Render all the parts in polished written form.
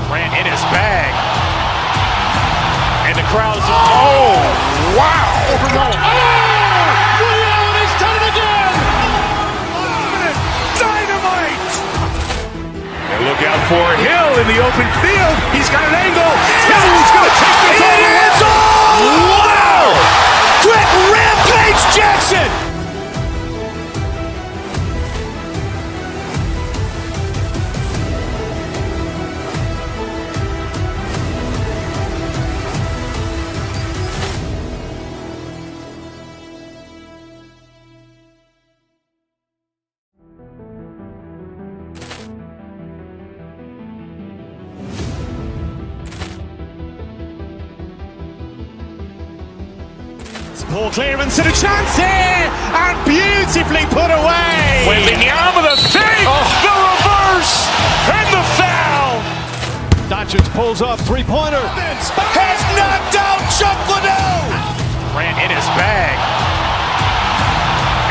Ran in his bag. And the crowd's, oh, wow. Over goal. Oh! Ray Allen has done it again! Dynamite! And look out for Hill in the open field. He's got an angle. Hill's going to take this all the way. Wow! Quick Rampage Jackson! Ball clearance and a chance here, and beautifully put away. Waving the arm of the fake, the reverse, and the foul. Doncic pulls up, three-pointer. Has knocked out Chuck Liddell. Ran in his bag.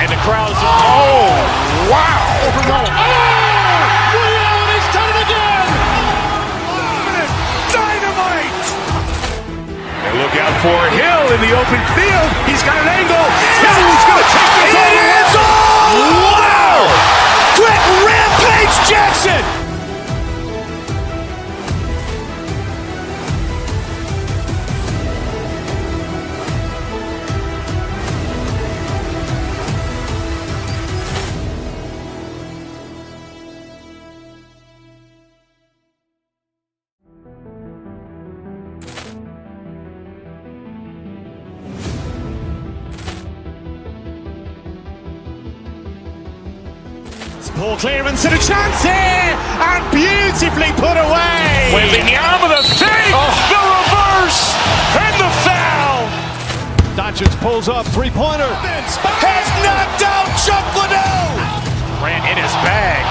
And the crowd's, oh, wow. Over goal. Oh! Ray Allen has done it again! Dynamite! And look out for Hill in the open field. He's got an angle. Hill's going to take this all the way. Wow! Quick Rampage Jackson! Ball clearance and a chance here, and beautifully put away. Waving the arm of the fake, the reverse, and the foul. Doncic pulls up, three-pointer. Has knocked out Chuck Liddell. Ran in his bag.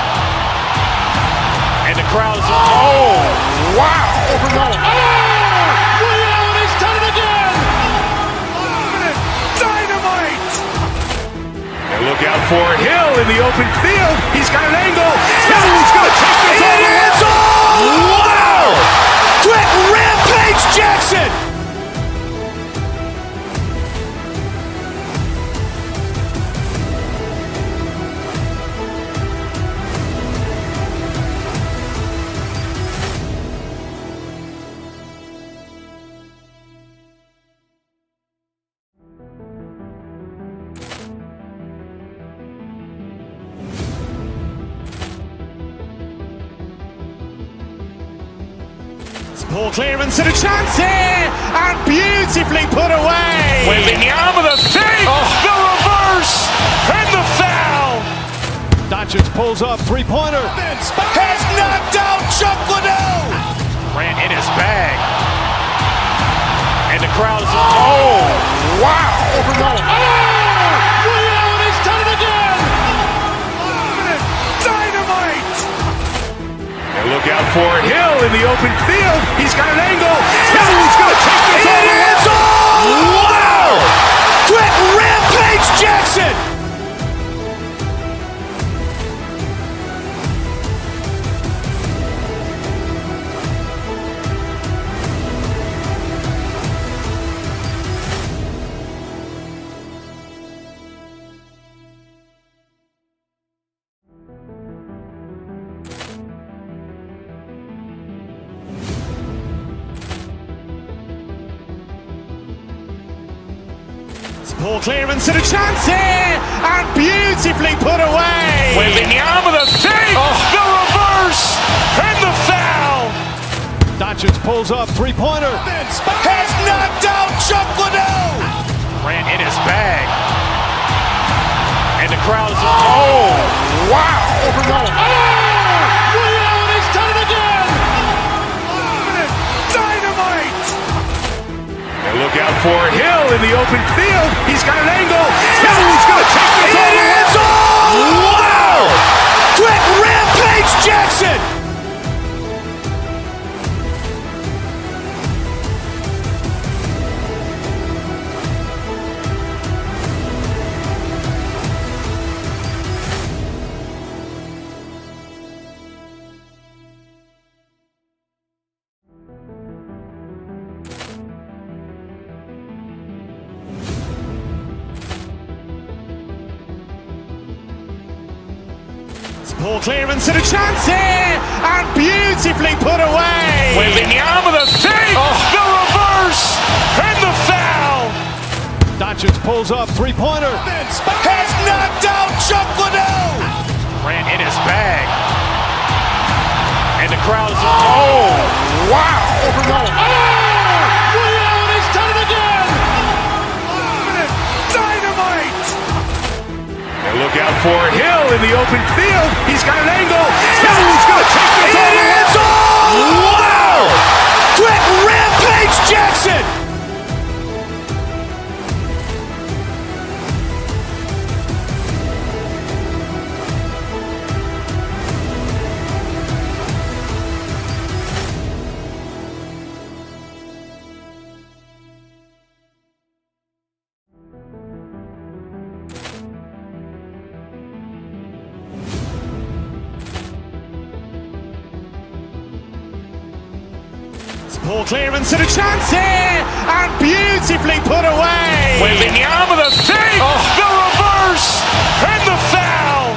And the crowd's, oh, wow. Over goal. Oh! Ray Allen has done it again! Dynamite! And look out for Hill in the open field. He's got an angle. Hill's going to take this all the way. Wow! Quick Rampage Jackson! Ball clearance and a chance here, and beautifully put away. Waving the arm of the fake, the reverse, and the foul. Doncic pulls up, three-pointer. Has knocked out Chuck Liddell. Ran in his bag. And the crowd's, oh, wow. Over goal. Oh! Ray Allen has done it again! Dynamite! And look out for Hill in the open field. He's got an angle. Hill's going to take this all the way. Wow! Quick Rampage Jackson! Ball clearance and a chance here, and beautifully put away. Waving the arm of the fake, the reverse, and the foul. Doncic pulls up, three-pointer. Has knocked out Chuck Liddell. Ran in his bag. And the crowd's, oh, wow. Over goal. Oh! Ray Allen has done it again! Dynamite! And look out for Hill in the open field. He's got an angle. Hill's going to take this all the way. Wow! Quick Rampage Jackson! Poor clearance and a chance here, and beautifully put away. Waving the arm with a fake, the reverse, and the foul. Doncic pulls up, three-pointer. Has knocked out Chuck Liddell. Ran in his bag. And the crowd is, oh, wow. Ray Allen has done it again. Dynamite. And look out for Hill in the open field. He's got an angle. Hill's going to take this all the way. Wow. Quick Rampage Jackson. Poor clearance and a chance here, and beautifully put away. Waving the arm with a fake, the reverse, and the foul.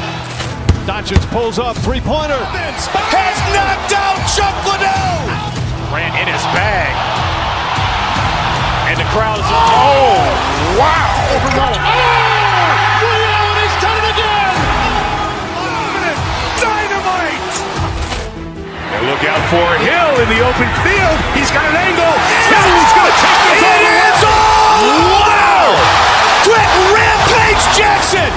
Doncic pulls up, three-pointer. Has knocked out Chuck Liddell. Ran in his bag. And the crowd is, oh, wow. Ray Allen has done it again. Dynamite. And look out for Hill in the open field. He's got an angle. Hill's going to take this all the way. Wow. Quick Rampage Jackson.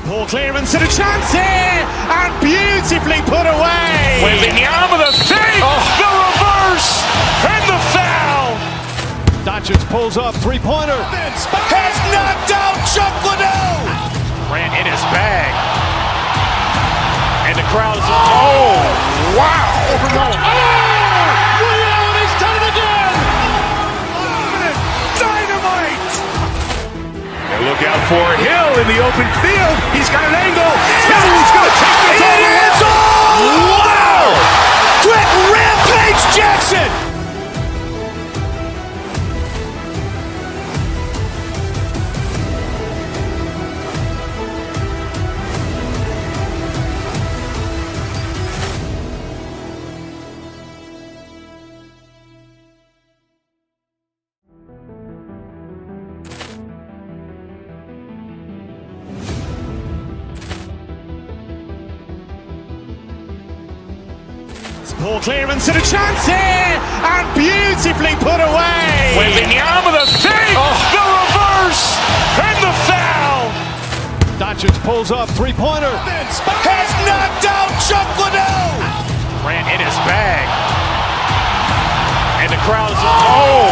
Poor clearance and a chance here, and beautifully put away. Waving the arm with a fake, the reverse, and the foul. Doncic pulls up, three-pointer. Has knocked out Chuck Liddell. Ran in his bag. And the crowd is, oh, wow. Ray Allen has done it again. Dynamite. And look out for Hill in the open field. He's got an angle. Hill's going to take this all the way. Wow. Quick Rampage Jackson. Poor clearance and a chance here, and beautifully put away. Waving the arm with a fake, the reverse, and the foul. Doncic pulls up, three-pointer. Has knocked out Chuck Liddell. Ran in his bag. And the crowd is, oh,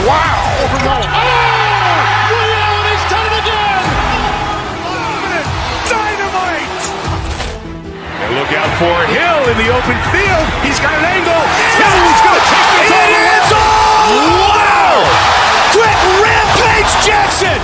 wow. Ray Allen has done it again. Dynamite. And look out for Hill in the open field. He's got an angle. Hill's going to take this all the way. Wow. Quick Rampage Jackson.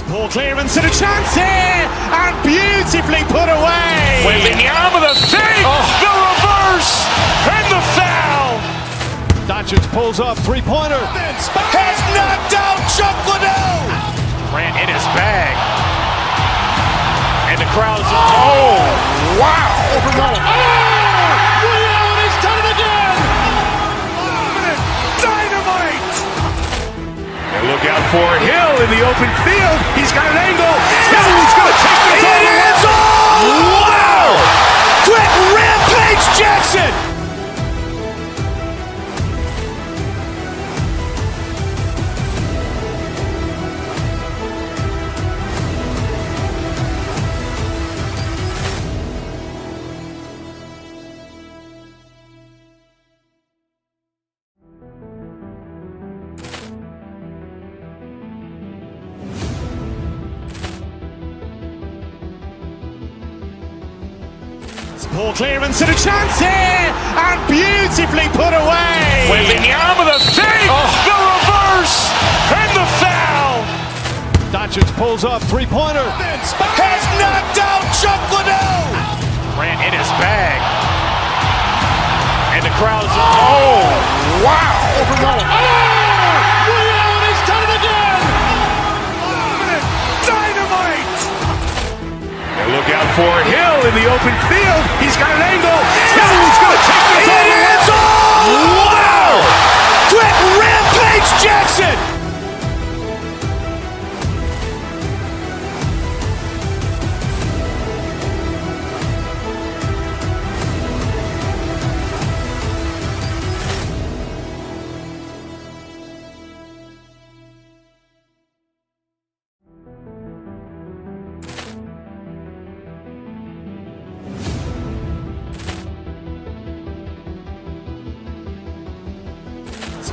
Poor clearance and a chance here, and beautifully put away. Waving the arm with a fake, the reverse, and the foul. Doncic pulls up, three-pointer. Has knocked out Chuck Liddell. Ran in his bag. And the crowd is, oh, wow. Ray Allen has done it again. Dynamite. And look out for Hill in the open field. He's got an angle. Hill's going to take this all the way. Wow. Quick Rampage Jackson. Poor clearance and a chance here, and beautifully put away. Wembanyama the fake, the reverse, and the foul. Doncic pulls up, three-pointer. Has knocked out Chuck Liddell. Grant in his bag. And the crowd's wow! Liddell has done it again. Dynamite! And look out for Hill in the open field. He's got an angle. Hill's going to take this all the way. Wow! Quick rampage Jackson.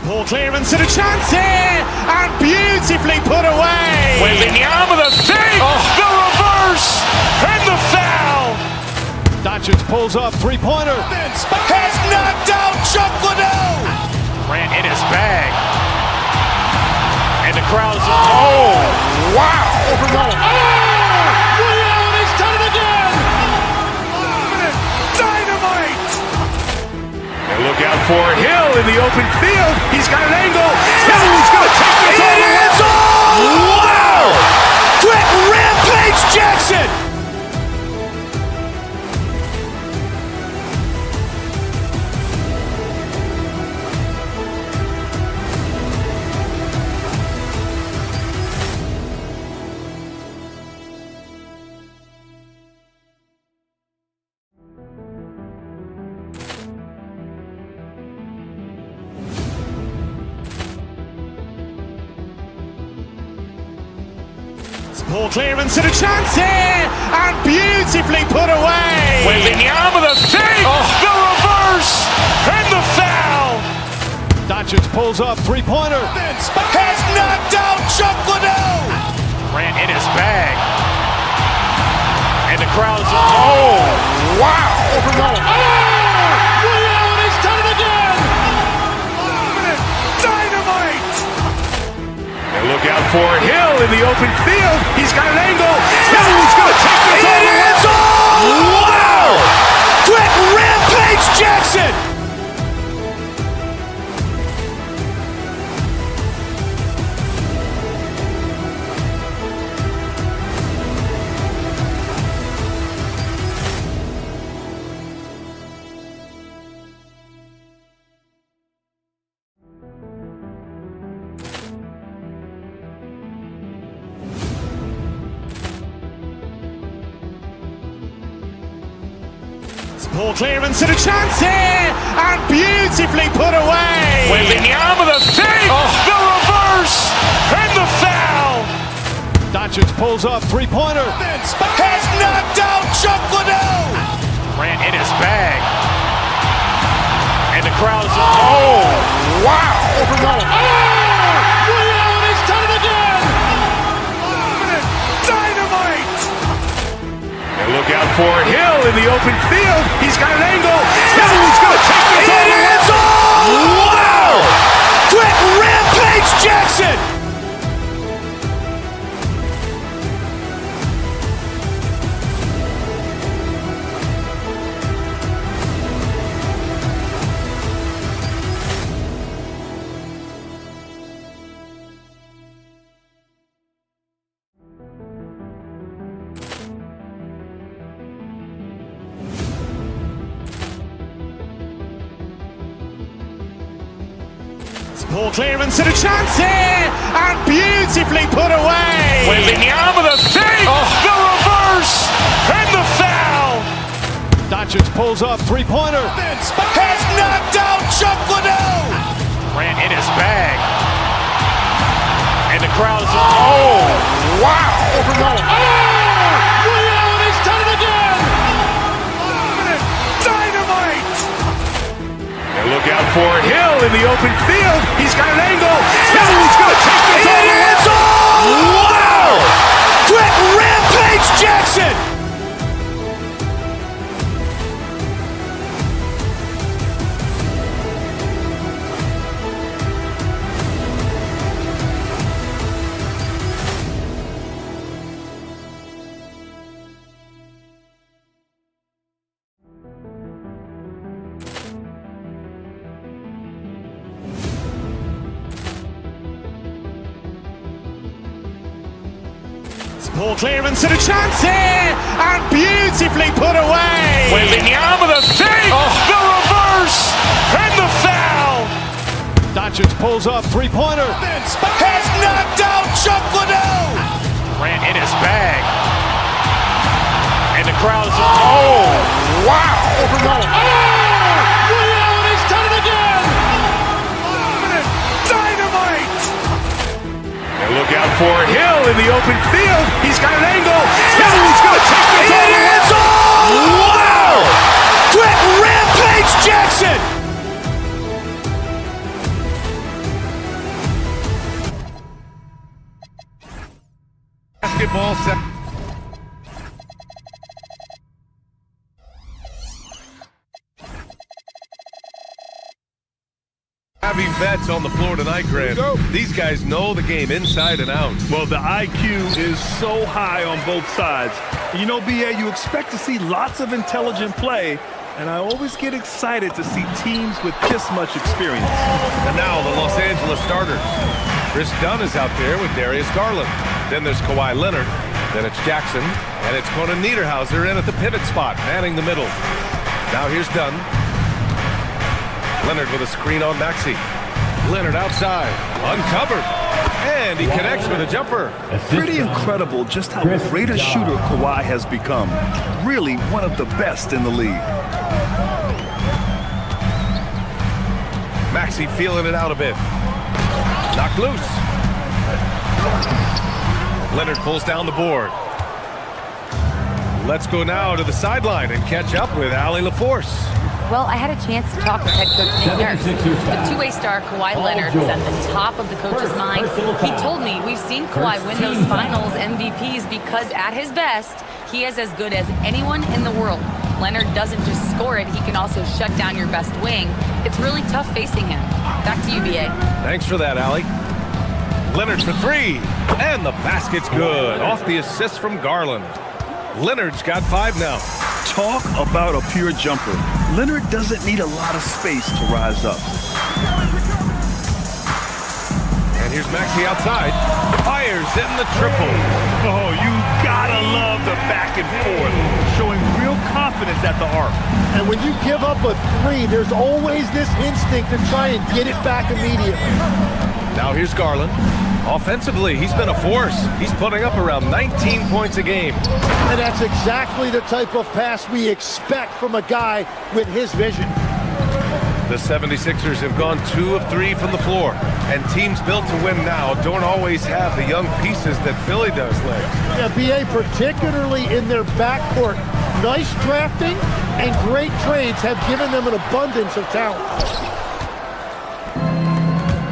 Poor clearance and a chance here, and beautifully put away. Wembanyama the fake, the reverse, and the foul. Doncic pulls up, three-pointer. Has knocked out Chuck Liddell. Grant in his bag. And the crowd's wow! Liddell has done it again. Dynamite! And look out for Hill in the open field. He's got an angle. Hill's going to take this all the way. Wow! Quick rampage Jackson. Poor clearance and a chance here, and beautifully put away. Wembanyama the fake, the reverse, and the foul. Doncic pulls up, three-pointer. Has knocked out Chuck Liddell. Grant in his bag. And the crowd's wow! Liddell has done it again. Dynamite! And look out for Hill in the open field. He's got an angle. Hill's going to take this all the way. Wow! Quick rampage Jackson. Poor clearance and a chance here, and beautifully put away. Wembanyama the fake, the reverse, and the foul. Doncic pulls up, three-pointer. Has knocked out Chuck Liddell. Grant in his bag. And the crowd's wow! Liddell has done it again. Dynamite! And look out for Hill in the open field. He's got an angle. Hill's going to take this all the way. Wow! Quick rampage Jackson. Poor clearance and a chance here, and beautifully put away. Wembanyama the fake, the reverse, and the foul. Doncic pulls up, three-pointer. Has knocked out Chuck Liddell. Grant in his bag. And the crowd's wow! Liddell has done it again. Dynamite! And look out for Hill in the open field. He's got an angle. Hill's going to take this all the way. Wow! Quick rampage Jackson. Poor clearance and a chance here, and beautifully put away. Wembanyama the fake, the reverse, and the foul. Doncic pulls up, three-pointer. Has knocked out Chuck Liddell. Ran in his bag. And the crowd is, oh, wow. He's done it again. Dynamite. And look out for Hill in the open field. He's got an angle. He's going to take this all the way. Wow. Quick Rampage Jackson. Basketball set. Heavy vets on the floor tonight, Grant. These guys know the game inside and out. Well, the IQ is so high on both sides. You know, BA, you expect to see lots of intelligent play, and I always get excited to see teams with this much experience. And now the Los Angeles starters. Chris Dunn is out there with Darius Garland. Then there's Kawhi Leonard. Then it's Jackson. And it's Conan Niederhauser in at the pivot spot, manning the middle. Now here's Dunn. Leonard with a screen on Maxey. Leonard outside, uncovered, and he connects with a jumper. Pretty incredible just how great a shooter Kawhi has become. Really one of the best in the league. Maxey feeling it out a bit. Knocked loose. Leonard pulls down the board. Let's go now to the sideline and catch up with Allie LaForce. Well, I had a chance to talk with head coach Nick Nurse. The two-way star Kawhi Leonard was at the top of the coach's mind. He told me we've seen Kawhi win those finals MVPs because at his best, he is as good as anyone in the world. Leonard doesn't just score it, he can also shut down your best wing. It's really tough facing him. Back to you, BA. Thanks for that, Allie. Leonard for three, and the basket's good. Off the assist from Garland. Leonard's got 5 now. Talk about a pure jumper. Leonard doesn't need a lot of space to rise up. And here's Maxey outside. Fires in the triple. Oh, you gotta love the back and forth, showing real confidence at the arc. And when you give up a three, there's always this instinct to try and get it back immediately. Now here's Garland. Offensively, he's been a force. He's putting up around 19 points a game. And that's exactly the type of pass we expect from a guy with his vision. The 76ers have gone 2 of 3 from the floor. And teams built to win now don't always have the young pieces that Philly does, Legs. Yeah, BA, particularly in their backcourt. Nice drafting and great trades have given them an abundance of talent.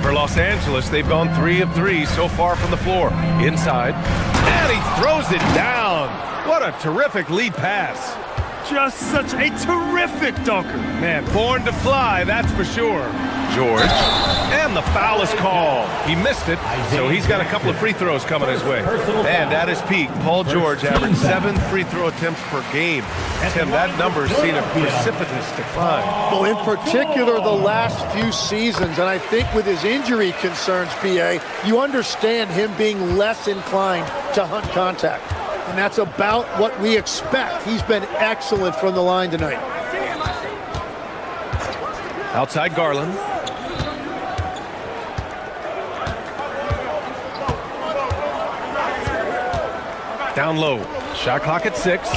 For Los Angeles, they've gone 3 of 3 so far from the floor. Inside, and he throws it down. What a terrific lead pass. Just such a terrific dunker. Man, born to fly, that's for sure. George, and the foul is called. He missed it, so he's got a couple of free throws coming his way. And at his peak, Paul George averaged 7 free throw attempts per game. Tim, that number's seen a precipitous decline. Well, in particular, the last few seasons, and I think with his injury concerns, BA, you understand him being less inclined to hunt contact. And that's about what we expect. He's been excellent from the line tonight. Outside Garland. Down low. Shot clock at 6.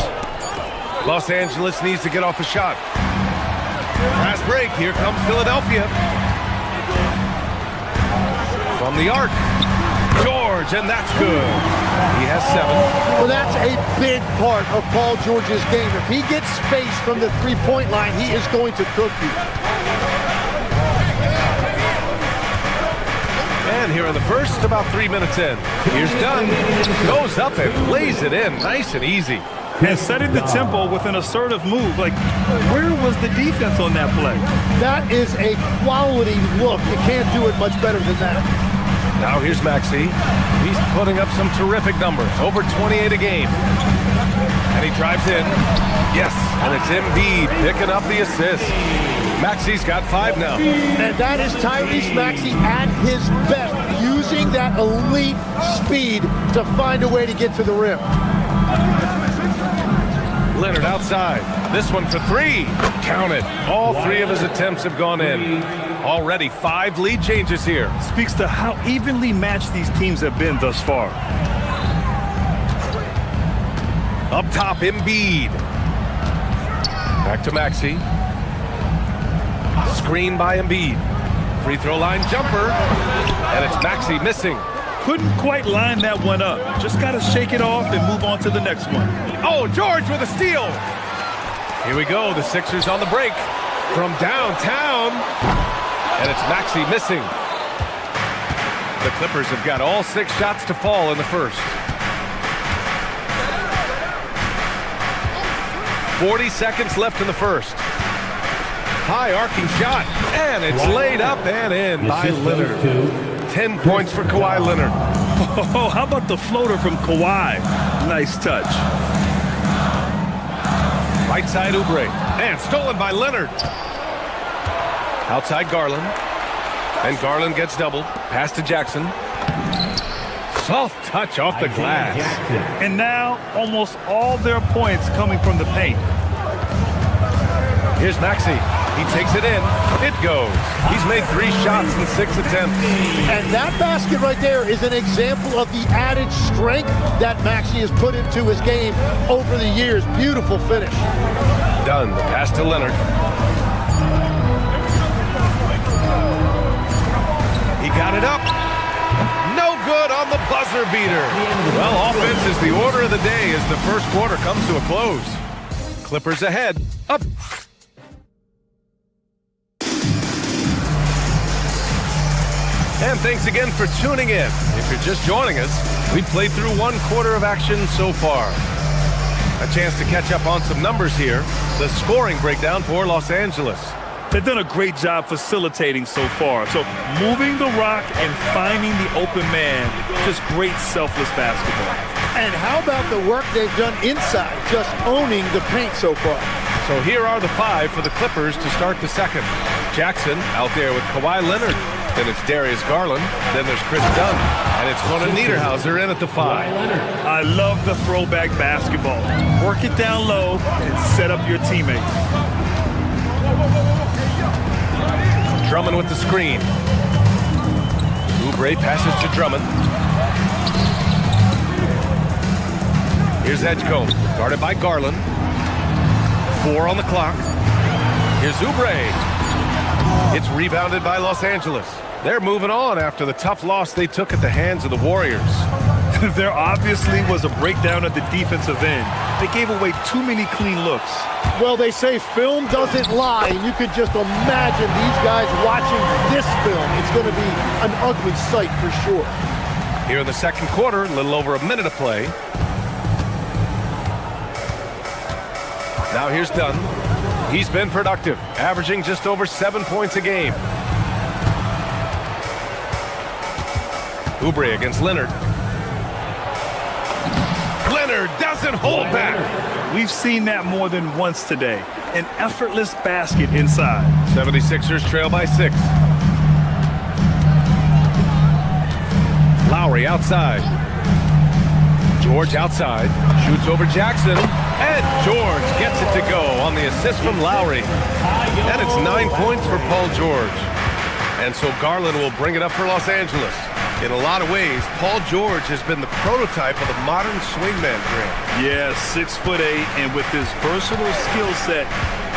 Los Angeles needs to get off a shot. Fast break. Here comes Philadelphia. From the arc. George, and that's good. He has 7. Well, that's a big part of Paul George's game. If he gets space from the three-point line, he is going to cook you. And here in the first, about 3 minutes in. Here's Dunn. Goes up and lays it in. Nice and easy. And setting the tempo with an assertive move. Like, where was the defense on that play? That is a quality look. You can't do it much better than that. Now here's Maxey. He's putting up some terrific numbers. Over 28 a game. And he drives in. Yes, and it's Embiid picking up the assist. Maxey's got 5 now. And that is Tyrese Maxey at his best. using that elite speed to find a way to get to the rim. Leonard outside. This one for three. Count it. All three of his attempts have gone in. Already 5 lead changes here. Speaks to how evenly matched these teams have been thus far. Up top, Embiid. Back to Maxey. Screen by Embiid. Free throw line jumper. And it's Maxey missing. Couldn't quite line that one up. Just got to shake it off and move on to the next one. Oh, George with a steal. Here we go. The Sixers on the break from downtown. And it's Maxey missing. The Clippers have got all 6 shots to fall in the first. 40 seconds left in the first. High arcing shot. And it's laid up and in by Leonard. 10 points for Kawhi Leonard. Oh, how about the floater from Kawhi? Nice touch. Right side Oubre. And stolen by Leonard. Outside Garland. And Garland gets doubled. Pass to Jackson. Soft touch off the glass. And now almost all their points coming from the paint. Here's Maxey. He takes it in. It goes. He's made 3 shots in 6 attempts. And that basket right there is an example of the added strength that Maxey has put into his game over the years. Beautiful finish. Done. The pass to Leonard. He got it up. No good on the buzzer beater. Well, offense is the order of the day as the first quarter comes to a close. Clippers ahead. Up. And thanks again for tuning in. If you're just joining us, we played through 1 quarter of action so far. A chance to catch up on some numbers here. The scoring breakdown for Los Angeles. They've done a great job facilitating so far. So moving the rock and finding the open man, just great selfless basketball. And how about the work they've done inside, just owning the paint so far? So here are the 5 for the Clippers to start the second. Jackson out there with Kawhi Leonard. Then it's Darius Garland. Then there's Chris Dunn. And it's Gunnar Niederhauser in at the 5. I love the throwback basketball. Work it down low and set up your teammate. Drummond with the screen. Oubre passes to Drummond. Here's Edgecombe, guarded by Garland. 4 on the clock. Here's Oubre. It's rebounded by Los Angeles. They're moving on after the tough loss they took at the hands of the Warriors. There obviously was a breakdown at the defensive end. They gave away too many clean looks. Well, they say film doesn't lie, and you could just imagine these guys watching this film. It's going to be an ugly sight for sure. Here in the second quarter, a little over a minute of play. Now here's Dunn. He's been productive, averaging just over 7 points a game. Oubre against Leonard. Leonard doesn't hold back. We've seen that more than once today. An effortless basket inside. 76ers trail by 6. Lowry outside. George outside. Shoots over Jackson. And George gets it to go on the assist from Lowry. And it's 9 points for Paul George. And so Garland will bring it up for Los Angeles. In a lot of ways, Paul George has been the prototype of the modern swingman brand. Yeah, 6'8", and with his versatile skill set,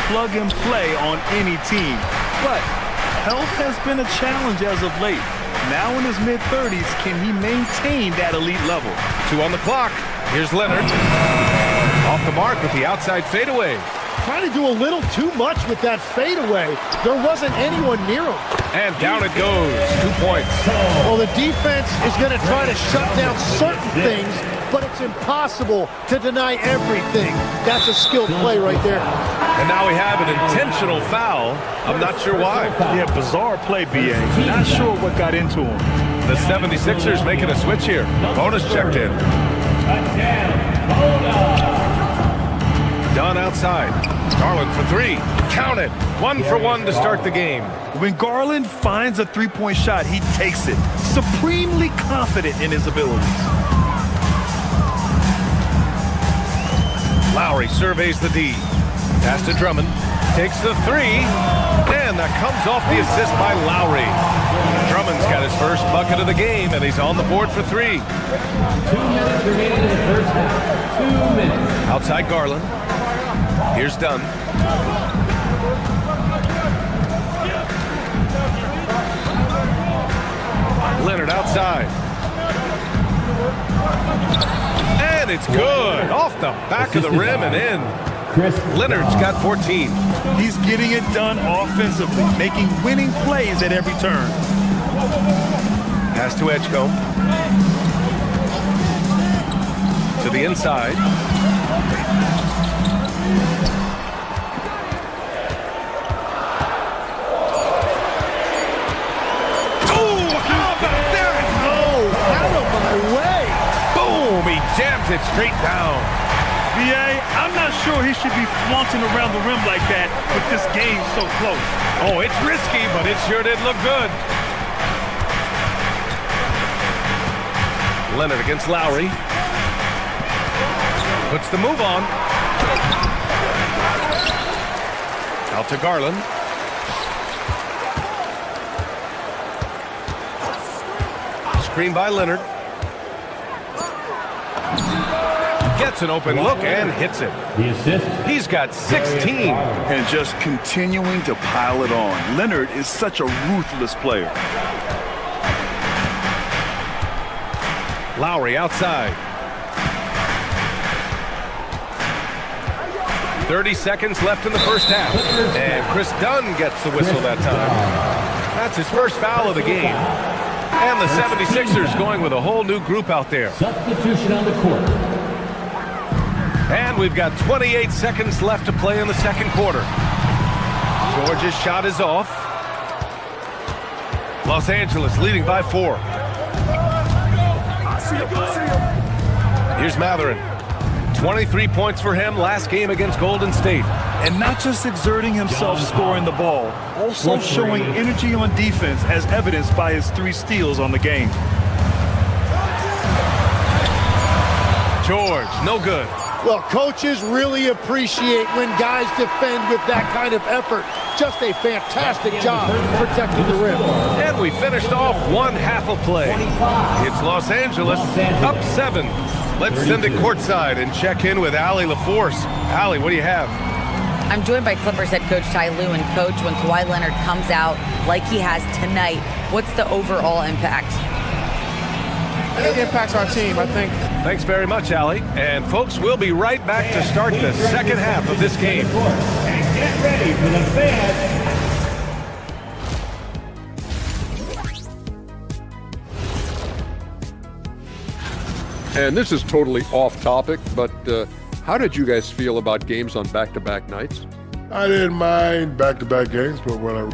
plug and play on any team. But health has been a challenge as of late. Now in his mid-30s, can he maintain that elite level? 2 on the clock. Here's Leonard. Off the mark with the outside fadeaway. Trying to do a little too much with that fadeaway. There wasn't anyone near him. And down it goes. 2 points. Well, the defense is going to try to shut down certain things, but it's impossible to deny everything. That's a skilled play right there. And now we have an intentional foul. I'm not sure why. Yeah, bizarre play, B.A. Not sure what got into him. The 76ers making a switch here. Bonus checked in. Dunn outside. Garland for three. Count it. 1 for 1 to start the game. When Garland finds a three-point shot, he takes it. Supremely confident in his abilities. Lowry surveys the D. Pass to Drummond. Takes the three. And that comes off the assist by Lowry. Drummond's got his first bucket of the game, and he's on the board for 3. 2 minutes remaining in the first half. 2 minutes. Outside Garland. Here's Dunn. Leonard outside. And it's good. Off the back of the rim and in. Leonard's got 14. He's getting it done offensively, making winning plays at every turn. Pass to Edgecombe. To the inside. Jams it straight down. B.A., I'm not sure he should be flaunting around the rim like that with this game so close. Oh, it's risky, but it sure did look good. Leonard against Lowry. Puts the move on. Out to Garland. Screen by Leonard. Gets an open look and hits it. The assist. He's got 16. And just continuing to pile it on. Leonard is such a ruthless player. Lowry outside. 30 seconds left in the first half. And Chris Dunn gets the whistle that time. That's his first foul of the game. And the 76ers going with a whole new group out there. Substitution on the court. And we've got 28 seconds left to play in the second quarter. Georgia's shot is off. Los Angeles leading by 4. Here's Matherin. 23 points for him last game against Golden State. And not just exerting himself scoring the ball, also showing energy on defense as evidenced by his 3 steals on the game. George, no good. Well, coaches really appreciate when guys defend with that kind of effort. Just a fantastic job protecting the rim. And we finished off one half of play. It's Los Angeles up 7. Let's send it courtside and check in with Allie LaForce. Allie, what do you have? I'm joined by Clippers head coach Ty Lue. And coach, when Kawhi Leonard comes out like he has tonight, what's the overall impact? It impacts our team, I think. Thanks very much, Allie. And folks, we'll be right back to start the second half of this game. And get ready for the fans. And this is totally off topic, but how did you guys feel about games on back-to-back nights? I didn't mind back-to-back games, but when I...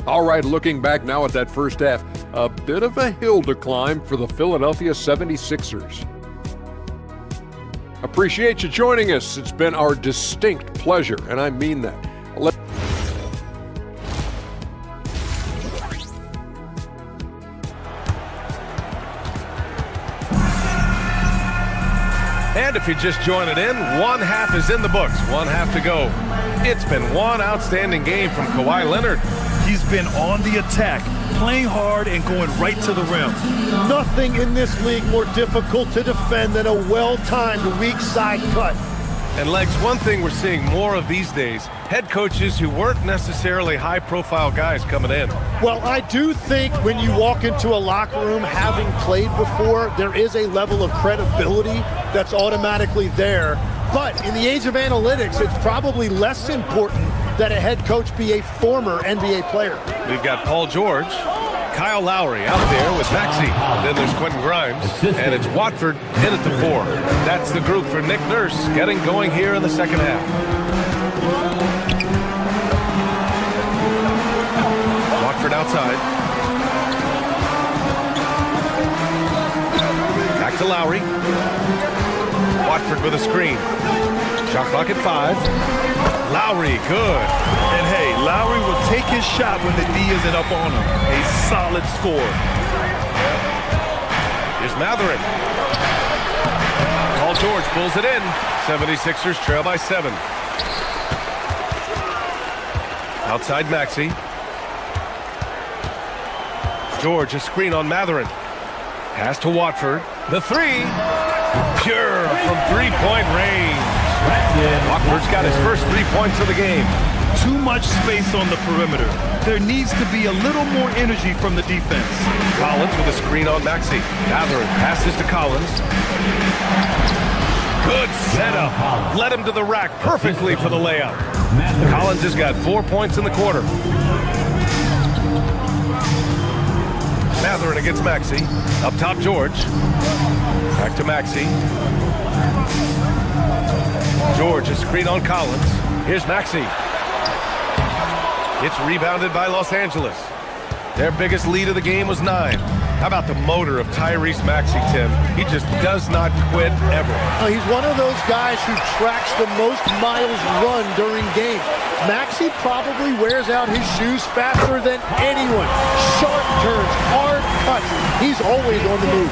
All right, looking back now at that first half, a bit of a hill to climb for the Philadelphia 76ers. Appreciate you joining us. It's been our distinct pleasure, and I mean that. And if you're just joining in, one half is in the books, one half to go. It's been one outstanding game from Kawhi Leonard. He's been on the attack, playing hard and going right to the rim. Nothing in this league more difficult to defend than a well-timed weak side cut. And Legs, one thing we're seeing more of these days, head coaches who weren't necessarily high-profile guys coming in. Well, I do think when you walk into a locker room having played before, there is a level of credibility that's automatically there. But in the age of analytics, it's probably less important that a head coach be a former NBA player. We've got Paul George, Kyle Lowry out there with Maxey. Then there's Quentin Grimes, and it's Watford in at the 4. That's the group for Nick Nurse getting going here in the second half. Watford outside. Back to Lowry. Watford with a screen. Shot clock at 5. Lowry, good. And hey, Lowry will take his shot when the D isn't up on him. A solid score. Here's Matherin. Paul George pulls it in. 76ers trail by 7. Outside Maxey. George, a screen on Matherin. Pass to Watford. The 3. Pure from three-point range. Watford's got his first 3 points of the game. Too much space on the perimeter. There needs to be a little more energy from the defense. Collins with a screen on Maxey. Matherin passes to Collins. Good setup. Led him to the rack perfectly for the layup. Collins has got 4 points in the quarter. Matherin against Maxey. Up top, George. Back to Maxey. George, a screen on Collins. Here's Maxey. It's rebounded by Los Angeles. Their biggest lead of the game was 9. How about the motor of Tyrese Maxey, Tim? He just does not quit ever. He's one of those guys who tracks the most miles run during games. Maxey probably wears out his shoes faster than anyone. Sharp turns, hard cuts. He's always on the move.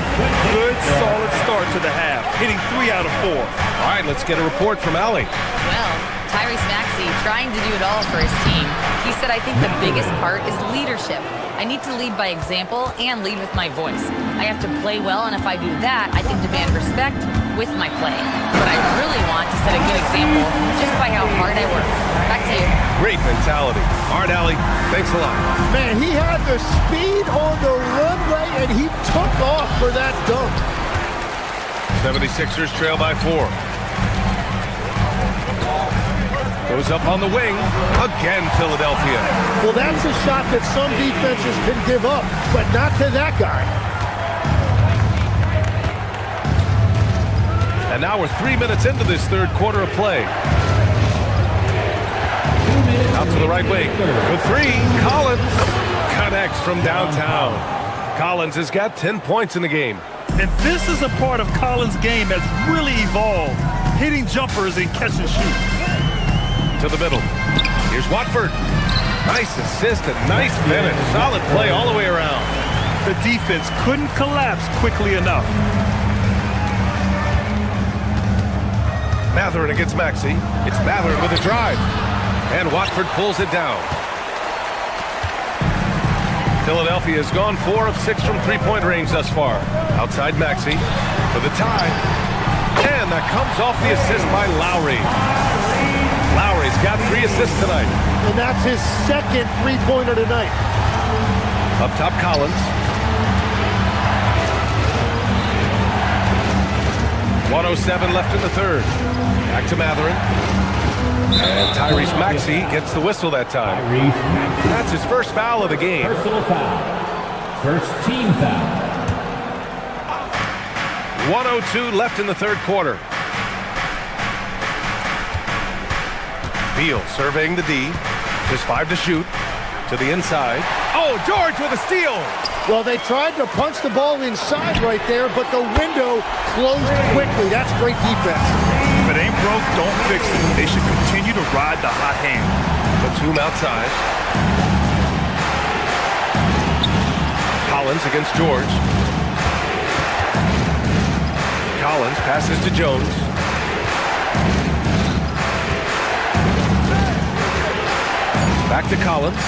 Good, solid start to the half, hitting 3 out of 4. All right, let's get a report from Allie. Well, Tyrese Maxey trying to do it all for his team. He said, I think the biggest part is leadership. I need to lead by example and lead with my voice. I have to play well, and if I do that, I can demand respect with my play. But I really want to set a good example just by how hard I work. Back to you. Great mentality. All right, Allie, thanks a lot. Man, he had the speed on the runway, and he took off for that dunk. 76ers trail by 4. Goes up on the wing. Again, Philadelphia. Well, that's a shot that some defenses can give up, but not to that guy. And now we're 3 minutes into this third quarter of play. Out to the right wing. For 3, Collins connects from downtown. Collins has got 10 points in the game. And this is a part of Collins' game that's really evolved, hitting jumpers and catch and shoot. To the middle. Here's Watford. Nice assist and nice finish. Solid play all the way around. The defense couldn't collapse quickly enough. Matherin against Maxey. It's Matherin with a drive. And Watford pulls it down. Philadelphia has gone 4 of 6 from three-point range thus far. Outside Maxey for the tie. And that comes off the assist by Lowry. Lowry's got 3 assists tonight. And that's his second three-pointer tonight. Up top, Collins. 1:07 left in the third. Back to Matherin. And Tyrese Maxey gets the whistle that time. That's his first foul of the game. Personal foul. First team foul. 1:02 left in the third quarter. Beal surveying the D. Just 5 to shoot. To the inside. Oh, George with a steal. Well, they tried to punch the ball inside right there, but the window closed quickly. That's great defense. If it ain't broke, don't fix it. They should continue to ride the hot hand. Batum outside. Collins against George. Collins passes to Jones. Back to Collins.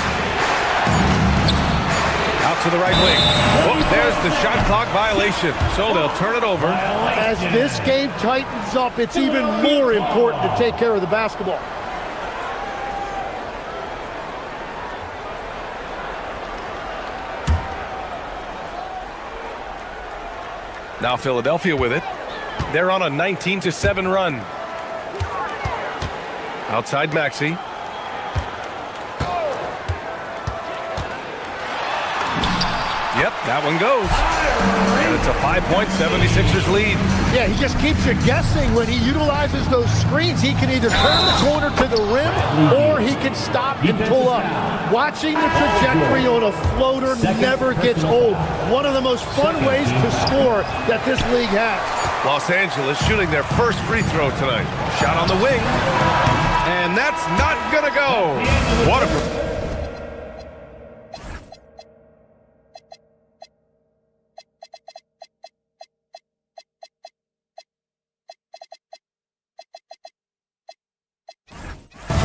Out to the right wing. Oh, there's the shot clock violation. So they'll turn it over. As this game tightens up, it's even more important to take care of the basketball. Now Philadelphia with it. They're on a 19-7 run. Outside Maxey. Yep, that one goes. And it's a 5-point 76ers lead. Yeah, he just keeps you guessing. When he utilizes those screens, he can either turn the corner to the rim or he can stop and pull up. Watching the trajectory on a floater never gets old. One of the most fun ways to score that this league has. Los Angeles shooting their first free throw tonight. Shot on the wing. And that's not gonna go. What a...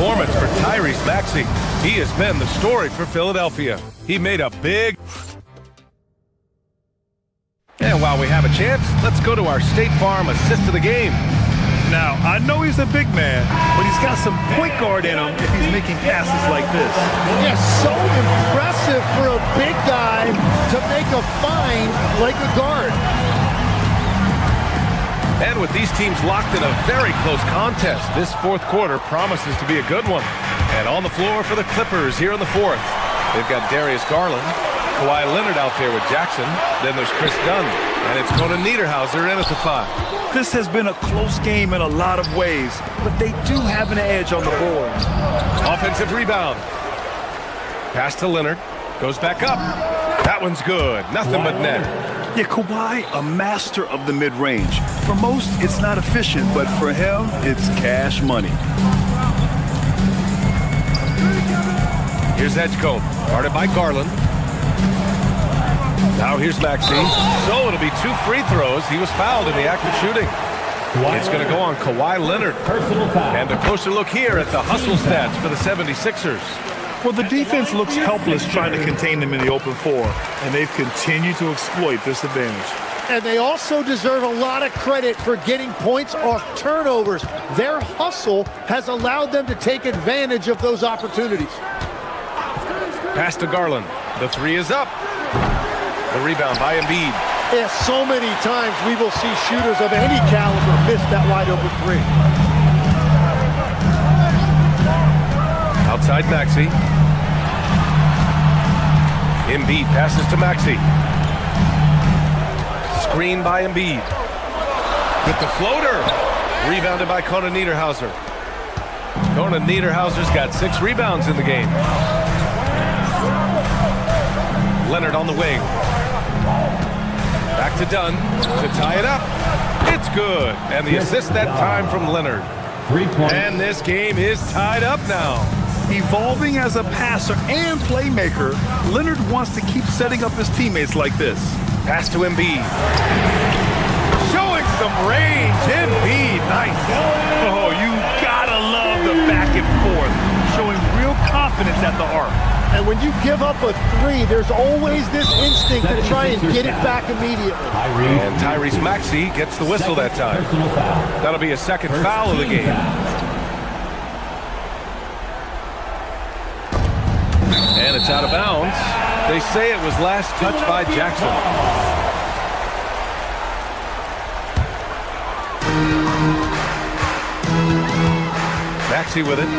performance for Tyrese Maxey. He has been the story for Philadelphia. He made a big... And while we have a chance, let's go to our State Farm assist of the game. Now, I know he's a big man, but he's got some point guard in him if he's making passes like this. Yeah, so impressive for a big guy to make a find like a guard. And with these teams locked in a very close contest, this fourth quarter promises to be a good one. And on the floor for the Clippers here in the fourth, they've got Darius Garland, Kawhi Leonard out there with Jackson, then there's Chris Dunn, and it's Conan Niederhauser in at the 5. This has been a close game in a lot of ways, but they do have an edge on the board. Offensive rebound. Pass to Leonard, goes back up. That one's good, nothing but net. Yeah, Kawhi, a master of the mid-range. For most, it's not efficient, but for him, it's cash money. Here's Edgecombe, guarded by Garland. Now here's Maxey. So it'll be 2 free throws. He was fouled in the act of shooting. It's going to go on Kawhi Leonard. And a closer look here at the hustle stats for the 76ers. Well, the defense looks helpless trying to contain them in the open floor, and they've continued to exploit this advantage. And they also deserve a lot of credit for getting points off turnovers. Their hustle has allowed them to take advantage of those opportunities. Pass to Garland. The 3 is up. The rebound by Embiid. Yeah, so many times we will see shooters of any caliber miss that wide open 3. Outside Maxey. Embiid passes to Maxey. Screen by Embiid. With the floater. Rebounded by Conan Niederhauser. Conan Niederhauser's got 6 rebounds in the game. Leonard on the wing. Back to Dunn to tie it up. It's good. And the assist that time from Leonard. 3 points. And this game is tied up now. Evolving as a passer and playmaker, Leonard wants to keep setting up his teammates like this. Pass to Embiid. Showing some range. Embiid, nice. Oh, you gotta love the back and forth, showing real confidence at the arc. And when you give up a 3, there's always this instinct to try and get it back immediately. And Tyrese Maxey gets the whistle that time. That'll be a second foul of the game. And it's out of bounds. They say it was last touched by Jackson. Maxey with it.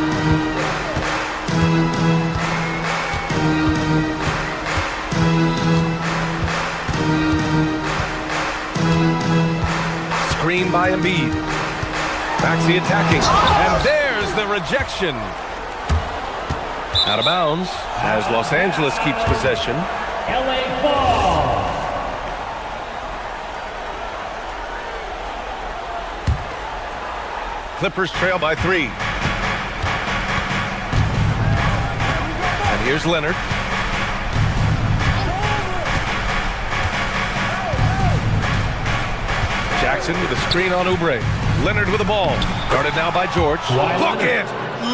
Screen by Embiid. Maxey attacking. And there's the rejection. Out of bounds as Los Angeles keeps possession. LA ball. Clippers trail by 3. And here's Leonard. Jackson with a screen on Oubre. Leonard with the ball. Guarded now by George. Bucket!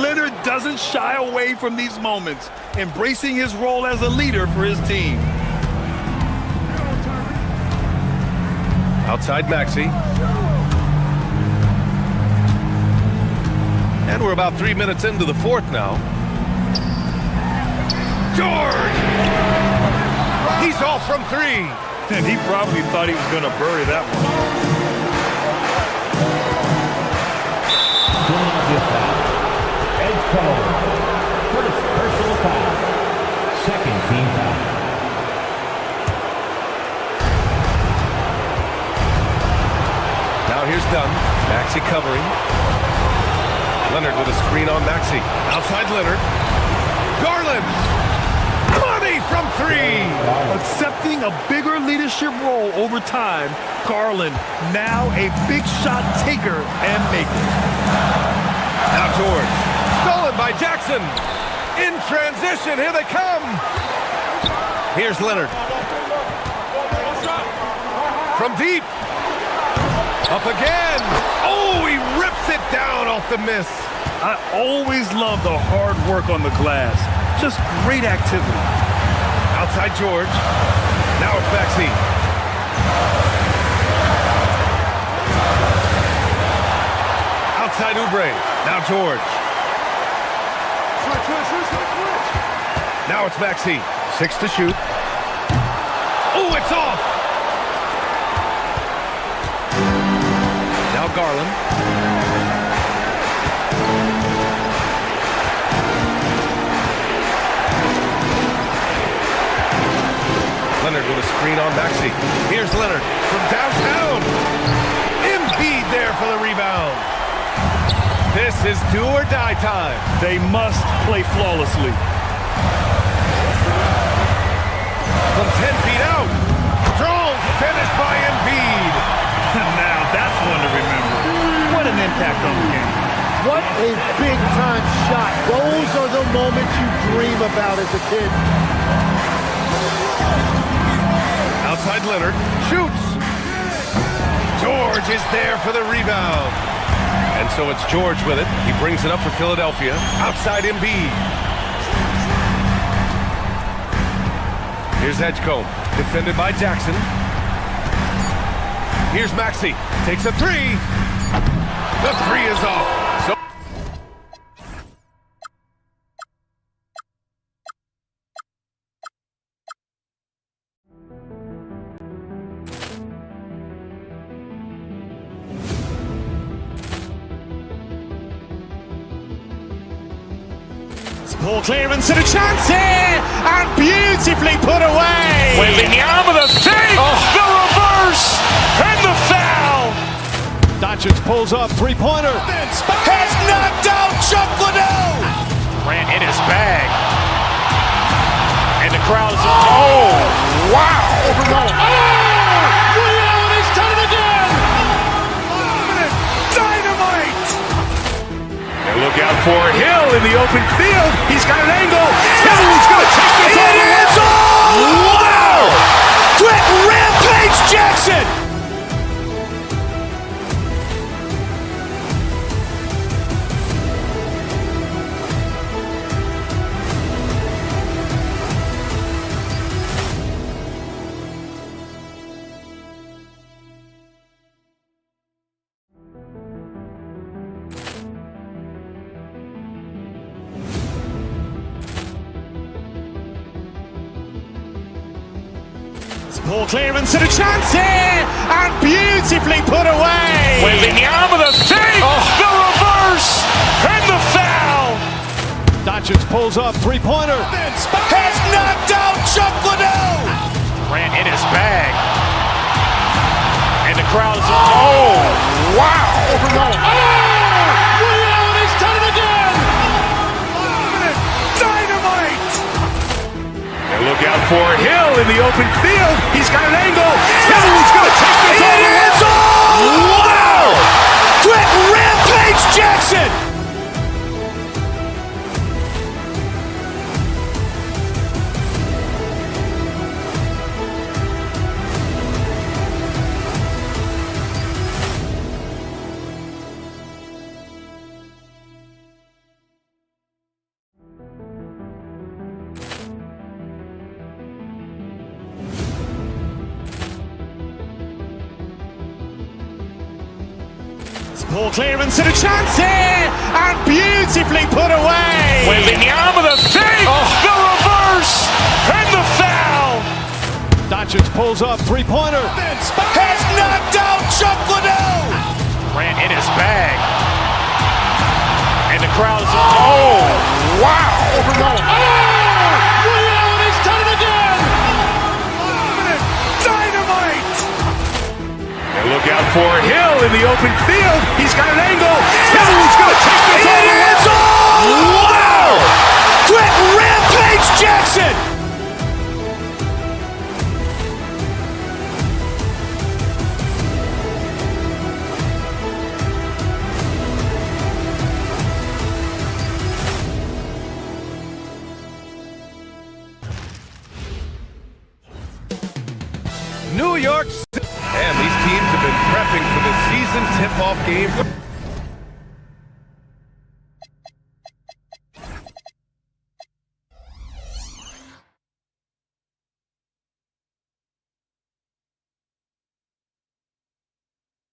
Leonard doesn't shy away from these moments, embracing his role as a leader for his team. Outside Maxey. And we're about 3 minutes into the fourth now. George! He's off from 3. And he probably thought he was going to bury that one. First personal foul. Second team foul. here's Dunn. Maxey covering. Leonard with a screen on Maxey. Outside Leonard. Garland. Money from three. Accepting a bigger leadership role over time, Garland now a big shot taker and maker. Now George. Stolen by Jackson. In transition. Here they come. Here's Leonard. From deep. Up again. Oh, he rips it down off the miss. I always love the hard work on the glass. Just great activity. Outside George. Now it's Maxey. Outside Oubre. Now George. Now it's Maxey. 6 to shoot. Oh, it's off. Now Garland. Leonard with a screen on Maxey. Here's Leonard from downtown. Embiid there for the rebound. This is do or die time. They must play flawlessly. From 10 feet out. Strong finish by Embiid. Now that's one to remember. What an impact on the game. What a big-time shot. Those are the moments you dream about as a kid. Outside Leonard. Shoots. George is there for the rebound. And so it's George with it. He brings it up for Philadelphia. Outside Embiid. Here's Edgecombe. Defended by Jackson. Here's Maxey. Takes a three. The three is off. So Ball clearance and a chance here, and beautifully put away. Wembanyama the fake, the reverse, and the foul. Doncic pulls up, three-pointer. Has knocked out Chuck Liddell. Grant in his bag. And the crowd is, oh, wow. Allen has done it again. Dynamite. And look out for Hill in the open field. He's got an angle. He's going to take this all the way. Wow! Quick rampage Jackson. Ball clearance and a chance here, and beautifully put away. Wembanyama the fake, the reverse, and the foul. Doncic pulls up, three-pointer. Has knocked out Chuck Liddell. Grant in his bag. And the crowd is, oh, wow. Allen has done it again. Dynamite. And look out for Hill in the open field. He's got an angle. He's going to take this all the way. Wow! Quick rampage Jackson. Ball clearance and a chance here, and beautifully put away. Wembanyama the fake, the reverse, and the foul. Doncic pulls up, three-pointer. Has knocked out Chuck Liddell. Grant in his bag. And the crowd is, oh, wow. Allen has done it again. Dynamite. And look out out for Hill in the open field. He's got an angle. Hill's going to take this all the way. Wow! Quick rampage Jackson! New York City. And these teams have been prepping for the season tip-off game.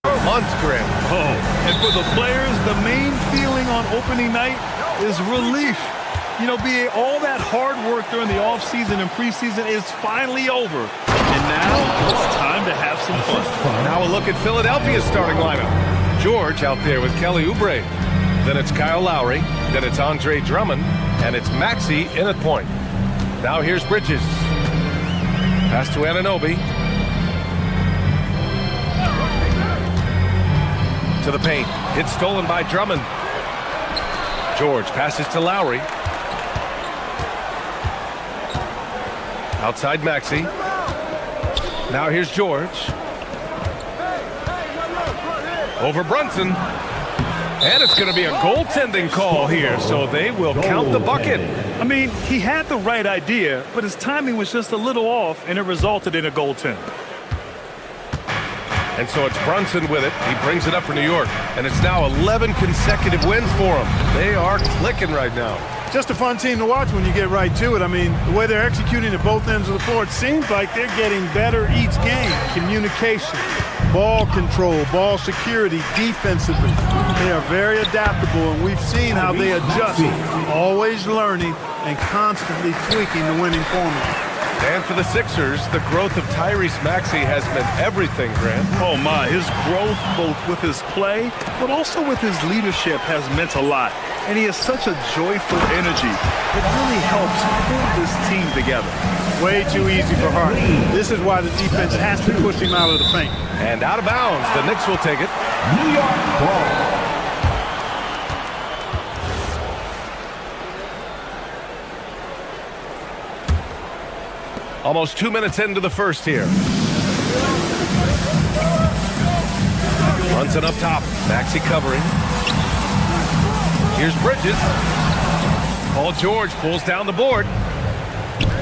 Unscrambled. And for the players, the main feeling on opening night is relief. You know, BA, all that hard work during the offseason and preseason is finally over. And now it's time to have some fun. Now a look at Philadelphia's starting lineup. George out there with Kelly Oubre. Then it's Kyle Lowry. Then it's Andre Drummond. And it's Maxey in at point. Now here's Bridges. Pass to Anunoby. To the paint. It's stolen by Drummond. George passes to Lowry. Outside Maxey. Now here's George. Over Brunson. And it's going to be a goaltending call here, so they will count the bucket. I mean, he had the right idea, but his timing was just a little off, and it resulted in a goaltend. And so it's Brunson with it. He brings it up for New York. And it's now 11 consecutive wins for them. They are clicking right now. Just a fun team to watch when you get right to it. I mean, the way they're executing at both ends of the floor, it seems like they're getting better each game. Communication, ball control, ball security, defensively. They are very adaptable, and we've seen how they adjust, always learning and constantly tweaking the winning formula. And for the Sixers, the growth of Tyrese Maxey has meant everything, Grant. Oh my, his growth both with his play, but also with his leadership has meant a lot. And he has such a joyful energy. It really helps hold this team together. Way too easy for Harden. This is why the defense has to push him out of the paint. And out of bounds, the Knicks will take it. New York ball. Almost 2 minutes into the first here. Brunson up top. Maxey covering. Here's Bridges. Paul George pulls down the board.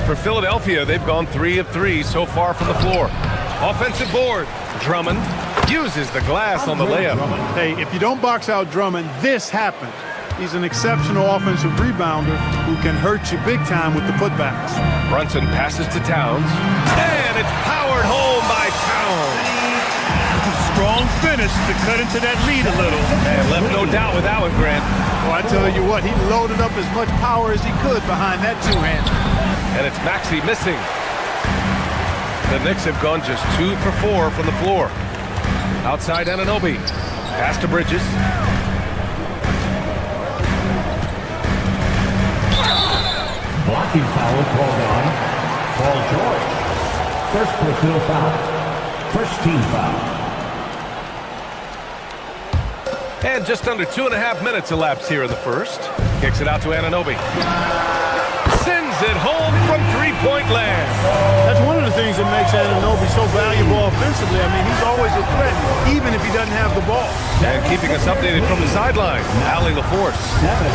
For Philadelphia, they've gone 3 of 3 so far from the floor. Offensive board. Drummond uses the glass on the layup. Hey, if you don't box out Drummond, this happens. He's an exceptional offensive rebounder who can hurt you big time with the putbacks. Brunson passes to Towns. And it's powered home by Towns. Strong finish to cut into that lead a little. And left no doubt with that one, Grant. Well, I tell you what, he loaded up as much power as he could behind that two-hand. And it's Maxey missing. The Knicks have gone just 2 for 4 from the floor. Outside Anunoby. Pass to Bridges. Blocking foul called on Paul George. First personal foul. First team foul. And just under 2.5 minutes elapsed here in the first. Kicks it out to Anunoby. Sends it home from three-point land. That's one of the things that makes Anunoby so valuable offensively. I mean, he's always a threat, even if he doesn't have the ball. And keeping us updated from the sideline, Allie LaForce.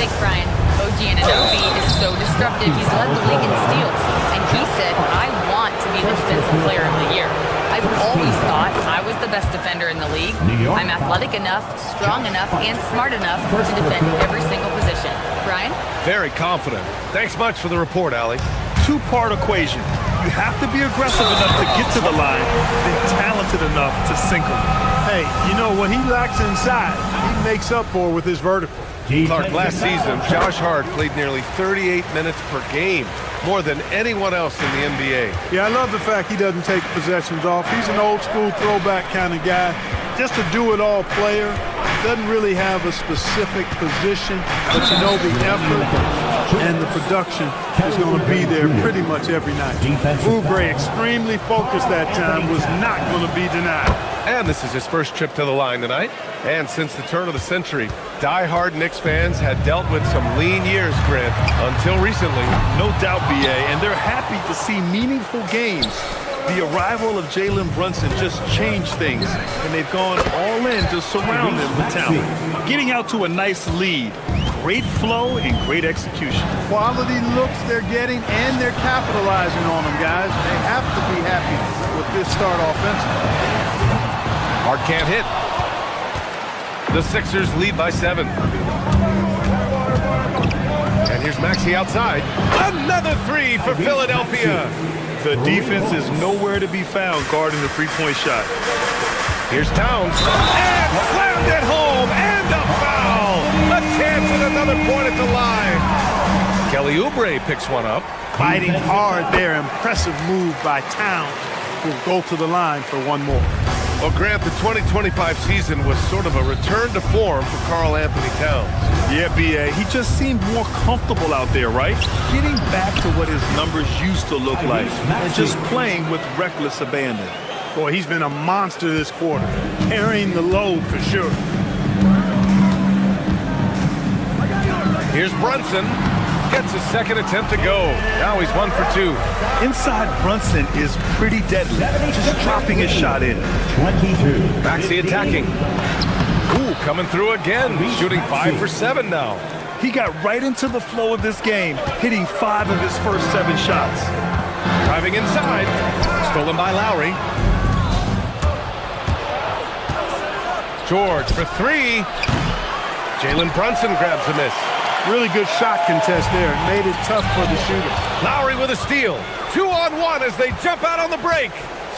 Thanks, Brian. OG Anunoby is so disruptive. He's led the league in steals. And he said, I want to be the defensive player of the year. I've always thought I was the best defender in the league. I'm athletic enough, strong enough, and smart enough to defend every single position. Brian? Very confident. Thanks much for the report, Allie. Two-part equation. You have to be aggressive enough to get to the line, then talented enough to sink them. Hey, you know, what he lacks inside, he makes up for with his vertical. Clark, last season, Josh Hart played nearly 38 minutes per game, more than anyone else in the NBA. Yeah, I love the fact he doesn't take possessions off. He's an old-school throwback kind of guy. Just a do-it-all player. Doesn't really have a specific position, but you know the effort, and the production is going to be there pretty much every night. Oubre, extremely focused that time, was not going to be denied. And this is his first trip to the line tonight. And since the turn of the century, die-hard Knicks fans had dealt with some lean years, Grant, until recently. No doubt, BA, and they're happy to see meaningful games. The arrival of Jalen Brunson just changed things, and they've gone all in to surround him with talent. Getting out to a nice lead, great flow and great execution. Quality looks they're getting, and they're capitalizing on them, guys. They have to be happy with this start offensively. Hart can't hit. The Sixers lead by 7. And here's Maxey outside. Another 3 for Philadelphia. The defense is nowhere to be found guarding the three-point shot. Here's Towns. And slammed it home. And a foul. A chance at another point at the line. Kelly Oubre picks one up. Fighting hard there. Impressive move by Towns. Will go to the line for one more. Well, Grant, the 2025 season was sort of a return to form for Karl Anthony Towns. Yeah, BA, he just seemed more comfortable out there, right? Getting back to what his numbers used to look like and just playing with reckless abandon. Boy, he's been a monster this quarter, carrying the load for sure. Here's Brunson. Gets his second attempt to go. Now he's 1 for 2. Inside Brunson is pretty deadly, just dropping his shot in. 22. Maxey attacking. Ooh, coming through again. Shooting 5 for 7 now. He got right into the flow of this game, hitting 5 of his first 7 shots. Driving inside. Stolen by Lowry. George for 3. Jalen Brunson grabs a miss. Really good shot contest there. It made it tough for the shooter. Lowry with a steal. 2-on-1 as they jump out on the break.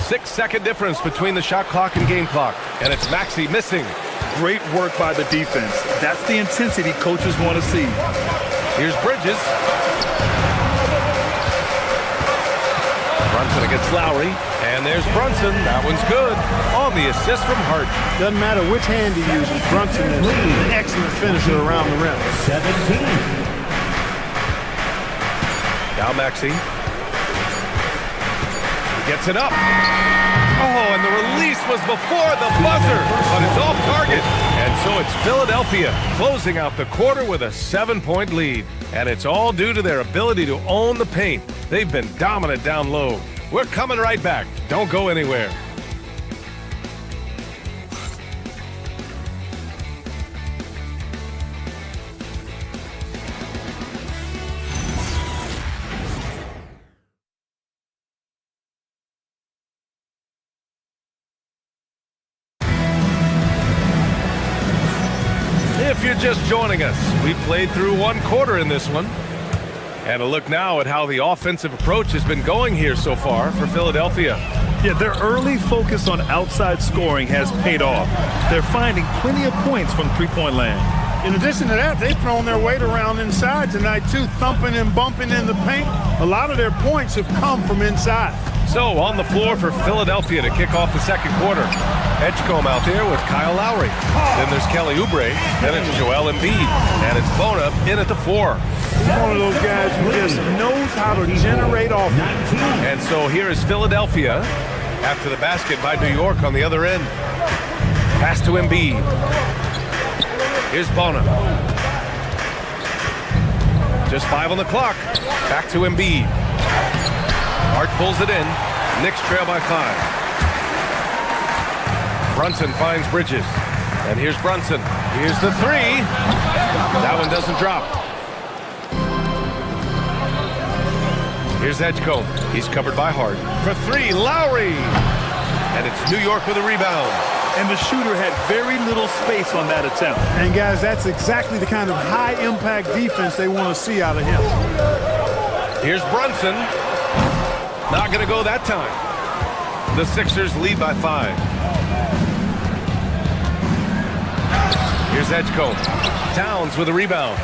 6-second difference between the shot clock and game clock. And it's Maxey missing. Great work by the defense. That's the intensity coaches want to see. Here's Bridges. Brunson against Lowry. And there's Brunson. That one's good. On the assist from Hart. Doesn't matter which hand he uses. Brunson is an excellent finisher around the rim. 17. Now Maxey. He gets it up. Oh, and the release was before the buzzer, but it's off target. And so it's Philadelphia closing out the quarter with a 7-point lead. And it's all due to their ability to own the paint. They've been dominant down low. We're coming right back. Don't go anywhere. If you're just joining us, we played through 1 quarter in this one. And a look now at how the offensive approach has been going here so far for Philadelphia. Yeah, their early focus on outside scoring has paid off. They're finding plenty of points from three-point land. In addition to that, they've thrown their weight around inside tonight, too, thumping and bumping in the paint. A lot of their points have come from inside. So on the floor for Philadelphia to kick off the second quarter. Edgecombe out there with Kyle Lowry. Then there's Kelly Oubre. Then it's Joel Embiid. And it's Bona in at the 4. He's one of those guys who just knows how to generate offense. And so here is Philadelphia after the basket by New York on the other end. Pass to Embiid. Here's Bona. Just 5 on the clock. Back to Embiid. Hart pulls it in. Knicks trail by 5. Brunson finds Bridges. And here's Brunson. Here's the 3. That one doesn't drop. Here's Edgecombe. He's covered by Hart. For 3, Lowry. And it's New York with a rebound. And the shooter had very little space on that attempt. And guys, that's exactly the kind of high-impact defense they want to see out of him. Here's Brunson. Not going to go that time. The Sixers lead by 5. Here's Edgecombe. Towns with a rebound.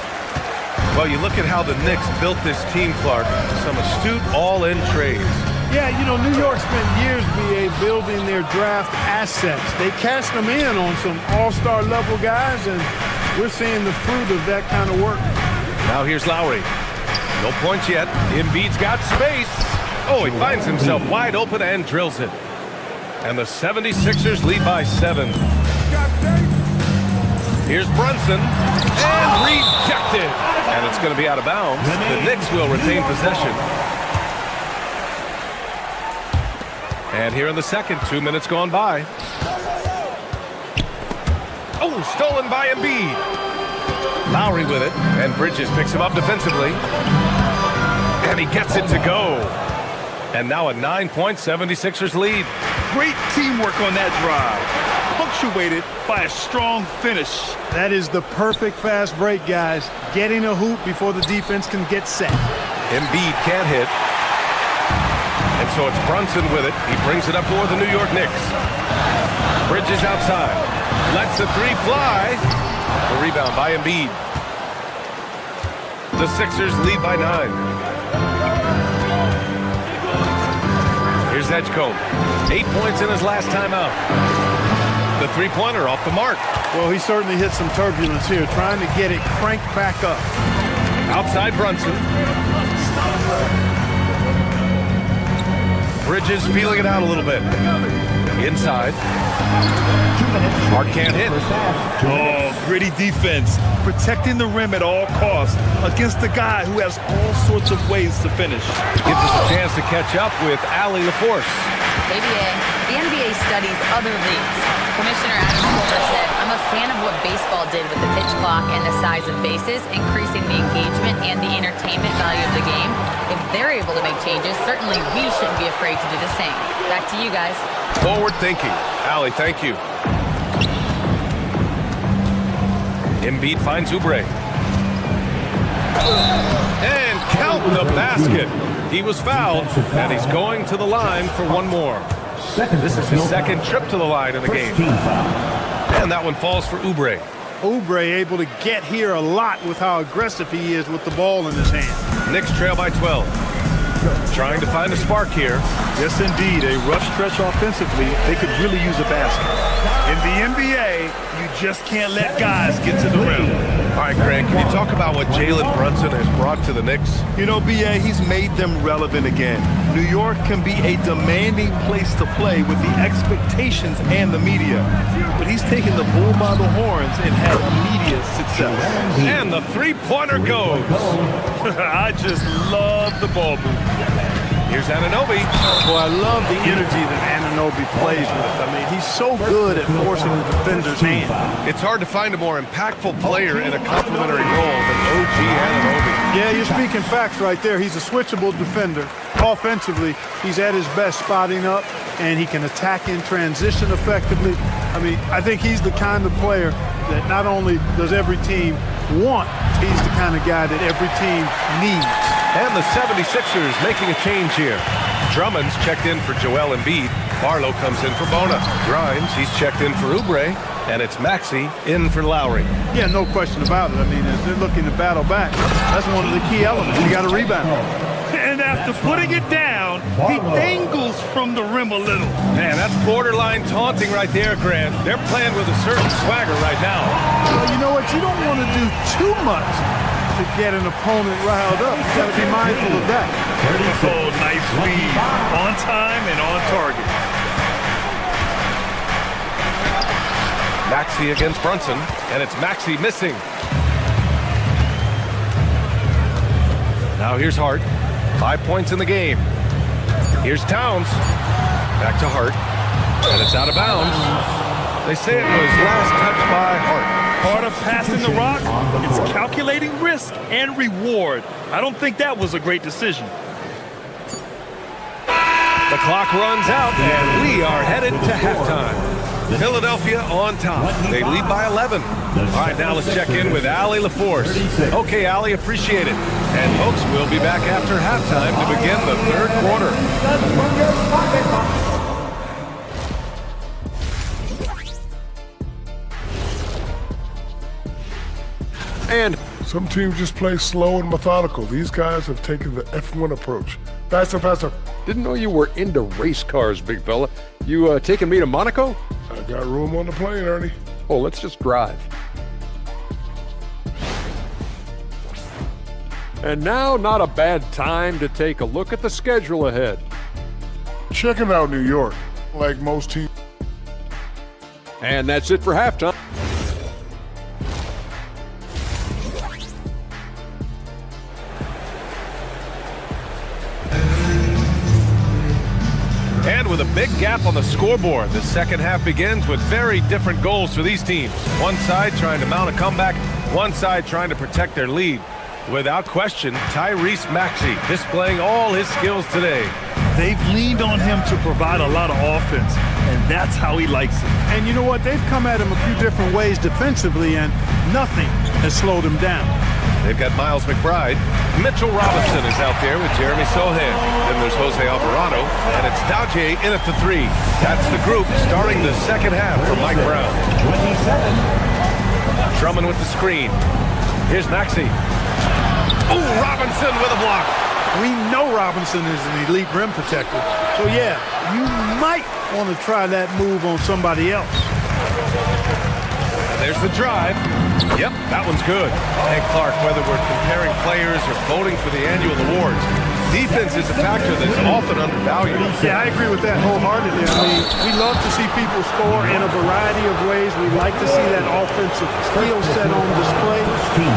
Well, you look at how the Knicks built this team, Clark. Some astute all-in trades. Yeah, you know, New York spent years, BA, building their draft assets. They cashed them in on some all-star level guys, and we're seeing the fruit of that kind of work. Now here's Lowry. No points yet. Embiid's got space. Oh, he finds himself wide open and drills it. And the 76ers lead by 7. Here's Brunson. And rejected. And it's going to be out of bounds. The Knicks will retain possession. And here in the second, 2 minutes gone by. Oh, stolen by Embiid. Lowry with it. And Bridges picks him up defensively. And he gets it to go. And now a 9-point 76ers lead. Great teamwork on that drive, punctuated by a strong finish. That is the perfect fast break, guys. Getting a hoop before the defense can get set. Embiid can't hit. And so it's Brunson with it. He brings it up for the New York Knicks. Bridges outside. Lets the three fly. The rebound by Embiid. The Sixers lead by 9. Here's Edgecombe. 8 points in his last time out. The three-pointer off the mark. Well, he certainly hit some turbulence here, trying to get it cranked back up. Outside Brunson. Bridges feeling it out a little bit. Inside. Hart can't hit. Oh, gritty defense, protecting the rim at all costs against a guy who has all sorts of ways to finish. Gives us a chance to catch up with Allie LaForce. ABA, the NBA studies other leagues. Commissioner Adam Silver said, I'm a fan of what baseball did with the pitch clock and the size of bases, increasing the engagement and the entertainment value of the game. If they're able to make changes, certainly we shouldn't be afraid to do the same. Back to you guys. Forward thinking. Allie, thank you. Embiid finds Oubre. And count the basket. He was fouled, and he's going to the line for one more. This is his second trip to the line in the game. And that one falls for Oubre. Oubre able to get here a lot with how aggressive he is with the ball in his hand. Knicks trail by 12. Trying to find a spark here. Yes, indeed. A rough stretch offensively. They could really use a basket. In the NBA, you just can't let guys get to the rim. All right, Greg, can you talk about what Jalen Brunson has brought to the Knicks? You know, BA, he's made them relevant again. New York can be a demanding place to play with the expectations and the media. But he's taken the bull by the horns and had immediate success. And the three-pointer goes. I just love the ball movement. Here's Anunoby. Boy, I love the energy that Anunoby plays with. I mean, he's so good at forcing the defender's hand. It's hard to find a more impactful player in a complementary role than OG Anunoby. Yeah, you're speaking facts right there. He's a switchable defender. Offensively, he's at his best spotting up, and he can attack in transition effectively. I mean, I think he's the kind of player that not only does every team want, he's the kind of guy that every team needs. And the 76ers making a change here. Drummond's checked in for Joel Embiid. Barlow comes in for Bona. Grimes, he's checked in for Oubre. And it's Maxey in for Lowry. Yeah, no question about it. I mean, as they're looking to battle back, that's one of the key elements. You got to rebound. And after putting it down, he dangles from the rim a little. Man, that's borderline taunting right there, Grant. They're playing with a certain swagger right now. Well, you know what? You don't want to do too much to get an opponent riled up. You got to be mindful of that. Oh, nice feed. On time and on target. Maxey against Brunson, and it's Maxey missing. Now here's Hart. 5 points in the game. Here's Towns. Back to Hart. And it's out of bounds. They say it was last touched by Hart. Part of passing the rock, it's calculating risk and reward. I don't think that was a great decision. The clock runs out, and we are headed to halftime. Philadelphia on top. They lead by 11. All right, now let's check in with Allie LaForce. Okay, Allie, appreciate it. And folks, we'll be back after halftime to begin the third quarter. And Some teams just play slow and methodical. These guys have taken the F1 approach. Faster, faster. didn't know you were into race cars, big fella. You taking me to Monaco? I got room on the plane, Ernie. Oh, let's just drive. And now, not a bad time to take a look at the schedule ahead. Checking out New York, like most teams. And that's it for halftime. And with a big gap on the scoreboard, the second half begins with very different goals for these teams. One side trying to mount a comeback, one side trying to protect their lead. Without question, Tyrese Maxey displaying all his skills today. They've leaned on him to provide a lot of offense, and that's how he likes it. And you know what? They've come at him a few different ways defensively, and nothing has slowed him down. They've got Miles McBride. Mitchell Robinson is out there with Jeremy Sohan. Then there's Jose Alvarado, and it's Daje in at the 3. That's the group starting the second half for Mike Brown. 27. Drummond with the screen. Here's Maxey. Oh, Robinson with a block. We know Robinson is an elite rim protector. So, yeah, you might want to try that move on somebody else. And there's the drive. Yep, that one's good. And Clark, whether we're comparing players or voting for the annual awards, defense is a factor that's often undervalued. Yeah, I agree with that wholeheartedly. I mean, we love to see people score in a variety of ways. We like to see that offensive skill set on display.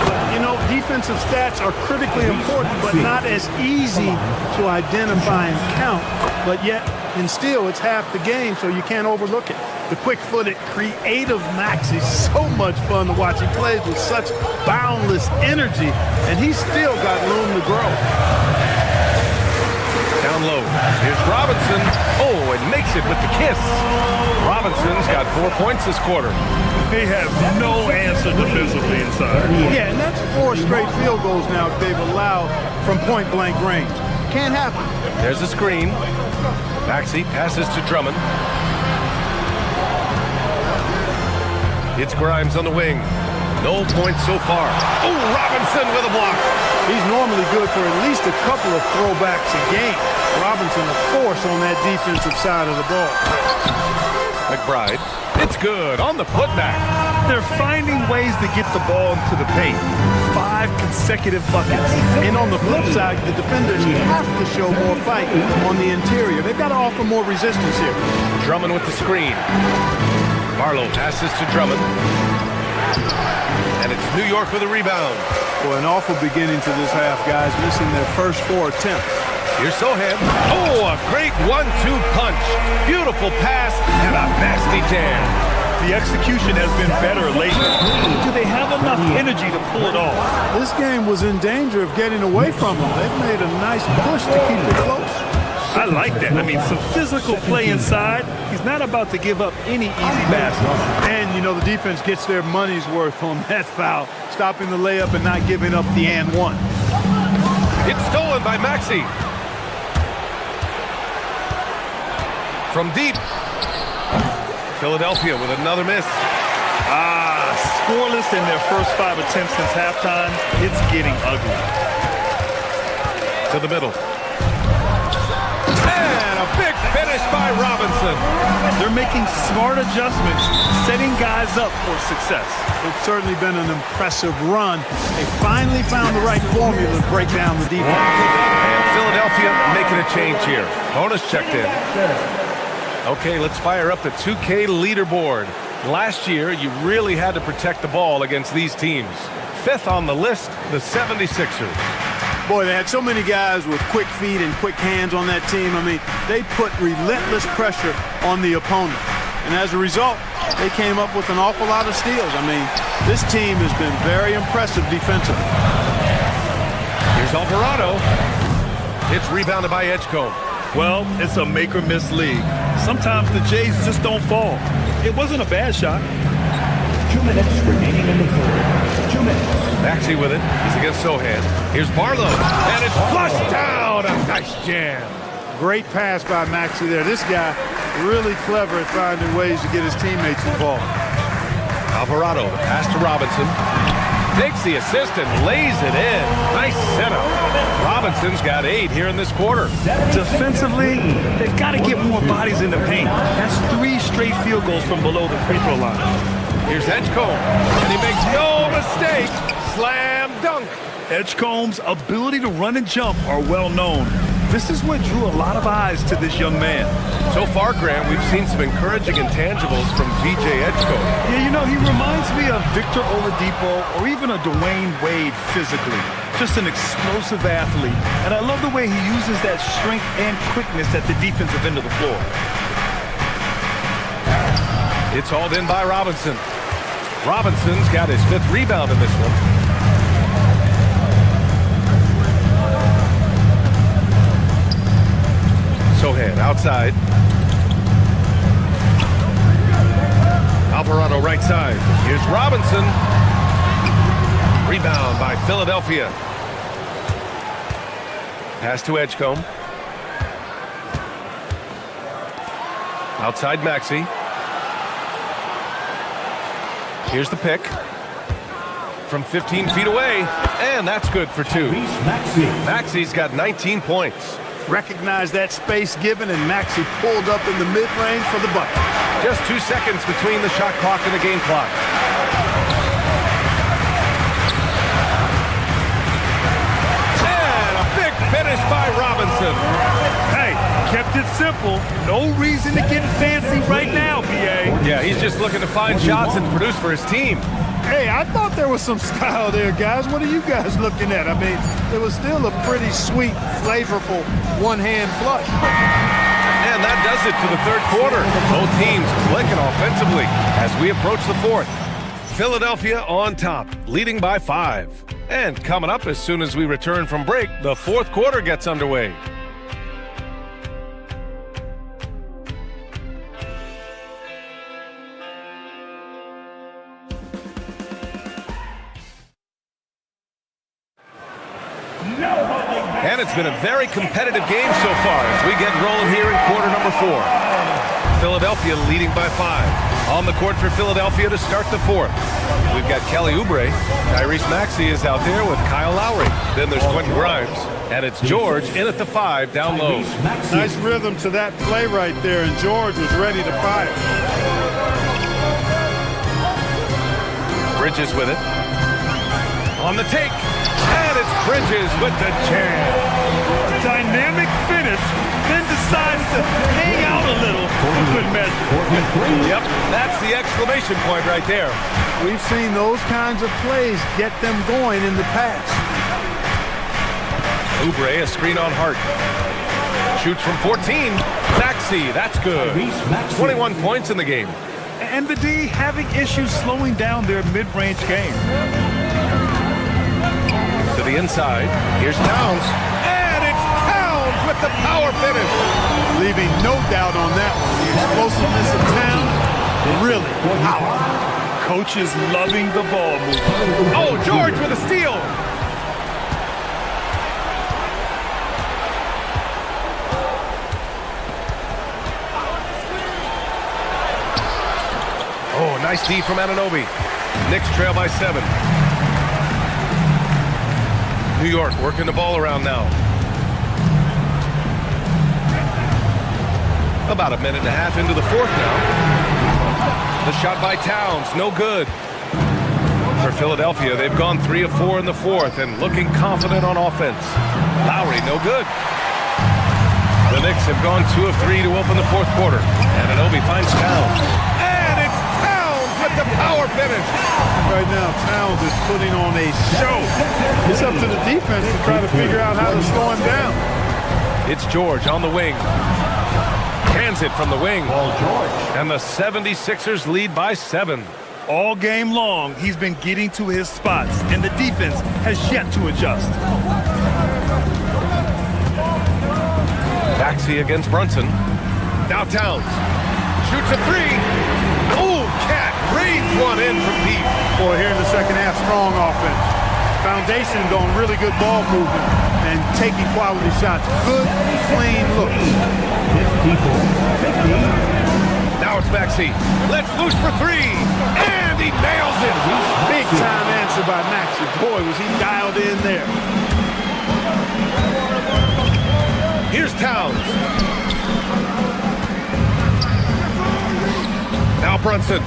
But, you know, defensive stats are critically important, but not as easy to identify and count. But yet, in steel, it's half the game, so you can't overlook it. The quick-footed, creative Max is so much fun to watch. He plays with such boundless energy, and he's still got room to grow. Down low. Here's Robinson. Oh, and makes it with the kiss. Robinson's got 4 points this quarter. They have no answer defensively inside. Yeah, and that's 4 straight field goals now they've allowed from point-blank range. Can't happen. There's the screen. Maxey passes to Drummond. It's Grimes on the wing. No points so far. Oh, Robinson with a block. He's normally good for at least a couple of throwbacks a game. Robinson a force on that defensive side of the ball. McBride. It's good on the putback. They're finding ways to get the ball into the paint. 5 consecutive buckets. And on the flip side, the defenders have to show more fight on the interior. They've got to offer more resistance here. Drummond with the screen. Barlow passes to Drummond. And it's New York with a rebound. Boy, an awful beginning to this half, guys, missing their first 4 attempts. Here's Sohan. Oh, a great 1-2 punch. Beautiful pass and a nasty jam. The execution has been better lately. Do they have enough energy to pull it off? This game was in danger of getting away from them. They've made a nice push to keep it close. I like that. I mean, some physical play inside. He's not about to give up any easy baskets. And, you know, the defense gets their money's worth on that foul, stopping the layup and not giving up the and one. It's stolen by Maxey. From deep. Philadelphia with another miss. Scoreless in their first 5 attempts since halftime. It's getting ugly. To the middle. And a big finish by Robinson. They're making smart adjustments, setting guys up for success. It's certainly been an impressive run. They finally found the right formula to break down the defense. And Philadelphia making a change here. Bonus checked in. Okay, let's fire up the 2K leaderboard. Last year, you really had to protect the ball against these teams. 5th on the list, the 76ers. Boy, they had so many guys with quick feet and quick hands on that team. I mean, they put relentless pressure on the opponent. And as a result, they came up with an awful lot of steals. I mean, this team has been very impressive defensively. Here's Alvarado. It's rebounded by Edgecombe. Well, it's a make-or-miss league. Sometimes the Jays just don't fall. It wasn't a bad shot. 2 minutes remaining in the third. 2 minutes. Maxey with it. He's against Sohan. Here's Barlow. And it's flushed down. A nice jam. Great pass by Maxey there. This guy really clever at finding ways to get his teammates involved. Alvarado, the pass to Robinson. Takes the assist and lays it in. Nice setup. Robinson's got 8 here in this quarter. Defensively, they've got to get more bodies in the paint. That's 3 straight field goals from below the free throw line. Here's Edgecombe, and he makes no mistake. Slam dunk. Edgecombe's ability to run and jump are well known. This is what drew a lot of eyes to this young man. So far, Graham, we've seen some encouraging intangibles from VJ Edgecombe. Yeah, you know, he reminds me of Victor Oladipo or even a Dwayne Wade physically. Just an explosive athlete. And I love the way he uses that strength and quickness at the defensive end of the floor. It's hauled in by Robinson. Robinson's got his 5th rebound in this one. Sohan outside. Alvarado right side. Here's Robinson. Rebound by Philadelphia. Pass to Edgecombe. Outside Maxey. Here's the pick. From 15 feet away. And that's good for 2. Maxey's got 19 points. Recognized that space given, and Maxey pulled up in the mid-range for the bucket. Just 2 seconds between the shot clock and the game clock. And a big finish by Robinson. Hey, kept it simple. No reason to get fancy right now, BA. Yeah, he's just looking to find shots and produce for his team. Hey, I thought there was some style there, guys. What are you guys looking at? I mean, it was still a pretty sweet, flavorful one-hand flush. And that does it for the 3rd quarter. Both teams clicking offensively as we approach the 4th. Philadelphia on top, leading by 5. And coming up as soon as we return from break, the 4th quarter gets underway. And it's been a very competitive game so far as we get rolling here in quarter number 4. Philadelphia leading by 5. On the court for Philadelphia to start the 4th. We've got Kelly Oubre. Tyrese Maxey is out there with Kyle Lowry. Then there's Quentin Grimes. And it's George in at the 5 down low. Nice rhythm to that play right there, and George was ready to fire. Bridges with it. On the take. And it's Bridges with the jam. Dynamic finish, then decides to hang out a little for good measure. Yep, that's the exclamation point right there. We've seen those kinds of plays get them going in the past. Oubre, a screen on Hart. Shoots from 14. Maxey, that's good. 21 points in the game. And the D having issues slowing down their mid-range game. To the inside. Here's Towns. And it's Towns with the power finish. Leaving no doubt on that one. The explosiveness of Towns, really powerful. Coach is loving the ball movement. Oh, George with a steal. Oh, nice D from Anunoby. Knicks trail by 7. New York working the ball around now. About a minute and a half into the 4th now. The shot by Towns, no good. For Philadelphia, they've gone 3 of 4 in the 4th and looking confident on offense. Lowry, no good. The Knicks have gone 2 of 3 to open the 4th quarter. Anunoby finds Towns. And it's Towns with the power finish. Right now, Towns is putting on a show. It's up to the defense to try to figure out how to slow him down. It's George on the wing. Hands it from the wing. And the 76ers lead by 7. All game long, he's been getting to his spots, and the defense has yet to adjust. Maxey against Brunson. Now Towns. Shoots a 3. Oh, Cat reads one in from deep. Boy, here in the second half, strong offense. Foundation on really good ball movement and taking quality shots. Good, clean looks. Now it's Maxey. Let's loose for 3. And he nails it. Big time answer by Maxey. Boy, was he dialed in there. Here's Towns. Now Brunson.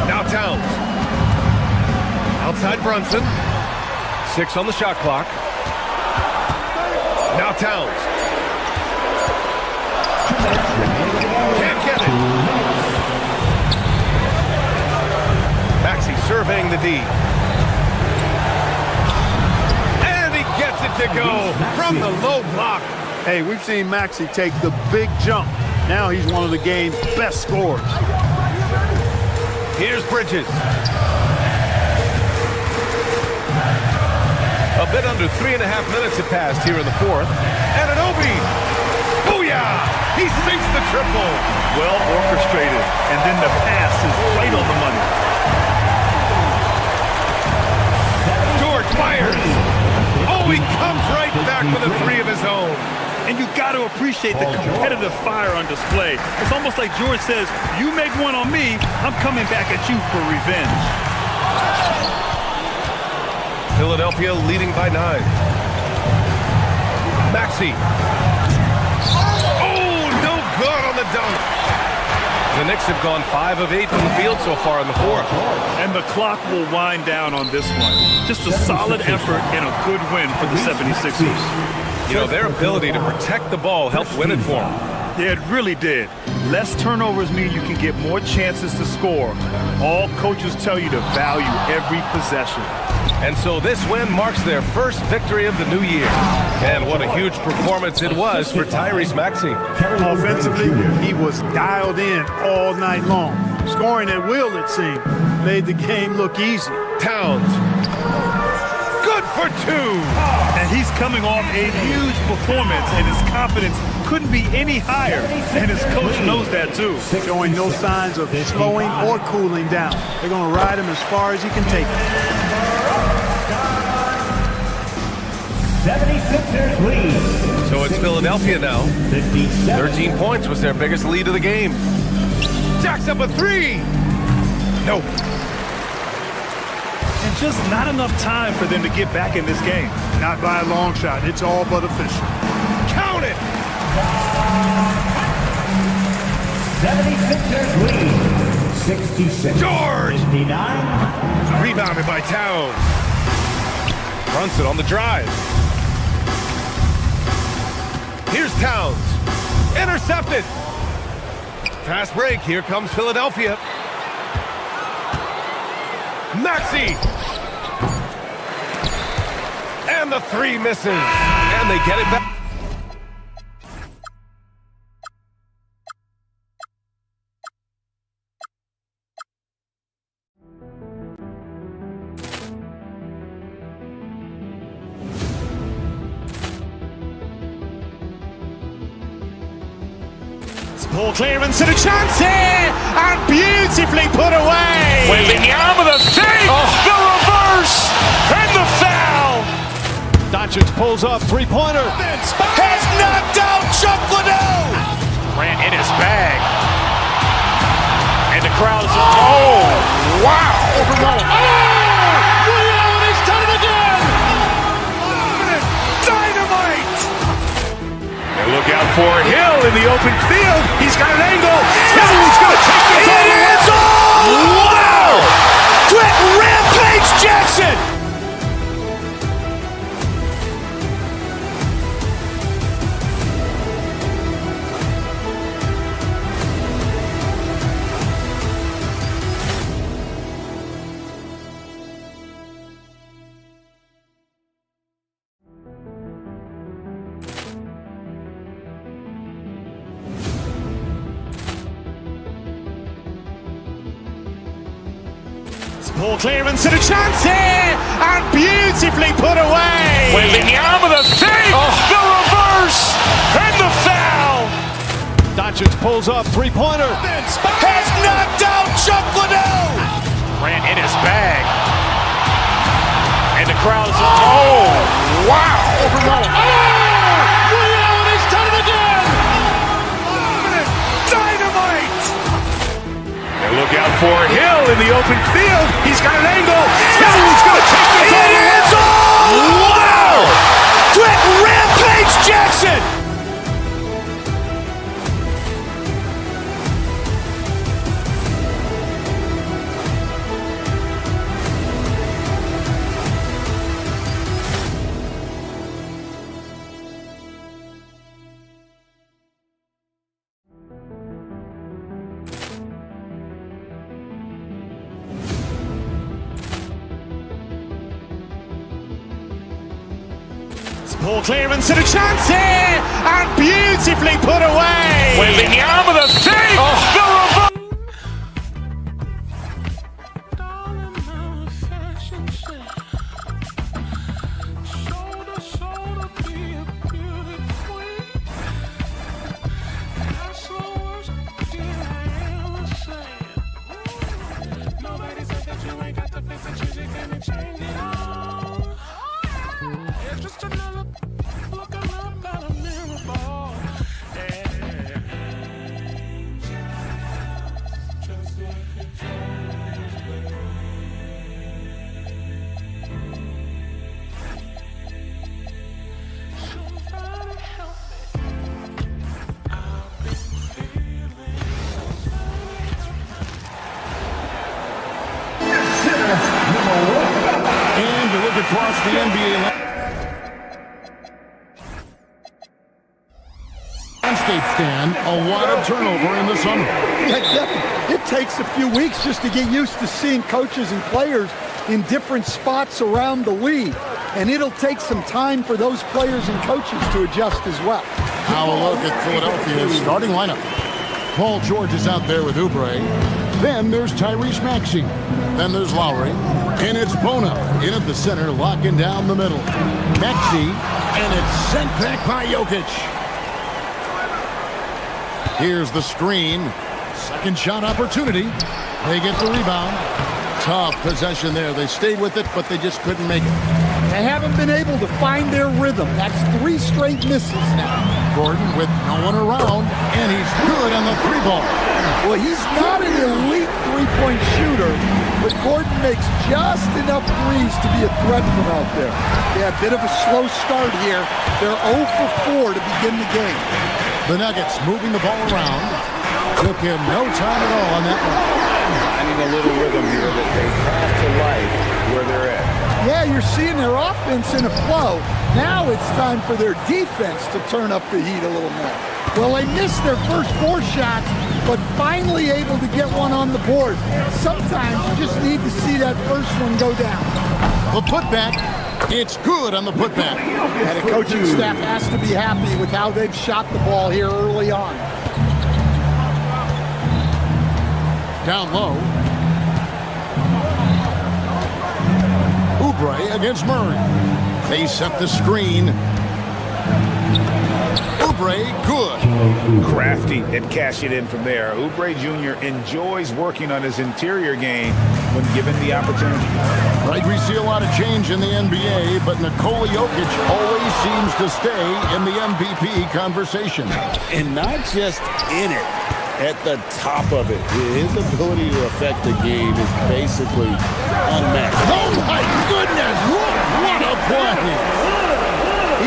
Now Towns. Outside Brunson. 6 on the shot clock. Now Towns. Can't get it. Maxey surveying the D. And he gets it to go from the low block. Hey, we've seen Maxey take the big jump. Now he's one of the game's best scorers. Here's Bridges. A bit under 3.5 minutes have passed here in the fourth. And an Obi. Booyah! He sinks the triple. Well orchestrated. And then the pass is right on the money. George fires. Oh, he comes right back with a 3 of his own. And you got to appreciate the competitive fire on display. It's almost like George says, you make one on me, I'm coming back at you for revenge. Philadelphia leading by 9. Maxey. Oh, no good on the dunk. The Knicks have gone 5 of 8 from the field so far in the fourth. And the clock will wind down on this one. Just a solid effort and a good win for the 76ers. You know, their ability to protect the ball helped win it for them. Yeah, it really did. Less turnovers mean you can get more chances to score. All coaches tell you to value every possession. And so this win marks their first victory of the new year. And what a huge performance it was for Tyrese Maxey. Offensively, he was dialed in all night long. Scoring at will, it seemed, made the game look easy. Towns. Good for 2. And he's coming off a huge performance, and his confidence couldn't be any higher. And his coach knows that, too. Showing no signs of slowing or cooling down. They're going to ride him as far as he can take it. 76ers lead. So it's Philadelphia now. 13 points was their biggest lead of the game. Jacks up a 3. Nope. And just not enough time for them to get back in this game. Not by a long shot. It's all but official. Count it! 76ers lead. 66. George! 59. Rebounded by Towns. Runs it on the drive. Here's Towns. Intercepted. Fast break. Here comes Philadelphia. Maxey. And the 3 misses. And they get it back. Ball clearance and a chance here, and beautifully put away. Wembanyama the fake, the reverse, and the foul. Doncic pulls up, three-pointer. Has knocked out Chuck Liddell. Ran in his bag. And the crowd is, oh, wow. Liddell has done it again. Dynamite. And look out for Hill in the open field. He's got an angle. He's going to take this all the way. Wow! Quick Rampage Jackson. Ball clearance and a chance here, and beautifully put away. Wembanyama the fake, the reverse, and the foul. Doncic pulls up, three-pointer. Has knocked out Chuck Liddell. Ran in his bag. And the crowd is, oh, wow. Liddell has done it again. Dynamite. And look out for Hill in the open field. He's got an angle. He's going to take this all the way. Wow! Quick Rampage Jackson. Poor clearance and a chance here, and beautifully put away. Waving the arm of the save. The reverse. And you look across the NBA landscape stand, a lot of turnover in the summer. Yeah, it takes a few weeks just to get used to seeing coaches and players in different spots around the league. And it'll take some time for those players and coaches to adjust as well. Now a look at Philadelphia's starting lineup. Paul George is out there with Oubre. Then there's Tyrese Maxey. Then there's Lowry. And it's Bona in at the center, locking down the middle. Maxey, and it's sent back by Jokic. Here's the screen. Second shot opportunity. They get the rebound. Tough possession there. They stayed with it, but they just couldn't make it. They haven't been able to find their rhythm. That's 3 straight misses now. Gordon with no one around, and he's good on the 3-ball. Well, he's not an elite three-point shooter, but Gordon makes just enough threes to be a threat from out there. Yeah, a bit of a slow start here. They're 0 for 4 to begin the game. The Nuggets moving the ball around. Took him no time at all on that one. Finding a little rhythm here that they have to like where they're at. Yeah, you're seeing their offense in a flow. Now it's time for their defense to turn up the heat a little more. Well, they missed their first 4 shots, but finally able to get one on the board. Sometimes you just need to see that first one go down. The putback, it's good on the putback. And the coaching staff has to be happy with how they've shot the ball here early on. Down low. Oubre against Murray. They set the screen. Oubre, good. Crafty at cashing in from there. Oubre Jr. enjoys working on his interior game when given the opportunity. Right, we see a lot of change in the NBA, but Nikola Jokic always seems to stay in the MVP conversation. And not just in it, at the top of it. His ability to affect the game is basically unmatched. Oh my goodness, what a play!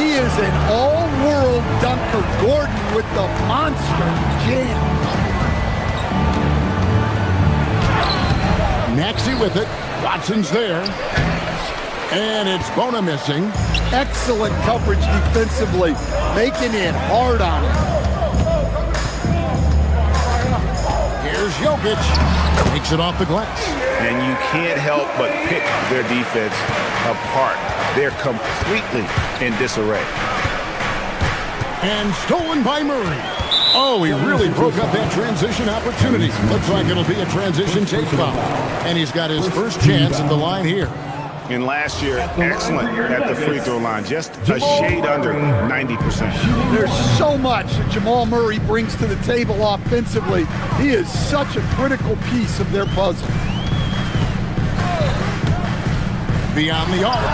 He is an all-world dunker. Gordon with the monster jam. Maxey with it. Watson's there. And it's Bona missing. Excellent coverage defensively, making it hard on him. Here's Jokic. Takes it off the glass. And you can't help but pick their defense apart. They're completely in disarray. And stolen by Murray. Oh, he really broke up that transition opportunity. Looks like it'll be a transition take foul. And he's got his first chance at the line here. And last year, excellent at the free throw line. Just a shade under 90%. There's so much that Jamal Murray brings to the table offensively. He is such a critical piece of their puzzle. Beyond the arc.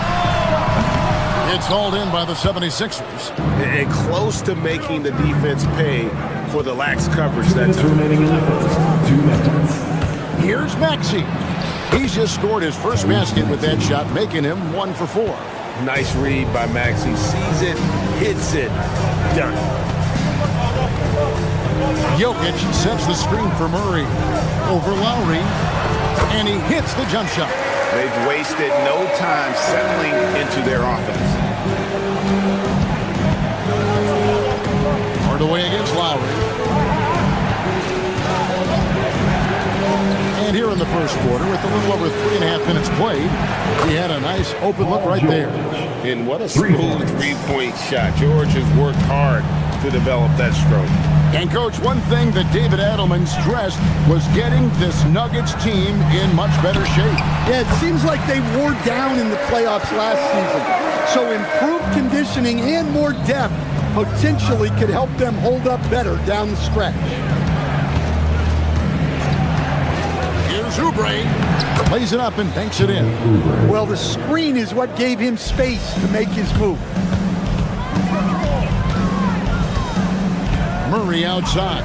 It's hauled in by the 76ers. And close to making the defense pay for the lax coverage that time. Here's Maxey. He's just scored his first basket with that shot, making him 1 for 4. Nice read by Maxey. Sees it, hits it, done. Jokic sets the screen for Murray. Over Lowry. And he hits the jump shot. They've wasted no time settling into their offense. Hardaway against Lowry. And here in the first quarter with a little over 3.5 minutes played. He had a nice open look right there. And what a smooth three-point shot. George has worked hard to develop that stroke. And, Coach, one thing that David Adelman stressed was getting this Nuggets team in much better shape. Yeah, it seems like they wore down in the playoffs last season. So improved conditioning and more depth potentially could help them hold up better down the stretch. Here's Oubre. Plays it up and banks it in. Well, the screen is what gave him space to make his move. Murray outside.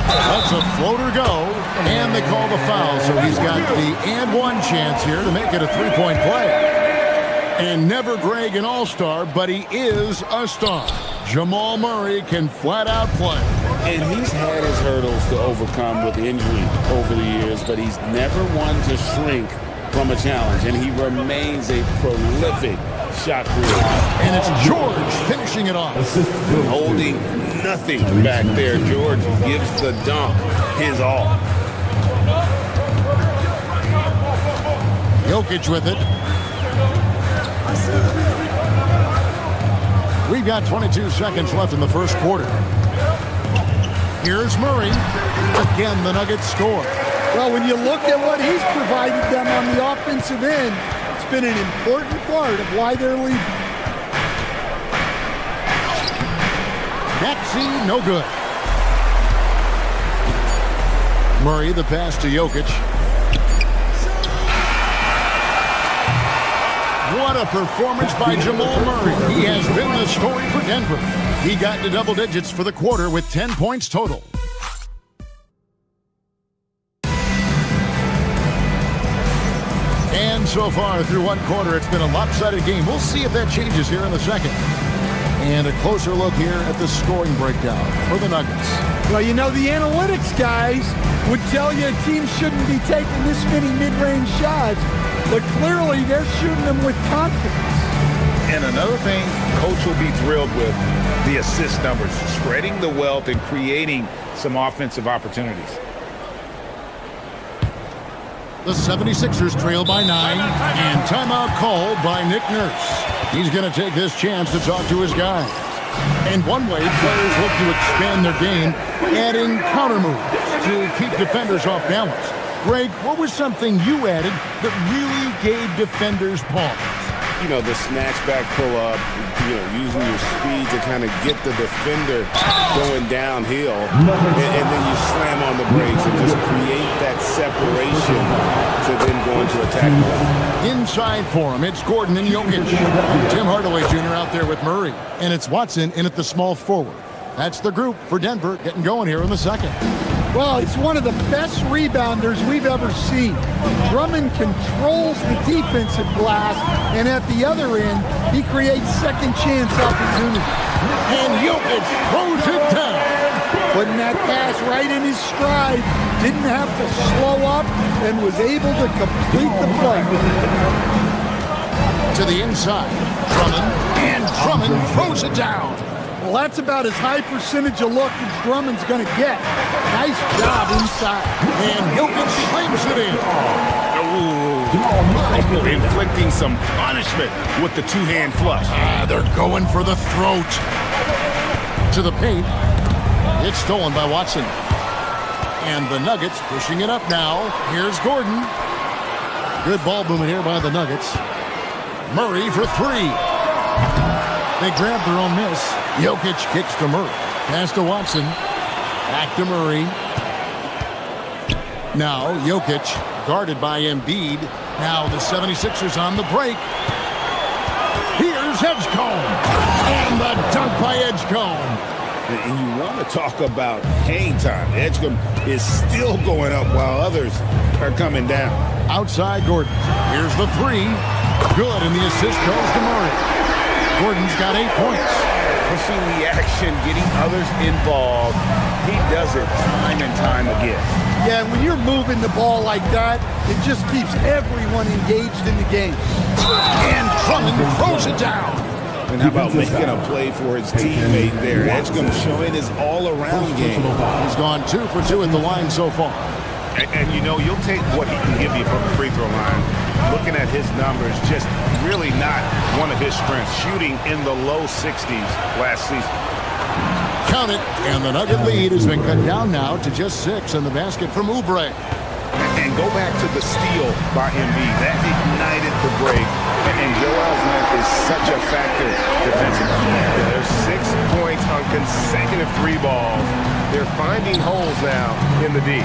Lets a floater go, and they call the foul. So he's got the and one chance here to make it a three-point play. And never Greg an all-star, but he is a star. Jamal Murray can flat out play. And he's had his hurdles to overcome with injury over the years, but he's never one to shrink from a challenge. And he remains a prolific shot creator. And it's George finishing it off. Holding nothing back there. George gives the dunk his all. Jokic with it. We've got 22 seconds left in the first quarter. Here's Murray. Again, the Nuggets score. Well, when you look at what he's provided them on the offensive end, it's been an important part of why they're leading. Maxey, no good. Murray, the pass to Jokic. What a performance by Jamal Murray. He has been the story for Denver. He got to double digits for the quarter with 10 points total. And so far through one quarter, it's been a lopsided game. We'll see if that changes here in the second. And a closer look here at the scoring breakdown for the Nuggets. Well, you know, the analytics guys would tell you a team shouldn't be taking this many mid-range shots, but clearly they're shooting them with confidence. And another thing Coach will be thrilled with, the assist numbers, spreading the wealth and creating some offensive opportunities. The 76ers trail by 9, and timeout called by Nick Nurse. He's going to take this chance to talk to his guys. And one way players look to expand their game, adding counter moves to keep defenders off balance. Greg, what was something you added that really gave defenders pause? You know, the snatch back pull-up, you know, using your speed to kind of get the defender going downhill, and then you slam on the brakes and just create that separation to then go into attack mode. Inside for him, it's Gordon and Jokic. Tim Hardaway Jr. out there with Murray, and it's Watson in at the small forward. That's the group for Denver getting going here in the second. Well, it's one of the best rebounders we've ever seen. Drummond controls the defensive glass, and at the other end, he creates second chance opportunities. And Jokic throws it down. Putting that pass right in his stride, didn't have to slow up, and was able to complete the play. To the inside, Drummond throws it down. Well, that's about as high percentage of look as Drummond's going to get. Nice job inside. And Jokic slams it in. Ooh, inflicting some punishment with the two-hand flush. They're going for the throat. To the paint. It's stolen by Watson. And the Nuggets pushing it up now. Here's Gordon. Good ball movement here by the Nuggets. Murray for three. They grab their own miss. Jokic kicks to Murray. Pass to Watson. Back to Murray. Now Jokic guarded by Embiid. Now the 76ers on the break. Here's Edgecombe. And the dunk by Edgecombe. And you want to talk about hang time. Edgecombe is still going up while others are coming down. Outside Gordon. Here's the three. Good, and the assist goes to Murray. Gordon's got 8 points. Pushing the action, getting others involved. He does it time and time again. Yeah, when you're moving the ball like that, it just keeps everyone engaged in the game. And Drummond throws it down. And how about making a play for his teammate there? Edgecombe showing his all-around game. He's gone 2 for 2 at the line so far. And you know, you'll take what he can give you from the free throw line. Looking at his numbers, just really not one of his strengths. Shooting in the low 60s last season. Count it, and the Nugget lead has been cut down now to just 6 in the basket from Oubre. And go back to the steal by Embiid. That ignited the break. And Joel's net is such a factor defensively. There's 6 points on consecutive 3 balls. They're finding holes now in the D.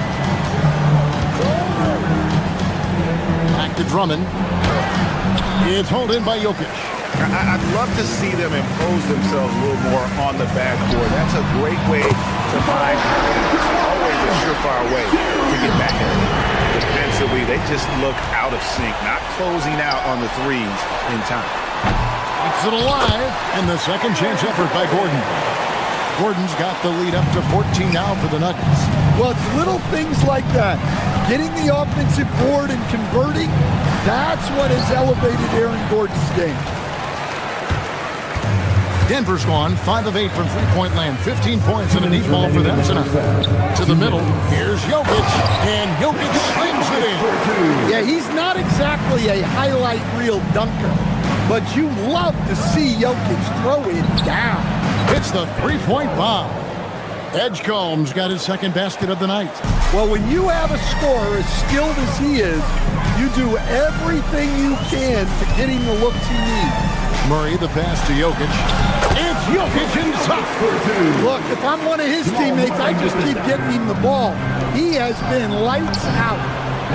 Back to Drummond. It's hauled in by Jokic. I'd love to see them impose themselves a little more on the backboard. That's a great way to find confidence. Always a surefire way to get back in it. Defensively, they just look out of sync, not closing out on the threes in time. Keeps it alive, and the second chance effort by Gordon. Gordon's got the lead up to 14 now for the Nuggets. Well, it's little things like that. Getting the offensive board and converting, that's what has elevated Aaron Gordon's game. Denver's gone 5 of 8 from three-point land. 15 points and a deep ball for them tonight. To the middle, here's Jokic, and Jokic slings it in. Yeah, he's not exactly a highlight reel dunker, but you love to see Jokic throw it down. It's the three-point bomb. Edgecombe's got his second basket of the night. Well, when you have a scorer as skilled as he is, you do everything you can to get him the looks he needs. Murray, the pass to Jokic. It's Jokic inside for 2. Look, if I'm one of his teammates, I just keep getting him the ball. He has been lights out.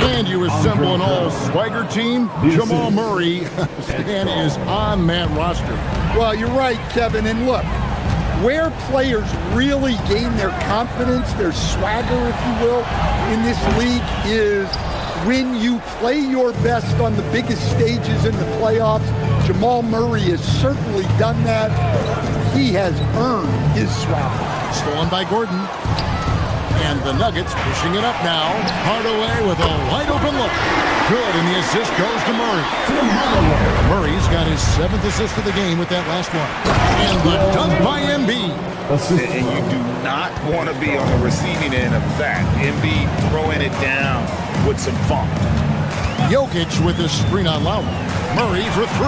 And you assemble an all-swagger team. Jamal Murray Stan is on that roster. Well, you're right, Kevin. And look, where players really gain their confidence, their swagger, if you will, in this league is when you play your best on the biggest stages in the playoffs. Jamal Murray has certainly done that. He has earned his swagger. Stolen by Gordon. And the Nuggets pushing it up now. Hardaway with a wide open look. Good, and the assist goes to Murray. Murray's got his 7th assist of the game with that last one. And the dunk by Embiid. And you do not want to be on the receiving end of that. Embiid throwing it down with some funk. Jokic with the screen on Lowry. Murray for 3.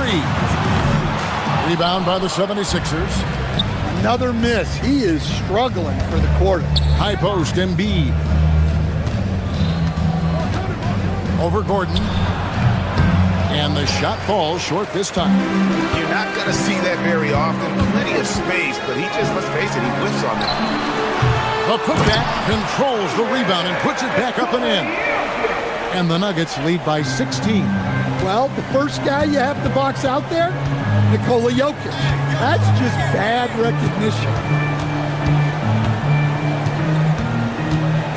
Rebound by the 76ers. Another miss. He is struggling for the quarter. High post, Embiid. Over Gordon. And the shot falls short this time. You're not going to see that very often. Plenty of space, but he just, let's face it, he whiffs on that. The putback controls the rebound and puts it back up and in. And the Nuggets lead by 16. Well, the first guy you have to box out there, Nikola Jokic. That's just bad recognition.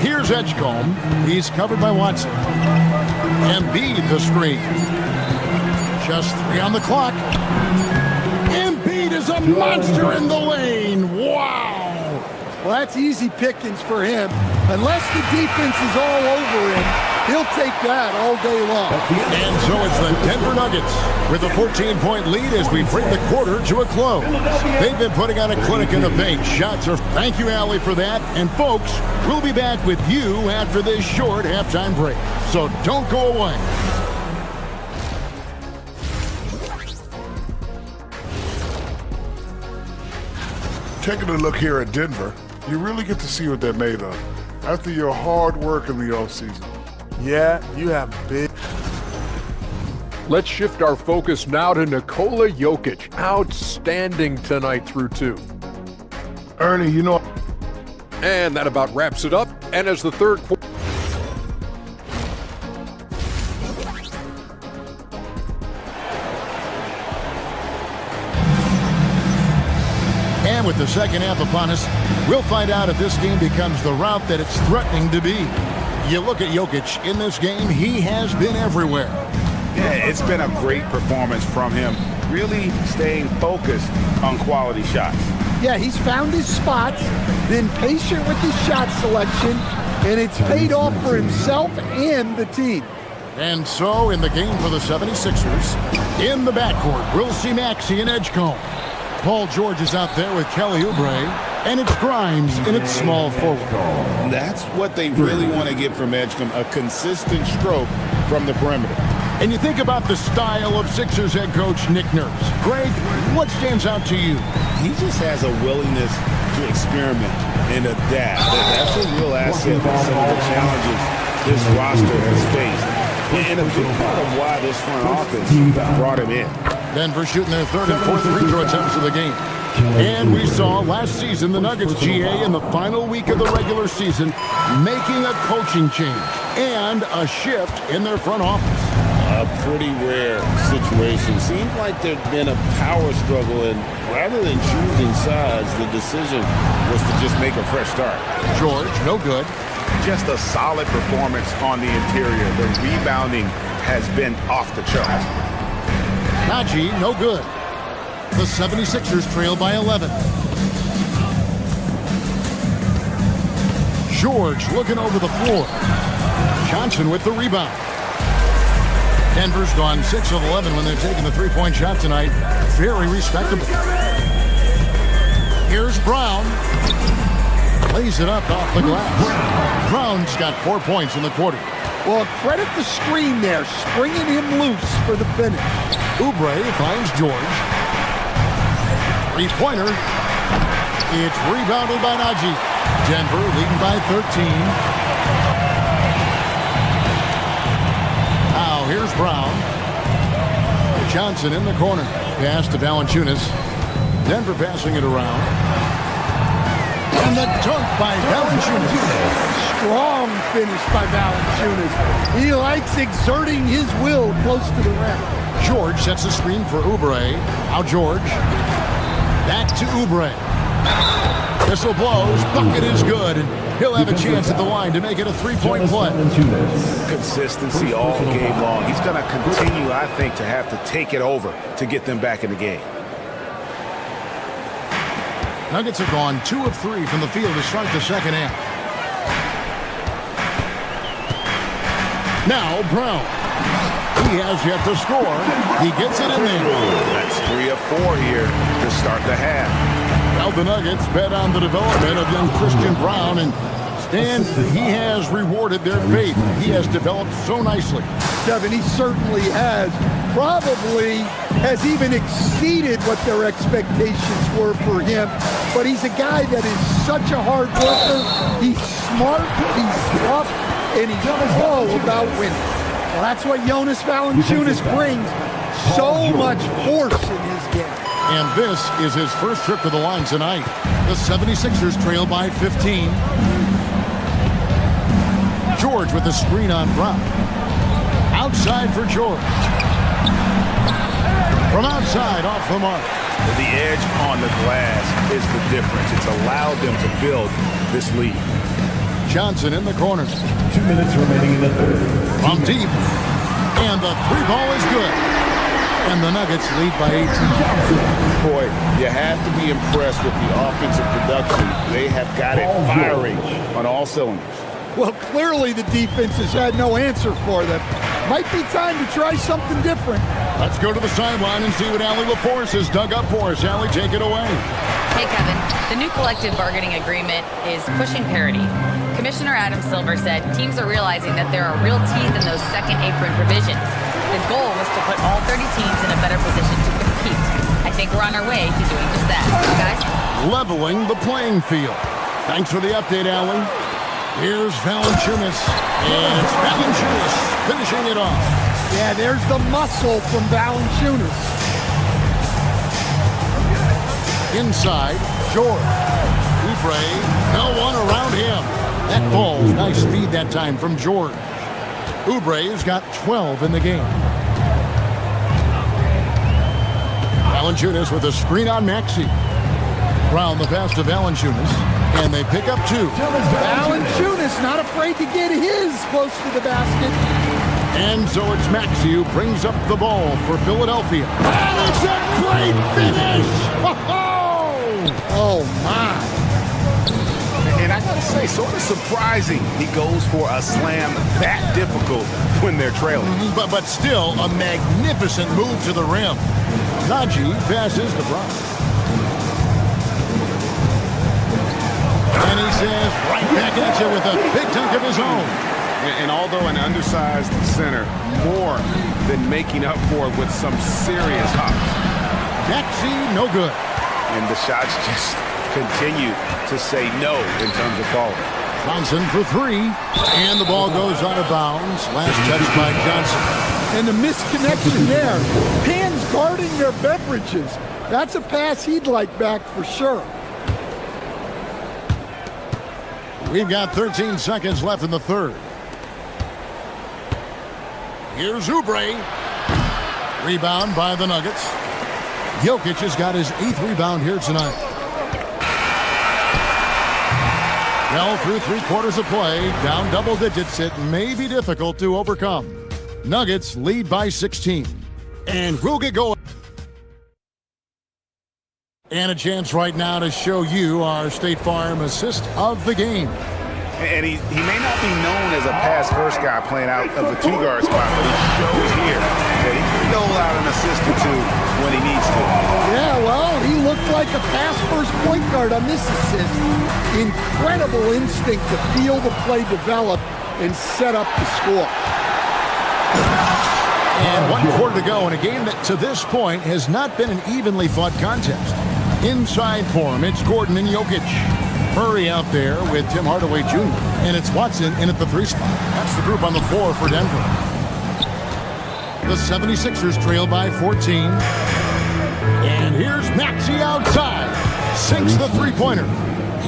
Here's Edgecombe. He's covered by Watson. Embiid the screen. Just 3 on the clock. Embiid is a monster in the lane. Wow. Well, that's easy pickings for him. Unless the defense is all over him, he'll take that all day long. And so it's the Denver Nuggets with a 14-point lead as we bring the quarter to a close. They've been putting on a clinic in the paint. Shots are... Thank you, Allie, for that. And folks, we'll be back with you after this short halftime break. So don't go away. Taking a look here at Denver, you really get to see what they're made of after your hard work in the offseason. Yeah, you have big. Let's shift our focus now to Nikola Jokic. Outstanding tonight through 2. Ernie, you know... And that about wraps it up. And as the third quarter... And with the second half upon us, we'll find out if this game becomes the route that it's threatening to be. You look at Jokic in this game, he has been everywhere. Yeah, it's been a great performance from him. Really staying focused on quality shots. Yeah, he's found his spots, been patient with his shot selection, and it's paid off for himself and the team. And so in the game for the 76ers, in the backcourt, we'll see Maxey and Edgecombe. Paul George is out there with Kelly Oubre. And it's Grimes in its small forward. That's what they really want to get from Edgecombe, a consistent stroke from the perimeter. And you think about the style of Sixers head coach Nick Nurse. Greg, what stands out to you? He just has a willingness to experiment and adapt. That's a real asset for some of the challenges this roster has faced. And a big part of why this front office brought him in. Denver shooting their third and fourth free throw attempts of the game. And we saw last season the Nuggets, GA, in the final week of the regular season, making a coaching change and a shift in their front office. A pretty rare situation. Seems like there'd been a power struggle, and rather than choosing sides, the decision was to just make a fresh start. George, no good. Just a solid performance on the interior. The rebounding has been off the charts. Najee, no good. The 76ers trail by 11. George looking over the floor. Johnson with the rebound. Denver's gone 6 of 11 when they're taking the three-point shot tonight. Very respectable. Here's Brown. Lays it up off the glass. Brown's got 4 points in the quarter. Well, credit the screen there, springing him loose for the finish. Oubre finds George. Three-pointer. It's rebounded by Najee. Denver leading by 13. Now here's Brown. Johnson in the corner. Pass to Valanciunas. Denver passing it around. And the dunk by Valanciunas. Strong finish by Valanciunas. He likes exerting his will close to the rim. George sets the screen for Oubre. Now George. Back to Oubre. Whistle blows. Bucket is good. And he'll have a chance at the line to make it a three-point play. Consistency all game long. He's going to continue, I think, to have to take it over to get them back in the game. Nuggets have gone 2 of 3 from the field to start the second half. Now Brown. He has yet to score. He gets it in there. That's 3 of 4 here to start the half. Now the Nuggets bet on the development of young Christian Brown, and Stan, he has rewarded their faith. He has developed so nicely. Kevin, he certainly has. Probably has even exceeded what their expectations were for him. But he's a guy that is such a hard worker. He's smart, he's tough, and he's all about winning. Well, that's what Jonas Valanciunas brings. So much force in his game. And this is his first trip to the line tonight. The 76ers trail by 15. George with the screen on Brown. Outside for George. From outside, off the mark. The edge on the glass is the difference. It's allowed them to build this lead. Johnson in the corner. 2 minutes remaining in the third. From deep. And the three ball is good. And the Nuggets lead by 18. Boy, you have to be impressed with the offensive production. They have got it firing on all cylinders. Well, clearly the defense has had no answer for them. Might be time to try something different. Let's go to the sideline and see what Allie LaForce has dug up for us. Allie, take it away. Hey, Kevin. The new collective bargaining agreement is pushing parity. Commissioner Adam Silver said teams are realizing that there are real teeth in those second apron provisions. The goal was to put all 30 teams in a better position to compete. I think we're on our way to doing just that. Guys? Leveling the playing field. Thanks for the update, Allie. Here's Valanciunas. And it's Valanciunas finishing it off. Yeah, there's the muscle from Valanciunas. Inside, George. Oubre, no one around him. That ball, nice speed that time from George. Oubre's got 12 in the game. Valanciunas with a screen on Maxey. Brown the pass to Valanciunas, and they pick up 2. Valanciunas not afraid to get his close to the basket. And so it's Maxey who brings up the ball for Philadelphia. And it's a great finish! Oh, my. And I gotta say, sort of surprising he goes for a slam that difficult when they're trailing. But still a magnificent move to the rim. Najee passes to Brown. And he says right back at you with a big dunk of his own. And although an undersized center, more than making up for it with some serious hops. Maxey, no good. And the shots just continue to say no in terms of falling. Johnson for three. And the ball goes out of bounds. Last touch by Johnson. And the misconnection there. Fans guarding their beverages. That's a pass he'd like back for sure. We've got 13 seconds left in the third. Here's Oubre. Rebound by the Nuggets. Jokic has got his 8th rebound here tonight. Well, through 3/4 of play, down double digits, it may be difficult to overcome. Nuggets lead by 16. And we'll get going. And a chance right now to show you our State Farm assist of the game. And he may not be known as a pass-first guy playing out of the 2-guard spot, but he shows here that he can dole out an assist or two when he needs to. Yeah, well, he looked like a pass-first point guard on this assist. Incredible instinct to feel the play develop and set up the score. And 1/4 to go in a game that to this point has not been an evenly fought contest. Inside for him, it's Gordon and Jokic. Murray out there with Tim Hardaway Jr. And it's Watson in at the 3 spot. That's the group on the floor for Denver. The 76ers trail by 14. And here's Maxey outside. Sinks the 3-pointer.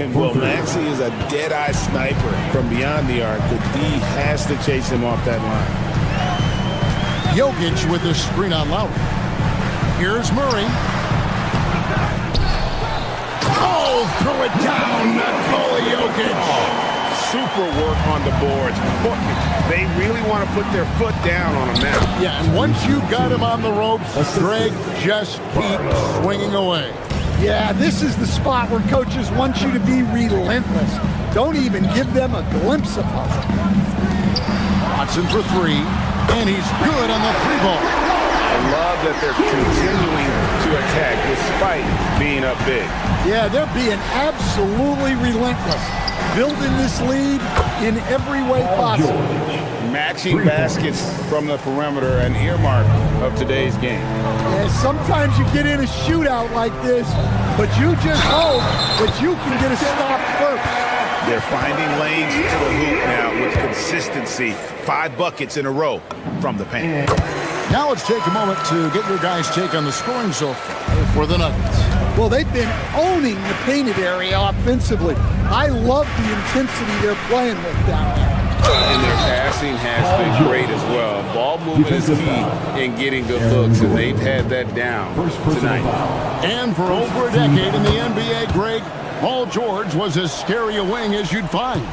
And well, Maxey is a dead-eye sniper from beyond the arc. The D has to chase him off that line. Jokic with the screen on Lowry. Here's Murray. Oh, throw it down, Nikola Jokic. Super work on the boards. They really want to put their foot down on him now. Yeah, and once you've got him on the ropes, Greg just keeps swinging away. Yeah, this is the spot where coaches want you to be relentless. Don't even give them a glimpse of hope. Watson for 3, and he's good on the 3-ball. I love that they're continuing to attack despite being up big. Yeah, they're being absolutely relentless. Building this lead in every way possible. Matching baskets from the perimeter, an earmark of today's game. Yeah, sometimes you get in a shootout like this, but you just hope that you can get a stop first. They're finding lanes to the hoop now with consistency. 5 buckets in a row from the paint. Now let's take a moment to get your guys' take on the scoring so far for the Nuggets. Well, they've been owning the painted area offensively. I love the intensity they're playing with down there. And their passing has been great as well. Ball movement is key in getting good looks, and they've had that down tonight. And for over a decade in the NBA, Greg, Paul George was as scary a wing as you'd find.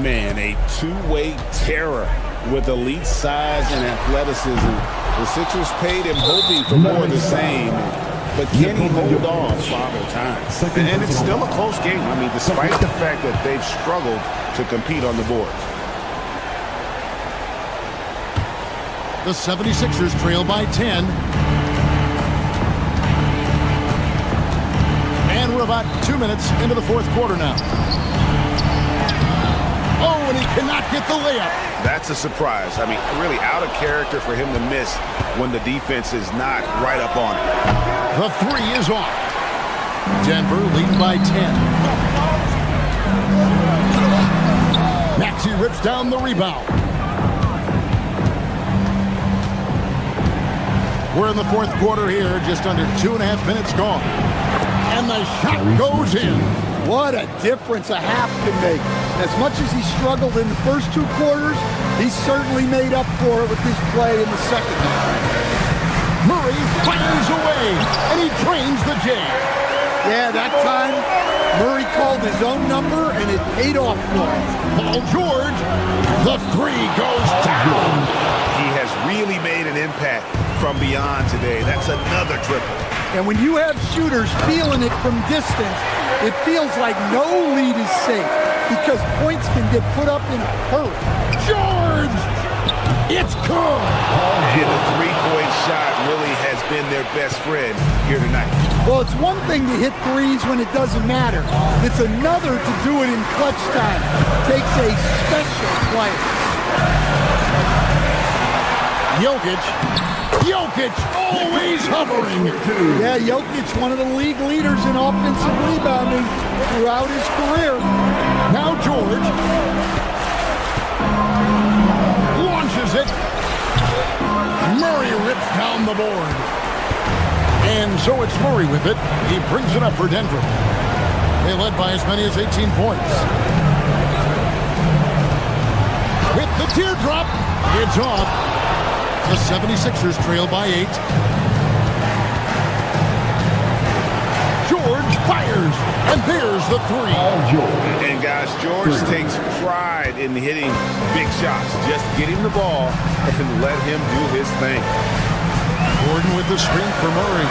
Man, a two-way terror with elite size and athleticism. The Sixers paid him hoping for more of the same. But can he hold off Father Time? And it's still a close game. I mean, despite the fact that they've struggled to compete on the boards. The 76ers trail by 10. And we're about 2 minutes into the 4th quarter now. Oh, and he cannot get the layup. That's a surprise. I mean, really out of character for him to miss when the defense is not right up on it. The 3 is off. Denver leading by 10. Maxey rips down the rebound. We're in the 4th quarter here, just under 2.5 minutes gone. And the shot goes in. What a difference a half can make. As much as he struggled in the first 2 quarters, he certainly made up for it with his play in the second half. Murray fires away, and he drains the J. Yeah, that time, Murray called his own number, and it paid off for him. Paul George, the 3 goes down. He has really made an impact from beyond today. That's another triple. And when you have shooters feeling it from distance, it feels like no lead is safe because points can get put up in a hurry. George! It's good! And the three-point shot really has been their best friend here tonight. Well, it's one thing to hit threes when it doesn't matter. It's another to do it in clutch time. Takes a special player. Jokic always hovering. Yeah, Jokic, one of the league leaders in offensive rebounding throughout his career. Now George launches it. Murray rips down the board. And so it's Murray with it. He brings it up for Denver. They led by as many as 18 points. With the teardrop, it's off. The 76ers trail by 8. George fires, and there's the three. And guys, George takes pride in hitting big shots. Just get him the ball and let him do his thing. Gordon with the screen for Murray,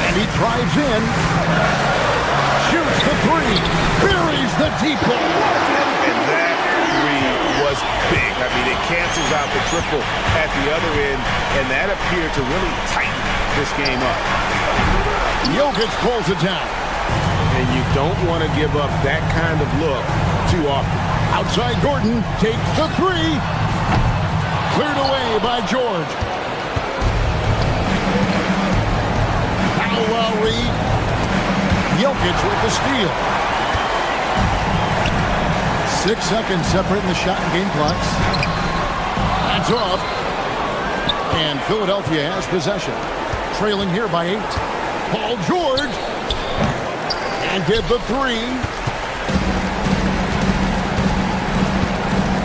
and he drives in. Shoots the three, buries the deep ball. And that three was big. I mean, it cancels out the triple at the other end, and that appeared to really tighten this game up. Jokic pulls it down. And you don't want to give up that kind of look too often. Outside Gordon takes the three. Cleared away by George. Now Lowry. Jokic with the steal. 6 seconds separating the shot and game clocks. That's off. And Philadelphia has possession. Trailing here by 8. Paul George. And did the three.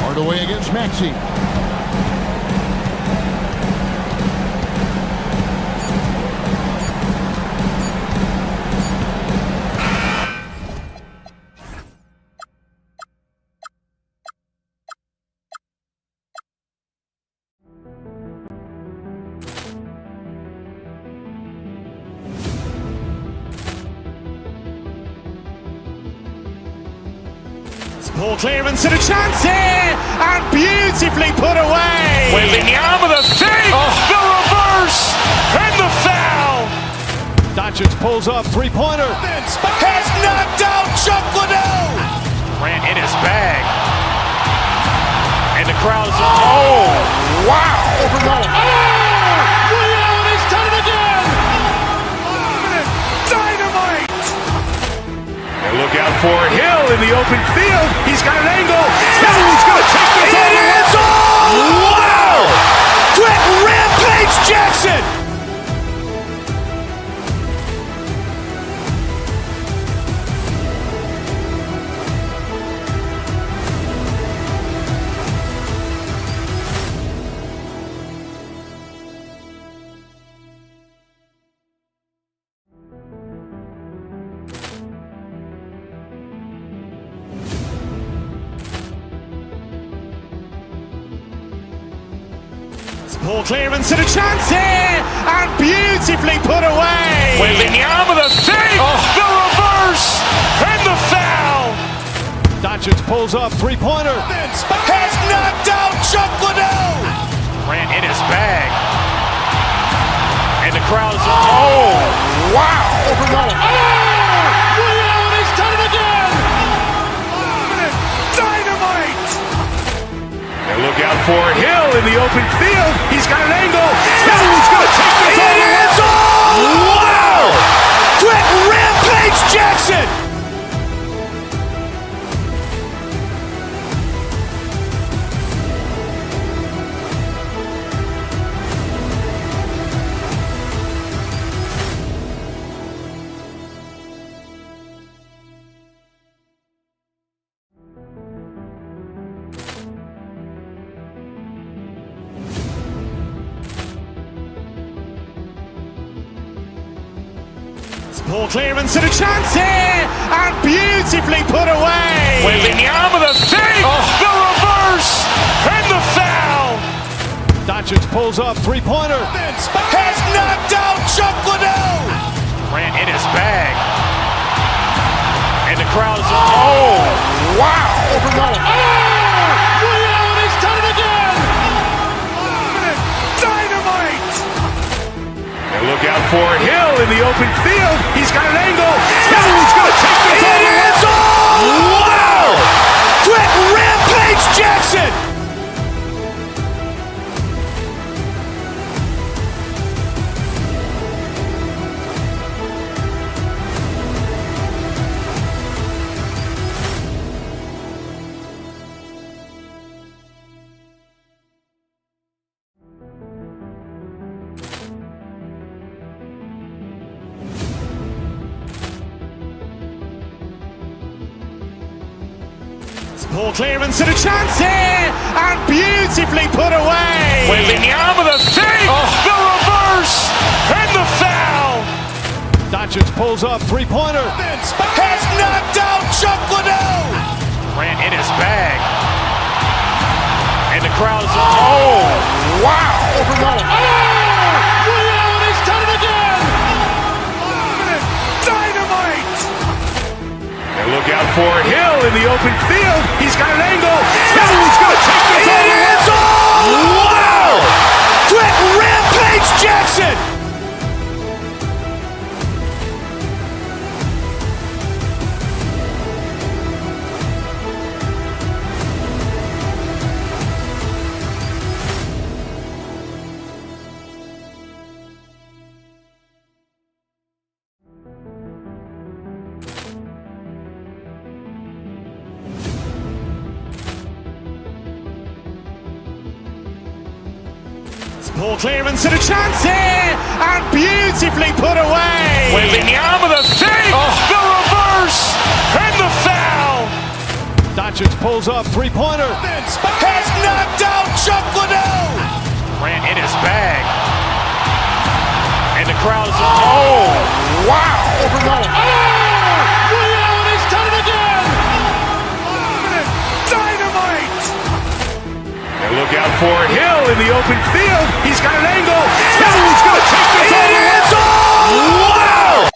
Hardaway against Maxey. Ball clearance and a chance here, and beautifully put away. Wembanyama the fake, the reverse, and the foul. Doncic pulls up, three-pointer. Has knocked out Chuck Liddell. Ran in his bag. And the crowd is, oh, wow. Leon has done it again. Dynamite. And look out for Hill in the open field. He's got an angle. He's going to take this all the way. Wow! Trent Rampage Jackson. Ball clearance and a chance here, and beautifully put away. Wembanyama the fake, the reverse, and the foul. Doncic pulls up, three-pointer. Has knocked out Chuck Liddell. Ran in his bag. And the crowd is, oh, wow. Leon has done it again. Dynamite. And look out for Hill in the open field. He's got an angle. He's going to take this all the way. Wow! Trent Rampage Jackson. Ball clearance and a chance here, and beautifully put away. Wembanyama the fake, the reverse, and the foul. Doncic pulls up, three-pointer. Has knocked out Chuck Liddell. Ran in his bag. And the crowd is, oh, wow. Leon has done it again. Dynamite. for Hill in the open field. He's got an angle. Hill's going to take this all the way. Wow! Quick rampage Jackson! Ball clearance and a chance here, and beautifully put away. Wembanyama the save, the reverse, and the foul. Doncic pulls up, three-pointer. Has knocked out Chuck Liddell. Ran in his bag. And the crowd is, oh, wow. He's done it again. Dynamite. And look out for Hill in the open field. He's got an angle. Hill's going to take this all the way. Wow! Quick rampage Jackson! Ball clearance and a chance here, and beautifully put away. Wembanyama the save, the reverse, and the foul. Doncic pulls up, three-pointer. Has knocked out Chuck Liddell. Ran in his bag. And the crowd is, oh, wow. He's done it again. Dynamite. And look out for Hill in the open field. He's got an angle. Hill's going to take this all the way. Wow!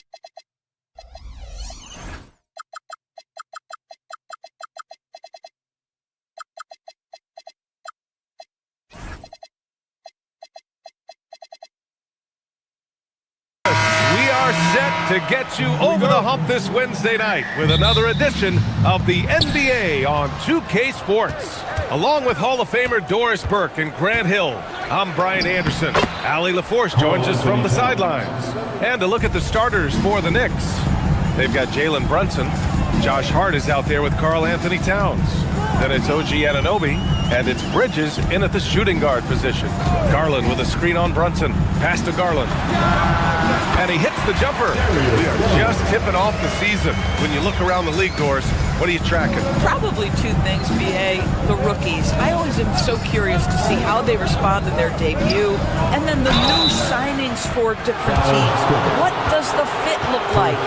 We are set to get you over the hump this Wednesday night with another edition of the NBA on 2K Sports. Along with Hall of Famer Doris Burke and Grant Hill, I'm Brian Anderson. Allie LaForce joins us from the sidelines. And to look at the starters for the Knicks. They've got Jalen Brunson. Josh Hart is out there with Karl Anthony Towns. Then it's OG Anunoby, and it's Bridges in at the shooting guard position. Garland with a screen on Brunson. Pass to Garland. And he hits the jumper. We are just tipping off the season. When you look around the league, Doris, what are you tracking? Probably two things, B.A. The rookies. I always am so curious to see how they respond in their debut. And then the new signings for different teams. What does the fit look like?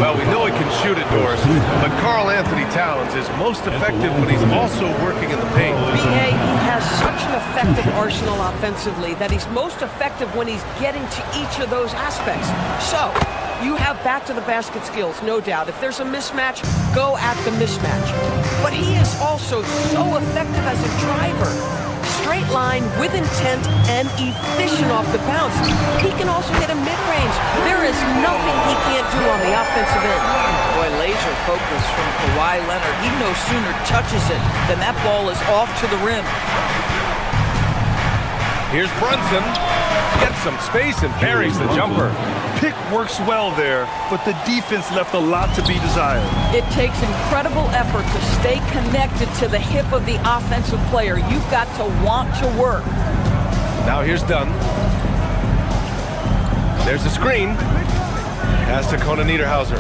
Well, we know he can shoot it, Doris, but Karl Anthony Towns is most effective when he's also working in the paint. B.A. has such an effective arsenal offensively that he's most effective when he's getting to each of those aspects. So, you have back-to-the-basket skills, no doubt. If there's a mismatch, go at the mismatch. But he is also so effective as a driver. Straight line, with intent, and efficient off the bounce. He can also hit a mid-range. There is nothing he can't do on the offensive end. Boy, laser focus from Kawhi Leonard. He no sooner touches it than that ball is off to the rim. Here's Brunson. Gets some space and buries the jumper. Pick works well there, but the defense left a lot to be desired. It takes incredible effort to stay connected to the hip of the offensive player. You've got to want to work. Now here's Dunn. There's the screen. Pass to Conan Niederhauser.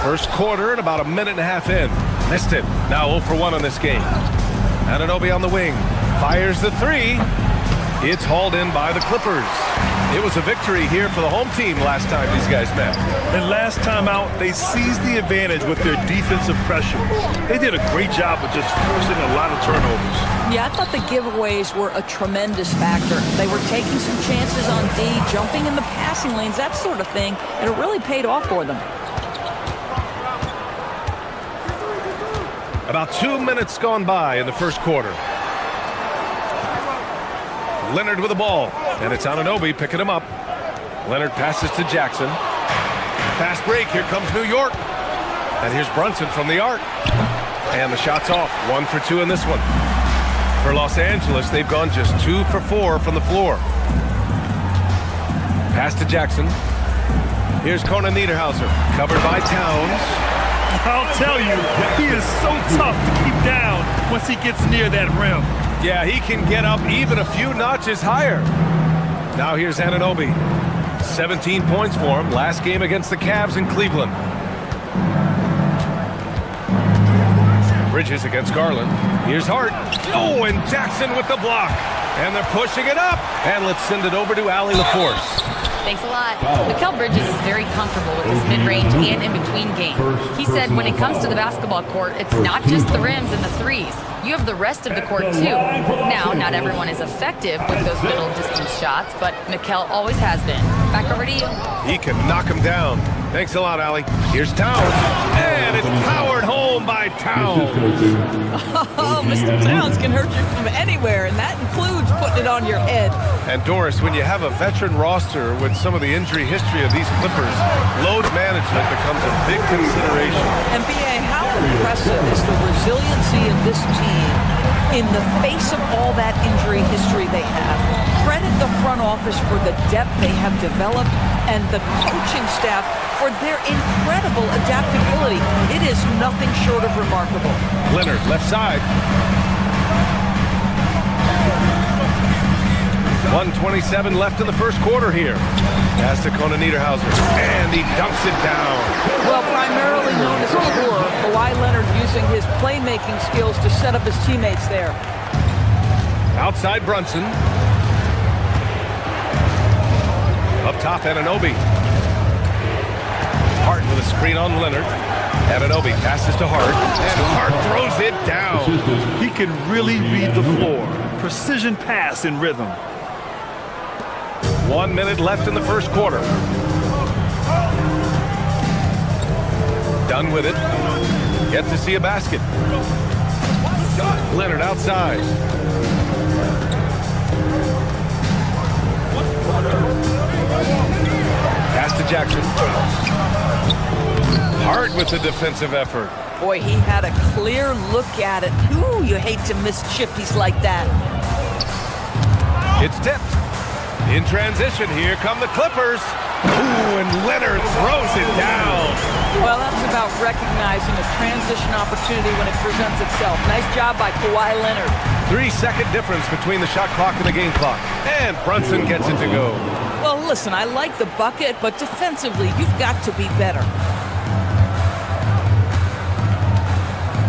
First quarter and about a minute and a half in. Missed it. Now 0 for 1 on this game. Anunoby on the wing. Fires the three. It's hauled in by the Clippers. It was a victory here for the home team last time these guys met. And last time out, they seized the advantage with their defensive pressure. They did a great job of just forcing a lot of turnovers. Yeah, I thought the giveaways were a tremendous factor. They were taking some chances on D, jumping in the passing lanes, that sort of thing, and it really paid off for them. About 2 minutes gone by in the first quarter. Leonard with the ball, and it's Anunoby picking him up. Leonard passes to Jackson. Fast break, here comes New York. And here's Brunson from the arc. And the shot's off, 1 for 2 in this one. For Los Angeles, they've gone just 2 for 4 from the floor. Pass to Jackson. Here's Conan Niederhauser, covered by Towns. I'll tell you, he is so tough to keep down once he gets near that rim. Yeah, he can get up even a few notches higher. Now here's Anunoby. 17 points for him, last game against the Cavs in Cleveland. Bridges against Garland. Here's Hart. Oh, and Jackson with the block. And they're pushing it up. And let's send it over to Allie LaForce. Thanks a lot. Mikal Bridges is very comfortable with his mid-range and in-between game. He said when it comes to the basketball court, it's not just the rims and the threes. You have the rest of the court, too. Now, not everyone is effective with those middle-distance shots, but Mikal always has been. Back over to you. He can knock him down. Thanks a lot, Allie. Here's Towns. And it's powered home by Towns. Oh, Mr. Towns can hurt you from anywhere, and that includes putting it on your head. And Doris, when you have a veteran roster with some of the injury history of these Clippers, load management becomes a big consideration. And B.A., how impressive is the resiliency of this team in the face of all that injury history they have? Credit the front office for the depth they have developed and the coaching staff for their incredible adaptability. It is nothing short of remarkable. Leonard, left side. 1:27 left in the first quarter here. Pass to Conan Niederhauser, and he dunks it down. Well, primarily known as a scorer, Kawhi Leonard using his playmaking skills to set up his teammates there. Outside Brunson. Up top, Anunoby. Hart with a screen on Leonard. Anunoby passes to Hart, and Hart throws it down. He can really read the floor. Precision pass in rhythm. 1 minute left in the first quarter. Done with it. Yet to see a basket. Leonard outside. Pass to Jackson. Hart with the defensive effort. Boy, he had a clear look at it. Ooh, you hate to miss chippies like that. It's tipped. In transition, here come the Clippers. Ooh, and Leonard throws it down. Well, that's about recognizing a transition opportunity when it presents itself. Nice job by Kawhi Leonard. 3-second difference between the shot clock and the game clock. And Brunson gets it to go. Well, listen, I like the bucket, but defensively, you've got to be better.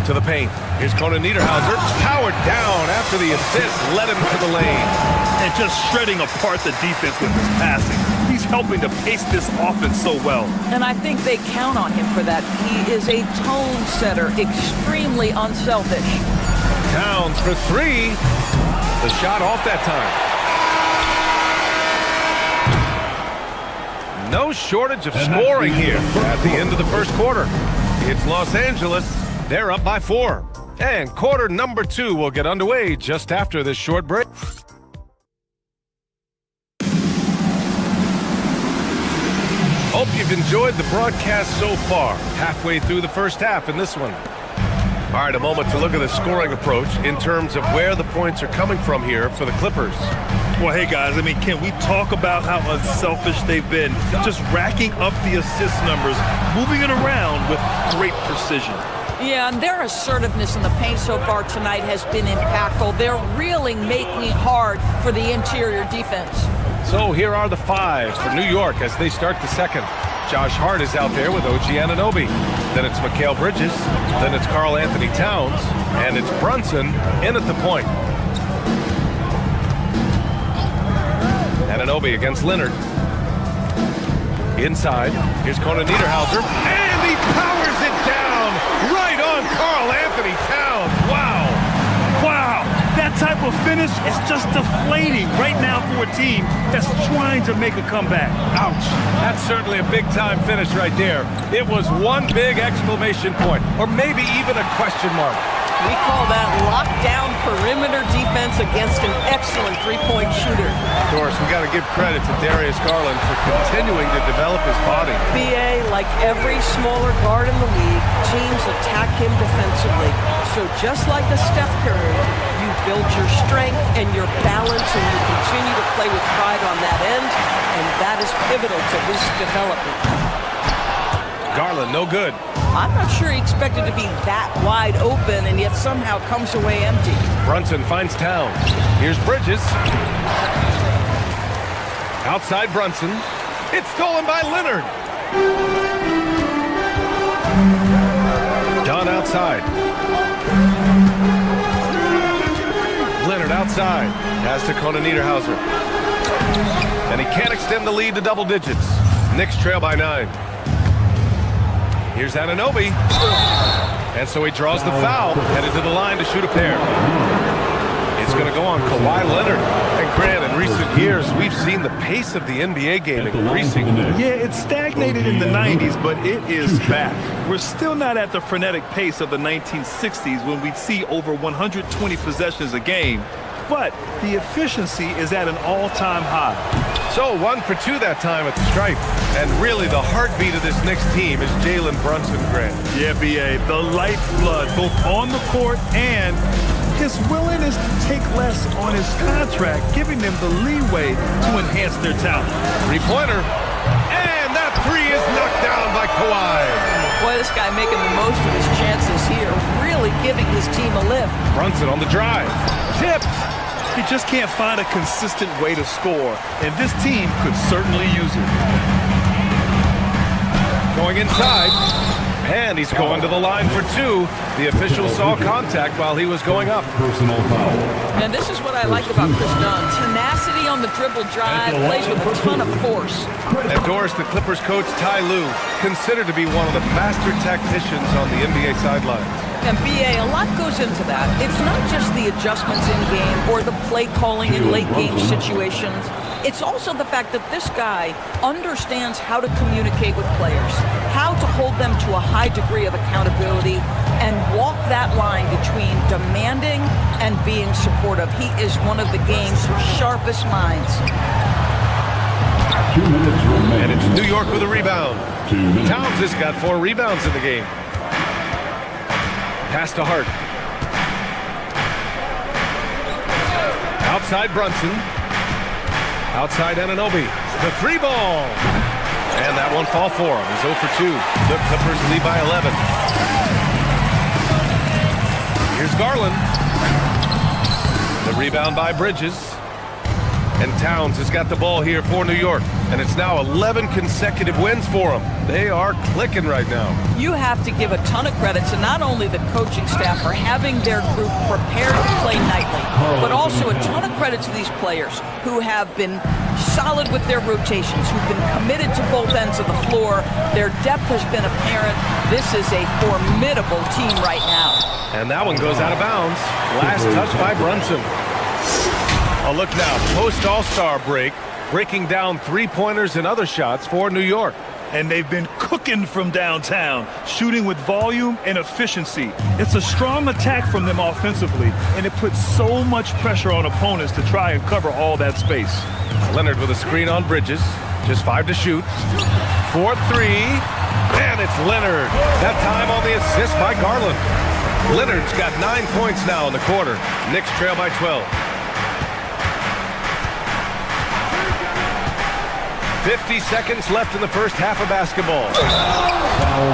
To the paint. Here's Conan Niederhauser. Powered down after the assist led him to the lane. And just shredding apart the defense with his passing. He's helping to pace this offense so well. And I think they count on him for that. He is a tone setter, extremely unselfish. Towns for 3. The shot off that time. No shortage of scoring here at the end of the first quarter. It's Los Angeles. They're up by 4. And quarter number 2 will get underway just after this short break. Hope you've enjoyed the broadcast so far. Halfway through the first half in this one. All right, a moment to look at the scoring approach in terms of where the points are coming from here for the Clippers. Well, hey, guys, I mean, can we talk about how unselfish they've been? Just racking up the assist numbers, moving it around with great precision. Yeah, and their assertiveness in the paint so far tonight has been impactful. They're really making it hard for the interior defense. So here are the 5s for New York as they start the second. Josh Hart is out there with OG Anunoby. Then it's Mikal Bridges. Then it's Karl Anthony Towns. And it's Brunson in at the point. Anunoby against Leonard. Inside. Here's Conan Niederhauser. And he powers it down right on Karl Anthony Towns. Wow. Wow. That type of finish is just deflating right now for a team that's trying to make a comeback. Ouch. That's certainly a big-time finish right there. It was one big exclamation point, or maybe even a question mark. We call that lockdown perimeter defense defense against an excellent three-point shooter. Doris, we got to give credit to Darius Garland for continuing to develop his body. BA, like every smaller guard in the league, teams attack him defensively. So just like a Steph Curry, you build your strength and your balance, and you continue to play with pride on that end, and that is pivotal to his development. Garland, no good. I'm not sure he expected to be that wide open, and yet somehow comes away empty. Brunson finds Towns. Here's Bridges. Outside Brunson. It's stolen by Leonard. Dunn outside. Leonard outside. Pass to Conan Niederhauser. And he can't extend the lead to double digits. Knicks trail by 9. Here's Anunoby. And so he draws the foul, headed to the line to shoot a pair. It's going to go on Kawhi Leonard. And Grant, in recent years, we've seen the pace of the NBA game increasing. Yeah, it stagnated in the 90s, but it is back. We're still not at the frenetic pace of the 1960s when we'd see over 120 possessions a game. But the efficiency is at an all-time high. So 1 for 2 that time at the stripe. And really the heartbeat of this Knicks team is Jalen Brunson, Grant. Yeah, B.A., the lifeblood, both on the court and his willingness to take less on his contract, giving them the leeway to enhance their talent. Three-pointer. And that three is knocked down by Kawhi. Boy, this guy making the most of his chances here, really giving his team a lift. Brunson on the drive. Tipped. He just can't find a consistent way to score, and this team could certainly use it. Going inside, and he's going to the line for 2. The official saw contact while he was going up. Personal foul. And this is what I like about Chris Dunn. Tenacity on the dribble drive, plays with a ton of force. And Doris, the Clippers coach Ty Lue, considered to be one of the master tacticians on the NBA sidelines. And BA, a lot goes into that. It's not just the adjustments in game or the play calling in late game situations. It's also the fact that this guy understands how to communicate with players, how to hold them to a high degree of accountability, and walk that line between demanding and being supportive. He is one of the game's sharpest minds. 2 minutes remaining. And it's New York with a rebound. 2 minutes. Towns has got 4 rebounds in the game. Pass to Hart. Outside Brunson. Outside Anunoby. The 3 ball. And that won't fall for him. He's 0 for 2. The Clippers lead by 11. Here's Garland. The rebound by Bridges. And Towns has got the ball here for New York. And it's now 11 consecutive wins for them. They are clicking right now. You have to give a ton of credit to not only the coaching staff for having their group prepared to play nightly, but also a ton of credit to these players who have been solid with their rotations, who've been committed to both ends of the floor. Their depth has been apparent. This is a formidable team right now. And that one goes out of bounds. Last touch by Brunson. A look now, post-All-Star break, breaking down three-pointers and other shots for New York. And they've been cooking from downtown, shooting with volume and efficiency. It's a strong attack from them offensively, and it puts so much pressure on opponents to try and cover all that space. Leonard with a screen on Bridges. Just 5 to shoot. 4-3. And it's Leonard. That time on the assist by Garland. Leonard's got 9 points now in the quarter. Knicks trail by 12. 50 seconds left in the first half of basketball.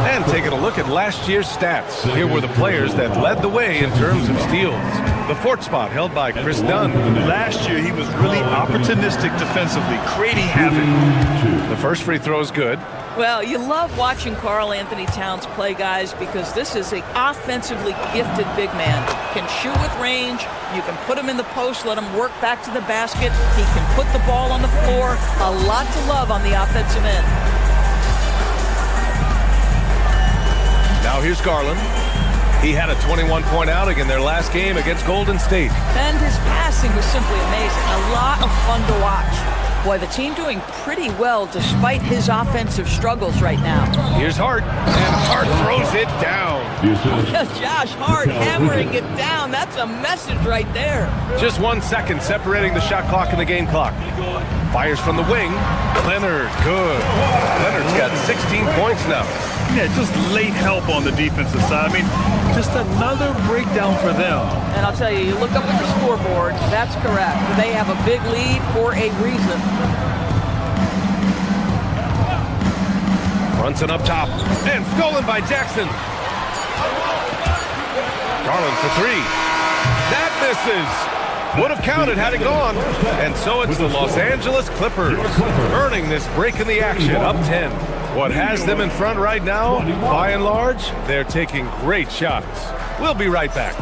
And taking a look at last year's stats. Here were the players that led the way in terms of steals. The fourth spot held by Chris Dunn. Last year, he was really opportunistic defensively, creating havoc. The first free throw is good. Well, you love watching Karl Anthony Towns play, guys, because this is an offensively gifted big man. Can shoot with range. You can put him in the post, let him work back to the basket. He can put the ball on the floor. A lot to love on the offensive end. Now here's Garland. He had a 21-point outing in their last game against Golden State. And his passing was simply amazing. A lot of fun to watch. Boy, the team doing pretty well despite his offensive struggles right now. Here's Hart, and Hart throws it down. Josh Hart hammering it down. That's a message right there. Just 1 second separating the shot clock and the game clock. Fires from the wing. Leonard, good. Leonard's got 16 points now. Yeah, just late help on the defensive side. I mean, just another breakdown for them. And I'll tell you, you look up at the scoreboard, that's correct. They have a big lead for a reason. Brunson up top, and stolen by Jackson. Garland for three. That misses. Would have counted had it gone. And so it's the Los Angeles Clippers earning this break in the action, up 10. What has them in front right now, by and large, they're taking great shots. We'll be right back.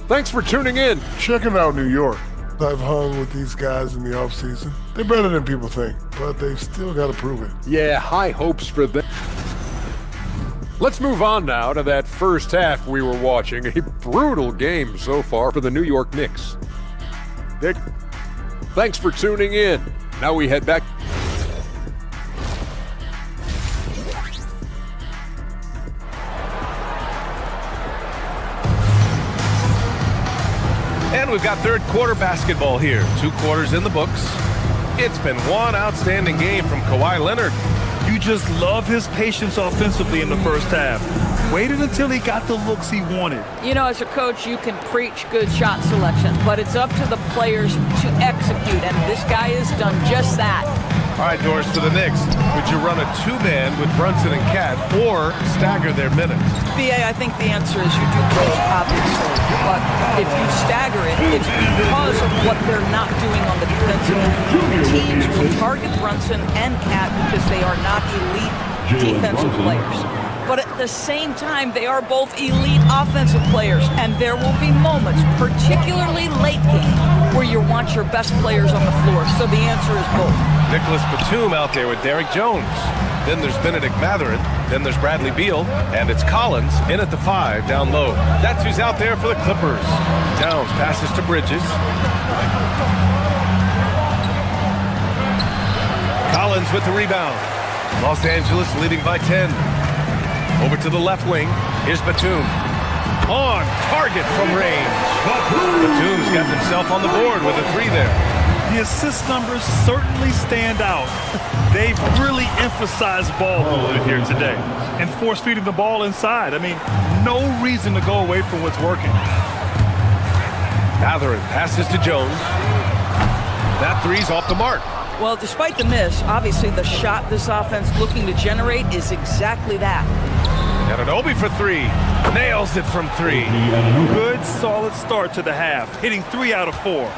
Thanks for tuning in. Checking out New York. I've hung with these guys in the offseason. They're better than people think, but they've still got to prove it. Yeah, high hopes for them. Let's move on now to that first half we were watching. A brutal game so far for the New York Knicks. Nick, thanks for tuning in. Now we head back. And we've got third quarter basketball here. 2 quarters in the books. It's been one outstanding game from Kawhi Leonard. You just love his patience offensively in the first half. Waited until he got the looks he wanted. You know, as a coach, you can preach good shot selection, but it's up to the players to execute, and this guy has done just that. All right, Doris, for the Knicks, would you run a 2-man with Brunson and Cat or stagger their minutes? BA, I think the answer is you do both, obviously. But if you stagger it, it's because of what they're not doing on the defensive end. Teams will target Brunson and Cat because they are not elite defensive players. But at the same time, they are both elite offensive players. And there will be moments, particularly late game, where you want your best players on the floor. So the answer is both. Nicholas Batum out there with Derek Jones. Then there's Benedict Mathurin. Then there's Bradley Beal. And it's Collins in at the 5 down low. That's who's out there for the Clippers. Towns passes to Bridges. Collins with the rebound. Los Angeles leading by 10. Over to the left wing. Here's Batum. On target from range. Batum's got himself on the board with a 3 there. The assist numbers certainly stand out. They've really emphasized ball movement here today and force-feeding the ball inside. I mean, no reason to go away from what's working. Mathurin passes to Jones. That 3's off the mark. Well, despite the miss, obviously the shot this offense looking to generate is exactly that. Anunoby for 3. Nails it from 3. Good, solid start to the half, hitting 3 out of 4.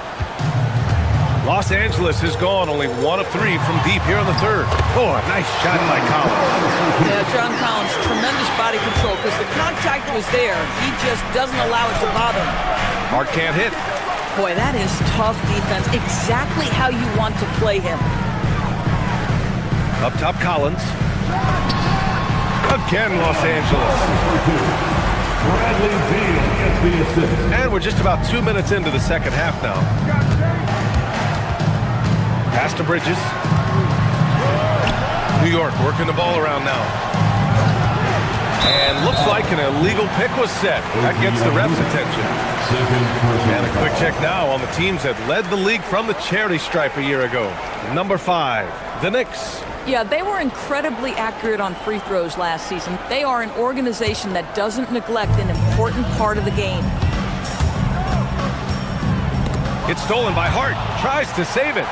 Los Angeles has gone only 1 of 3 from deep here in the third. Oh, a nice shot by Collins. Yeah, John Collins, tremendous body control because the contact was there. He just doesn't allow it to bother him. Hart can't hit. Boy, that is tough defense. Exactly how you want to play him. Up top, Collins. Again, Los Angeles. Bradley Beal gets the assist. And we're just about 2 minutes into the second half now. Pass to Bridges. New York working the ball around now. And looks like an illegal pick was set. That gets the ref's attention. And a quick check now on the teams that led the league from the charity stripe a year ago. Number 5, the Knicks. Yeah, they were incredibly accurate on free throws last season. They are an organization that doesn't neglect an important part of the game. It's stolen by Hart. Tries to save it.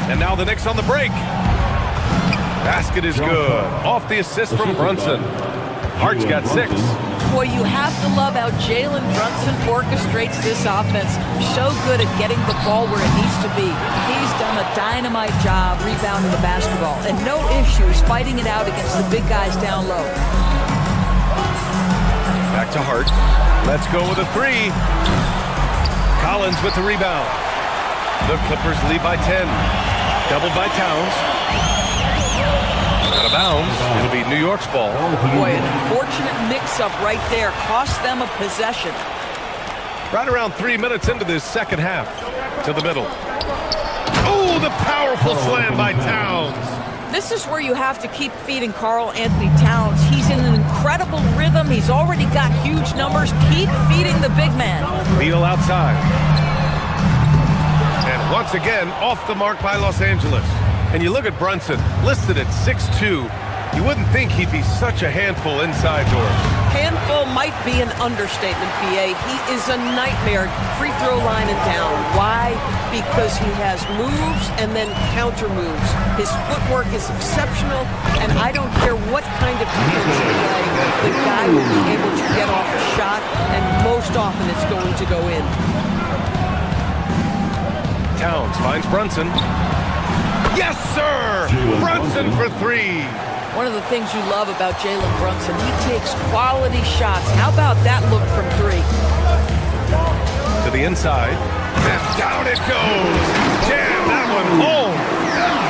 And now the Knicks on the break. Basket is good. Off the assist from Brunson. Hart's got 6. Boy, you have to love how Jalen Brunson orchestrates this offense. So good at getting the ball where it needs to be. He's done a dynamite job rebounding the basketball. And no issues fighting it out against the big guys down low. Back to Hart. Let's go with a 3. Collins with the rebound. The Clippers lead by 10. Doubled by Towns. Out of bounds. It'll be New York's ball. Boy, an unfortunate mix-up right there. Cost them a possession. Right around 3 minutes into this second half. To the middle. Oh, the powerful slam by Towns. This is where you have to keep feeding Karl Anthony Towns. He's in an incredible rhythm. He's already got huge numbers. Keep feeding the big man. Beal outside. And once again, off the mark by Los Angeles. And you look at Brunson, listed at 6'2". You wouldn't think he'd be such a handful inside doors. Handful might be an understatement, B.A. He is a nightmare free throw line and down. Why? Because he has moves and then counter moves. His footwork is exceptional, and I don't care what kind of defense you play, the guy will be able to get off a shot, and most often it's going to go in. Towns finds Brunson. Yes, sir! Brunson for three. One of the things you love about Jalen Brunson, he takes quality shots. How about that look from three? To the inside, and down it goes. Jam that one home.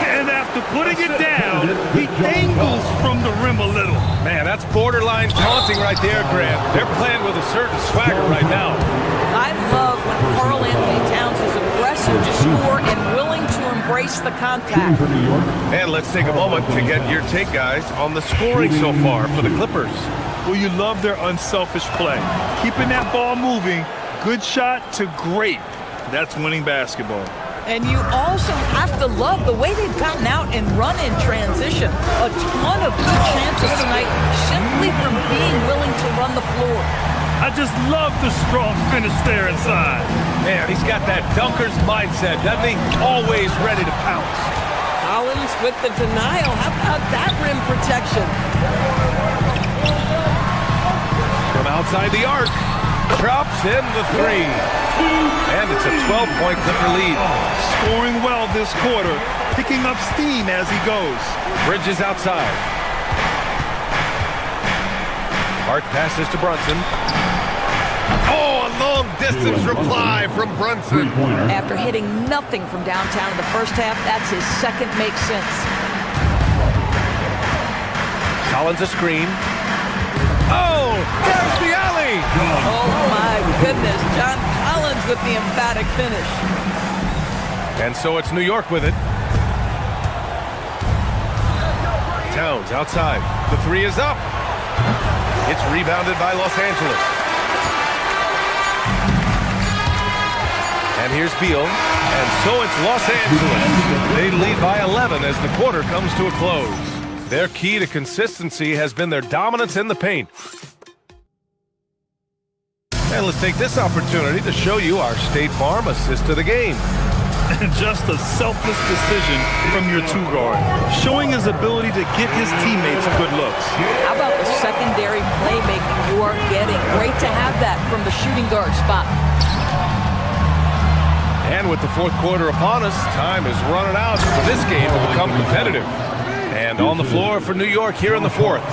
And after putting it down, he dangles from the rim a little. Man, that's borderline taunting right there, Grant. They're playing with a certain swagger right now. I love when Karl Anthony Towns is aggressive to score and willing to embrace the contact. And let's take a moment to get your take, guys, on the scoring so far for the Clippers. Well, you love their unselfish play. Keeping that ball moving, good shot to great. That's winning basketball. And you also have to love the way they've gotten out and run in transition. A ton of good chances tonight simply from being willing to run the floor. I just love the strong finish there inside. Man, he's got that dunker's mindset, doesn't he? Always ready to pounce. Collins with the denial. How about that rim protection? From outside the arc, drops in the three. And it's a 12-point Clipper lead. Scoring well this quarter, picking up steam as he goes. Bridges outside. Hart passes to Brunson. Oh, a long-distance reply from Brunson. After hitting nothing from downtown in the first half, that's his second make sense. Collins a screen. Oh, there's the alley. Oh, my goodness. John Collins with the emphatic finish. And so it's New York with it. Towns outside. The three is up. It's rebounded by Los Angeles. And here's Beal. And so it's Los Angeles. They lead by 11 as the quarter comes to a close. Their key to consistency has been their dominance in the paint. And let's take this opportunity to show you our State Farm assist to the game. Just a selfless decision from your two guard, showing his ability to get his teammates good looks. How about the secondary playmaking you are getting? Great to have that from the shooting guard spot. And with the fourth quarter upon us, time is running out for this game to become competitive. And on the floor for New York here in the fourth,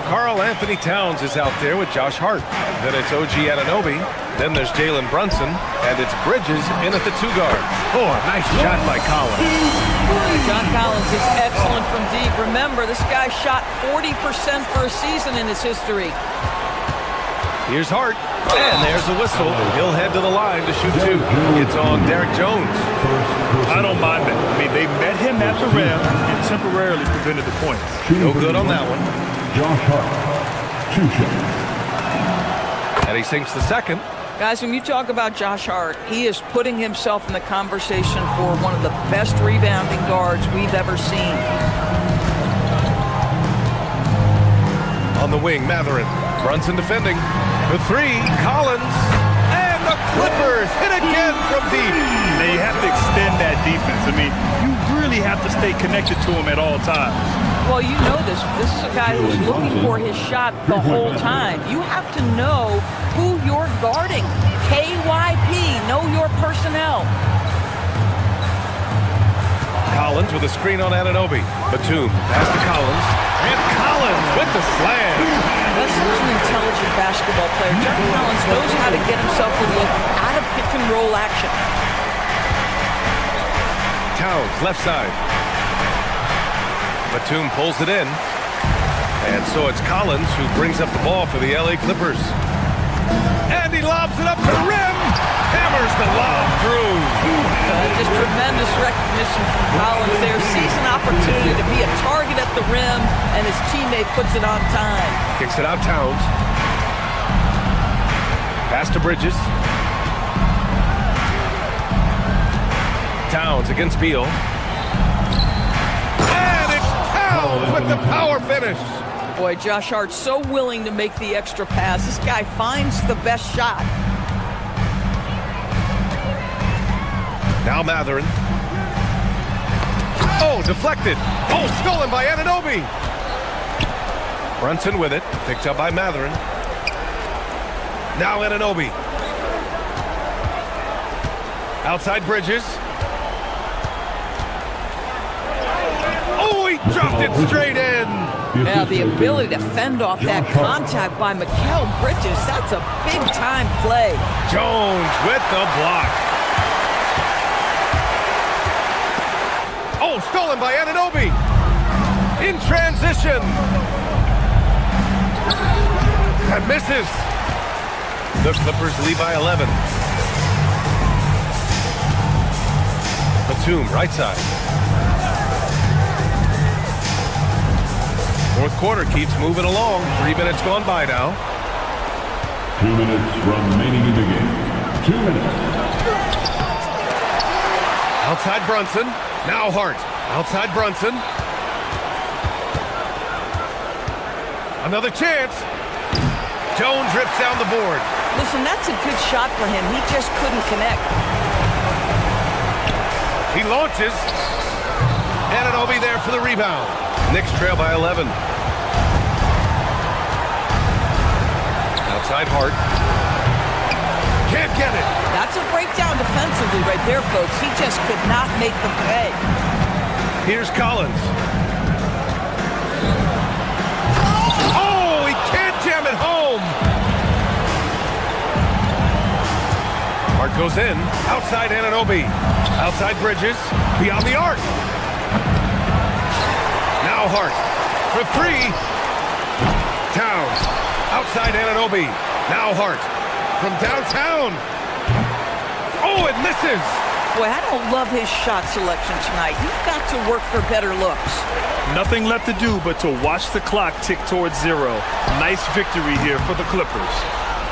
Karl Anthony Towns is out there with Josh Hart. Then it's OG Anunoby. Then there's Jalen Brunson. And it's Bridges in at the two guard. Oh, a nice shot by Collins. John Collins is excellent from deep. Remember, this guy shot 40% for a season in his history. Here's Hart. And there's the whistle. He'll head to the line to shoot two. It's on Derek Jones. I don't mind that. I mean, they met him at the rim and temporarily prevented the points. No good on that one. Josh Hart, 2 shots. And he sinks the second. Guys, when you talk about Josh Hart, he is putting himself in the conversation for one of the best rebounding guards we've ever seen. On the wing, Matherin. Brunson defending. For three, Collins. And the Clippers hit again from deep. Now you have to extend that defense. I mean, you really have to stay connected to him at all times. Well, you know this. This is a guy who's looking for his shot the whole time. You have to know who you're guarding. KYP, know your personnel. Collins with a screen on Anunoby. Batum, pass to Collins. And Collins with the slam. That's such an intelligent basketball player. John Collins knows how to get himself a look out of pick and roll action. Towns, left side. Batum pulls it in. And so it's Collins who brings up the ball for the LA Clippers. And he lobs it up to the rim. Hammers the lob through. Just tremendous recognition from Collins there. Sees an opportunity to be a target at the rim, and his teammate puts it on time. Kicks it out Towns. Pass to Bridges. Towns against Beal. And it's Towns with the power finish. Boy, Josh Hart's so willing to make the extra pass. This guy finds the best shot. Now Matherin. Oh, deflected. Oh, stolen by Anunoby. Brunson with it. Picked up by Matherin. Now Anunoby. Outside Bridges. Oh, he dropped it straight in. Yeah, the ability to fend off that contact by Mikal Bridges, that's a big-time play. Jones with the block. Oh, stolen by Anunoby. In transition. That misses. The Clippers lead by 11. Batum, right side. Fourth quarter keeps moving along. 3 minutes gone by now. 2 minutes remaining in the game. 2 minutes. Outside Brunson. Now Hart. Outside Brunson. Another chance. Jones rips down the board. Listen, that's a good shot for him. He just couldn't connect. He launches. Anunoby there for the rebound. Knicks trail by 11. Outside Hart. Can't get it. That's a breakdown defensively right there, folks. He just could not make them pay. Here's Collins. Oh, he can't jam it home. Hart goes in. Outside Anunoby. Outside Bridges. Beyond the arc. Now Hart for three. Towns. Outside Anunoby. Now Hart from downtown. Oh, it misses. Boy, I don't love his shot selection tonight. You've got to work for better looks. Nothing left to do but to watch the clock tick towards 0. Nice victory here for the Clippers.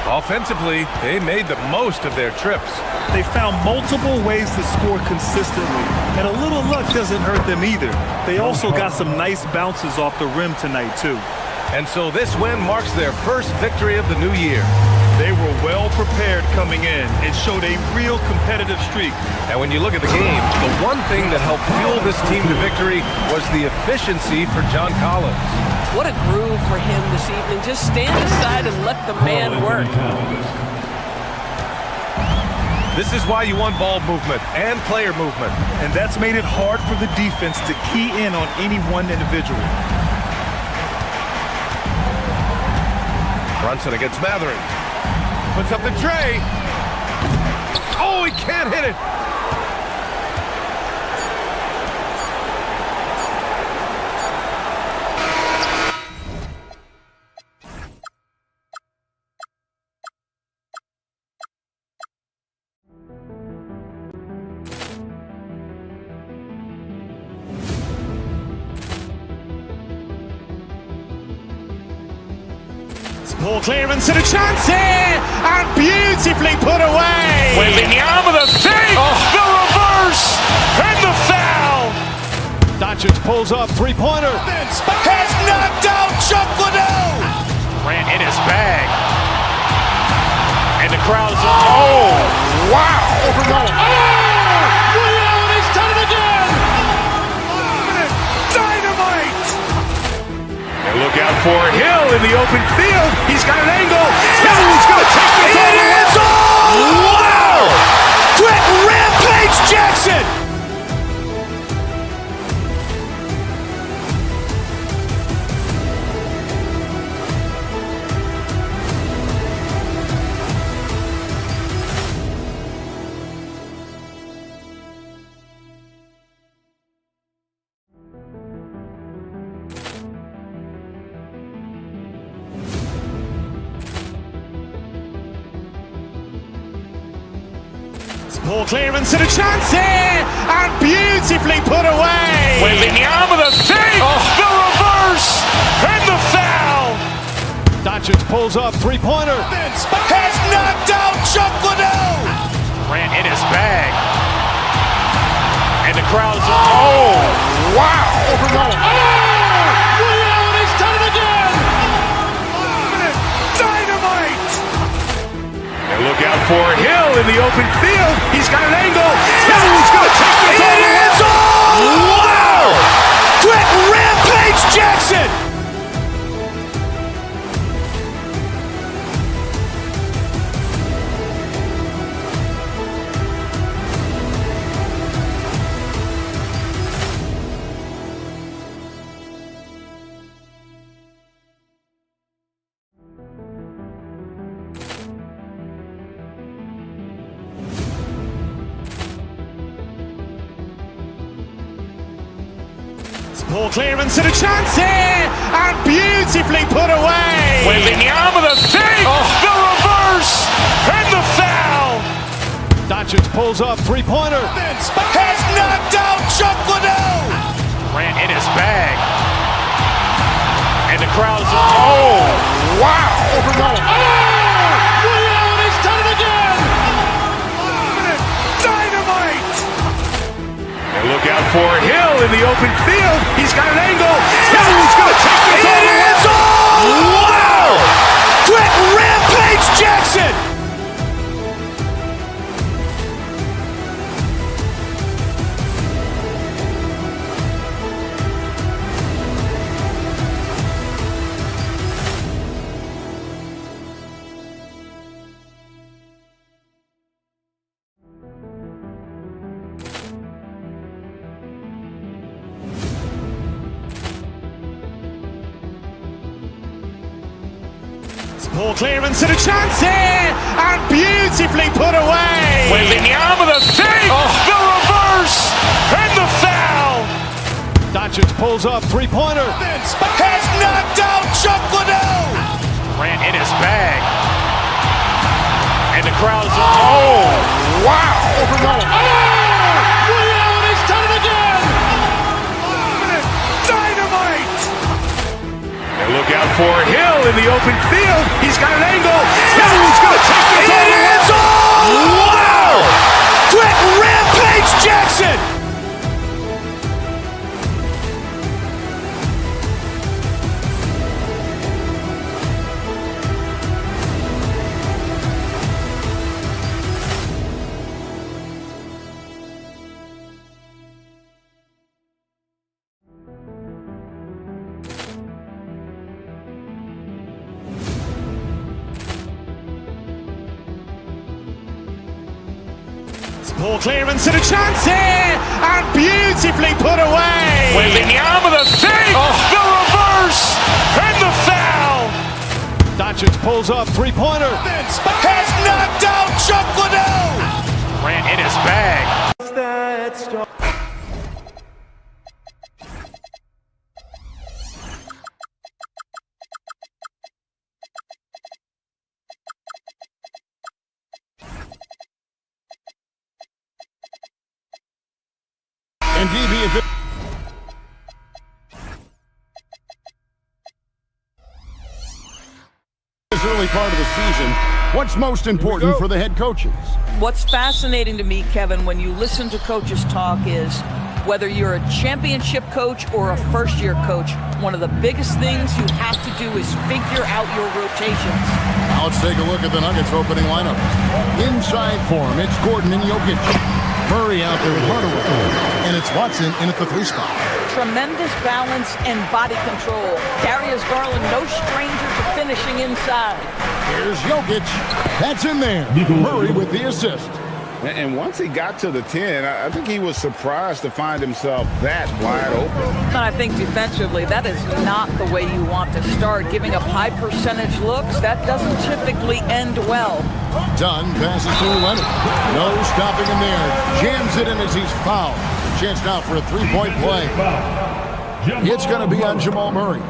Offensively, they made the most of their trips. They found multiple ways to score consistently, and a little luck doesn't hurt them either. They also got some nice bounces off the rim tonight, too. And so this win marks their first victory of the new year. They were well prepared coming in and showed a real competitive streak. And when you look at the game, the one thing that helped fuel this team to victory was the efficiency for John Collins. What a groove for him this evening. Just stand aside and let the man work. This is why you want ball movement and player movement. And that's made it hard for the defense to key in on any one individual. Brunson against Matherin. Puts up the tray. Oh, he can't hit it. Ball clearance and a chance here, and beautifully put away. Waving the arm of the fake, the reverse, and the foul. Doncic pulls up, three-pointer. Has knocked out Chuck Liddell. Ran in his bag. And the crowd is, oh, wow. Leon has done it again. Dynamite. And look out for Hill in the open field. He's got an angle. He's going to take this all the way. Wow. Quick rampage Jackson. Poor clearance and a chance here, and beautifully put away. Wembanyama the save, the reverse, and the foul. Doncic pulls up, three-pointer. Has knocked out Chuck Liddell. Ran in his bag. And the crowd is, oh, wow. He's done it again. Dynamite. And look out for Hill in the open field. He's got an angle. Hill's going to take this all the way. Wow. Quick Rampage Jackson. Poor clearance and a chance here, and beautifully put away. Wembanyama the save, the reverse, and the foul. Doncic pulls up, three-pointer. Has knocked out Chuck Liddell. Ran in his bag. And the crowd is, oh, wow. He's done it again. Dynamite. And look out for Hill in the open field. He's got an angle. Hill's going to take this all the way. Wow. Quick Rampage Jackson. Poor clearance and a chance here, and beautifully put away. Wembanyama the save, the reverse, and the foul. Doncic pulls up, three-pointer. Has knocked out Chuck Liddell. Ran in his bag. And the crowd is, oh, wow. He's done it again. Dynamite. And look out for Hill in the open field. He's got an angle. Hill's going to take this all the way. Wow. Quick Rampage Jackson. Poor clearance and a chance here, and beautifully put away. Wembanyama the save, the reverse, and the foul. Doncic pulls up, three-pointer. Has knocked out Chuck Liddell. Ran in his bag. And DB, if it this early part of the season, what's most important for the head coaches? What's fascinating to me, Kevin, when you listen to coaches talk is whether you're a championship coach or a first-year coach, one of the biggest things you have to do is figure out your rotations. Now let's take a look at the Nuggets opening lineup. Inside for him, it's Gordon and Jokic. Murray out there with Hardaway. And it's Watson in at the 3 spot. Tremendous balance and body control. Darius Garland, no stranger to finishing inside. Here's Jokic. That's in there. Murray with the assist. And once he got to the 10, I think he was surprised to find himself that wide open. And I think defensively, that is not the way you want to start. Giving up high percentage looks, that doesn't typically end well. Dunn passes to Leonard. No stopping him there. Jams it in as he's fouled. Chance now for a 3-point play. It's going to be on Jamal Murray.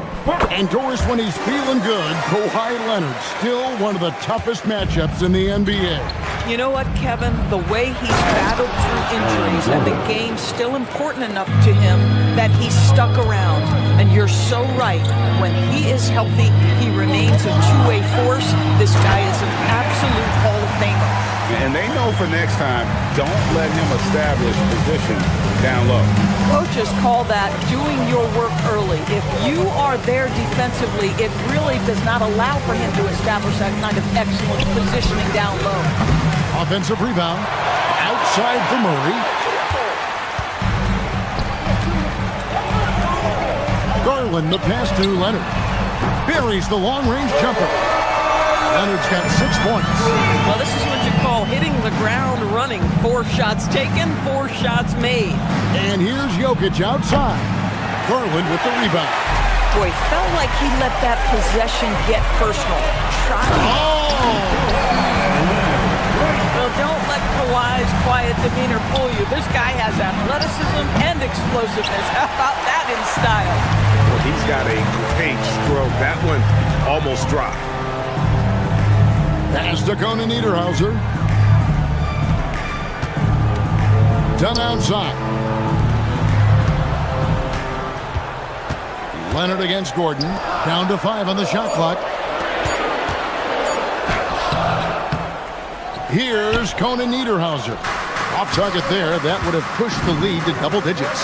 And Doris, when he's feeling good, Kawhi Leonard, still one of the toughest matchups in the NBA. You know what, Kevin? The way he's battled through injuries and the game's still important enough to him that he's stuck around. And you're so right. When he is healthy, he remains a two-way force. This guy is an absolute Hall of Famer. And they know for next time, don't let him establish position down low. Coaches call that doing your work early. If you are there defensively, it really does not allow for him to establish that kind of excellent positioning down low. Offensive rebound. Outside for Murray. Garland, the pass to Leonard. Buries the long-range jumper. Leonard's got 6 points. Well, this is what you call hitting the ground running. 4 shots taken, 4 shots made. And here's Jokic outside. Garland with the rebound. Boy, felt like he let that possession get personal. Well, don't let Kawhi's quiet demeanor fool you. This guy has athleticism and explosiveness. How about that in style? Well, he's got a great stroke. That one almost dropped. Pass to Conan Niederhauser. Done outside. Leonard against Gordon. Down to 5 on the shot clock. Here's Conan Niederhauser. Off target there. That would have pushed the lead to double digits.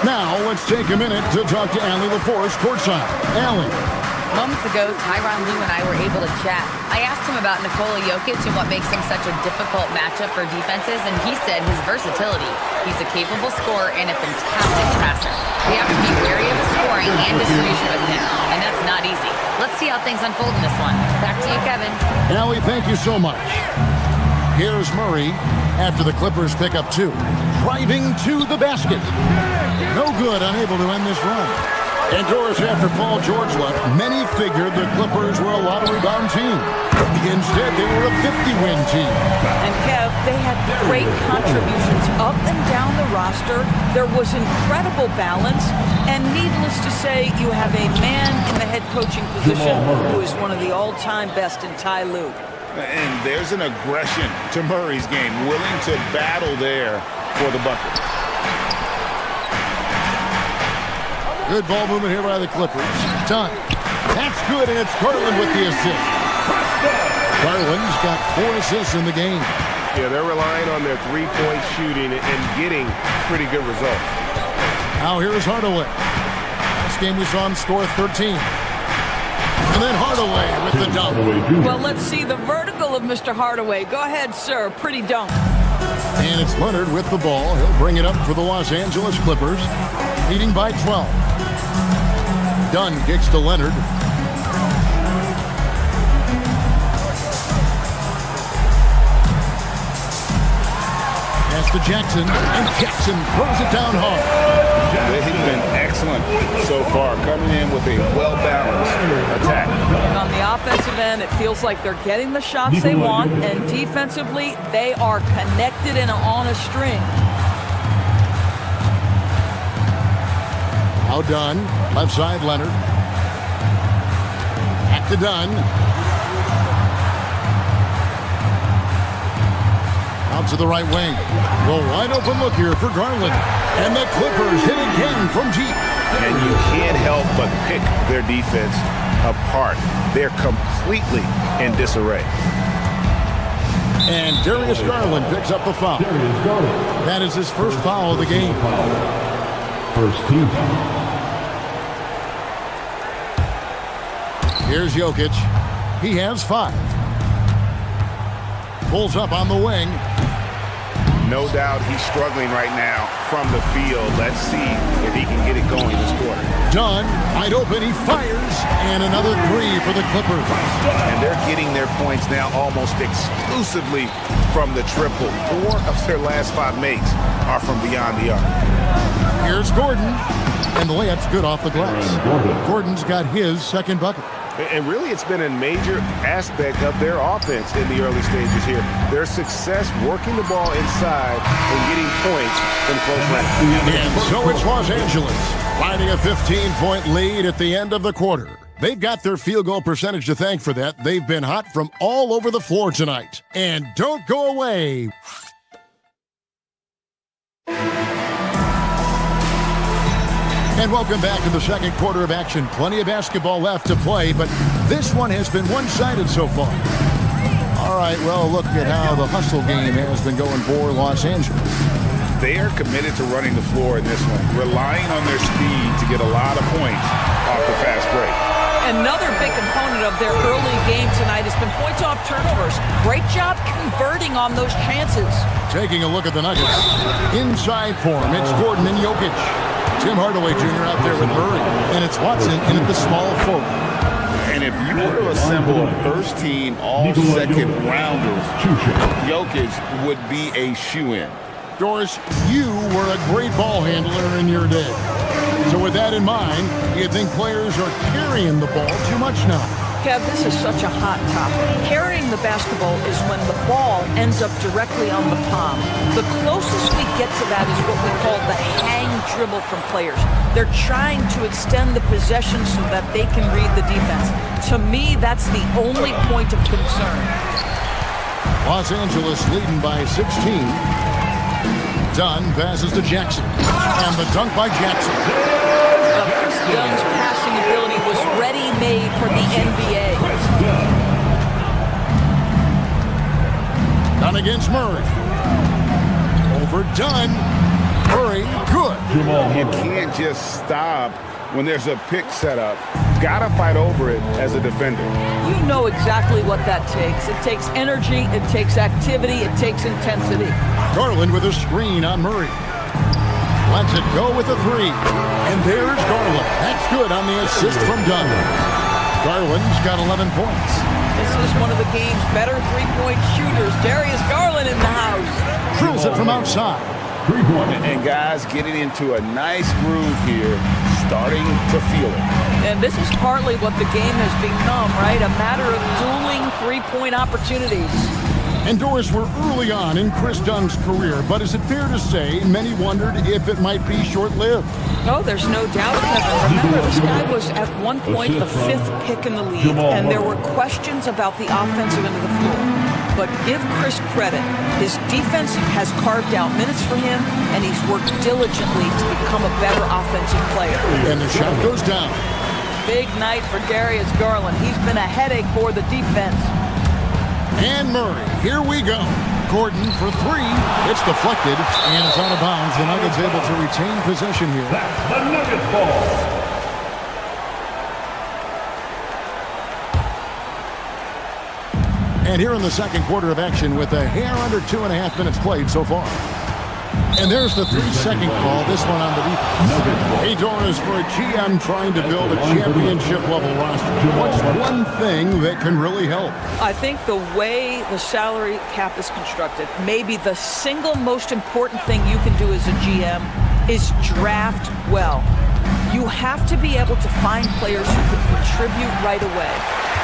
Now let's take a minute to talk to Allie LaForce courtside. Allie. Moments ago, Tyronn Lue and I were able to chat. I asked him about Nikola Jokic and what makes him such a difficult matchup for defenses, and he said his versatility. He's a capable scorer and a fantastic passer. We have to be wary of his scoring and distribution with him, and that's not easy. Let's see how things unfold in this one. Back to you, Kevin. Allie, thank you so much. Here's Murray after the Clippers pick up 2. Driving to the basket. No good, unable to end this run. Indoors after Paul George left, many figured the Clippers were a lottery-bound team. Instead, they were a 50-win team. And Kev, they had great contributions up and down the roster. There was incredible balance. And needless to say, you have a man in the head coaching position who is one of the all-time best in Ty Lue. And there's an aggression to Murray's game, willing to battle there for the bucket. Good ball movement here by the Clippers. Done. That's good, and it's Garland with the assist. Garland's got 4 assists in the game. Yeah, they're relying on their three-point shooting and getting pretty good results. Now here's Hardaway. Last game we saw him score 13. And then Hardaway with the dunk. Well, let's see the vertical of Mr. Hardaway. Go ahead, sir. Pretty dunk. And it's Leonard with the ball. He'll bring it up for the Los Angeles Clippers, leading by 12. Dunn kicks to Leonard. Pass to Jackson, and Jackson throws it down hard. They've been excellent so far, coming in with a well-balanced attack. And on the offensive end, it feels like they're getting the shots they want, and defensively, they are connected and on a string. Now Dunn, left side Leonard. Back to Dunn. Out to the right wing. The wide open look here for Garland. And the Clippers hit again from deep. And you can't help but pick their defense apart. They're completely in disarray. And Darius Garland picks up the foul. That is his first foul of the game. First team foul. Here's Jokic. He has 5. Pulls up on the wing. No doubt he's struggling right now from the field. Let's see if he can get it going this quarter. Dunn, wide open, he fires, and another 3 for the Clippers. And they're getting their points now almost exclusively from the triple. 4 of their last 5 makes are from beyond the arc. Here's Gordon, and the layup's good off the glass. Gordon's got his second bucket. And really, it's been a major aspect of their offense in the early stages here. Their success working the ball inside and getting points in close range. And so it's Los Angeles finding a 15-point lead at the end of the quarter. They've got their field goal percentage to thank for that. They've been hot from all over the floor tonight. And don't go away. And welcome back to the second quarter of action. Plenty of basketball left to play, but this one has been one-sided so far. All right, well, look at how the hustle game has been going for Los Angeles. They are committed to running the floor in this one, relying on their speed to get a lot of points off the fast break. Another big component of their early game tonight has been points off turnovers. Great job converting on those chances. Taking a look at the Nuggets. Inside for him, it's Gordon and Jokic. Tim Hardaway Jr. out there with Murray. And it's Watson in at the small forward. And if you were to assemble a first-team all-second rounders, Jokic would be a shoe-in. Doris, you were a great ball handler in your day. So with that in mind, do you think players are carrying the ball too much now? Kev, this is such a hot topic. Carrying the basketball is when the ball ends up directly on the palm. The closest we get to that is what we call the hang dribble from players. They're trying to extend the possession so that they can read the defense. To me, that's the only point of concern. Los Angeles leading by 16. Dunn passes to Jackson. And the dunk by Jackson. Dunn's passing ability was ready-made for the NBA. Dunn against Murray. Over Dunn. Murray, good. You can't just stop when there's a pick set up. Gotta fight over it as a defender. You know exactly what that takes. It takes energy, it takes activity, it takes intensity. Garland with a screen on Murray. Lets it go with a three. And there's Garland. That's good on the assist from Dunn. Garland's got 11 points. This is one of the game's better three-point shooters. Darius Garland in the house. Drills it from outside. And guys getting into a nice groove here, starting to feel it. And this is partly what the game has become, right? A matter of dueling three-point opportunities. And Doris, we're early on in Chris Dunn's career, but is it fair to say many wondered if it might be short-lived? Oh, there's no doubt, Kevin. Remember, this guy was at one point the 5th pick in the league, and there were questions about the offensive end of the floor. But give Chris credit. His defense has carved out minutes for him, and he's worked diligently to become a better offensive player. And the shot goes down. Big night for Darius Garland. He's been a headache for the defense. And Murray, here we go. Gordon for three. It's deflected, and it's out of bounds. The Nuggets able to retain possession here. That's the Nuggets ball. And here in the second quarter of action with a hair under 2.5 minutes played so far. And there's the 3-second call, this one on the defense. Hey, Doris, for a GM trying to build a championship-level roster, what's one thing that can really help? I think the way the salary cap is constructed, maybe the single most important thing you can do as a GM is draft well. You have to be able to find players who can contribute right away.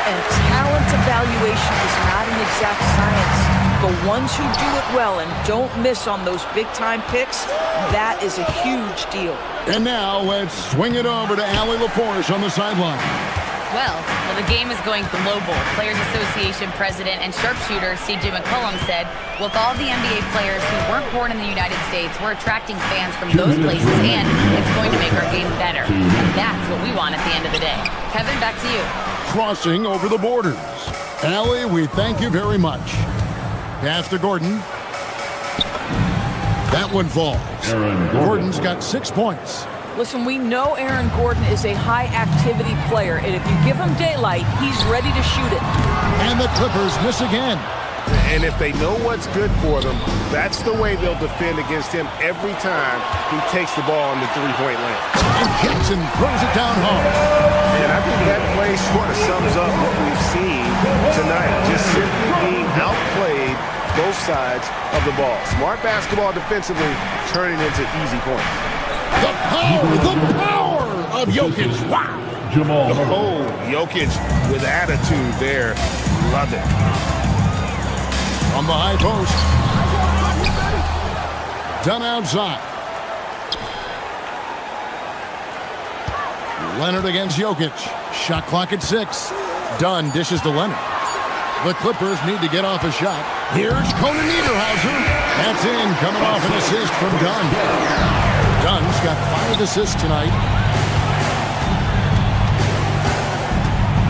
And talent evaluation is not an exact science. The ones who do it well and don't miss on those big-time picks, that is a huge deal. And now let's swing it over to Allie LaForge on the sideline. Well, the game is going global. Players Association president and sharpshooter C.J. McCollum said, with all the NBA players who weren't born in the United States, we're attracting fans from those places, and it's going to make our game better. And that's what we want at the end of the day. Kevin, back to you. Crossing over the borders. Allie, we thank you very much. Pass to Gordon. That one falls. Gordon's got 6 points. Listen, we know Aaron Gordon is a high-activity player, and if you give him daylight, he's ready to shoot it. And the Clippers miss again. And if they know what's good for them, that's the way they'll defend against him every time he takes the ball in the three-point lane. And Jackson throws it down hard. And I think that play sort of sums up what we've seen tonight. Just simply being outplayed both sides of the ball. Smart basketball defensively turning into easy points. The power of Jokic. Wow. Oh, Jokic with attitude there. Love it. On the high post. Done outside. Leonard against Jokic. Shot clock at 6. Dunn dishes to Leonard. The Clippers need to get off a shot. Here's Conan Niederhauser. That's in, coming off an assist from Dunn. Dunn's got 5 assists tonight.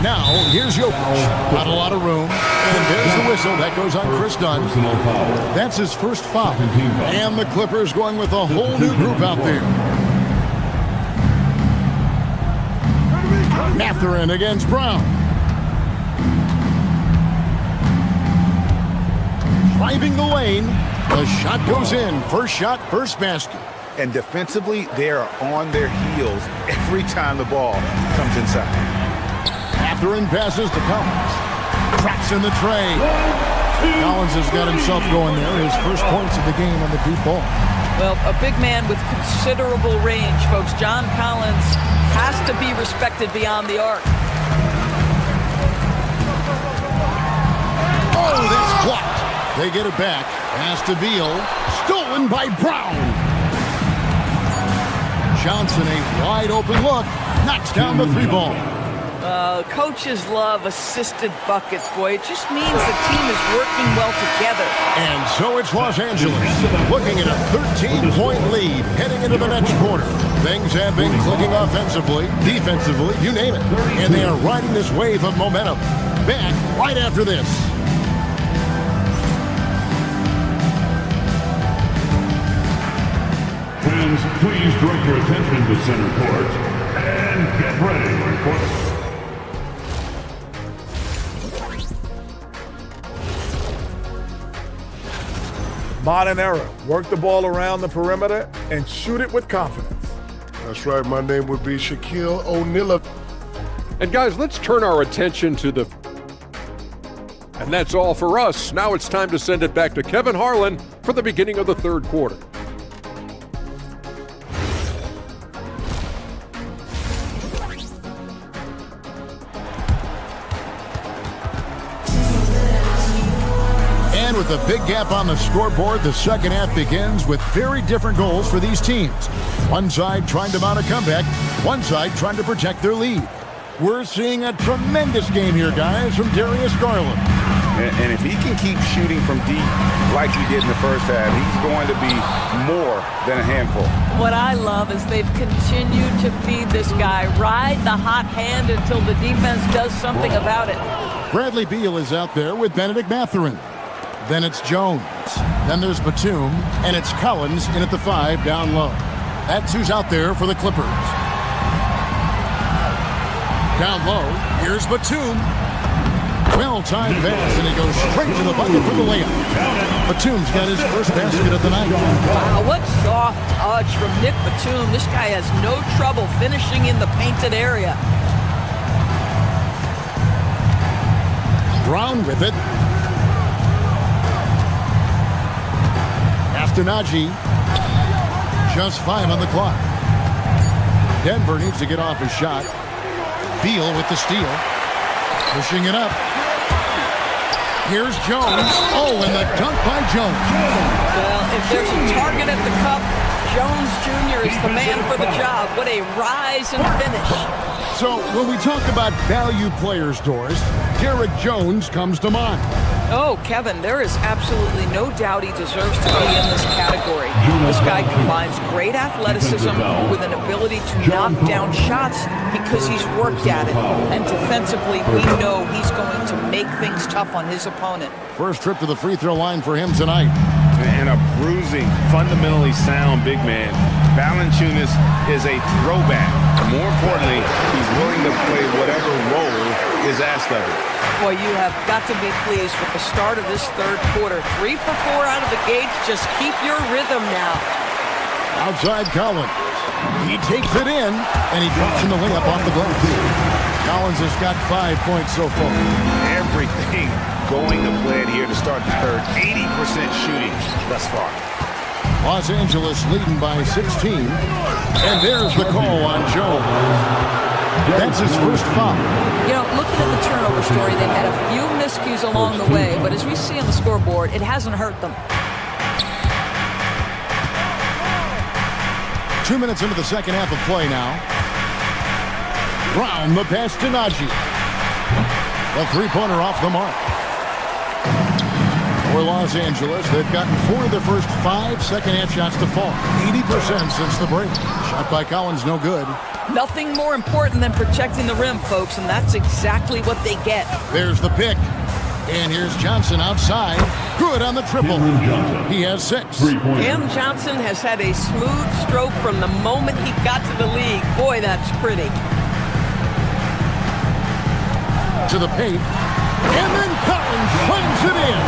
Now, here's Jokic. Not a lot of room. And there's the whistle. That goes on Chris Dunn. That's his first foul. And the Clippers going with a whole new group out there. Mathurin against Brown. Driving the lane. The shot goes in. First shot, first basket. And defensively, they are on their heels every time the ball comes inside. Mathurin passes to Collins. Traps in the tray. Collins has got himself going there. His first points of the game on the deep ball. Well, a big man with considerable range, folks. John Collins has to be respected beyond the arc. Oh, that's blocked. They get it back. Pass to Beal. Stolen by Brown. Johnson, a wide open look. Knocks down the 3 ball. Coaches love assisted buckets, boy. It just means the team is working well together. And so it's Los Angeles looking at a 13-point lead heading into the next quarter. Things have been clicking offensively, defensively, you name it. And they are riding this wave of momentum. Back right after this. Fans, please direct your attention to center court and get ready for... Modern era. Work the ball around the perimeter and shoot it with confidence. That's right. My name would be Shaquille O'Neal. And guys, let's turn our attention to the... And that's all for us. Now it's time to send it back to Kevin Harlan for the beginning of the third quarter. With a big gap on the scoreboard, the second half begins with very different goals for these teams. One side trying to mount a comeback, one side trying to protect their lead. We're seeing a tremendous game here, guys, from Darius Garland. And if he can keep shooting from deep like he did in the first half, he's going to be more than a handful. What I love is they've continued to feed this guy, ride the hot hand until the defense does something about it. Bradley Beal is out there with Benedict Mathurin. Then it's Jones. Then there's Batum. And it's Collins in at the 5 down low. That's who's out there for the Clippers. Down low, here's Batum. Well-timed pass, and he goes straight to the bucket for the layup. Batum's got his first basket of the night. Wow, what soft touch from Nick Batum. This guy has no trouble finishing in the painted area. Brown with it. Najee, just 5 on the clock. Denver needs to get off his shot. Beal with the steal. Pushing it up. Here's Jones. Oh, and the dunk by Jones. Well, if there's a target at the cup, Jones Jr. is the man for the job. What a rise and finish. So when we talk about value players, Doris, Derrick Jones comes to mind. Oh, Kevin, there is absolutely no doubt he deserves to be in this category. This guy combines great athleticism with an ability to knock down shots because he's worked at it. And defensively, we know he's going to make things tough on his opponent. First trip to the free throw line for him tonight. And a bruising, fundamentally sound big man. Valanciunas is a throwback. More importantly, he's willing to play whatever role is asked of him. Boy, you have got to be pleased with the start of this third quarter. 3 for 4 out of the gate. Just keep your rhythm now. Outside Collins. He takes it in, and he drops in the layup off the glass. Collins has got 5 points so far. Everything going to plan here to start the third. 80% shooting thus far. Los Angeles leading by 16. And there's the call on Jones. That's his first foul. You know, looking at the turnover story, they've had a few miscues along the way, but as we see on the scoreboard, it hasn't hurt them. 2 minutes into the second half of play now. Brown, the pass to Najee. The three-pointer off the mark. For Los Angeles, they've gotten 4 of their first 5 second-half shots to fall. 80% since the break. Shot by Collins, no good. Nothing more important than protecting the rim, folks, and that's exactly what they get. There's the pick. And here's Johnson outside. Good on the triple. He has 6. Cam Johnson has had a smooth stroke from the moment he got to the league. Boy, that's pretty. To the paint. And then Collins slams it in.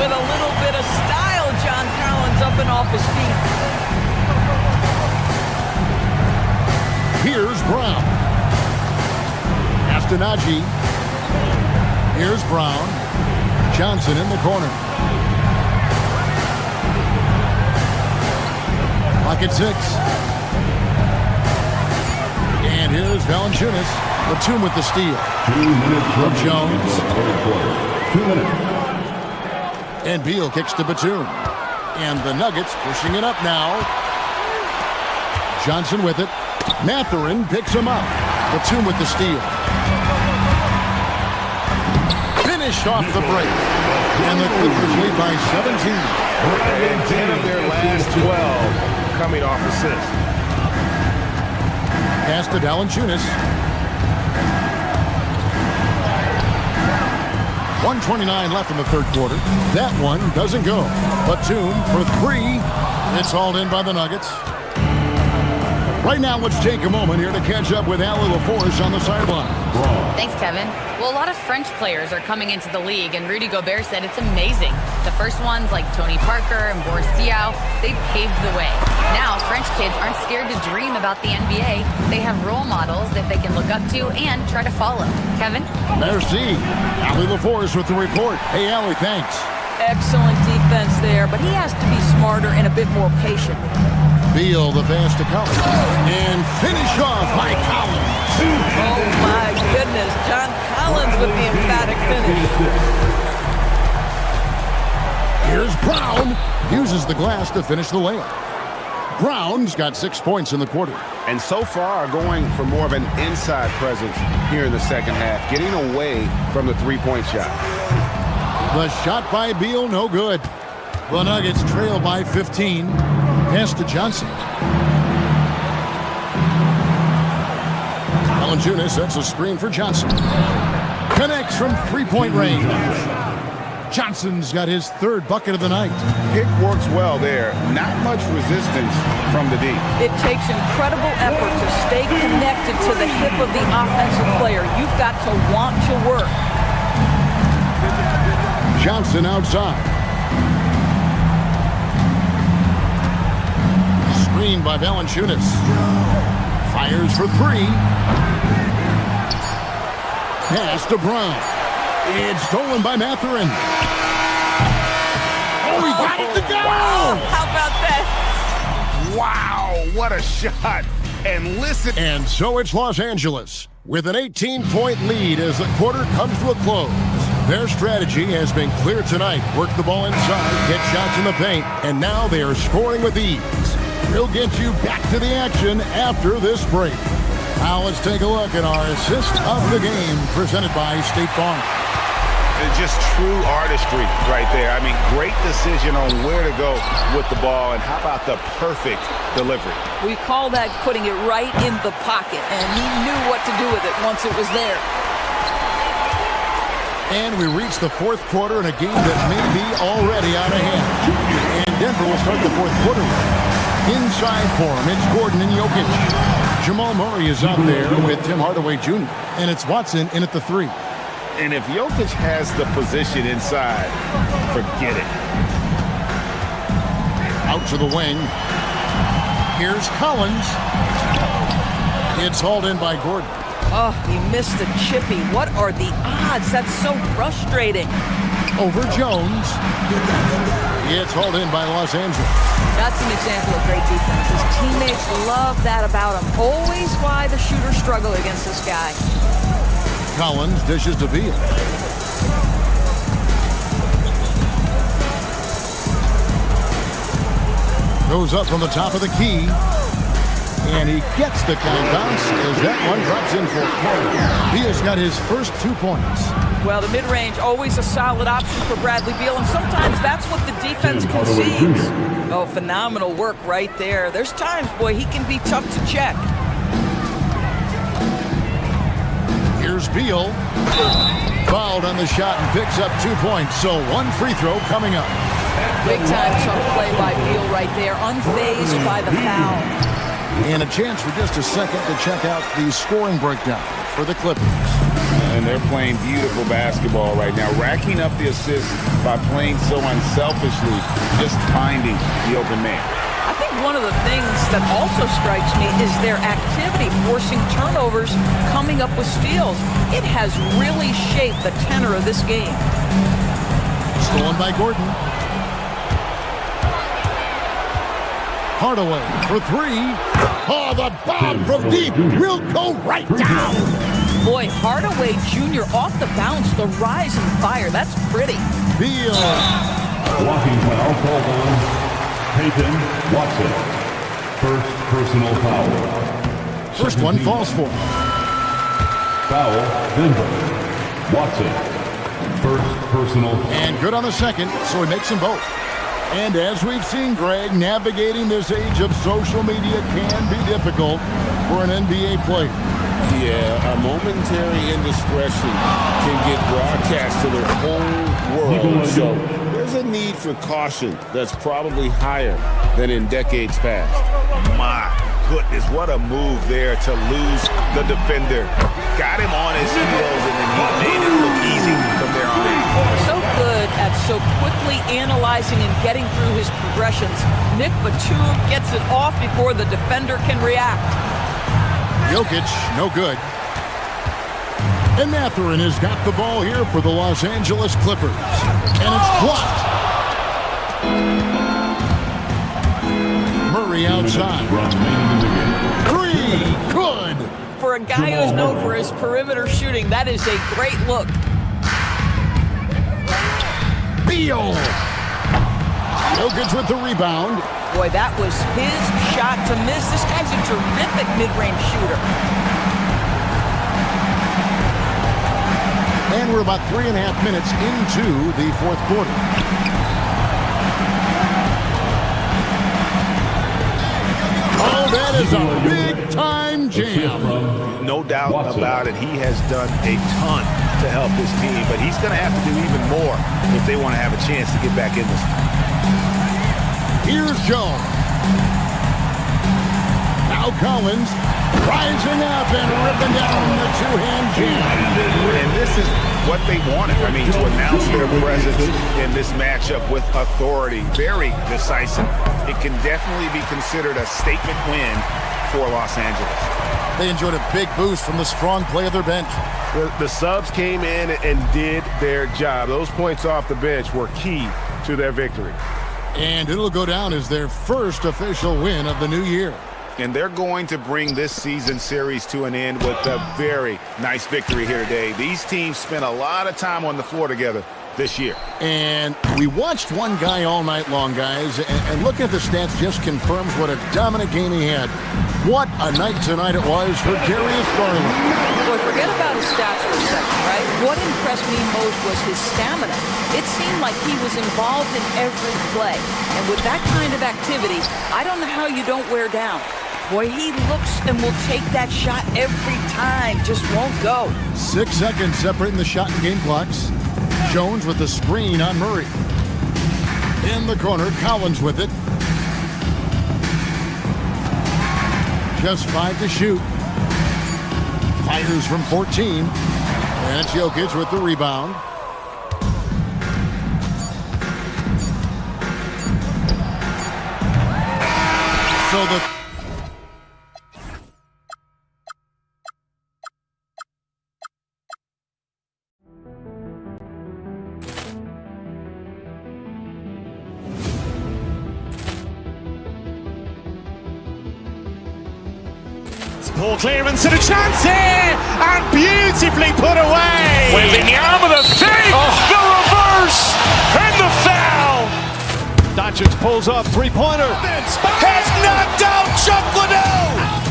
With a little bit of style, John Collins up and off his feet. Here's Brown. Pass to Najee. Here's Brown. Johnson in the corner. Pocket 6. And here's Valanciunas. Batum with the steal. 2 minutes from Jones. 2 minutes. And Beal kicks to Batum. And the Nuggets pushing it up now. Johnson with it. Mathurin picks him up. Batum with the steal. Finished off the break. And the Clippers lead by 17. And 10 of their last 12 coming off assists. Pass to Valanciunas. 1:29 left in the third quarter. That one doesn't go. Batum for 3. It's hauled in by the Nuggets. Right now, let's take a moment here to catch up with Ali LaForce on the sideline. Thanks, Kevin. Well, a lot of French players are coming into the league, and Rudy Gobert said it's amazing. The first ones, like Tony Parker and Boris Diaw, they paved the way. Now, French kids aren't scared to dream about the NBA. They have role models that they can look up to and try to follow. Kevin? Merci. Ali LaForce with the report. Hey, Ali, thanks. Excellent defense there, but he has to be smarter and a bit more patient. Beal, the pass to Collins. And finish off by Collins. Oh, my goodness. John Collins with the emphatic finish. Here's Brown. Uses the glass to finish the layup. Brown's got 6 points in the quarter. And so far going for more of an inside presence here in the second half, getting away from the three-point shot. The shot by Beal, no good. The Nuggets trail by 15. Pass to Johnson. Valanciunas sets a screen for Johnson. Connects from three-point range. Johnson's got his 3rd bucket of the night. Pick works well there. Not much resistance from the D. It takes incredible effort to stay connected to the hip of the offensive player. You've got to want to work. Johnson outside. Screen by Valanciunas. Fires for 3. Pass to Brown. It's stolen by Mathurin. Oh, he got it to go! How about that? Wow, what a shot. And listen. And so it's Los Angeles with an 18-point lead as the quarter comes to a close. Their strategy has been clear tonight. Work the ball inside, get shots in the paint, and now they are scoring with ease. We'll get you back to the action after this break. Now let's take a look at our assist of the game presented by State Farm. Just true artistry right there. I mean, great decision on where to go with the ball, and how about the perfect delivery? We call that putting it right in the pocket, and he knew what to do with it once it was there. And we reach the 4th quarter in a game that may be already out of hand. And Denver will start the 4th quarter. Inside for him, it's Gordon and Jokic. Jamal Murray is out there with Tim Hardaway Jr. And it's Watson in at the 3. And if Jokic has the position inside, forget it. Out to the wing. Here's Collins. It's hauled in by Gordon. Oh, he missed the chippy. What are the odds? That's so frustrating. Over Jones. It's hauled in by Los Angeles. That's an example of great defense. His teammates love that about him. Always why the shooters struggle against this guy. Collins dishes to Beal. Goes up from the top of the key. And he gets the count bounce as that one drops in for Beal. He has got his first 2 points. Well, the mid-range, always a solid option for Bradley Beal, and sometimes that's what the defense concedes. Oh, phenomenal work right there. There's times, boy, he can be tough to check. Here's Beal. Fouled on the shot and picks up 2 points, so 1 free throw coming up. Big-time tough play by Beal right there, unfazed by the foul. And a chance for just a second to check out the scoring breakdown for the Clippers. And they're playing beautiful basketball right now, racking up the assists by playing so unselfishly, just finding the open man. I think one of the things that also strikes me is their activity, forcing turnovers, coming up with steals. It has really shaped the tenor of this game. Stolen by Gordon. Hardaway for 3. Oh, the bomb from deep will go right down. Boy, Hardaway Jr. off the bounce, the rise and fire. That's pretty. Beal. Blocking foul called on Peyton Watson. First personal foul. First one falls for. Foul, Denver. Watson. First personal foul. And good on the second, so he makes them both. And as we've seen, Greg, navigating this age of social media can be difficult for an NBA player. Yeah, a momentary indiscretion can get broadcast to the whole world. So there's a need for caution that's probably higher than in decades past. My goodness, what a move there to lose the defender. Got him on his heels, and then he made it look easy from there on in. So good at so quickly analyzing and getting through his progressions. Nick Batum gets it off before the defender can react. Jokic, no good. And Mathurin has got the ball here for the Los Angeles Clippers. And it's blocked. Murray outside. 3, good. For a guy who's known for his perimeter shooting, that is a great look. Beal. Jokic with the rebound. Boy, that was his shot to miss. This guy's a terrific mid-range shooter. And we're about 3.5 minutes into the fourth quarter. Oh, that is a big-time jam. No doubt about it. He has done a ton to help his team, but he's going to have to do even more if they want to have a chance to get back in this. Here's Jones. Now Collins rising up and ripping down the two-hand jam. And this is what they wanted. I mean, to announce their presence in this matchup with authority. Very decisive. It can definitely be considered a statement win for Los Angeles. They enjoyed a big boost from the strong play of their bench. The subs came in and did their job. Those points off the bench were key to their victory. And it'll go down as their first official win of the new year. And they're going to bring this season series to an end with a very nice victory here today. These teams spent a lot of time on the floor together this year. And we watched one guy all night long, guys, and looking at the stats just confirms what a dominant game he had. What a night tonight it was for Darius Garland. Boy, forget about his stats for a second, right? What impressed me most was his stamina. It seemed like he was involved in every play. And with that kind of activity, I don't know how you don't wear down. Boy, he looks and will take that shot every time. Just won't go. 6 seconds separating the shot and game clocks. Jones with the screen on Murray. In the corner, Collins with it. Just 5 to shoot. Fires from 14. And it's Jokic with the rebound. So the Ball clearance and a chance here, and beautifully put away. Wembanyama the save, the reverse, and the foul. Doncic pulls up, three-pointer. Has knocked out Chuck Liddell.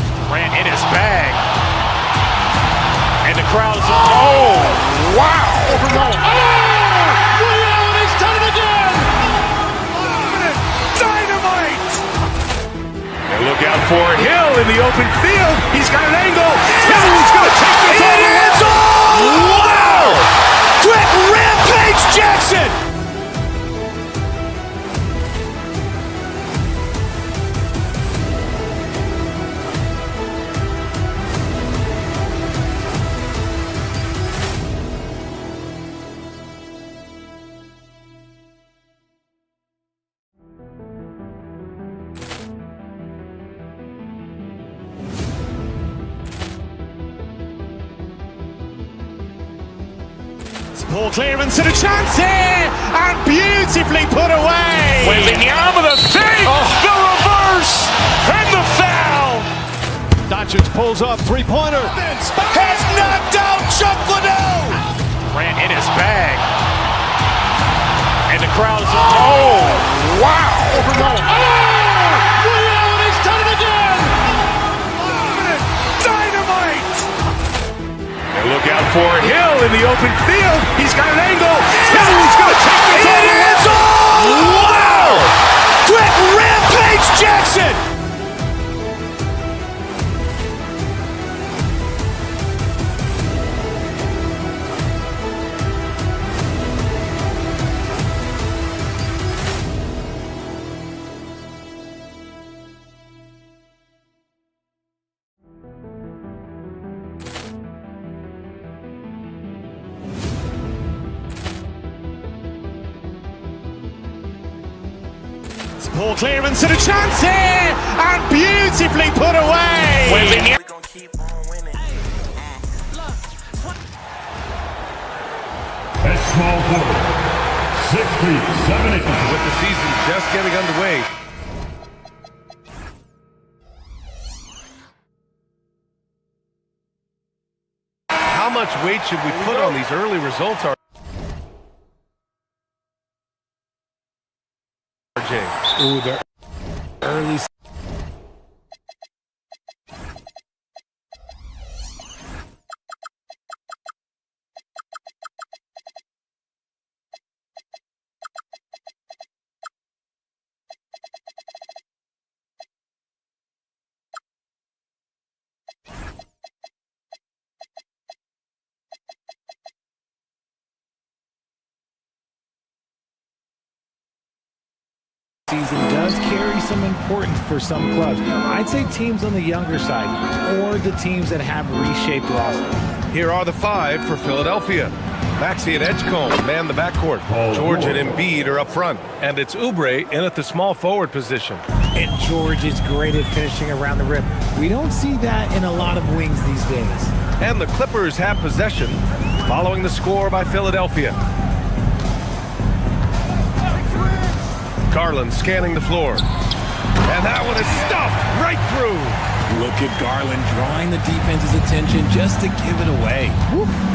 out for Hill in the open field. He's got an angle. Hill's going to take this all the way. Wow! Quick rampage Jackson! Ball clearance and a chance here, and beautifully put away. Wembanyama the fake, the reverse, and the foul. Doncic pulls up, three-pointer. Has knocked out Chuck Liddell. Ran in his bag. And the crowd is... Oh, wow. He's done it again. Dynamite. And look out for Hill in the open field. He's got an angle. Hill's going to take this all the way. Wow. Quick rampage Jackson. Ball clearance and a chance here, and beautifully put away. At small forward, 6 feet, 7 inches. With the season just getting underway, how much weight should we put on these early results? Ooh, the early. Season does carry some importance for some clubs. I'd say teams on the younger side or the teams that have reshaped rosters. Here are the 5 for Philadelphia. Maxey and Edgecombe man the backcourt. George and Embiid are up front. And it's Oubre in at the small forward position. And George is great at finishing around the rim. We don't see that in a lot of wings these days. And the Clippers have possession following the score by Philadelphia. Garland scanning the floor. And that one is stuffed right through. Look at Garland drawing the defense's attention just to give it away.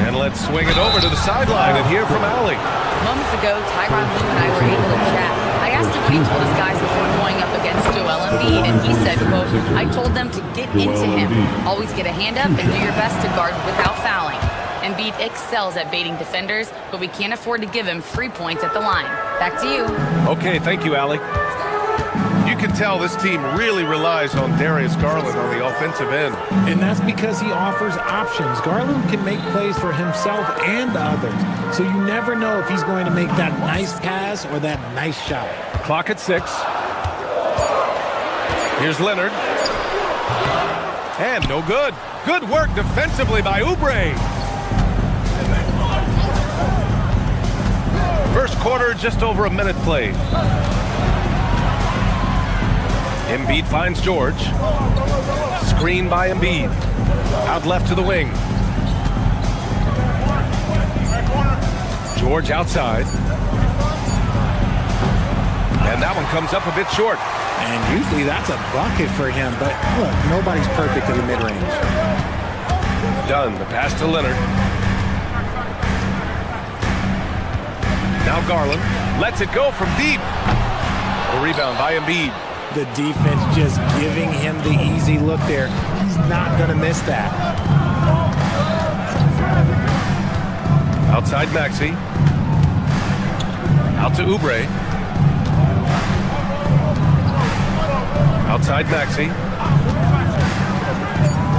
And let's swing it over to the sideline and hear from Allie. Moments ago, Tyronn Lue and I were able to chat. I asked him what he told his guys before going up against Joel Embiid, and he said, quote, I told them to get into him. Always get a hand up and do your best to guard without fouling. Embiid excels at baiting defenders, but we can't afford to give him free points at the line. Back to you. Okay, thank you, Allie. You can tell this team really relies on Darius Garland on the offensive end. And that's because he offers options. Garland can make plays for himself and others. So you never know if he's going to make that nice pass or that nice shot. Clock at 6. Here's Leonard. And no good. Good work defensively by Oubre. First quarter, just over a minute played. Embiid finds George. Screen by Embiid. Out left to the wing. George outside. And that one comes up a bit short. And usually that's a bucket for him, but look, nobody's perfect in the mid-range. Done. The pass to Leonard. Now Garland lets it go from deep. A rebound by Embiid. The defense just giving him the easy look there. He's not going to miss that. Outside Maxey. Out to Oubre. Outside Maxey.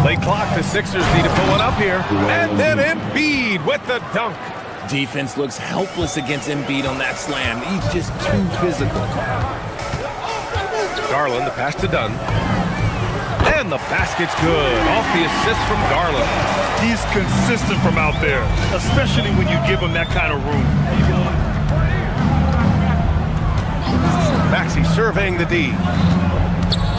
Late clock, the Sixers need to put one up here. And then Embiid with the dunk. Defense looks helpless against Embiid on that slam. He's just too physical. Garland, the pass to Dunn. And the basket's good. Off the assist from Garland. He's consistent from out there, especially when you give him that kind of room. Maxey surveying the D.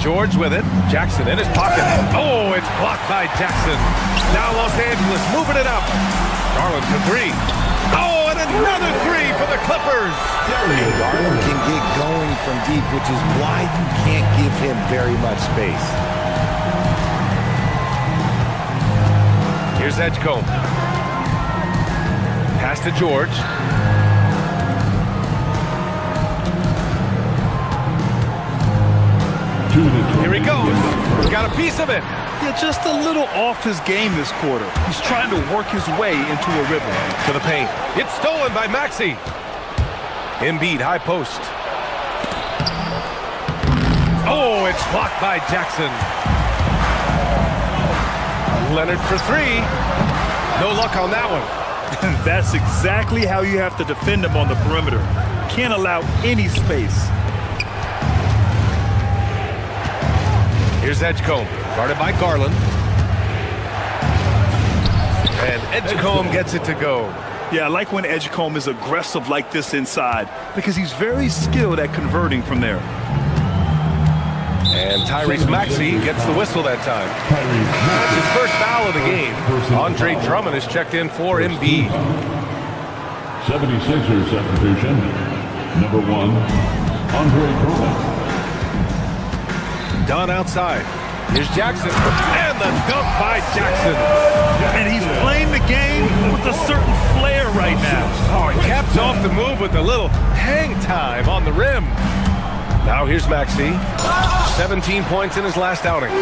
George with it. Jackson in his pocket. Oh, it's blocked by Jackson. Now Los Angeles moving it up. Garland for three. Oh, and another three for the Clippers. Garland can get going from deep, which is why you can't give him very much space. Here's Edgecombe. Pass to George. Here he goes. He's got a piece of it. Yeah, just a little off his game this quarter. He's trying to work his way into a rhythm. To the paint. It's stolen by Maxey. Embiid, high post. Oh, it's blocked by Jackson. Leonard for three. No luck on that one. That's exactly how you have to defend him on the perimeter. Can't allow any space. Here's Edgecombe, guarded by Garland. And Edgecombe gets it to go. Yeah, I like when Edgecombe is aggressive like this inside because he's very skilled at converting from there. And Tyrese Maxey gets the whistle that time. That's his first foul of the game. Andre Drummond is checked in for Embiid. 76ers substitution. Number 1, Andre Drummond. Dunn outside. Here's Jackson. And the dunk by Jackson. And he's playing the game with a certain flair right now. Oh, he caps off the move with a little hang time on the rim. Now here's Maxey. 17 points in his last outing.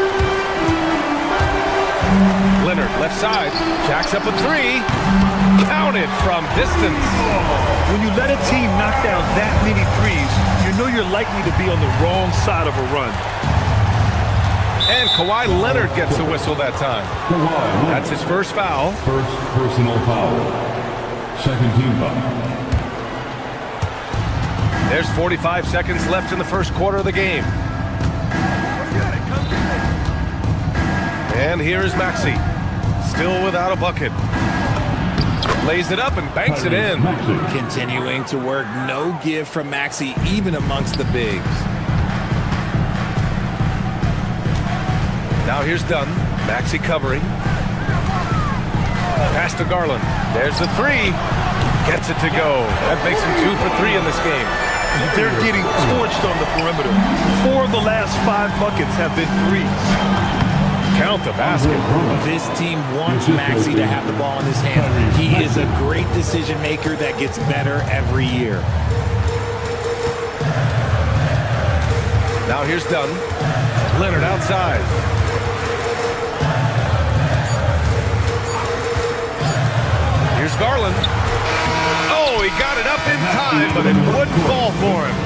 Leonard, left side. Jacks up a three. Counted from distance. When you let a team knock down that many threes, you know you're likely to be on the wrong side of a run. And Kawhi Leonard gets the whistle that time. That's his first foul. First personal foul. Second team foul. There's 45 seconds left in the first quarter of the game. And here is Maxey. Still without a bucket. Lays it up and banks it in. Continuing to work, no give from Maxey, even amongst the bigs. Now here's Dunn. Maxey covering. Pass to Garland. There's the three. Gets it to go. That makes him 2 for 3 in this game. They're getting torched on the perimeter. 4 of the last 5 buckets have been threes. Count the basket. This team wants Maxey to have the ball in his hands. He is a great decision maker that gets better every year. Now here's Dunn. Leonard outside. Here's Garland. Oh, he got it up in time, but it wouldn't fall for him.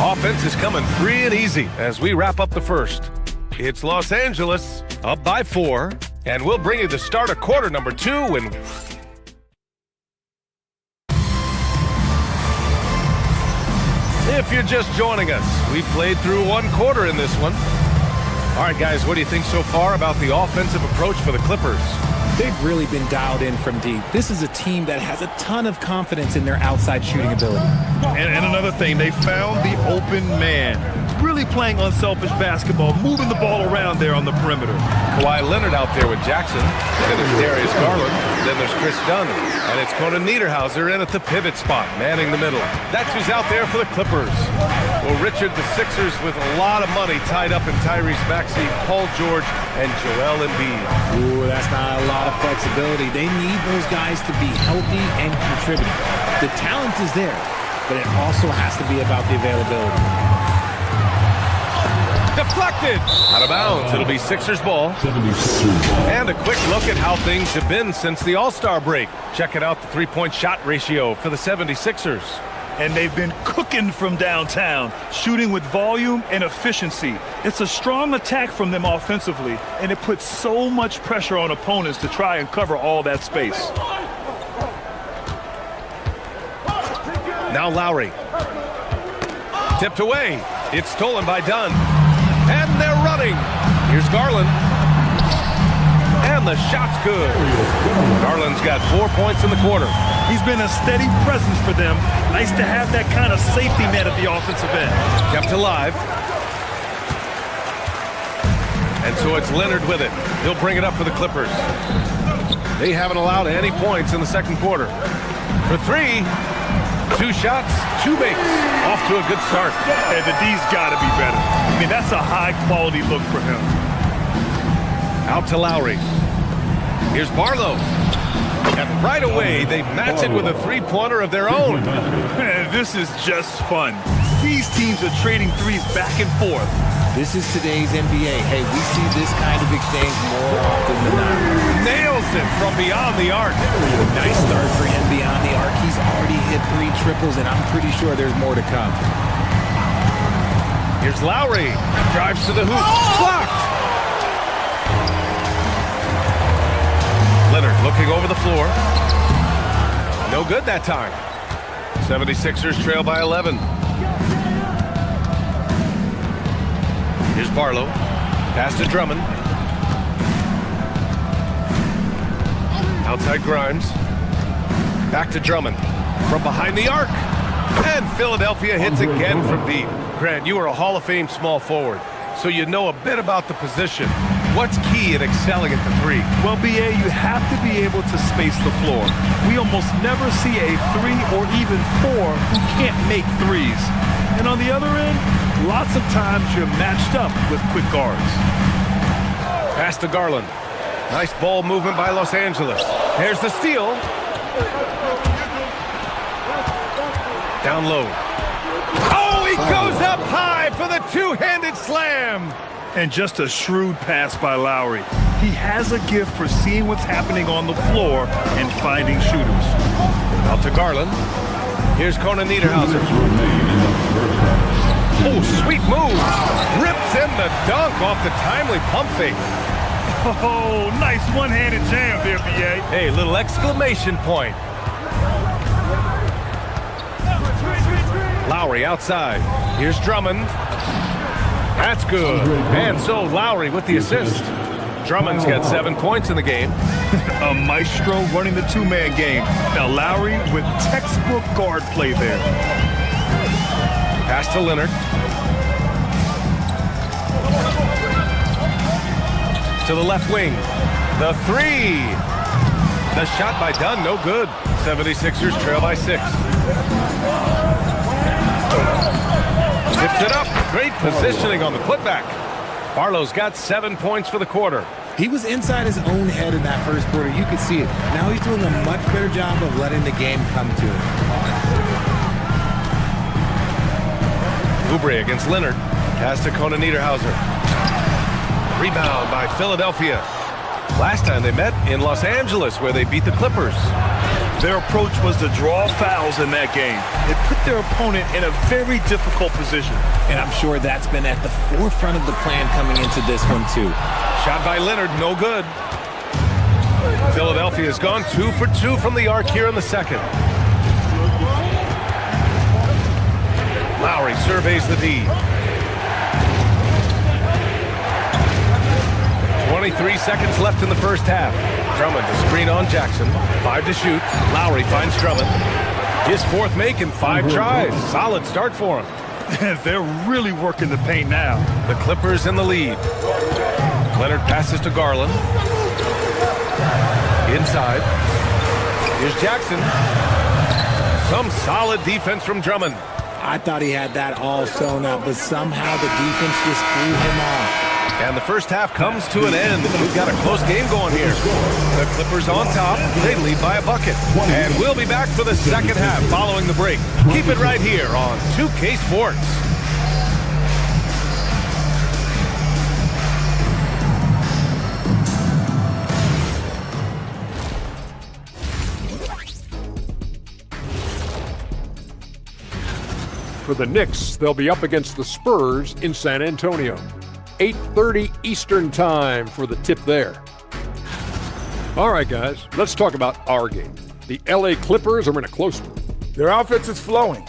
Offense is coming free and easy as we wrap up the first. It's Los Angeles up by 4, and we'll bring you the start of quarter number 2. And if you're just joining us, we played through 1 quarter in this one. All right, guys, what do you think so far about the offensive approach for the Clippers? They've really been dialed in from deep. This is a team that has a ton of confidence in their outside shooting ability. And another thing, they found the open man. Really playing unselfish basketball, moving the ball around there on the perimeter. Kawhi Leonard out there with Jackson. Then there's Darius Garland. Then there's Chris Dunn. And it's Conan Niederhauser in at the pivot spot, manning the middle. That's who's out there for the Clippers. Well, Richard, the Sixers with a lot of money tied up in Tyrese Maxey, Paul George, and Joel Embiid. Ooh, that's not a lot of flexibility. They need those guys to be healthy and contributing. The talent is there, but it also has to be about the availability. Deflected! Out of bounds. It'll be Sixers ball. And a quick look at how things have been since the All-Star break. Checking out the three-point shot ratio for the 76ers. And they've been cooking from downtown, shooting with volume and efficiency. It's a strong attack from them offensively, and it puts so much pressure on opponents to try and cover all that space. Now Lowry. Tipped away. It's stolen by Dunn. And they're running. Here's Garland. And the shot's good. Garland's got 4 points in the quarter. He's been a steady presence for them. Nice to have that kind of safety net at the offensive end. Kept alive. And so it's Leonard with it. He'll bring it up for the Clippers. They haven't allowed any points in the second quarter. For three, 2 shots, 2 makes. Off to a good start. And the D's got to be better. I mean, that's a high-quality look for him. Out to Lowry. Here's Barlow. And right away, they match it with a three-pointer of their own. This is just fun. These teams are trading threes back and forth. This is today's NBA. Hey, we see this kind of exchange more often than not. Nails it from beyond the arc. Nice start for him beyond the arc. He's already hit 3 triples, and I'm pretty sure there's more to come. Here's Lowry. Drives to the hoop. Blocked. Leonard looking over the floor. No good that time. 76ers trail by 11. Here's Barlow. Pass to Drummond. Outside Grimes. Back to Drummond. From behind the arc. And Philadelphia hits again from deep. Grant, you are a Hall of Fame small forward, so you know a bit about the position. What's key in excelling at the three? Well, BA, you have to be able to space the floor. We almost never see a 3 or even 4 who can't make threes. And on the other end, lots of times you're matched up with quick guards. Pass to Garland. Nice ball movement by Los Angeles. Here's the steal. Down low. Oh, he goes up high for the two-handed slam. And just a shrewd pass by Lowry. He has a gift for seeing what's happening on the floor and finding shooters. Out to Garland. Here's Conan Niederhauser. Oh, sweet move. Rips in the dunk off the timely pump fake. Oh, nice one-handed jam there, BA. Hey, little exclamation point. Lowry outside. Here's Drummond. That's good. And so Lowry with the assist. Drummond's got 7 points in the game. A maestro running the two-man game. Now Lowry with textbook guard play there. Pass to Leonard. To the left wing. The three. The shot by Dunn, no good. 76ers trail by 6. Tips it up. Great positioning on the putback. Barlow's got 7 points for the quarter. He was inside his own head in that first quarter. You could see it. Now he's doing a much better job of letting the game come to him. Oubre against Leonard. Pass to Conan Niederhauser. Rebound by Philadelphia. Last time they met in Los Angeles, where they beat the Clippers. Their approach was to draw fouls in that game. It put their opponent in a very difficult position. And I'm sure that's been at the forefront of the plan coming into this one, too. Shot by Leonard, no good. Philadelphia's gone 2 for 2 from the arc here in the second. Lowry surveys the D. 23 seconds left in the first half. Drummond to screen on Jackson. 5 to shoot. Lowry finds Drummond. His 4th make in 5 tries. Solid start for him. They're really working the paint now. The Clippers in the lead. Leonard passes to Garland. Inside. Here's Jackson. Some solid defense from Drummond. I thought he had that all sewn up, but somehow the defense just threw him off. And the first half comes to an end. We've got a close game going here. The Clippers on top. They lead by a bucket. And we'll be back for the second half following the break. Keep it right here on 2K Sports. For the Knicks, they'll be up against the Spurs in San Antonio. 8:30 Eastern time for the tip there. All right, guys, let's talk about our game. The LA Clippers are in a close one. Their offense is flowing.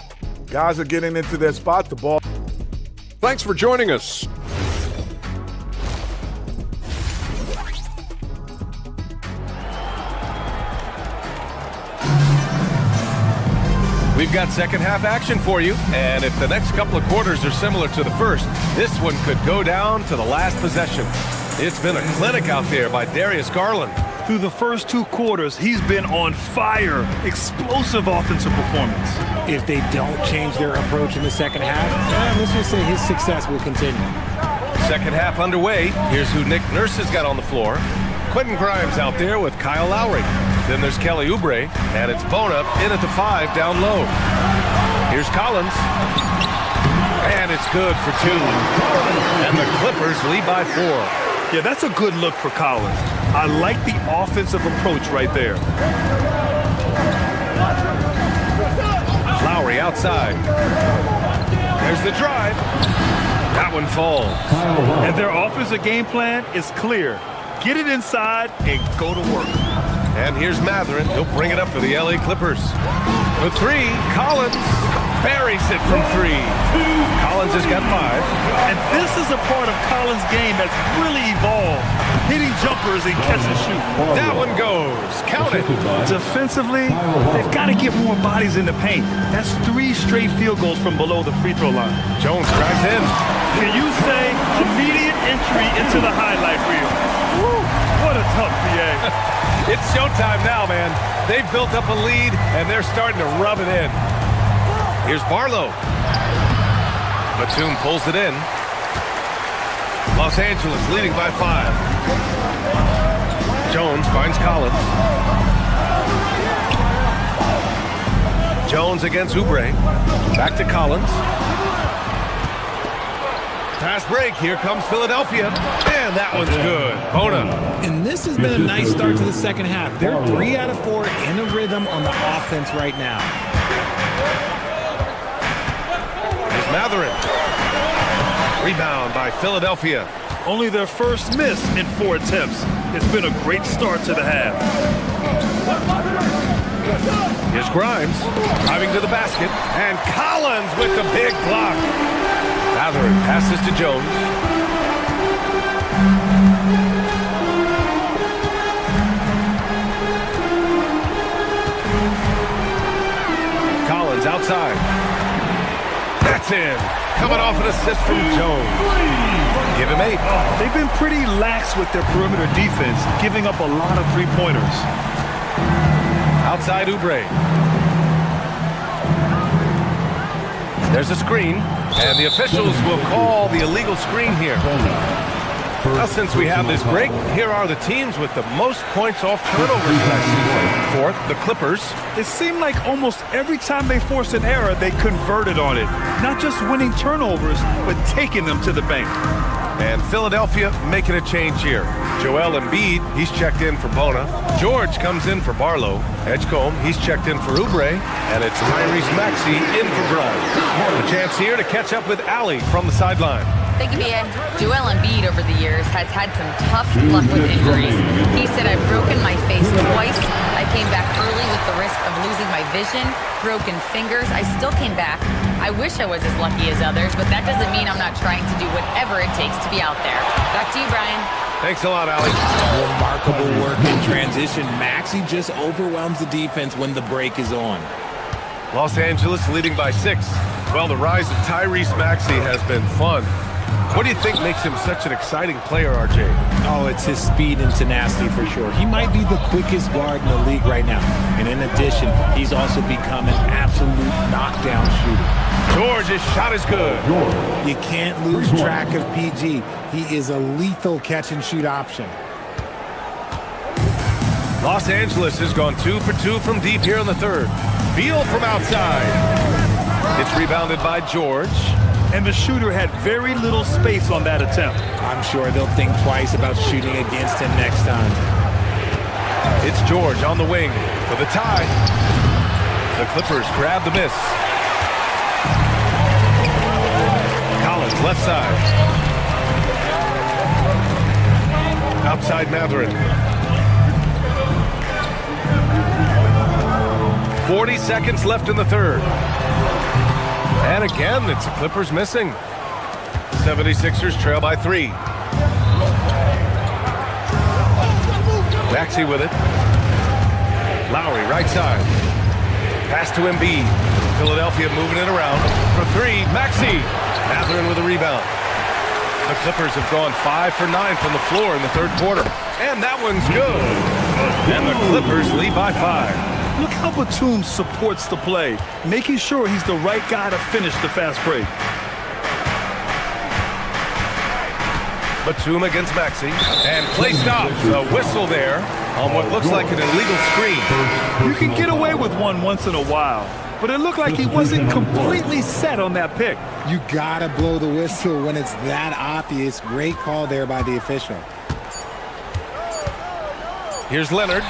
Guys are getting into their spot. The ball. Thanks for joining us. We've got second half action for you, and if the next couple of quarters are similar to the first, this one could go down to the last possession. It's been a clinic out there by Darius Garland. Through the first 2 quarters, he's been on fire. Explosive offensive performance. If they don't change their approach in the second half, let's just say his success will continue. Second half underway. Here's who Nick Nurse has got on the floor. Quentin Grimes out there with Kyle Lowry. Then there's Kelly Oubre, and it's Bona in at the 5 down low. Here's Collins, and it's good for 2. And the Clippers lead by 4. Yeah, that's a good look for Collins. I like the offensive approach right there. Lowry outside. There's the drive. That one falls. And their offensive game plan is clear. Get it inside and go to work. And here's Matherin. He'll bring it up for the LA Clippers. For 3, Collins buries it from 3. Collins has got 5. And this is a part of Collins' game that's really evolved. Hitting jumpers and catch and shoot. That one goes. Count it. Defensively, they've got to get more bodies in the paint. That's 3 straight field goals from below the free throw line. Jones drives in. Can you say immediate entry into the highlight reel? Woo, what a tough PA. It's showtime now, man. They've built up a lead, and they're starting to rub it in. Here's Barlow. Batum pulls it in. Los Angeles leading by 5. Jones finds Collins. Jones against Oubre. Back to Collins. Fast break. Here comes Philadelphia. And that one's good. Bona. And this has been a nice start to the second half. They're 3 out of 4 in a rhythm on the offense right now. Here's Matherin. Rebound by Philadelphia. Only their first miss in 4 attempts. It's been a great start to the half. Here's Grimes driving to the basket. And Collins with the big block. Matherin passes to Jones. Collins outside. That's in. Coming off an assist from Jones. Give him 8. They've been pretty lax with their perimeter defense, giving up a lot of 3-pointers. Outside Oubre. There's a screen, and the officials will call the illegal screen here. Now, since we have this break, here are the teams with the most points off turnovers last season. 4th, the Clippers. It seemed like almost every time they forced an error, they converted on it. Not just winning turnovers, but taking them to the bank. And Philadelphia making a change here. Joel Embiid, he's checked in for Bona. George comes in for Barlow. Edgecombe, he's checked in for Oubre. And it's Tyrese Maxey in for Grimes. A chance here to catch up with Allie from the sideline. Thank you, B.A. Joel Embiid over the years has had some tough luck with injuries. He said, I've broken my face twice. I came back early with the risk of losing my vision, broken fingers. I still came back. I wish I was as lucky as others, but that doesn't mean I'm not trying to do whatever it takes to be out there. Back to you, Brian. Thanks a lot, Allie. Remarkable work in transition. Maxey just overwhelms the defense when the break is on. Los Angeles leading by 6. Well, the rise of Tyrese Maxey has been fun. What do you think makes him such an exciting player, RJ? Oh, it's his speed and tenacity for sure. He might be the quickest guard in the league right now. And in addition, he's also become an absolute knockdown shooter. George's shot is good. You can't lose track of PG. He is a lethal catch-and-shoot option. Los Angeles has gone 2 for 2 from deep here in the 3rd. Beal from outside. It's rebounded by George. And the shooter had very little space on that attempt. I'm sure they'll think twice about shooting against him next time. It's George on the wing for the tie. The Clippers grab the miss. left side. Outside Mathurin. 40 seconds left in the third. And again, it's the Clippers missing. 76ers trail by 3. Maxey with it. Lowry, right side. Pass to Embiid. Philadelphia moving it around. For 3, Maxey. Mathurin with a rebound. The Clippers have gone 5 for 9 from the floor in the third quarter. And that one's good. And the Clippers lead by 5. Look how Batum supports the play, making sure he's the right guy to finish the fast break. Batum against Maxey. And play stops. A whistle there on what looks like an illegal screen. You can get away with one once in a while, but it looked like he wasn't completely set on that pick. You gotta blow the whistle when it's that obvious. Great call there by the official. Here's Leonard.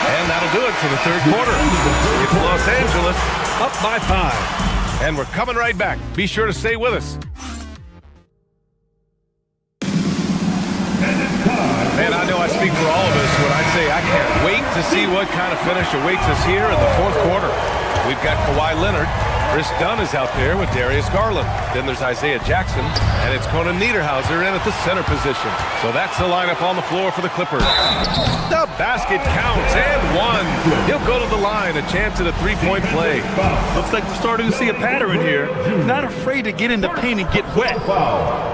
And that'll do it for the third quarter. It's Los Angeles up by 5. And we're coming right back. Be sure to stay with us. Man, I know I speak for all of us when I say I can't wait to see what kind of finish awaits us here in the fourth quarter. We've got Kawhi Leonard. Chris Dunn is out there with Darius Garland. Then there's Isaiah Jackson, and it's Conan Niederhauser in at the center position. So that's the lineup on the floor for the Clippers. The basket counts, and 1. He'll go to the line, a chance at a three-point play. Looks like we're starting to see a pattern here. Not afraid to get in the paint and get wet.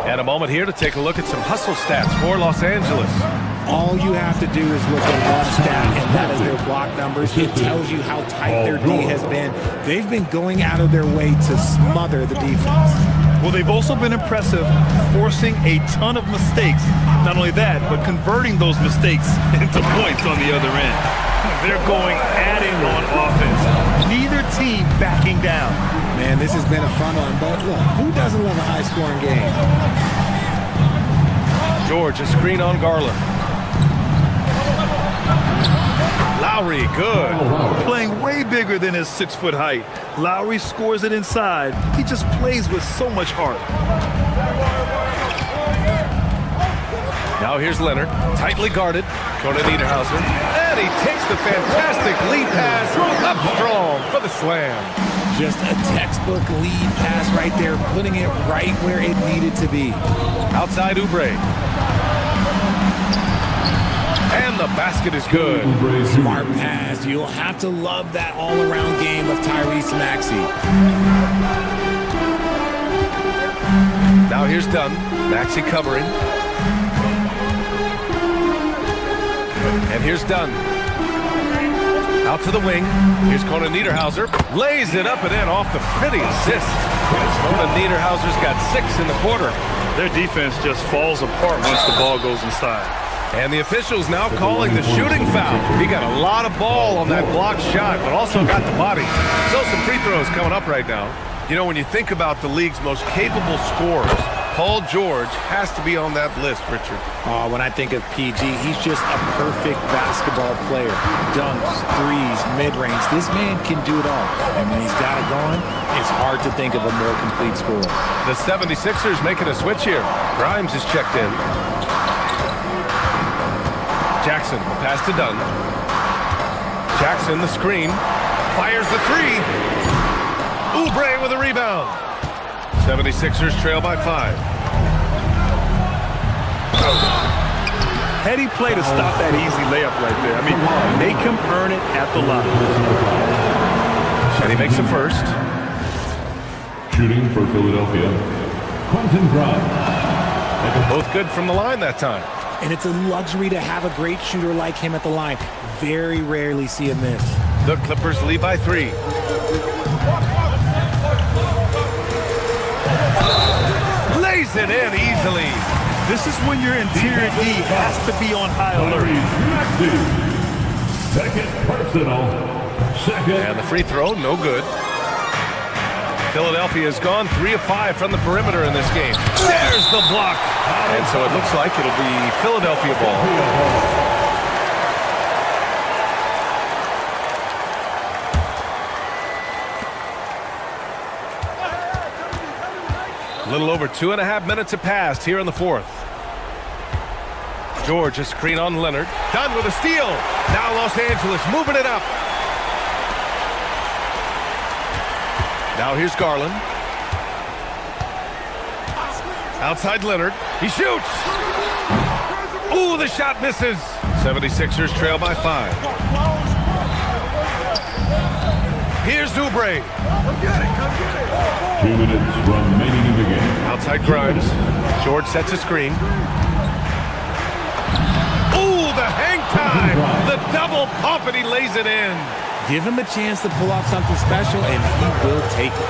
And a moment here to take a look at some hustle stats for Los Angeles. All you have to do is look at one stat, and that is their block numbers. It tells you how tight their D has been. They've been going out of their way to smother the defense. Well, they've also been impressive, forcing a ton of mistakes. Not only that, but converting those mistakes into points on the other end. They're going at it on offense. Neither team backing down. Man, this has been a fun one, but look, who doesn't love a high-scoring game? George, a screen on Garland. Lowry, good. Playing way bigger than his 6-foot height. Lowry scores it inside. He just plays with so much heart. Now here's Leonard, tightly guarded. Conan Niederhauser. And he takes the fantastic lead pass up strong for the slam. Just a textbook lead pass right there, putting it right where it needed to be. Outside Oubre. And the basket is good. Smart pass. You'll have to love that all-around game of Tyrese Maxey. Now here's Dunn. Maxey covering. And here's Dunn. Out to the wing. Here's Conan Niederhauser. Lays it up and in off the pretty assist. Conan Niederhauser's got 6 in the quarter. Their defense just falls apart once the ball goes inside. And the officials now calling the shooting foul. He got a lot of ball on that blocked shot, but also got the body. So some free throws coming up right now. You know, when you think about the league's most capable scorers, Paul George has to be on that list, Richard. When I think of PG, he's just a perfect basketball player. Dunks, threes, mid-range. This man can do it all. And when he's got it going, it's hard to think of a more complete scorer. The 76ers making a switch here. Grimes is checked in. Jackson, the pass to Dunn. Jackson, the screen. Fires the 3. Oubre with a rebound. 76ers trail by 5. Heady play to stop that easy layup right there. I mean, make him earn it at the line. And he makes the first. Shooting for Philadelphia, Quentin Grimes. Both good from the line that time. And it's a luxury to have a great shooter like him at the line. Very rarely see a miss. The Clippers lead by 3. Lays it in easily. This is when your interior D has to be on high alert. Second personal. And the free throw, no good. Philadelphia has gone 3 of 5 from the perimeter in this game. There's the block. And so it looks like it'll be Philadelphia ball. A little over 2.5 minutes have passed here in the fourth. George, a screen on Leonard. Done with a steal. Now Los Angeles moving it up. Now here's Garland. Outside Leonard. He shoots. Ooh, the shot misses. 76ers trail by 5. Here's Oubre. 2 minutes remaining in the game. Outside Grimes. George sets a screen. Ooh, the hang time. The double pump, and he lays it in. Give him a chance to pull off something special, and he will take it.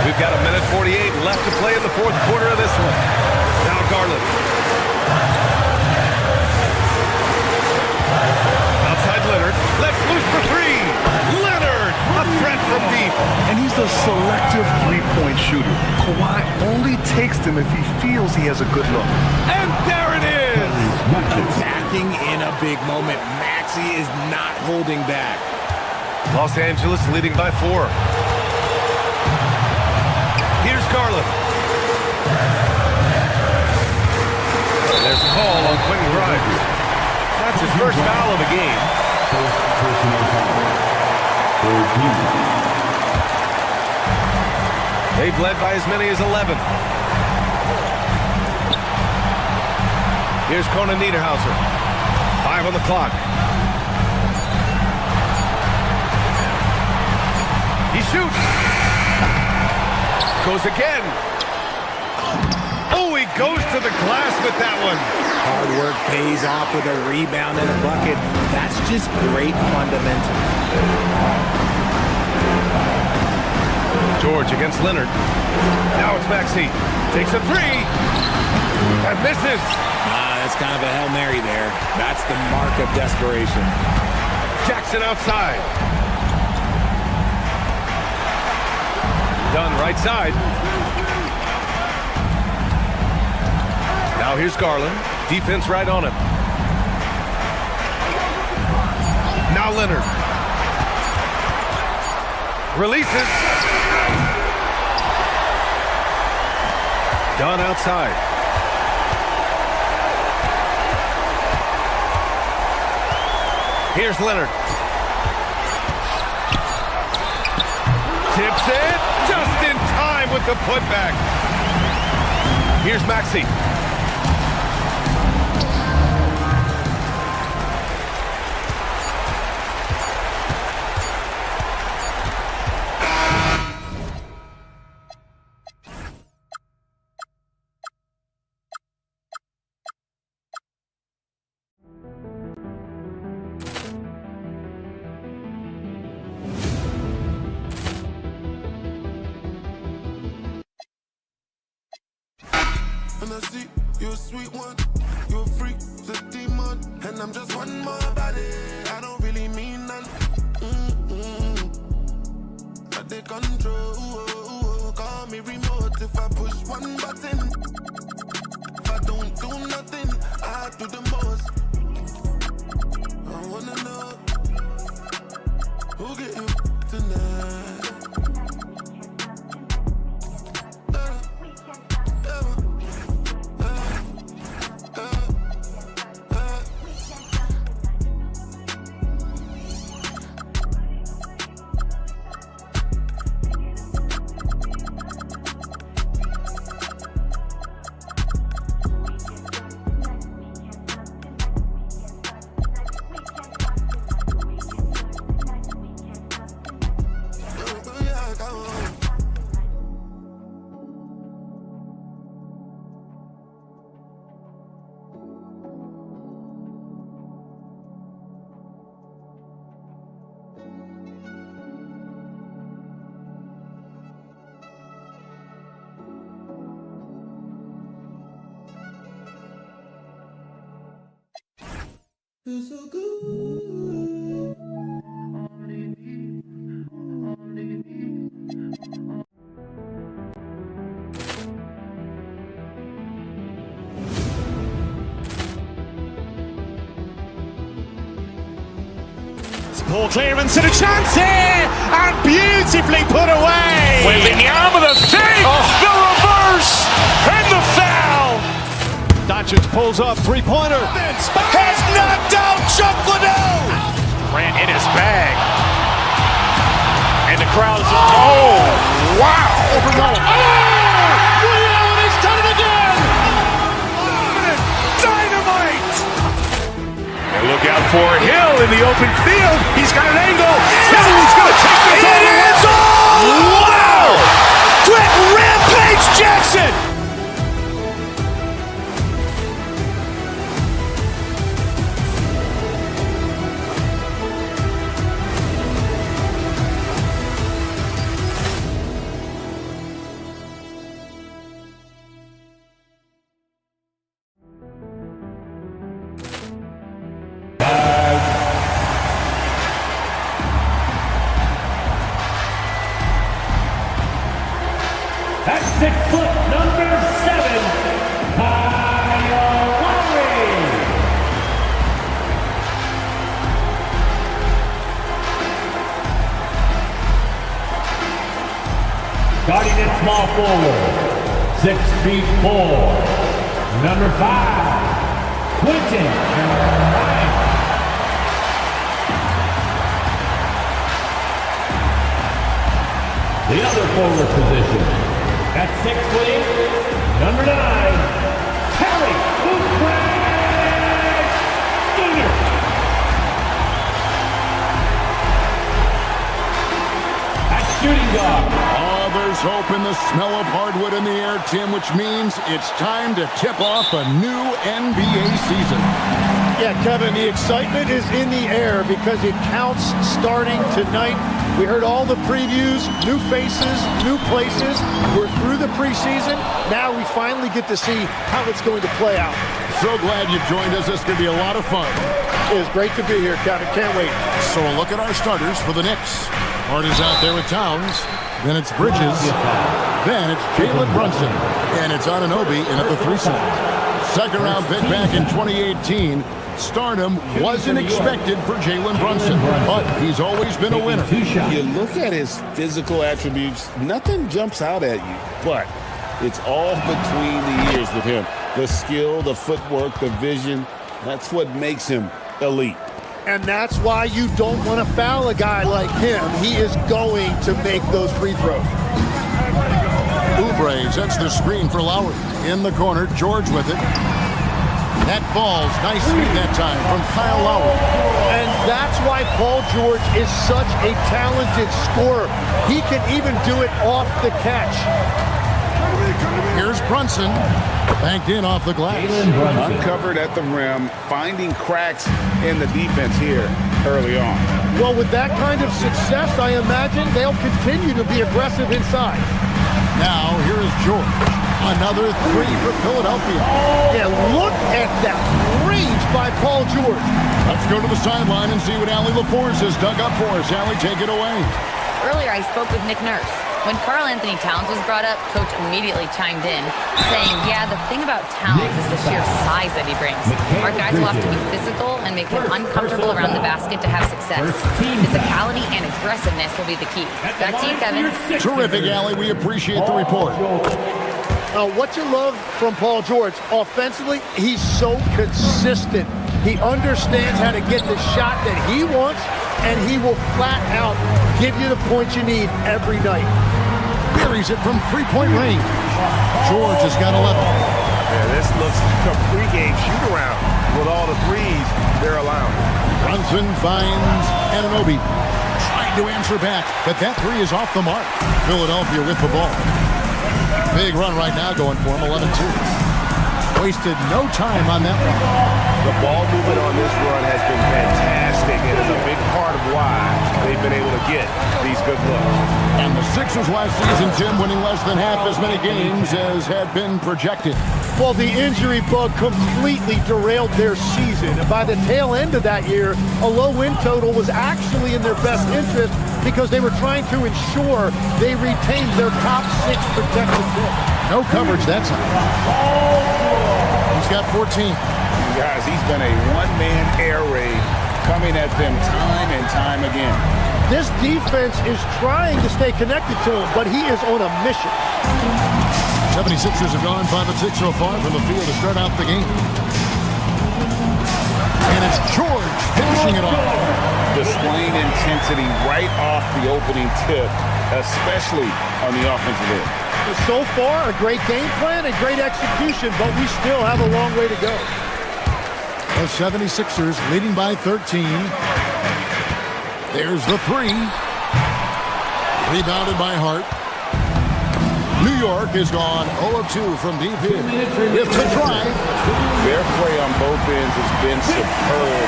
We've got 1:48 left to play in the fourth quarter of this one. Now Garland. Outside Leonard. Let's loose for three. Leonard, a threat from deep. And he's a selective three-point shooter. Kawhi only takes them if he feels he has a good look. And there it is. Attacking in a big moment. Maxey is not holding back. Los Angeles leading by 4. Here's Garland. There's a call on Quentin Grimes. That's his first foul of the game. First personal foul. Third team. They've led by as many as 11. Here's Conan Niederhauser. 5 on the clock. He shoots. Goes again. Oh, he goes to the glass with that one. Hard work pays off with a rebound and a bucket. That's just great fundamentals. George against Leonard. Now it's Maxey. Takes a three. And misses. That's kind of a Hail Mary there. That's the mark of desperation. Jackson outside. Dunn right side. Now here's Garland. Defense right on him. Now Leonard. Releases. Dunn outside. Here's Leonard. Tips it. Just in time with the putback. Here's Maxey. And I see you a sweet one, you a freak, the demon, and I'm just one more body. I don't really mean none. But they control, call me remote if I push one button. If I don't do nothing, I do the most. I wanna know who get you tonight. Feels so good. Ball clearance and a chance here, and beautifully put away. Wembanyama the fake, the reverse, and the foul. Doncic pulls up, three-pointer. Has knocked out Chuck Liddell. Ran in his bag. And the crowd is, oh, wow. Ray Allen has done it again. Dynamite. And look out for Hill in the open field. He's got an angle. Hill's going to take this all the way. Wow. Quick rampage Jackson. At 6 foot, number 7, Kyle Lowry. Guarding at small forward, 6'4", number 5, Quentin Ryan. The other forward position. At 6'8", number 9, Terry Oubre Jr. At shooting guard. Oh, there's hope in the smell of hardwood in the air, Tim, which means it's time to tip off a new NBA season. Yeah, Kevin, the excitement is in the air because it counts starting tonight. We heard all the previews, new faces, new places. We're through the preseason. Now we finally get to see how it's going to play out. So glad you joined us. This could be a lot of fun. It is great to be here, Kevin. Can't wait. So a look at our starters for the Knicks. Hart is out there with Towns. Then it's Bridges. Then it's Jalen Brunson. And it's Anunoby in at the 3 slot. Second round pick back in 2018. Stardom wasn't expected for Jalen Brunson, but he's always been a winner. You look at his physical attributes, nothing jumps out at you, but it's all between the ears with him. The skill, the footwork, the vision, that's what makes him elite. And that's why you don't want to foul a guy like him. He is going to make those free throws. Oubre sets the screen for Lowry. In the corner, George with it. That falls, nice feed that time from Kyle Lowry. And that's why Paul George is such a talented scorer. He can even do it off the catch. Here's Brunson, banked in off the glass. Uncovered at the rim, finding cracks in the defense here early on. Well, with that kind of success, I imagine they'll continue to be aggressive inside. Now, here is George. Another 3 for Philadelphia. Yeah, look at that range by Paul George. Let's go to the sideline and see what Allie LaForce has dug up for us. Allie, take it away. Earlier, I spoke with Nick Nurse. When Karl Anthony Towns was brought up, Coach immediately chimed in, saying, yeah, the thing about Towns is the sheer size that he brings. Our guys will have to be physical and make him uncomfortable around the basket to have success. Physicality and aggressiveness will be the key. Back to you, Kevin. Terrific, Allie. We appreciate the report. What you love from Paul George, offensively, he's so consistent. He understands how to get the shot that he wants, and he will flat out give you the points you need every night. Buries it from three-point range. George has got 11. Yeah, this looks like a pregame shoot-around with all the threes they're allowing. Brunson finds Anunoby. Trying to answer back, but that 3 is off the mark. Philadelphia with the ball. Big run right now going for him, 11-2. Wasted no time on that one. The ball movement on this run has been fantastic and is a big part of why they've been able to get these good looks. And the Sixers last season, Tim, winning less than half as many games as had been projected. Well, the injury bug completely derailed their season. And by the tail end of that year, a low win total was actually in their best interest because they were trying to ensure they retained their top 6 protected pick. No coverage that time. He's got 14. Guys, he's been a one-man air raid coming at them time and time again. This defense is trying to stay connected to him, but he is on a mission. 76ers have gone 5 of 6 so far from the field to start out the game. And it's George finishing it off. Displaying intensity right off the opening tip, especially on the offensive end. So far, a great game plan and great execution, but we still have a long way to go. The 76ers leading by 13. There's the three. Rebounded by Hart. New York has gone 0 of 2 from deep here. With the drive. Their play on both ends has been superb.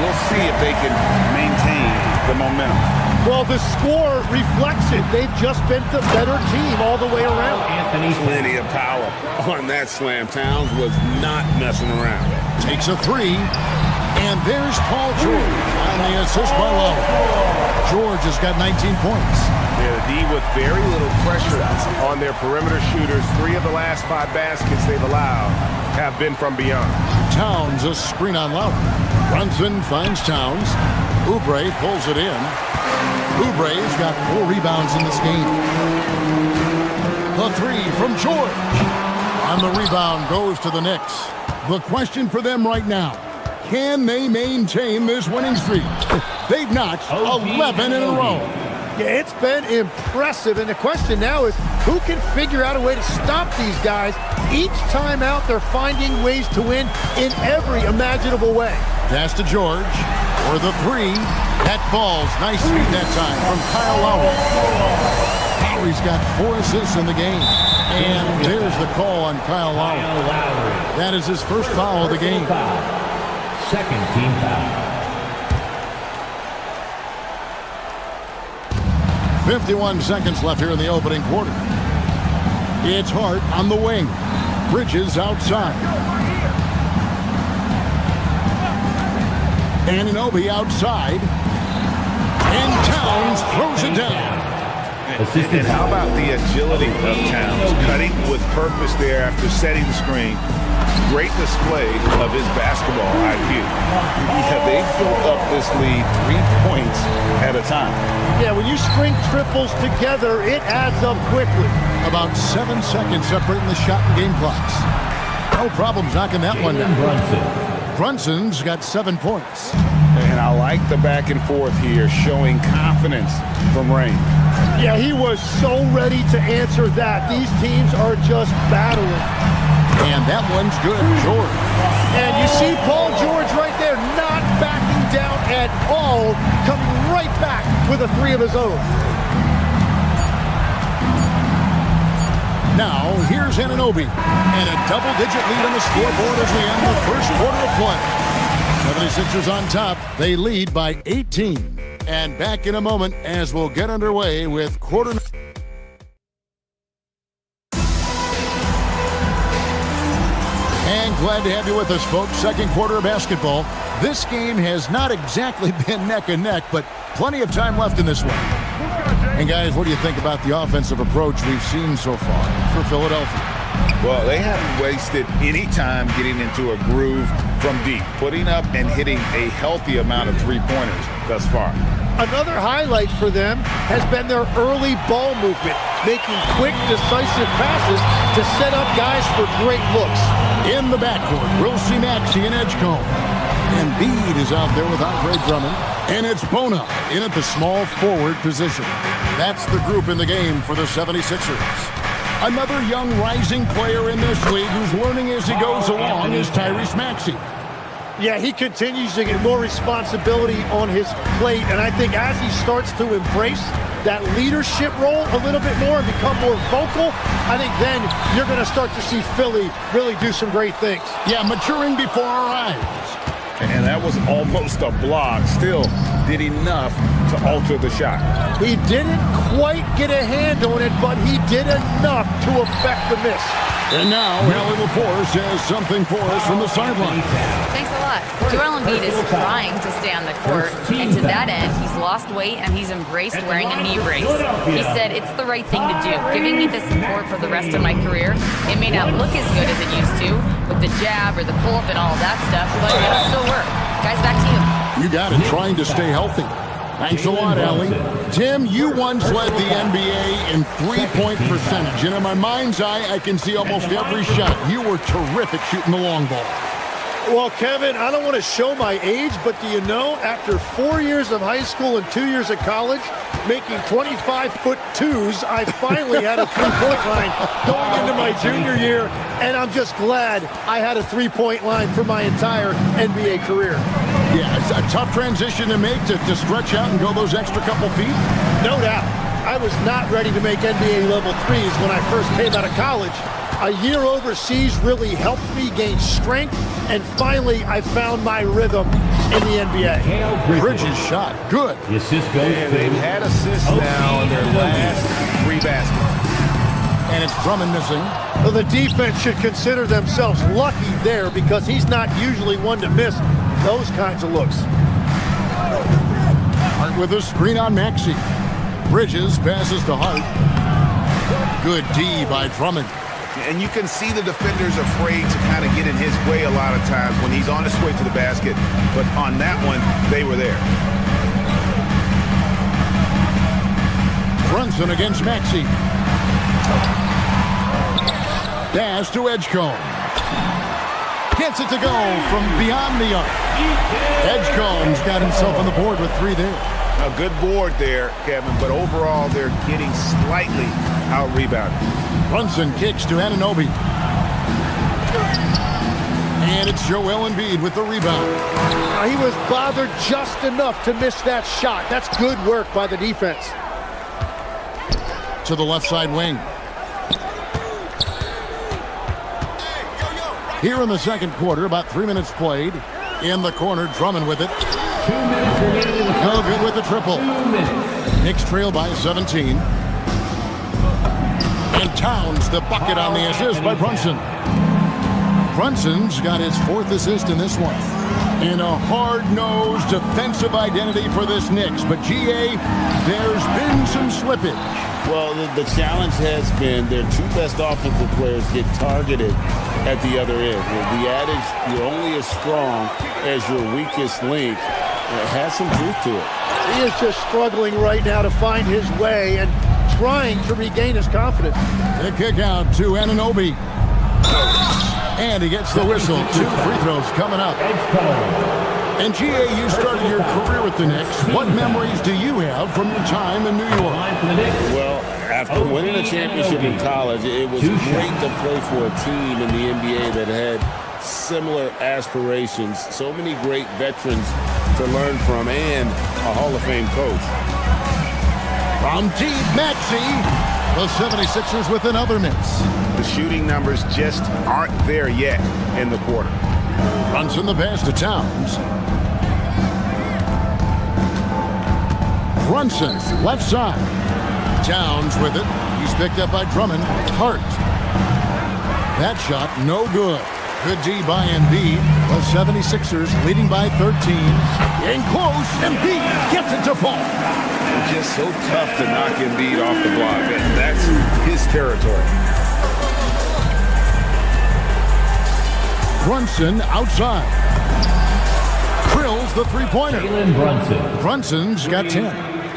We'll see if they can maintain the momentum. Well, the score reflects it. They've just been the better team all the way around. Plenty of power on that slam. Towns was not messing around. Takes a three. And there's Paul George on the assist by Lowe. George has got 19 points. Yeah, the D with very little pressure on their perimeter shooters. 3 of the last 5 baskets they've allowed have been from beyond. Towns a screen on Lowe. Brunson finds Towns. Oubre pulls it in. Oubre's got 4 rebounds in this game. The three from George. And the rebound goes to the Knicks. The question for them right now, can they maintain this winning streak? They've notched 11 in a row. Yeah, it's been impressive, and the question now is who can figure out a way to stop these guys? Each time out, they're finding ways to win in every imaginable way. Pass to George for the three. That falls. Nice feed that time from Kyle Lowry. Lowry's got 4 assists in the game. And there's the call on Kyle Lowry. That is his first foul of the game. Second team foul. 51 seconds left here in the opening quarter. It's Hart on the wing. Bridges outside. Anunoby outside. And Towns throws it down. And how about the agility of Towns? Cutting with purpose there after setting the screen. Great display of his basketball IQ. Yeah, they built up this lead 3 points at a time. Yeah, when you string triples together, it adds up quickly. About 7 seconds separating the shot and game clocks. No problems knocking that one down. Brunson's got 7 points. And I like the back and forth here, showing confidence from Rain. Yeah, he was so ready to answer that. These teams are just battling. And that one's good, George. And you see Paul George right there, not backing down at all, coming right back with a 3 of his own. Now, here's Anunoby. And a double-digit lead on the scoreboard as we end the first quarter of play. 76ers on top. They lead by 18. And back in a moment as we'll get underway with quarter. And glad to have you with us, folks. Second quarter of basketball. This game has not exactly been neck and neck, but plenty of time left in this one. And guys, what do you think about the offensive approach we've seen so far for Philadelphia? Well, they haven't wasted any time getting into a groove from deep, putting up and hitting a healthy amount of three-pointers thus far. Another highlight for them has been their early ball movement, making quick, decisive passes to set up guys for great looks. In the backcourt, we'll see Maxey and Edgecombe. And Embiid is out there with Andre Drummond. And it's Bona in at the small forward position. That's the group in the game for the 76ers. Another young rising player in this league who's learning as he goes along is Tyrese Maxey. Yeah, he continues to get more responsibility on his plate, and I think as he starts to embrace that leadership role a little bit more and become more vocal, I think then you're going to start to see Philly really do some great things. Yeah, maturing before our eyes. And that was almost a block. Still did enough to alter the shot. He didn't quite get a hand on it, but he did enough to affect the miss. And now, Allie LaForce has something for us from the sideline. Thanks a lot. Joel Embiid is trying to stay on the court, and to that end, he's lost weight and he's embraced wearing a knee brace. He said, "It's the right thing to do, giving me the support for the rest of my career. It may not look as good as it used to, with the jab or the pull-up and all of that stuff, but it'll still work." Guys, back to you. You got it, trying to stay healthy. Thanks a lot, Allie. Tim, you once led the NBA in three-point percentage, and in my mind's eye, I can see almost every shot. You were terrific shooting the long ball. Well, Kevin, I don't want to show my age, but do you know, after 4 years of high school and 2 years of college, making 25-foot-2s, I finally had a three-point line going into my junior year, and I'm just glad I had a three-point line for my entire NBA career. Yeah, it's a tough transition to make to stretch out and go those extra couple feet. No doubt. I was not ready to make NBA level threes when I first came out of college. A year overseas really helped me gain strength, and finally I found my rhythm in the NBA. Bridges shot. Good. And they've had assists now in their last 3 baskets. And it's Drummond missing. Well, the defense should consider themselves lucky there because he's not usually one to miss those kinds of looks. Hart with a screen on Maxey. Bridges passes to Hart. Good D by Drummond. And you can see the defenders afraid to kind of get in his way a lot of times when he's on his way to the basket. But on that one, they were there. Brunson against Maxey. Dash to Edgecombe. Gets it to go from beyond the arc. Edgecombe's got himself on the board with 3 there. A good board there, Kevin, but overall they're getting slightly out-rebounded. Brunson kicks to Anunoby. And it's Joel Embiid with the rebound. He was bothered just enough to miss that shot. That's good work by the defense. To the left side wing. Here in the second quarter, about 3 minutes played. In the corner, Drummond with it. 2 minutes remaining in the No good with the triple. 2 minutes. Knicks trail by 17. And Towns the bucket on the assist by Brunson. Brunson's got his 4th assist in this one. In a hard-nosed defensive identity for this Knicks. But GA, there's been some slippage. Well, the challenge has been their 2 best offensive players get targeted at the other end. The adage, you're only as strong as your weakest link, has some truth to it. He is just struggling right now to find his way and trying to regain his confidence. The kick out to Anunoby. And he gets the whistle. 2 free throws coming up. And GA, you started your career with the Knicks. What memories do you have from your time in New York? Well, after winning a championship in college, it was great to play for a team in the NBA that had similar aspirations. So many great veterans to learn from and a Hall of Fame coach. From deep, Maxey. The 76ers with another miss. The shooting numbers just aren't there yet in the quarter. Brunson the pass to Towns. Brunson, left side. Towns with it. He's picked up by Drummond. Hart. That shot, no good. Good D by Embiid. The 76ers leading by 13. In close, Embiid gets it to fall. Just so tough to knock Embiid off the block. That's his territory. Brunson outside. Drills the three-pointer. Brunson's got 10.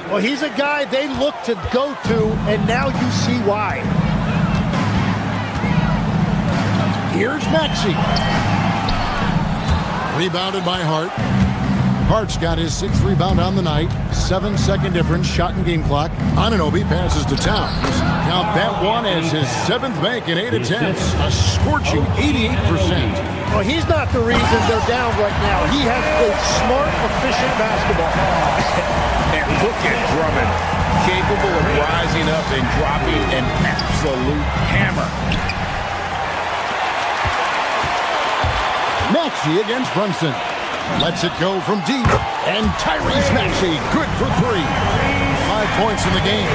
Well, he's a guy they look to go to, and now you see why. Here's Maxey. Rebounded by Hart. Hart's got his 6th rebound on the night. 7-second difference, shot and game clock. Anunoby passes to Towns. Count that one as his 7th make in 8 attempts. A scorching 88%. Well, he's not the reason they're down right now. He has played smart, efficient basketball. And look at Drummond, capable of rising up and dropping an absolute hammer. Maxey against Brunson. Lets it go from deep. And Tyrese Maxey, good for 3. 5 points in the game.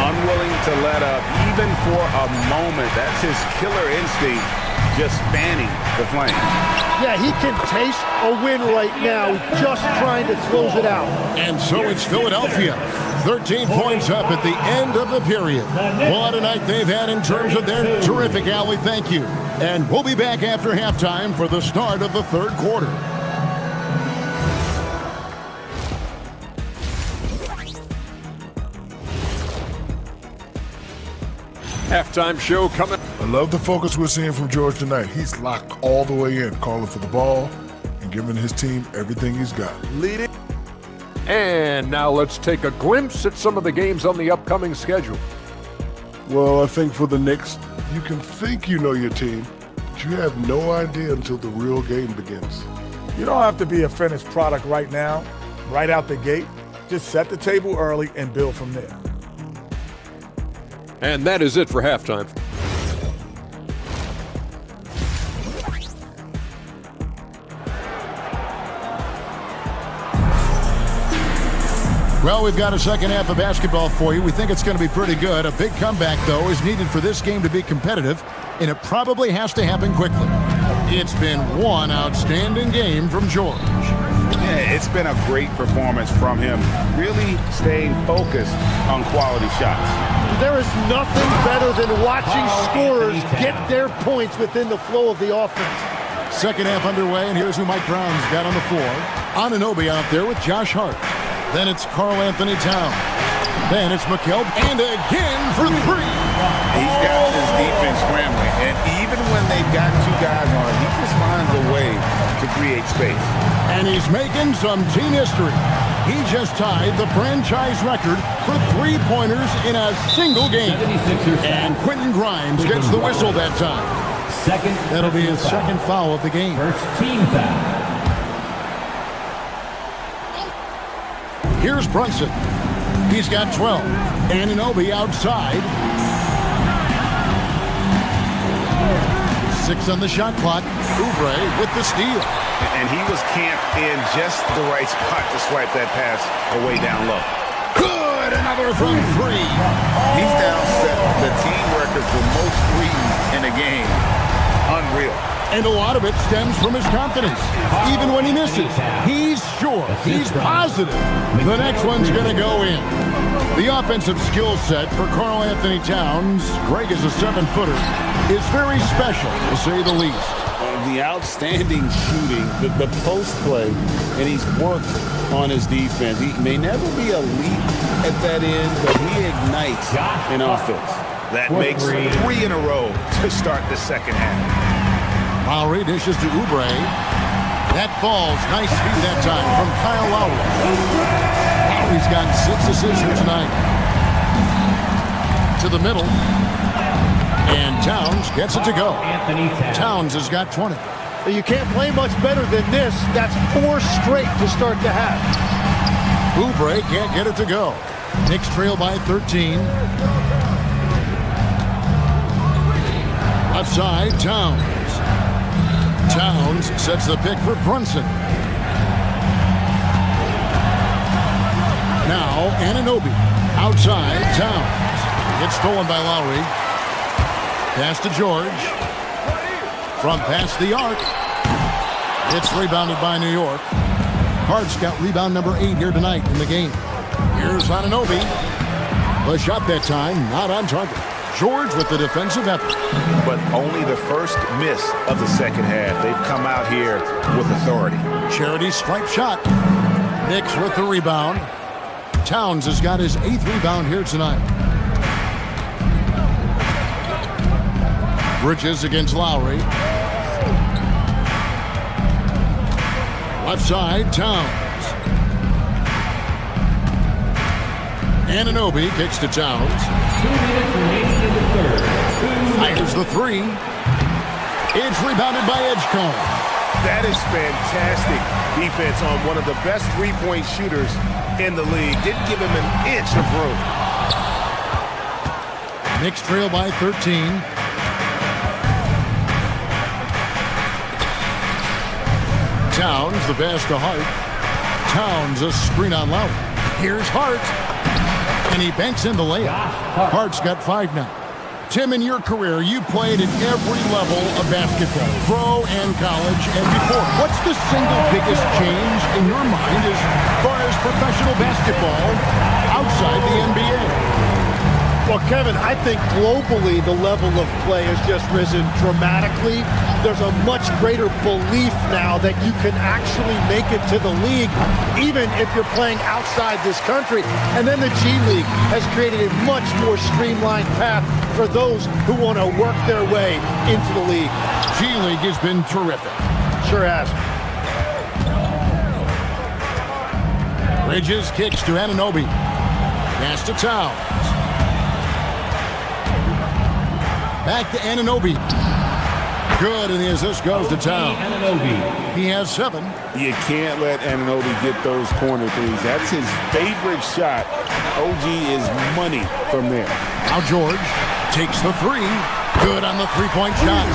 Unwilling to let up, even for a moment. That's his killer instinct, just fanning the flame. Yeah, he can taste a win right now, just trying to close it out. And so it's Philadelphia. 13 points up at the end of the period. What a night they've had in terms of their terrific alley. Thank you. And we'll be back after halftime for the start of the third quarter. Halftime show coming. I love the focus we're seeing from George tonight. He's locked all the way in, calling for the ball and giving his team everything he's got. Lead it. And now let's take a glimpse at some of the games on the upcoming schedule. Well, I think for the Knicks, you can think you know your team, but you have no idea until the real game begins. You don't have to be a finished product right now, right out the gate. Just set the table early and build from there. And that is it for halftime. Well, we've got a second half of basketball for you. We think it's going to be pretty good. A big comeback, though, is needed for this game to be competitive, and it probably has to happen quickly. It's been one outstanding game from George. Yeah, it's been a great performance from him, really staying focused on quality shots. There is nothing better than watching scorers get their points within the flow of the offense. Second half underway, and here's who Mike Brown's got on the floor. Anunoby out there with Josh Hart. Then it's Karl Anthony Towns. Then it's Mikal, and again for three. He's got his defense scrambling, and even when they've got two guys on him, he just finds a way to create space. And he's making some team history. He just tied the franchise record for three-pointers in a single game. And Quentin Grimes gets the whistle that time. That'll be his second foul of the game. First team foul. Here's Brunson. He's got 12. Anunoby outside. 6 on the shot clock. Oubre with the steal. And he was camped in just the right spot to swipe that pass away down low. Good! Another from three. He's now set the team record for most threes in a game. Unreal. And a lot of it stems from his confidence. Even when he misses, he's sure, he's positive the next one's going to go in. The offensive skill set for Karl Anthony Towns, Greg is a 7-footer, is very special, to say the least. The outstanding shooting, the post play, and he's worked on his defense. He may never be elite at that end, but he ignites an offense. That makes 3 in a row to start the second half. Lowry dishes to Oubre. That falls. Nice feed that time from Kyle Lowry. Lowry's got 6 assists here tonight. To the middle. And Towns gets it to go. Towns has got 20. You can't play much better than this. That's 4 straight to start the half. Oubre can't get it to go. Knicks trail by 13. Left side, Towns. Towns sets the pick for Brunson. Now, Anunoby. Outside, Towns. It's stolen by Lowry. Pass to George. From past the arc. It's rebounded by New York. Hart's got rebound number 8 here tonight in the game. Here's Anunoby. The shot that time, not on target. George with the defensive effort. But only the first miss of the second half. They've come out here with authority. Charity stripe shot. Knicks with the rebound. Towns has got his 8th rebound here tonight. Bridges against Lowry. Left side, Towns. Anunoby kicks to Towns. 2 minutes remaining in the third. Fires the 3. It's rebounded by Edgecombe. That is fantastic defense on one of the best three-point shooters in the league. Didn't give him an inch of room. Knicks trail by 13. Towns, the pass to Hart. Towns, a screen on Lowry. Here's Hart. And he banks in the layup. Hart's got 5 now. Tim, in your career, you played at every level of basketball, pro and college and before. What's the single biggest change in your mind as far as professional basketball outside the NBA? Well, Kevin, I think globally the level of play has just risen dramatically. There's a much greater belief now that you can actually make it to the league, even if you're playing outside this country. And then the G League has created a much more streamlined path for those who want to work their way into the league. G League has been terrific. Sure has. Bridges kicks to Anunoby. Pass to Towns. Back to Anunoby. Good, and the assist goes to Towns. He has 7. You can't let Anunoby get those corner threes. That's his favorite shot. OG is money from there. Now George takes the 3. Good on the three-point shot.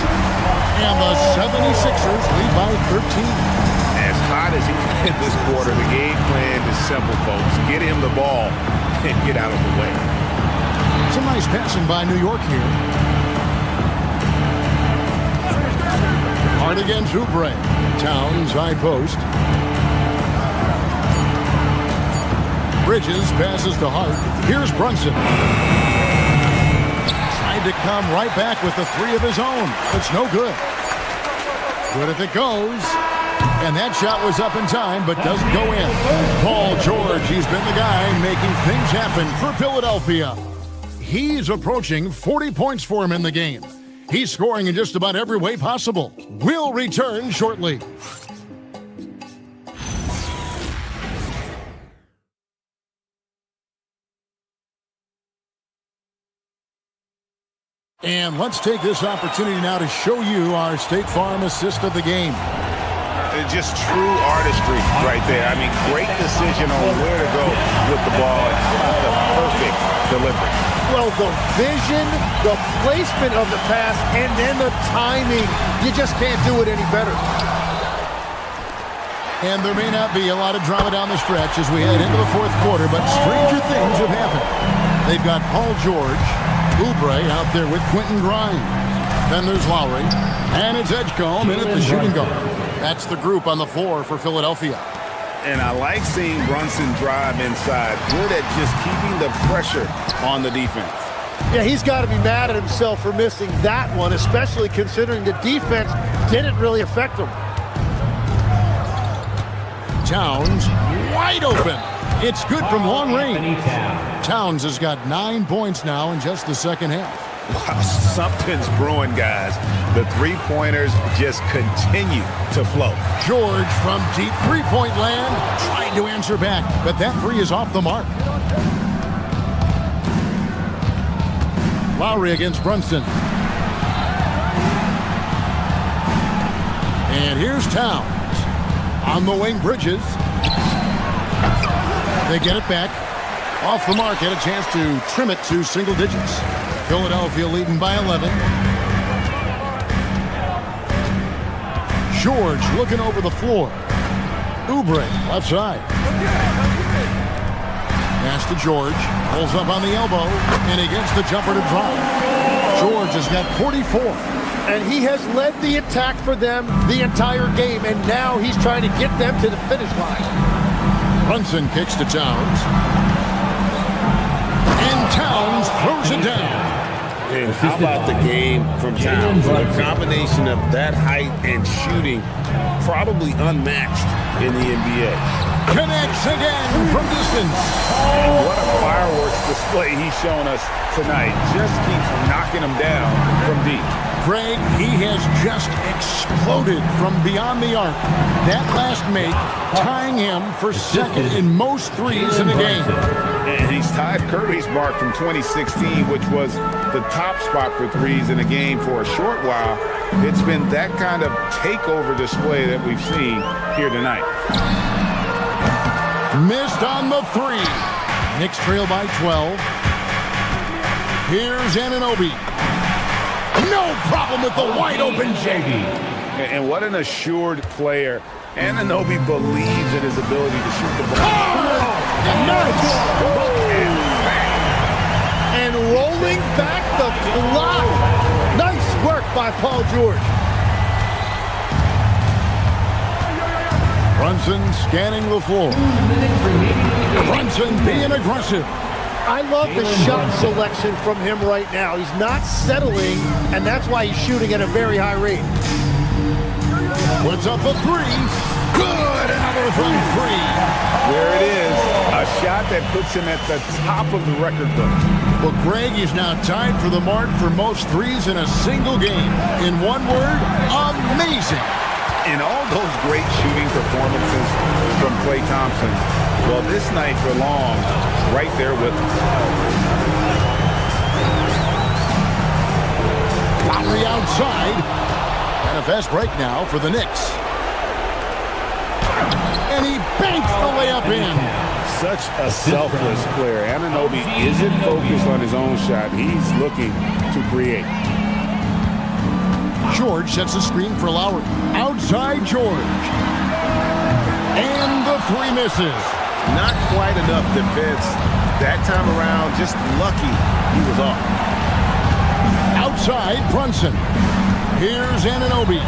And the 76ers lead by 13. As hot as he's been this quarter, the game plan is simple, folks. Get him the ball and get out of the way. Some nice passing by New York here. Hard against Oubre. Towns high post. Bridges passes to Hart. Here's Brunson. Tried to come right back with the 3 of his own. It's no good. Good if it goes. And that shot was up in time, but doesn't go in. Paul George, he's been the guy making things happen for Philadelphia. He's approaching 40 points for him in the game. He's scoring in just about every way possible. We'll return shortly. And let's take this opportunity now to show you our State Farm assist of the game. Just true artistry right there. I mean, great decision on where to go with the ball. And how about the perfect delivery? Well, the vision, the placement of the pass, and then the timing. You just can't do it any better. And there may not be a lot of drama down the stretch as we head into the fourth quarter, but stranger things have happened. They've got Paul George, Oubre out there with Quentin Grimes. Then there's Lowry, and it's Edgecombe in at the shooting guard. That's the group on the floor for Philadelphia. And I like seeing Brunson drive inside. Good at just keeping the pressure on the defense. Yeah, he's got to be mad at himself for missing that one, especially considering the defense didn't really affect him. Towns wide open. It's good from long range. Towns has got 9 points now in just the second half. Wow, something's brewing, guys. The three-pointers just continue to flow. George from deep three-point land trying to answer back, but that 3 is off the mark. Lowry against Brunson. And here's Towns. On the wing, Bridges. They get it back. Off the mark, had a chance to trim it to single digits. Philadelphia leading by 11. George looking over the floor. Oubre, left side. Pass to George. Pulls up on the elbow, and he gets the jumper to drop. George has got 44. And he has led the attack for them the entire game, and now he's trying to get them to the finish line. Brunson kicks to Towns. And Towns throws it down. And how about the game from Towns? The combination of that height and shooting, probably unmatched in the NBA. Connects again from distance. And what a fireworks display he's shown us tonight. Just keeps knocking them down from deep. Greg, he has just exploded from beyond the arc. That last make tying him for second in most threes in the game. And he's tied Curry's mark from 2016, which was the top spot for threes in the game for a short while. It's been that kind of takeover display that we've seen here tonight. Missed on the 3. Knicks trail by 12. Here's Anunoby. No problem with the wide open JB. And what an assured player. Anunoby believes in his ability to shoot the ball. Oh, nice! And rolling back the block. Nice work by Paul George. Brunson scanning the floor. Brunson being aggressive. I love the shot selection from him right now. He's not settling, and that's why he's shooting at a very high rate. Puts up a three. Good, another from three. There it is, a shot that puts him at the top of the record book. Well, Greg is now tied for the mark for most threes in a single game. In one word, amazing. In all those great shooting performances from Klay Thompson, well, this night belongs right there with him. Lowry outside. And a fast break now for the Knicks. And he banks the layup in. Such a selfless player. Anunoby isn't focused on his own shot. He's looking to create. George sets a screen for Lowry. Outside George. And the three misses. Not quite enough defense that time around. Just lucky he was off. Outside Brunson. Here's Anunoby.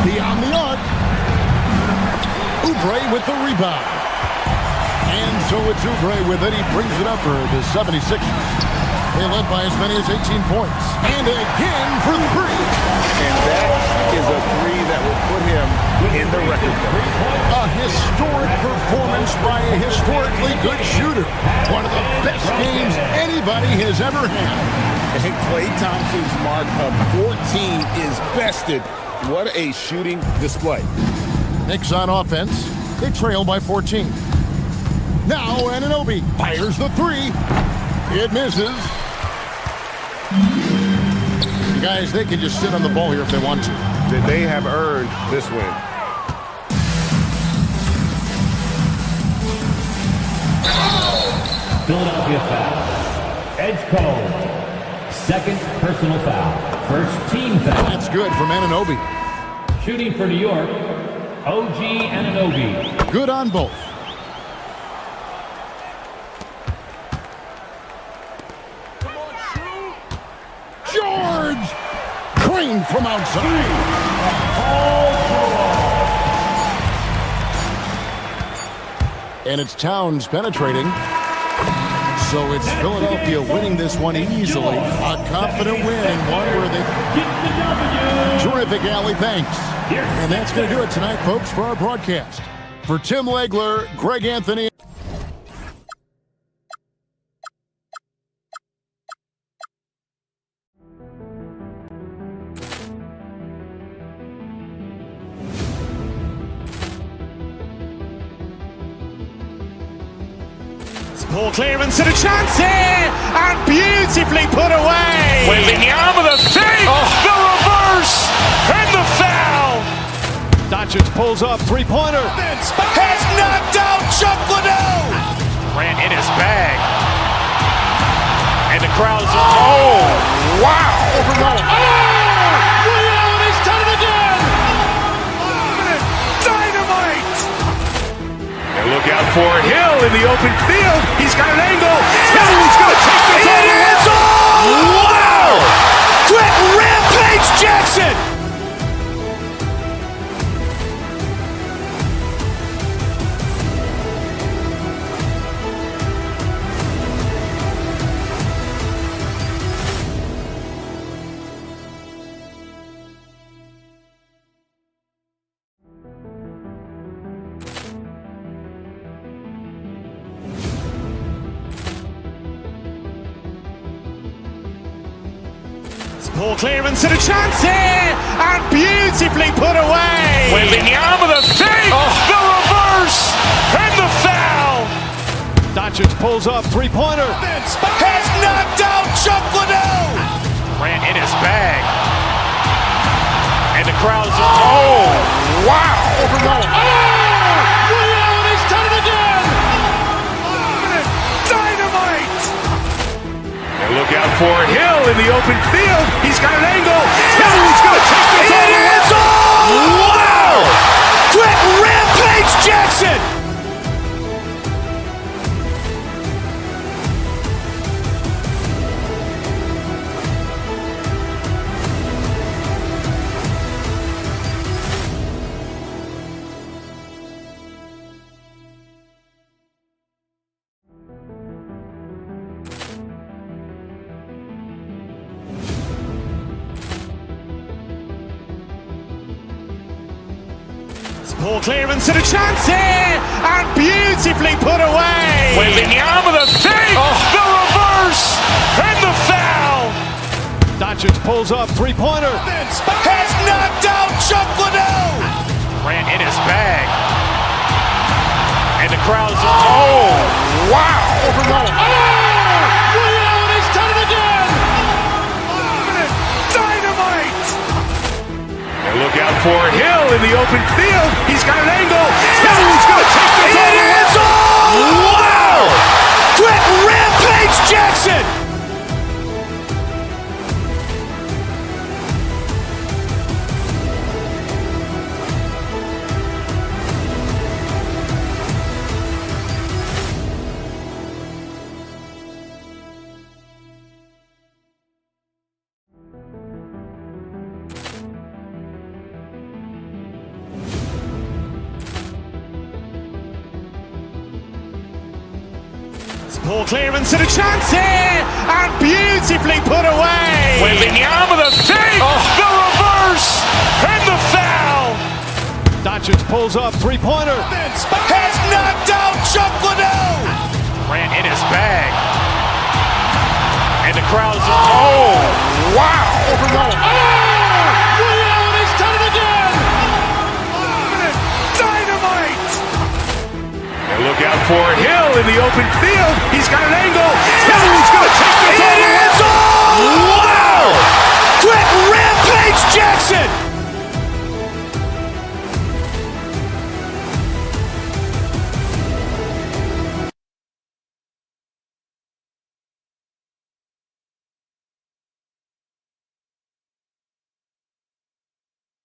Beyond the arc. Oubre with the rebound. And so it's Oubre with it. He brings it up for the 76ers. They led by as many as 18 points. And again for three. And that is a three that will put him in the record book. A historic performance by a historically good shooter. One of the best games anybody has ever had. And Klay Thompson's mark of 14 is bested. What a shooting display. Knicks on offense. They trail by 14. Now Anunoby fires the three. It misses. You guys, they can just sit on the ball here if they want to. They have earned this win. Philadelphia foul. Edge call. Second personal foul. First team foul. That's good from Anunoby. Shooting for New York, OG Anunoby. Good on both. George! Crane from outside. And it's Towns penetrating. So it's Philadelphia winning this one easily. A confident win and one where they get the W. Terrific, Allie. Thanks. And that's going to do it tonight, folks, for our broadcast. For Tim Legler, Greg Anthony. Ball clearance and a chance here, and beautifully put away. Wembanyama the fake, the reverse, and the foul. Doncic pulls up, three-pointer. Has knocked out Chuck Liddell. Ran in his bag. And the crowd is, oh, wow. Ray Allen has done it again. Dynamite. And look out for Hill in the open field. He's got an angle. Hill is going to take this all the way. Wow. Quick rampage Jackson. Ball clearance and a chance here, and beautifully put away. Wembanyama the fake, the reverse, and the foul. Doncic pulls up, three-pointer. Has knocked out Chuck Liddell. Ran in his bag. And the crowd is, oh, wow. Ray Allen has done it again. Dynamite. And look out for Hill in the open field. He's got an angle. Hill is going to take this all the way. Wow. Quick rampage Jackson. Ball clearance and a chance here, and beautifully put away. Wembanyama the fake, the reverse, and the foul. Doncic pulls up, three-pointer. Has knocked out Chuck Liddell. Ran in his bag. And the crowd's, oh, wow. He's done it again. Dynamite. And look out for Hill in the open field. He's got an angle. Hill's going to take this all the way. Wow. Quick rampage Jackson. Ball clearance and a chance here, and beautifully put away. Wembanyama the fake, the reverse, and the foul. Doncic pulls up, three-pointer. Has knocked out Chuck Liddell. Ran in his bag. And the crowd's, oh, wow. He's done it again. Dynamite. And look out for Hill in the open field. He's got an angle. Hill's going to take this all the way. Wow. Quick rampage Jackson.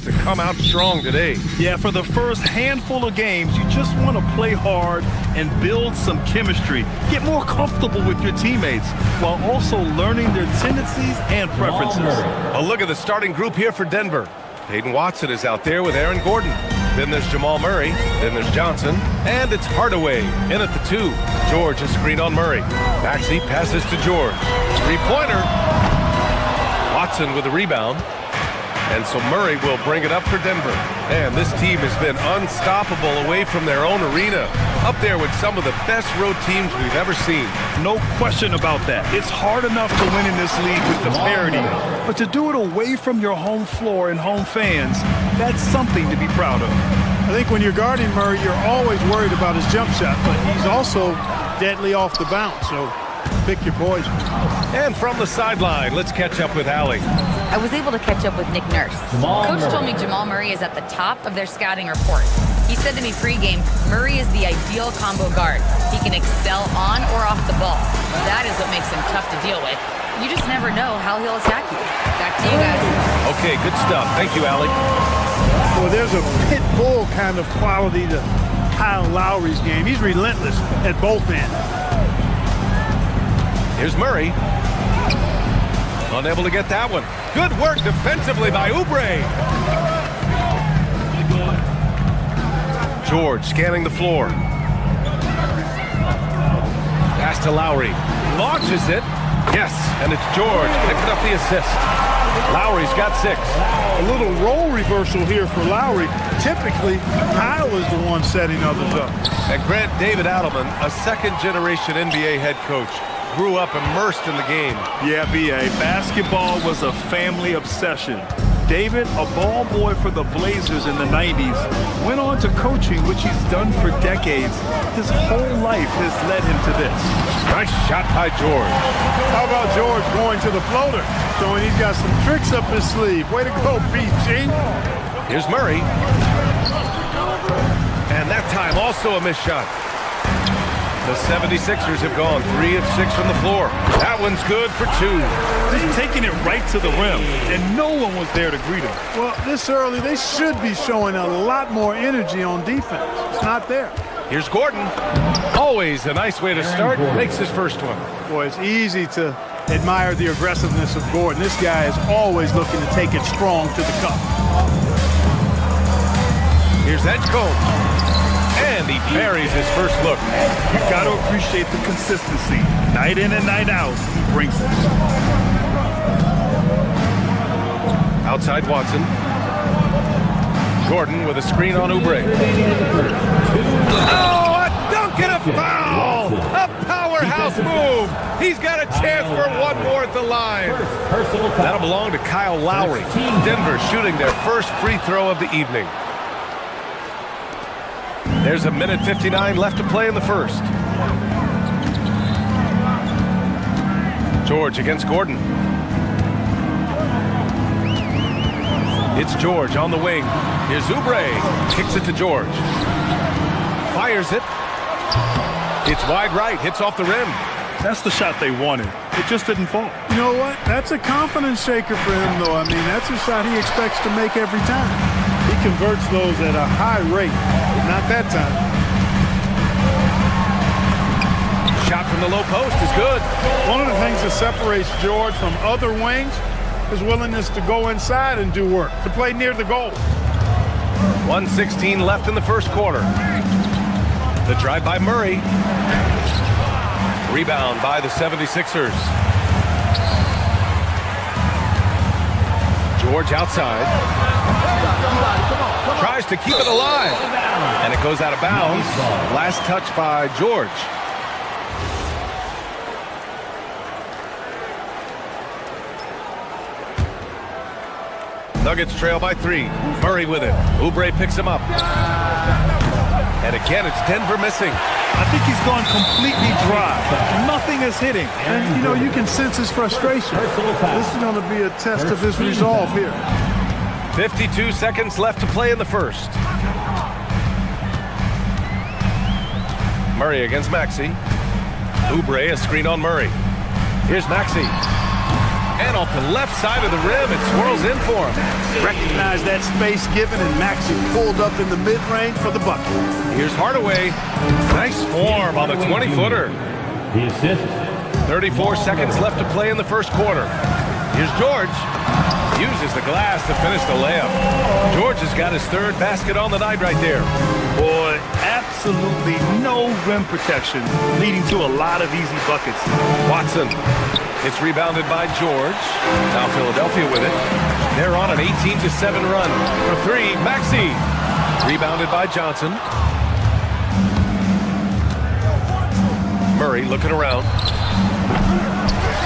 To come out strong today. Yeah, for the first handful of games, you just want to play hard and build some chemistry. Get more comfortable with your teammates while also learning their tendencies and preferences. A look at the starting group here for Denver. Peyton Watson is out there with Aaron Gordon. Then there's Jamal Murray. Then there's Johnson. And it's Hardaway in at the 2. George is screen on Murray. Maxey passes to George. Three-pointer. Watson with the rebound. And so Murray will bring it up for Denver. And this team has been unstoppable away from their own arena. Up there with some of the best road teams we've ever seen. No question about that. It's hard enough to win in this league with the parity, but to do it away from your home floor and home fans, that's something to be proud of. I think when you're guarding Murray, you're always worried about his jump shot, but he's also deadly off the bounce, so pick your poison. And from the sideline, let's catch up with Allie. I was able to catch up with Nick Nurse. Coach told me Jamal Murray is at the top of their scouting report. He said to me pregame, Murray is the ideal combo guard. He can excel on or off the ball. That is what makes him tough to deal with. You just never know how he'll attack you. Back to you guys. Okay, good stuff. Thank you, Allie. Well, there's a pit bull kind of quality to Kyle Lowry's game. He's relentless at both ends. Here's Murray. Unable to get that one. Good work defensively by Oubre. George scanning the floor. Pass to Lowry. Launches it. Yes, and it's George picking up the assist. Lowry's got 6. A little role reversal here for Lowry. Typically, Kyle is the one setting others up. And Grant David Adelman, a second-generation NBA head coach, grew up immersed in the game. Yeah, B.A., basketball was a family obsession. David, a ball boy for the Blazers in the 90s, went on to coaching, which he's done for decades. His whole life has led him to this. Nice shot by George. How about George going to the floater, showing he's got some tricks up his sleeve. Way to go, PG. Here's Murray. And that time also a missed shot. The 76ers have gone 3 of 6 from the floor. That one's good for 2. Just taking it right to the rim, and no one was there to greet him. Well, this early, they should be showing a lot more energy on defense. It's not there. Here's Gordon. Always a nice way to start. Makes his first one. Boy, it's easy to admire the aggressiveness of Gordon. This guy is always looking to take it strong to the cup. Here's Edgecombe. And he buries his first look. You got to appreciate the consistency. Night in and night out, he brings it. Outside Watson. Gordon with a screen on Oubre. Oh, a dunk and a foul! A powerhouse move! He's got a chance for one more at the line. That'll belong to Kyle Lowry. Denver shooting their first free throw of the evening. There's a minute 59 left to play in the first. George against Gordon. It's George on the wing. Here's Oubre. Kicks it to George. Fires it. It's wide right. Hits off the rim. That's the shot they wanted. It just didn't fall. You know what? That's a confidence shaker for him, though. I mean, that's a shot he expects to make every time. He converts those at a high rate. Not that time. Shot from the low post is good. One of the things that separates George from other wings is willingness to go inside and do work, to play near the goal. 1:16 left in the first quarter. The drive by Murray. Rebound by the 76ers. George outside. Tries to keep it alive. And it goes out of bounds. Last touch by George. Nuggets trail by 3. Murray with it. Oubre picks him up. And again, it's Denver missing. I think he's gone completely dry. Nothing is hitting. And, you know, you can sense his frustration. This is going to be a test of his resolve here. 52 seconds left to play in the first. Murray against Maxey. Oubre, a screen on Murray. Here's Maxey. And off the left side of the rim, it swirls in for him. Recognize that space given, and Maxey pulled up in the mid-range for the bucket. Here's Hardaway. Nice form on the 20-footer. The assist. 34 seconds left to play in the first quarter. Here's George. Uses the glass to finish the layup. George has got his third basket on the night right there. Boy, absolutely no rim protection, leading to a lot of easy buckets. Watson. It's rebounded by George. Now Philadelphia with it. They're on an 18-7 run. For 3, Maxey. Rebounded by Johnson. Murray looking around.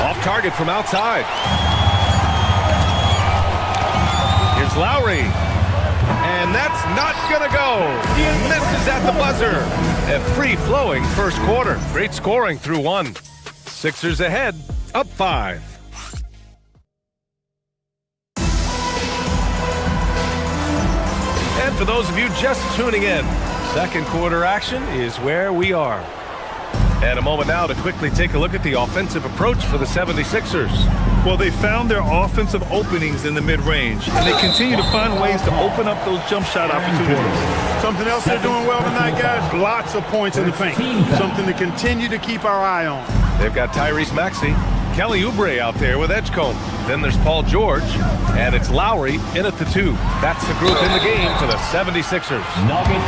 Off target from outside. Here's Lowry. And that's not going to go. He misses at the buzzer. A free-flowing first quarter. Great scoring through 1. Sixers ahead, up 5. And for those of you just tuning in, second quarter action is where we are. And a moment now to quickly take a look at the offensive approach for the 76ers. Well, they found their offensive openings in the mid-range, and they continue to find ways to open up those jump shot opportunities. Something else they're doing well tonight, guys, lots of points in the paint. Something to continue to keep our eye on. They've got Tyrese Maxey, Kelly Oubre out there with Edgecombe. Then there's Paul George, and it's Lowry in at the 2. That's the group in the game for the 76ers.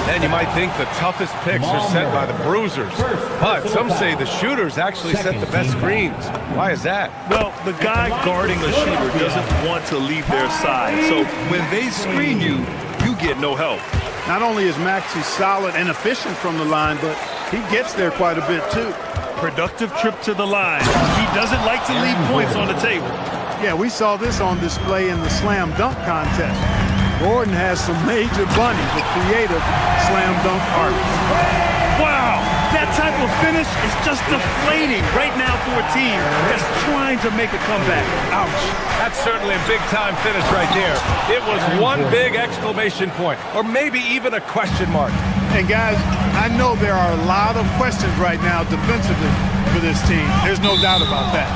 And you might think the toughest picks are set by the bruisers, but some say the shooters actually set the best screens. Why is that? Well, the guy guarding the shooter doesn't want to leave their side, so when they screen you, you get no help. Not only is Maxey solid and efficient from the line, but he gets there quite a bit too. Productive trip to the line. He doesn't like to leave points on the table. Yeah, we saw this on display in the slam dunk contest. Gordon has some major bunnies, the creative slam dunk artist. Wow, that type of finish is just deflating right now for a team that's trying to make a comeback. Ouch. That's certainly a big-time finish right there. It was one big exclamation point, or maybe even a question mark. And guys, I know there are a lot of questions right now defensively for this team. There's no doubt about that.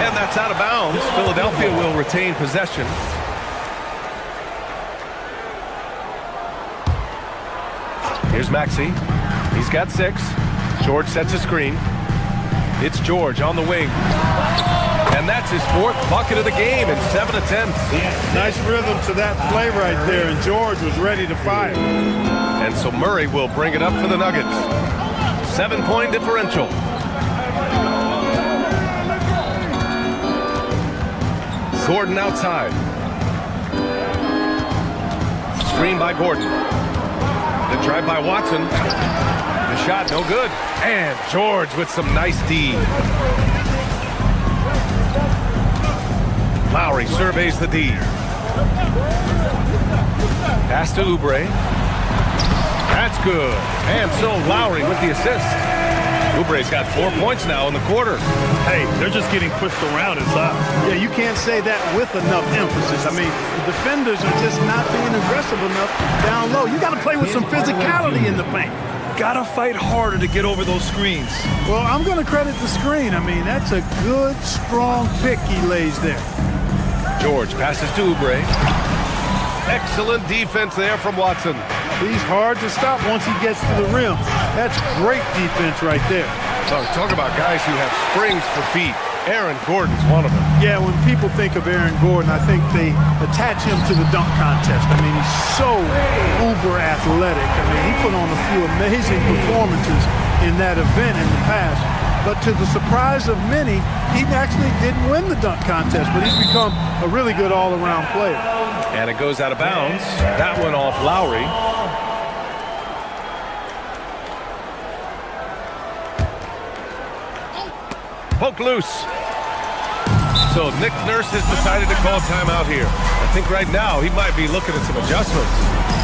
And that's out of bounds. Philadelphia will retain possession. Here's Maxey. He's got 6. George sets a screen. It's George on the wing. And that's his 4th bucket of the game in 7 attempts. Nice rhythm to that play right there, and George was ready to fire. And so Murray will bring it up for the Nuggets. 7-point differential. Gordon outside. Screen by Gordon. The drive by Watson. The shot, no good. And George with some nice D. Lowry surveys the D. Pass to Oubre. That's good. And so Lowry with the assist. Oubre's got 4 points now in the quarter. Hey, they're just getting pushed around inside. Yeah, you can't say that with enough emphasis. I mean, the defenders are just not being aggressive enough down low. You got to play with some physicality in the paint. Gotta fight harder to get over those screens. Well, I'm going to credit the screen. I mean, that's a good, strong pick he lays there. George passes to Oubre. Excellent defense there from Watson. He's hard to stop once he gets to the rim. That's great defense right there. So talk about guys who have springs for feet. Aaron Gordon's one of them. Yeah, when people think of Aaron Gordon, I think they attach him to the dunk contest. I mean, he's so uber athletic. I mean, he put on a few amazing performances in that event in the past. But to the surprise of many, he actually didn't win the dunk contest, but he's become a really good all-around player. And it goes out of bounds. That one off Lowry. Poke loose. So Nick Nurse has decided to call timeout here. I think right now he might be looking at some adjustments.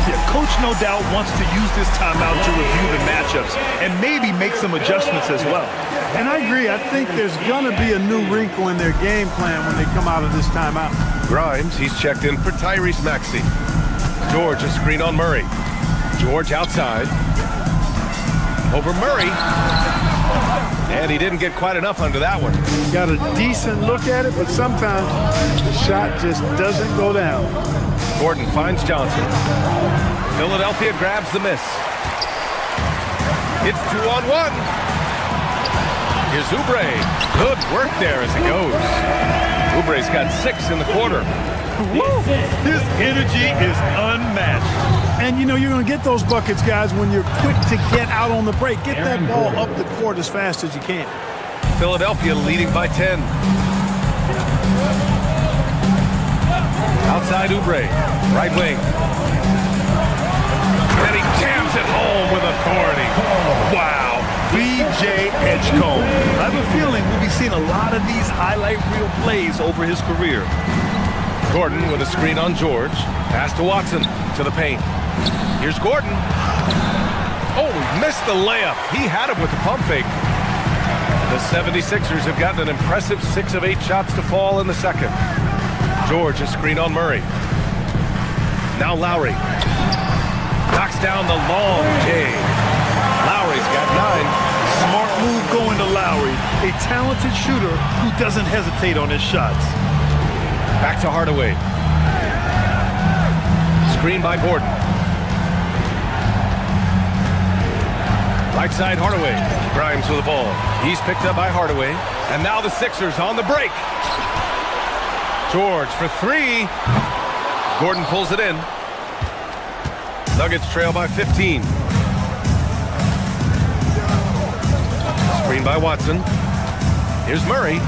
Yeah, coach no doubt wants to use this timeout to review the matchups and maybe make some adjustments as well. And I agree. I think there's going to be a new wrinkle in their game plan when they come out of this timeout. Grimes, he's checked in for Tyrese Maxey. George, a screen on Murray. George outside. Over Murray. And he didn't get quite enough under that one. Got a decent look at it, but sometimes the shot just doesn't go down. Gordon finds Johnson. Philadelphia grabs the miss. It's 2-on-1. Here's Oubre. Good work there as he goes. Oubre's got 6 in the quarter. Woo! His energy is unmatched. And, you know, you're going to get those buckets, guys, when you're quick to get out on the break. Get that ball up the court as fast as you can. Philadelphia leading by 10. Outside Oubre, right wing. And he jams it home with authority. Wow. B.J. Edgecombe. I have a feeling we'll be seeing a lot of these highlight reel plays over his career. Gordon with a screen on George. Pass to Watson to the paint. Here's Gordon. Oh, he missed the layup. He had him with the pump fake. The 76ers have gotten an impressive 6 of 8 shots to fall in the second. George a screen on Murray. Now Lowry. Knocks down the long J. Lowry's got 9. Smart move going to Lowry. A talented shooter who doesn't hesitate on his shots. Back to Hardaway. Screen by Gordon. Right side Hardaway. Grimes with the ball. He's picked up by Hardaway. And now the Sixers on the break. George for 3. Gordon pulls it in. Nuggets trail by 15. Screen by Watson. Here's Murray.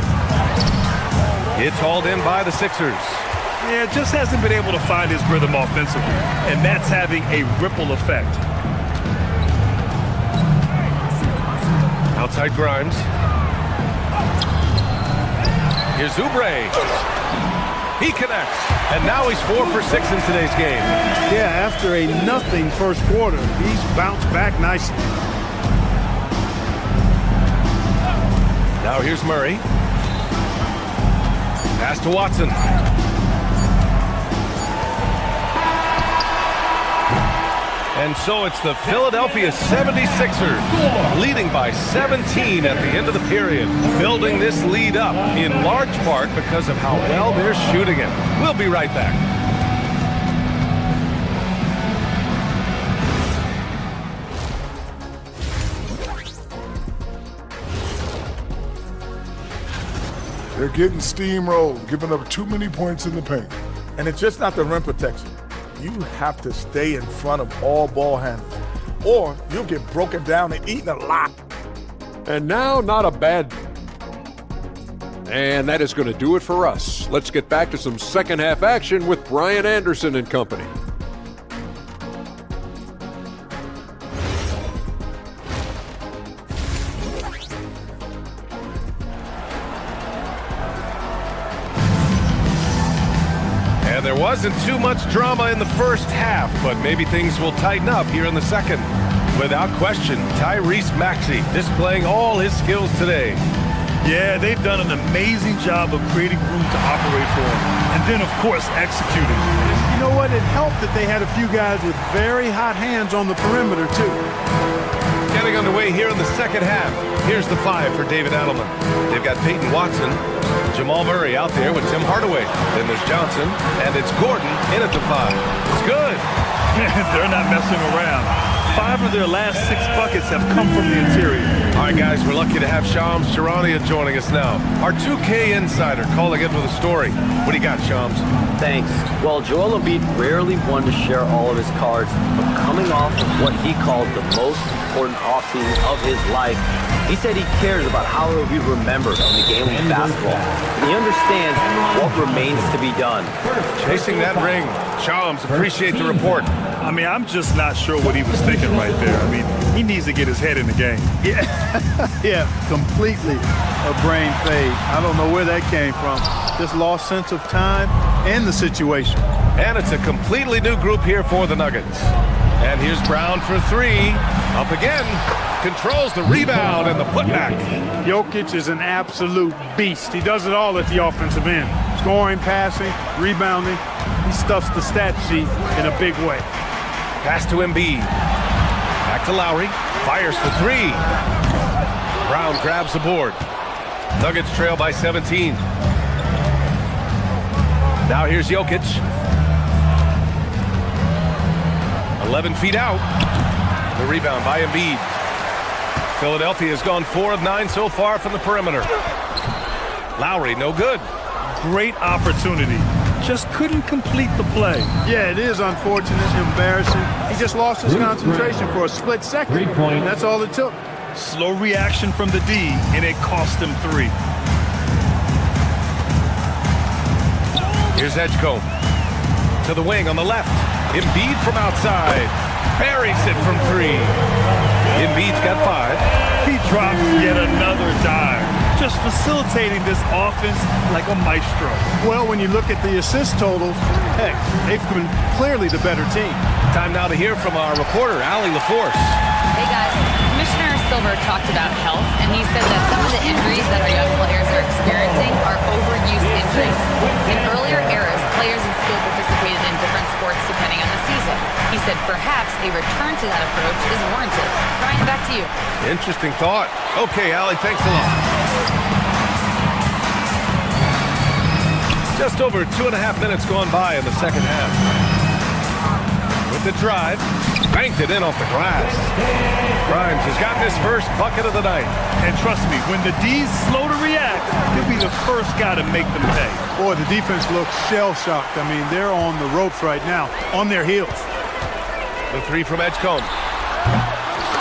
It's hauled in by the Sixers. Yeah, just hasn't been able to find his rhythm offensively, and that's having a ripple effect. Outside Grimes. Here's Oubre. He connects, and now he's 4 for 6 in today's game. Yeah, after a nothing first quarter, he's bounced back nicely. Now here's Murray. Pass to Watson. And so it's the Philadelphia 76ers leading by 17 at the end of the period, building this lead up in large part because of how well they're shooting it. We'll be right back. They're getting steamrolled, giving up too many points in the paint. And it's just not the rim protection. You have to stay in front of all ball handlers, or you'll get broken down and eaten alive. And now, not a bad... And that is going to do it for us. Let's get back to some second half action with Brian Anderson and company. And there wasn't too much drama in the first half, but maybe things will tighten up here in the second. Without question, Tyrese Maxey displaying all his skills today. Yeah, they've done an amazing job of creating room to operate for him. And then, of course, executing. You know what? It helped that they had a few guys with very hot hands on the perimeter, too. Getting underway here in the second half. Here's the 5 for David Adelman. They've got Peyton Watson, Jamal Murray out there with Tim Hardaway. Then there's Johnson, and it's Gordon in at the 5. It's good. They're not messing around. 5 of their last 6 buckets have come from the interior. All right, guys, we're lucky to have Shams Charania joining us now. Our 2K insider calling in with a story. What do you got, Shams? Thanks. Well, Joel Embiid rarely wanted to share all of his cards, but coming off of what he called the most important offseason of his life, he said he cares about how it will be remembered in the game of basketball. And he understands what remains to be done. Chasing that ring. Shams, appreciate the report. I mean, I'm just not sure what he was thinking right there. I mean, he needs to get his head in the game. Yeah, completely a brain fade. I don't know where that came from. Just lost sense of time and the situation. And it's a completely new group here for the Nuggets. And here's Brown for 3. Up again. Controls the rebound and the putback. Jokic is an absolute beast. He does it all at the offensive end. Scoring, passing, rebounding. He stuffs the stat sheet in a big way. Pass to Embiid. Back to Lowry. Fires for 3. Brown grabs the board. Nuggets trail by 17. Now here's Jokic. 11 feet out. The rebound by Embiid. Philadelphia has gone 4 of 9 so far from the perimeter. Lowry, no good. Great opportunity. Just couldn't complete the play. Yeah, it is unfortunate, embarrassing. He just lost his concentration for a split second. That's all it took. Slow reaction from the D, and it cost him 3. Here's Edgecombe. To the wing on the left. Embiid from outside. Buries it from 3. Embiid's got 5. He drops yet another dive. Just facilitating this offense like a maestro. Well, when you look at the assist totals, heck, they've been clearly the better team. Time now to hear from our reporter, Allie LaForce. Hey guys, Commissioner Silver talked about health, and he said that some of the injuries that our young players are experiencing are overuse injuries. In earlier eras, players in school participated in different sports depending on the season. He said perhaps a return to that approach is warranted. Brian, back to you. Interesting thought. Okay, Allie, thanks a lot. Just over 2.5 minutes gone by in the second half. With the drive, banked it in off the glass. Grimes has gotten his first bucket of the night. And trust me, when the D's slow to react, he'll be the first guy to make them pay. Boy, the defense looks shell-shocked. I mean, they're on the ropes right now, on their heels. The 3 from Edgecombe.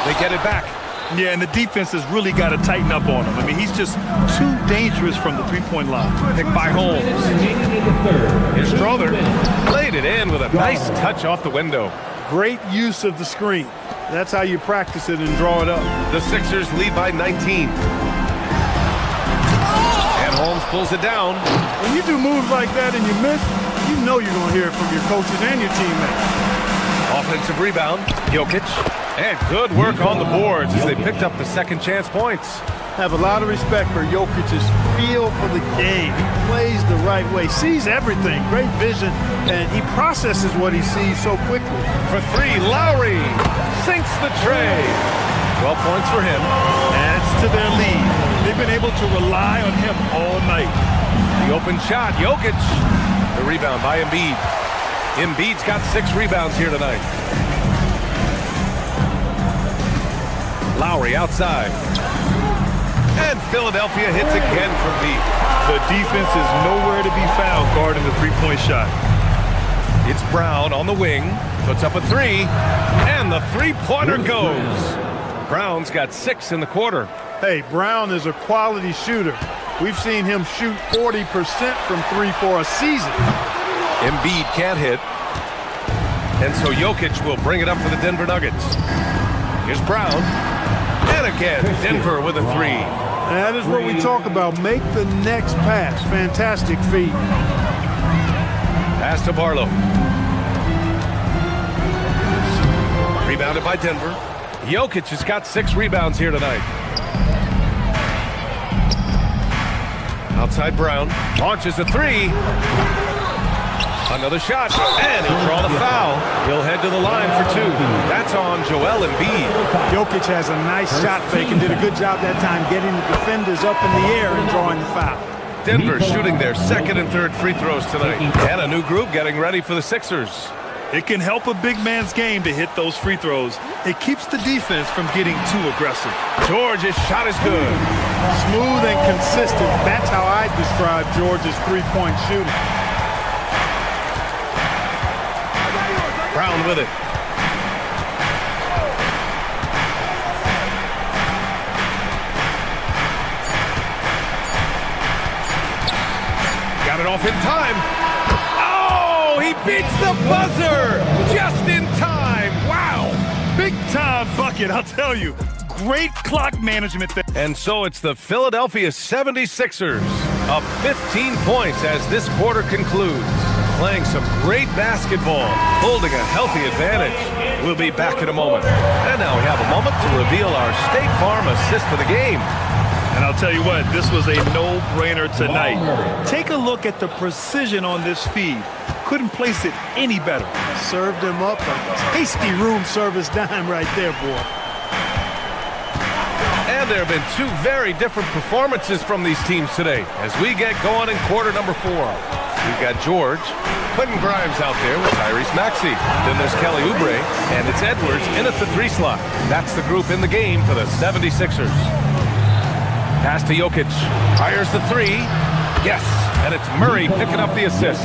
They get it back. Yeah, and the defense has really got to tighten up on him. I mean, he's just too dangerous from the three-point line. Picked by Holmes. Here's Strother. Played it in with a nice touch off the window. Great use of the screen. That's how you practice it and draw it up. The Sixers lead by 19. And Holmes pulls it down. When you do moves like that and you miss, you know you're going to hear it from your coaches and your teammates. Offensive rebound, Jokic. And good work on the boards as they picked up the second chance points. Have a lot of respect for Jokic's feel for the game. He plays the right way, sees everything, great vision, and he processes what he sees so quickly. For 3, Lowry sinks the tray. 12 points for him. Adds to their lead. They've been able to rely on him all night. The open shot, Jokic. The rebound by Embiid. Embiid's got 6 rebounds here tonight. Lowry outside. And Philadelphia hits again from deep. The defense is nowhere to be found guarding the three-point shot. It's Brown on the wing. Puts up a 3. And the three-pointer goes. Brown's got 6 in the quarter. Hey, Brown is a quality shooter. We've seen him shoot 40% from 3 for a season. Embiid can't hit. And so Jokic will bring it up for the Denver Nuggets. Here's Brown. And again, Denver with a 3. That is what we talk about. Make the next pass. Fantastic feed. Pass Pass to Barlow. Rebounded by Denver. Jokic has got 6 rebounds here tonight. Outside Brown. Launches a 3. Another shot. And he'll draw the foul. He'll head to the line for 2. That's on Joel Embiid. Jokic has a nice shot fake and did a good job that time getting the defenders up in the air and drawing the foul. Denver shooting their 2nd and 3rd free throws tonight. And a new group getting ready for the Sixers. It can help a big man's game to hit those free throws. It keeps the defense from getting too aggressive. George's shot is good. Smooth and consistent. That's how I describe George's three-point shooting. Brown with it. Got it off in time. Oh, he beats the buzzer just in time. Wow. Big time bucket, I'll tell you. Great clock management there. And so it's the Philadelphia 76ers up 15 points as this quarter concludes. Playing some great basketball, holding a healthy advantage. We'll be back in a moment. And now we have a moment to reveal our State Farm assist of the game. And I'll tell you what, this was a no-brainer tonight. Take a look at the precision on this feed. Couldn't place it any better. Served him up a tasty room service dime right there, boy. And there have been 2 very different performances from these teams today as we get going in quarter number 4. We've got George, Quentin Grimes out there with Tyrese Maxey. Then there's Kelly Oubre, and it's Edwards in at the 3 slot. That's the group in the game for the 76ers. Pass to Jokic. Fires the 3. Yes, and it's Murray picking up the assist.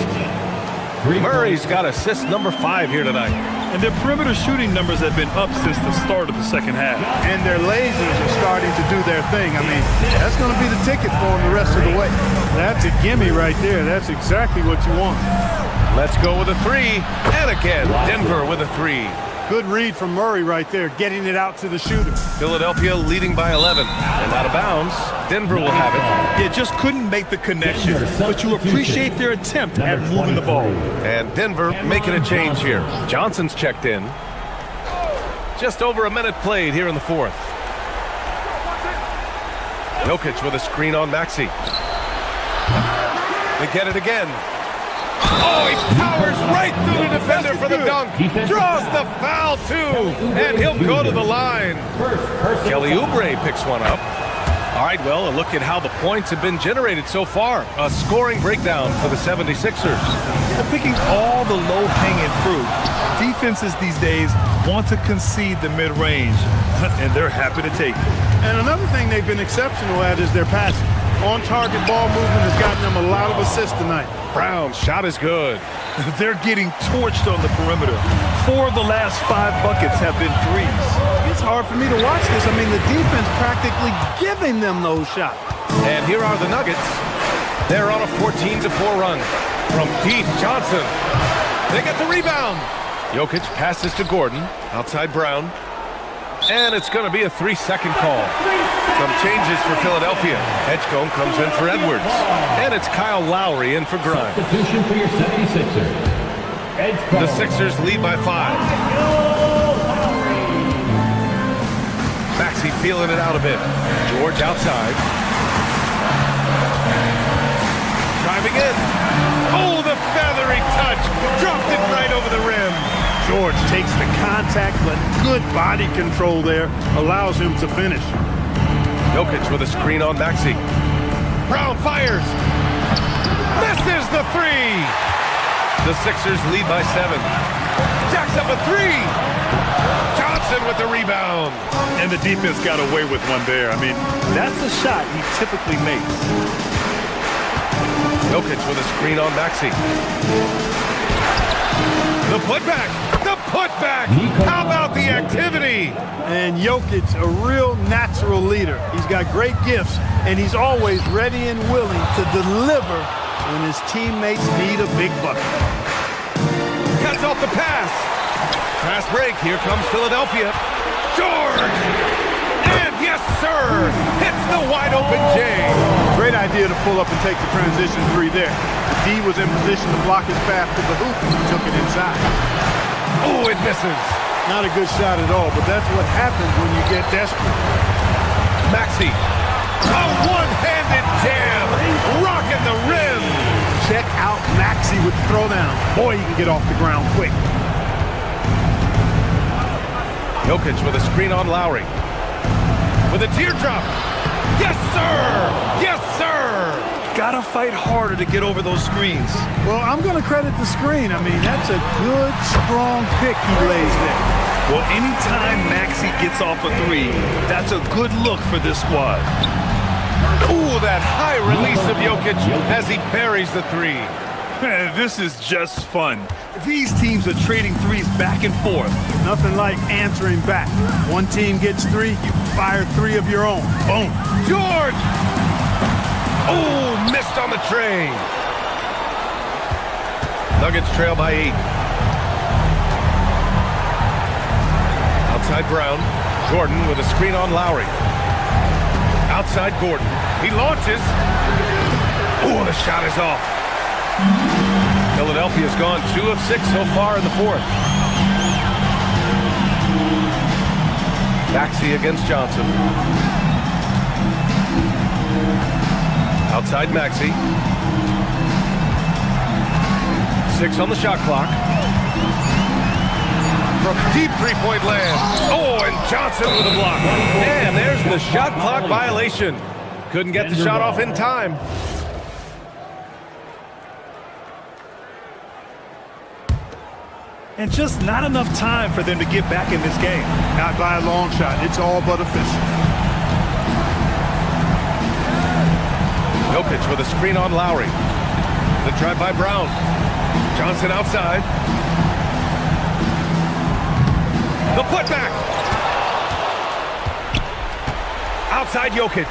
Murray's got assist number 5 here tonight. And their perimeter shooting numbers have been up since the start of the second half. And their lasers are starting to do their thing. I mean, that's going to be the ticket for them the rest of the way. That's a gimme right there. That's exactly what you want. Let's go with a 3. And again, Denver with a 3. Good read from Murray right there, getting it out to the shooter. Philadelphia leading by 11. And out of bounds, Denver will have it. Yeah, just couldn't make the connection, but you appreciate their attempt at moving the ball. And Denver making a change here. Johnson's checked in. Just over a minute played here in the 4th. Jokic with a screen on Maxey. They get it again. Oh, he powers right through the defender for the dunk. Draws the foul, too. And he'll go to the line. Kelly Oubre picks one up. All right, well, a look at how the points have been generated so far. A scoring breakdown for the 76ers. They're picking all the low-hanging fruit. Defenses these days want to concede the mid-range, and they're happy to take it. And another thing they've been exceptional at is their passing. On-target ball movement has gotten them a lot of assists tonight. Brown's shot is good. They're getting torched on the perimeter. 4 of the last 5 buckets have been threes. It's hard for me to watch this. I mean, the defense practically giving them those shots. And here are the Nuggets. They're on a 14-4 run. From deep, Johnson. They get the rebound. Jokic passes to Gordon. Outside Brown. And it's going to be a 3-second call. Some changes for Philadelphia. Edgecombe comes in for Edwards. And it's Kyle Lowry in for Grimes. Substitution for your 76ers. The Sixers lead by 5. Maxey feeling it out a bit. George outside. Driving in. Oh, the feathery touch. Dropped it right over the rim. George takes the contact, but good body control there allows him to finish. Jokic with a screen on Maxey. Brown fires. Misses the 3. The Sixers lead by 7. Jacks up a 3. Johnson with the rebound. And the defense got away with one there. I mean, that's a shot he typically makes. Jokic with a screen on Maxey. The putback. The putback. How about the activity? And Jokic, a real natural leader. He's got great gifts, and he's always ready and willing to deliver when his teammates need a big bucket. Cuts off the pass. Fast break. Here comes Philadelphia. George. And yes, sir. Hits the wide open J. Great idea to pull up and take the transition 3 there. D was in position to block his path to the hoop, and he took it inside. Oh, it misses. Not a good shot at all, but that's what happens when you get desperate. Maxey. A one-handed jam. Rocking the rim. Check out Maxey with the throwdown. Boy, he can get off the ground quick. Jokic with a screen on Lowry. With a teardrop. Yes, sir! Yes, sir! Gotta fight harder to get over those screens. Well, I'm going to credit the screen. I mean, that's a good, strong pick he lays there. Well, anytime Maxey gets off a three, that's a good look for this squad. Ooh, that high release of Jokic as he buries the three. This is just fun. These teams are trading threes back and forth. Nothing like answering back. One team gets three, you fire three of your own. Boom. George! Oh, missed on the tray. Nuggets trail by 8. Outside Brown. Gordon with a screen on Lowry. Outside Gordon. He launches. Oh, the shot is off. Philadelphia's gone 2 of 6 so far in the fourth. Maxey against Johnson. Outside Maxey. 6 on the shot clock. From deep three-point land. Oh, and Johnson with a block. And there's the shot clock violation. Couldn't get the shot off in time. And just not enough time for them to get back in this game. Not by a long shot. It's all but official. Jokic with a screen on Lowry. The drive by Brown. Johnson outside. The putback. Outside Jokic.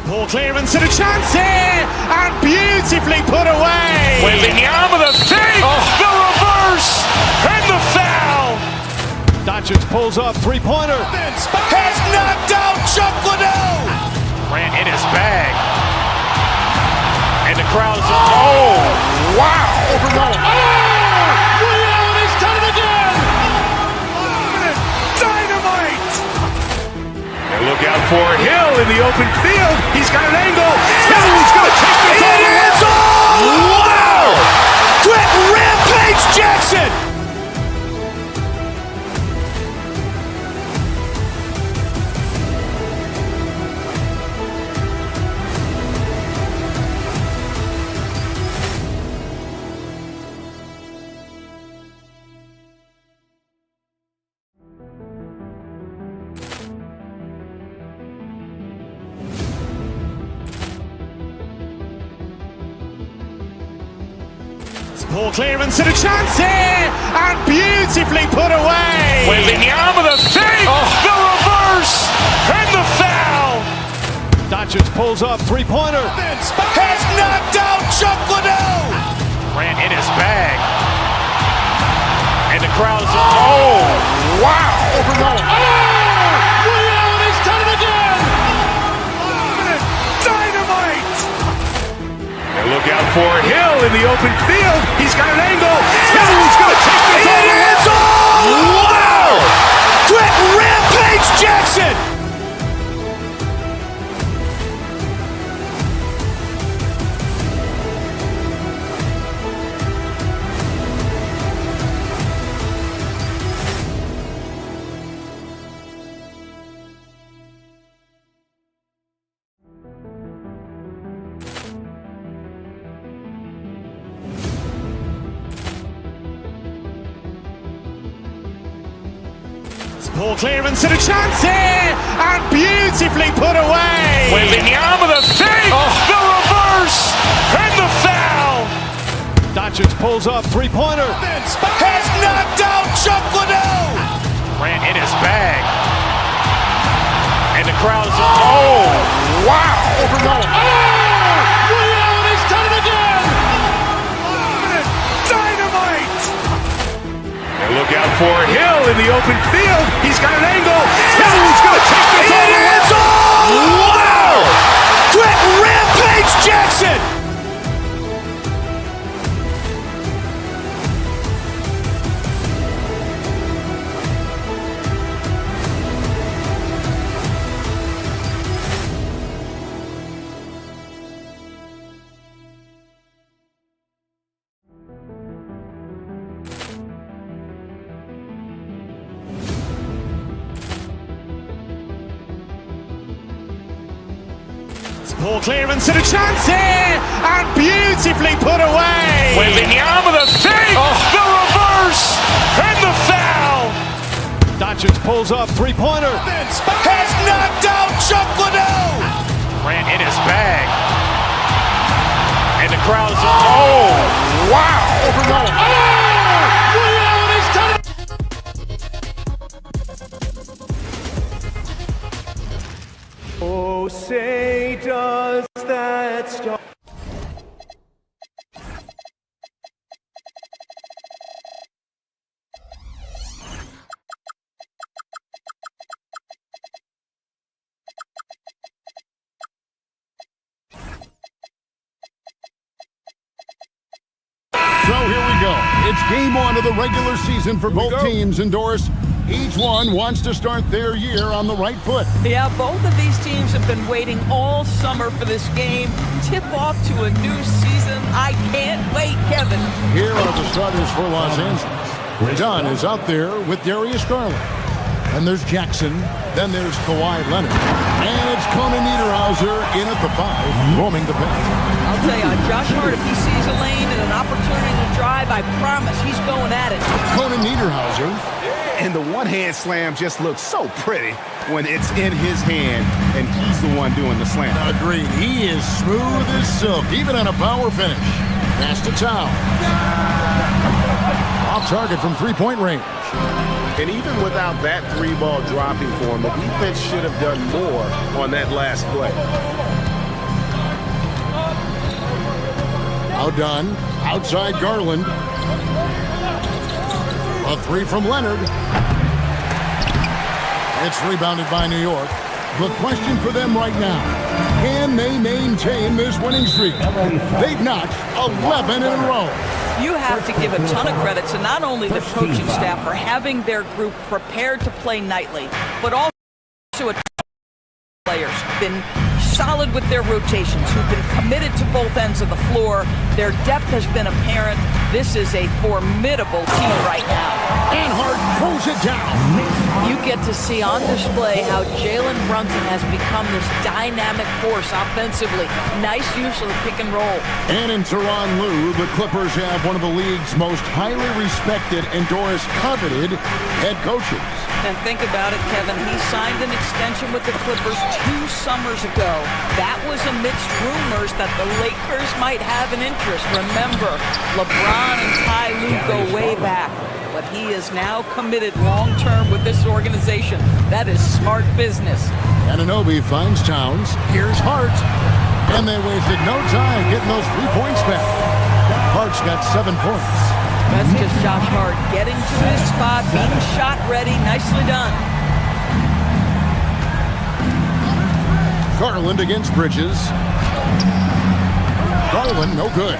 Ball clearance and a chance here, and beautifully put away. With the arm of the fake, the reverse, and the foul. Doncic pulls up, three-pointer. Has knocked out Chuck Liddell. Ran in his bag. And the crowd is, oh, wow. Overrun. Oh, Liddell has done it again. Dynamite. Look out for Hill in the open field. He's got an angle. Hill's going to take this all the way. It's all! Wow! Quick rampage Jackson! Ball clearance and a chance here, and beautifully put away. With the arm of the fake, the reverse, and the foul. Doncic pulls up, three-pointer. Has knocked out Chuck Liddell. Ran in his bag. And the crowd is, oh, wow. Overrun. Oh, Liddell has done it again. Dynamite. And look out for Hill in the open field. He's got an angle. Hill's going to take this all the way. It's all! Wow! Quick rampage Jackson! Ball clearance and a chance here, and beautifully put away. With the arm of the fake, the reverse, and the foul. Doncic pulls up, three-pointer. Has knocked out Chuck Liddell. Ran in his bag. And the crowd is, oh, wow. Over Nolan. Ray Allen has done it again. Dynamite. And look out for Hill in the open field. He's got an angle. Hill's going to take this all the way. Wow. Quick Rampage Jackson. Ball clearance and a chance here, and beautifully put away. Wembanyama the fake, the reverse, and the foul. Doncic pulls up, three-pointer. Has knocked out Chuck Liddell. Ran in his bag. And the crowd is, oh, wow. Over Nolan. Ray Allen has done it. Oh, say does that star... So here we go. It's game one of the regular season for both teams, and Doris, each one wants to start their year on the right foot. Yeah, both of these teams have been waiting all summer for this game. Tip off to a new season. I can't wait, Kevin. Here are the starters for Los Angeles. Dunn is out there with Darius Garland. And there's Jackson. Then there's Kawhi Leonard. And it's Conan Niederhauser in at the 5, roaming the paint. I'll tell you, Josh Hart, if he sees a lane and an opportunity to drive, I promise he's going at it. Conan Niederhauser. And the one-hand slam just looks so pretty when it's in his hand and he's the one doing the slam. Agreed. He is smooth as silk, even on a power finish. Pass to Towel. Off target from three-point range. And even without that three-ball dropping for him, the defense should have done more on that last play. Now Dunn, outside Garland. A three from Leonard. It's rebounded by New York. The question for them right now, can they maintain this winning streak? They've notched 11 in a row. You have to give a ton of credit to not only the coaching staff for having their group prepared to play nightly, but also a ton of players been solid with their rotations, who've been committed to both ends of the floor. Their depth has been apparent. This is a formidable team right now. And Hart throws it down. You get to see on display how Jalen Brunson has become this dynamic force offensively. Nice use of the pick and roll. And in Tyronn Lue, the Clippers have one of the league's most highly respected and Doris coveted head coaches. And think about it, Kevin. He signed an extension with the Clippers 2 summers ago. That was amidst rumors that the Lakers might have an interest. Remember, LeBron and Ty Lue go way back. But he is now committed long-term with this organization. That is smart business. Anunoby finds Towns. Here's Hart. And they wasted no time getting those 3 points back. Hart's got 7 points. That's just Josh Hart getting to his spot, being shot ready. Nicely done. Garland against Bridges. Garland, no good.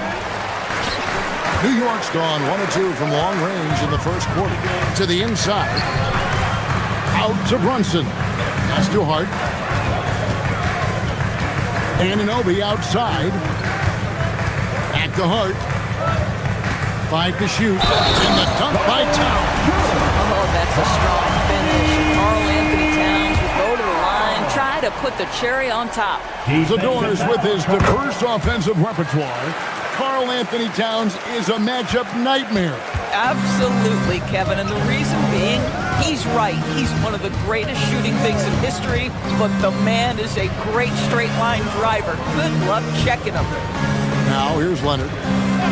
New York's gone 1 of 2 from long range in the first quarter. To the inside. Out to Brunson. Pass to Hart. Anunoby outside. Back to Hart. 5 to shoot. And the dunk by Towns. Oh, that's a strong finish. Karl Anthony Towns will go to the line, try to put the cherry on top. The Doors with his diverse offensive repertoire. Karl Anthony Towns is a matchup nightmare. Absolutely, Kevin. And the reason being, he's right. He's one of the greatest shooting bigs in history, but the man is a great straight line driver. Good luck checking him. Now here's Leonard.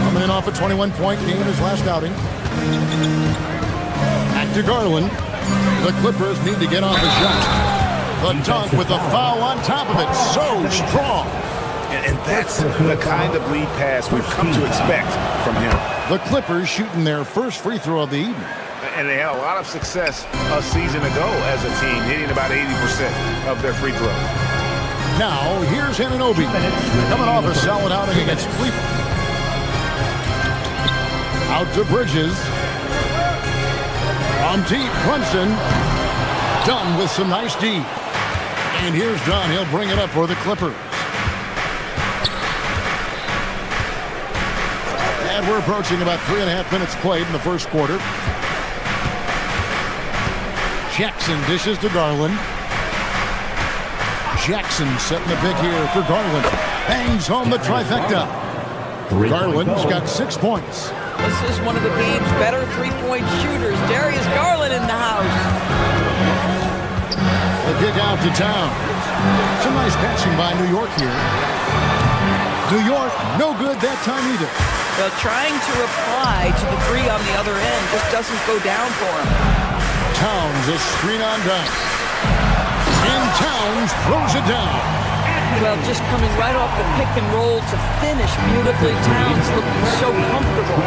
Coming in off a 21-point game in his last outing. Back to Garland. The Clippers need to get off a shot. The dunk with a foul on top of it. So strong. And that's the kind of lead pass we've come to expect from him. The Clippers shooting their first free throw of the evening. And they had a lot of success a season ago as a team, hitting about 80% of their free throws. Now, here's Anunoby, coming off a solid outing against Cleveland. Out to Bridges. From deep, Brunson. Dunn with some nice D. And here's Dunn. He'll bring it up for the Clippers. And we're approaching about 3.5 minutes played in the first quarter. Jackson dishes to Garland. Jackson setting the pick here for Garland. Bangs home the trifecta. Garland's got 6 points. This is one of the game's better three-point shooters. Darius Garland in the house. The kick out to Towns. Some nice passing by New York here. New York, no good that time either. Well, trying to reply to the three on the other end just doesn't go down for him. Towns, a screen on dunk. And Towns throws it down. Well, just coming right off the pick and roll to finish beautifully. Towns looking so comfortable.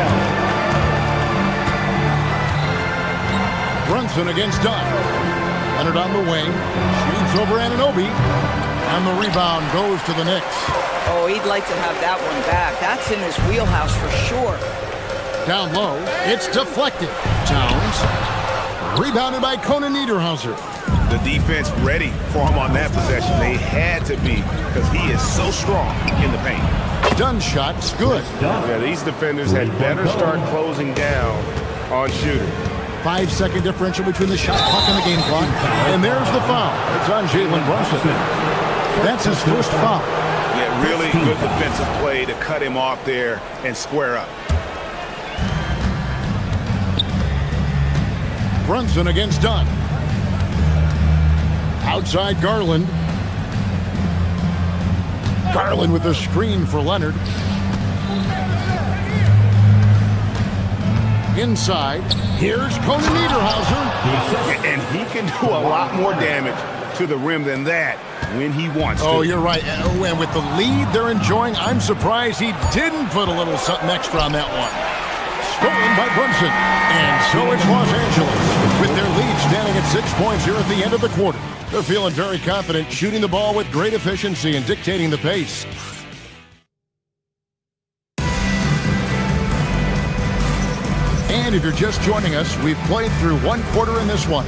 Brunson against Dunn. Leonard on the wing. Shoots over Anunoby. And the rebound goes to the Knicks. Oh, he'd like to have that one back. That's in his wheelhouse for sure. Down low. It's deflected. Towns. Rebounded by Conan Niederhauser. The defense ready for him on that possession. They had to be because he is so strong in the paint. Dunn shot's good. Yeah, these defenders had better start closing down on shooter. 5-second differential between the shot clock and the game clock. And there's the foul. It's on Jalen Brunson. That's his first foul. Yeah, really good defensive play to cut him off there and square up. Brunson against Dunn. Outside Garland. Garland with a screen for Leonard. Inside, here's Conan Niederhauser. And he can do a lot more damage to the rim than that when he wants to. Oh, you're right. And with the lead they're enjoying, I'm surprised he didn't put a little something extra on that one. Stolen by Brunson. And so it's Los Angeles with their lead standing at 6 points here at the end of the quarter. They're feeling very confident, shooting the ball with great efficiency and dictating the pace. And if you're just joining us, we've played through one quarter in this one.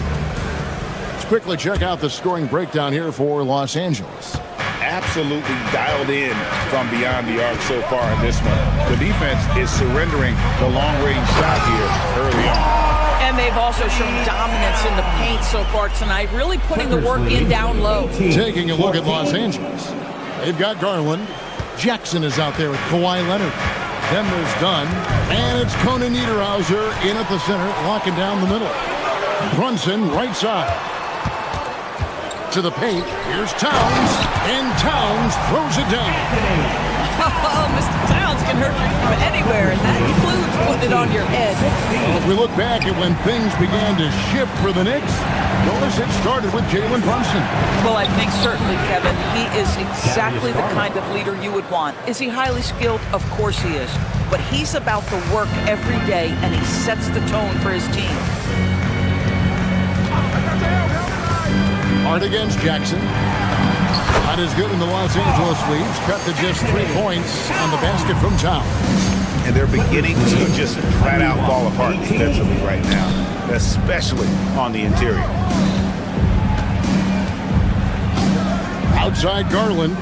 Let's quickly check out the scoring breakdown here for Los Angeles. Absolutely dialed in from beyond the arc so far in this one. The defense is surrendering the long-range shot here early on. And they've also shown dominance in the paint so far tonight, really putting the work in down low. Taking a look at Los Angeles. They've got Garland. Jackson is out there with Kawhi Leonard. Then there's Dunn. And it's Conan Niederhauser in at the center, locking down the middle. Brunson, right side. To the paint. Here's Towns. And Towns throws it down. Oh, Mr. Towns can hurt you from anywhere, and that includes putting it on your head. Well, if we look back at when things began to shift for the Knicks, notice it started with Jalen Brunson. Well, I think certainly, Kevin, he is exactly the kind of leader you would want. Is he highly skilled? Of course he is. But he's about the work every day, and he sets the tone for his team. Hard against Jackson. Not as good in the Los Angeles leads. Cut to just 3 points on the basket from Towns. And they're beginning to just flat out fall apart defensively right now, especially on the interior. Outside Garland.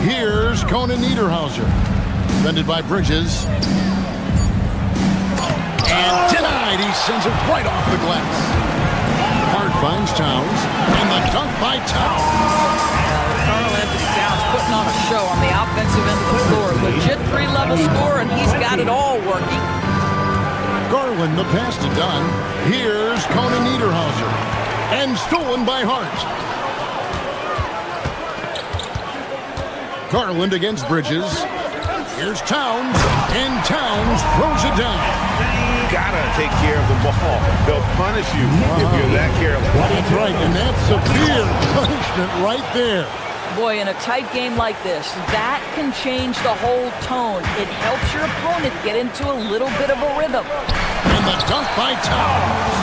Here's Conan Niederhauser. Defended by Bridges. And denied. He sends it right off the glass. Hart finds Towns. And the dunk by Towns. Carl Anthony Towns putting on a show on the offensive end of the floor. Legit 3-level score, and he's got it all working. Garland, the pass to Dunn. Here's Conan Niederhauser. And stolen by Hart. Garland against Bridges. Here's Towns, and Towns throws it down. Gotta take care of the ball. They'll punish you if you're that careless. That's right, and that's severe punishment right there. Boy, in a tight game like this, that can change the whole tone. It helps your opponent get into a little bit of a rhythm. And the dunk by Towns.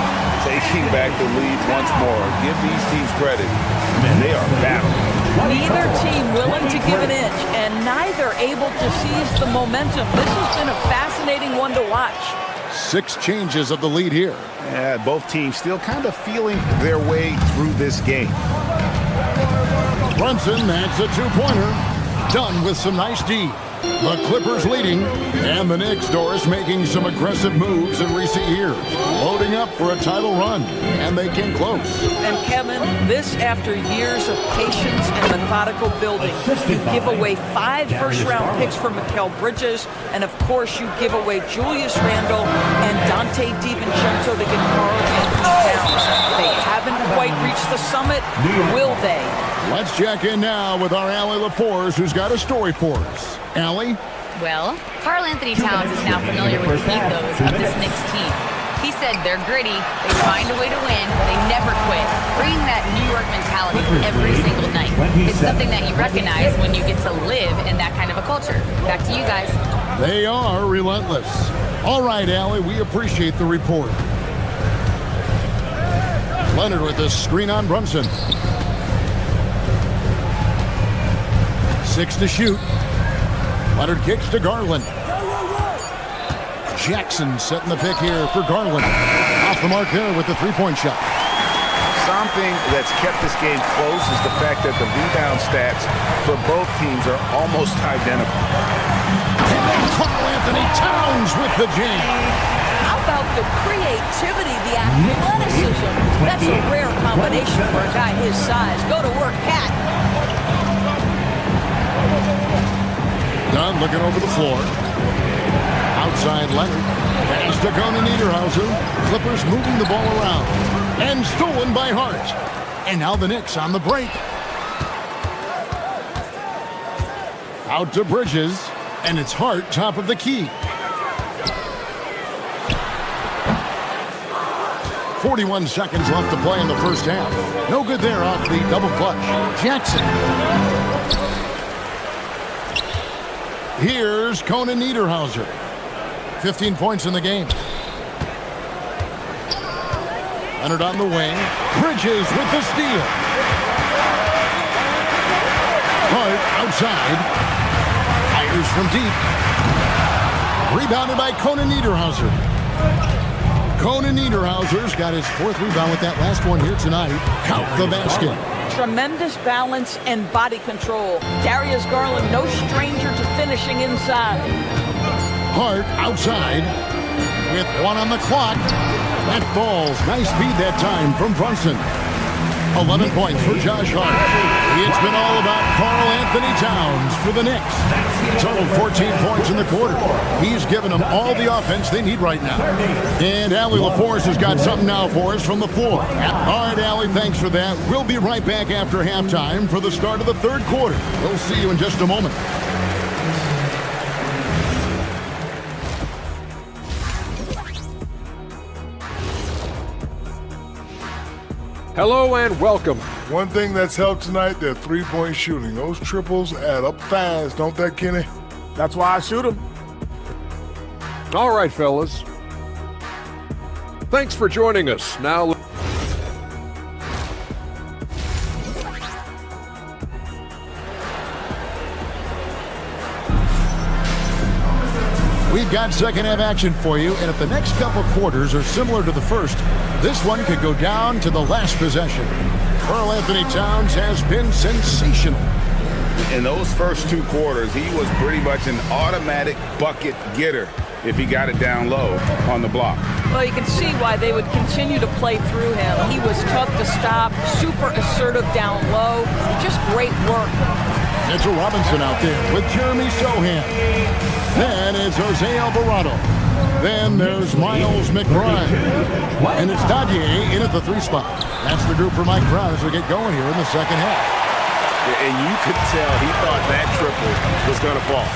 Taking back the lead once more. Give these teams credit. Man, they are battling. Neither team willing to give an inch, and neither able to seize the momentum. This has been a fascinating one to watch. 6 changes of the lead here. Yeah, both teams still kind of feeling their way through this game. Brunson, that's a 2-pointer. Done with some nice D. The Clippers leading, and the Knicks, Doris, making some aggressive moves in recent years. Loading up for a title run, and they came close. And Kevin, this after years of patience and methodical building. You give away 5 first-round picks for Mikal Bridges, and of course you give away Julius Randle and Dante DiVincenzo to get Karl Anthony Towns. They haven't quite reached the summit, will they? Let's check in now with our Allie LaForce, who's got a story for us. Allie? Well, Karl Anthony Towns is now familiar with the ethos of this Knicks team. He said they're gritty, they find a way to win, they never quit, bringing that New York mentality every single night. It's something that you recognize when you get to live in that kind of a culture. Back to you guys. They are relentless. All right, Allie, we appreciate the report. Leonard with the screen on Brunson. 6 to shoot. Leonard kicks to Garland. Jackson setting the pick here for Garland. Off the mark there with the 3-point shot. Something that's kept this game close is the fact that the rebound stats for both teams are almost identical. And then Karl Anthony Towns with the jam. How about the creativity, the athleticism? That's a rare combination for a guy his size. Go to work, Cat. Dunn looking over the floor. Outside Leonard. Pass to Conan Niederhauser. Clippers moving the ball around. And stolen by Hart. And now the Knicks on the break. Out to Bridges. And it's Hart top of the key. 41 seconds left to play in the first half. No good there off the double clutch. Jackson. Here's Conan Niederhauser. 15 points in the game. Leonard on the wing. Bridges with the steal. Hart outside. Fires from deep. Rebounded by Conan Niederhauser. Conan Niederhauser's got his 4th rebound with that last one here tonight. Count the basket. Tremendous balance and body control. Darius Garland, no stranger to finishing inside. Hart outside with 1 on the clock. That falls. Nice feed that time from Brunson. 11 points for Josh Hart. It's been all about Karl Anthony Towns for the Knicks. Total 14 points in the quarter. He's given them all the offense they need right now. And Allie LaForce has got something now for us from the floor. All right, Allie, thanks for that. We'll be right back after halftime for the start of the 3rd quarter. We'll see you in just a moment. Hello and welcome. One thing that's helped tonight, their 3-point shooting. Those triples add up fast, don't that, Kenny? That's why I shoot them. All right, fellas. Thanks for joining us. Now, we've got second half action for you, and if the next couple quarters are similar to the first, this one could go down to the last possession. Karl Anthony Towns has been sensational. In those first 2 quarters, he was pretty much an automatic bucket getter if he got it down low on the block. Well, you can see why they would continue to play through him. He was tough to stop, super assertive down low, just great work. Mitchell Robinson out there with Jeremy Sohan. Then it's Jose Alvarado. Then there's Miles McBride. And it's Dadier in at the 3 spot. That's the group for Mike Brown as we get going here in the second half. And you could tell he thought that triple was going to fall.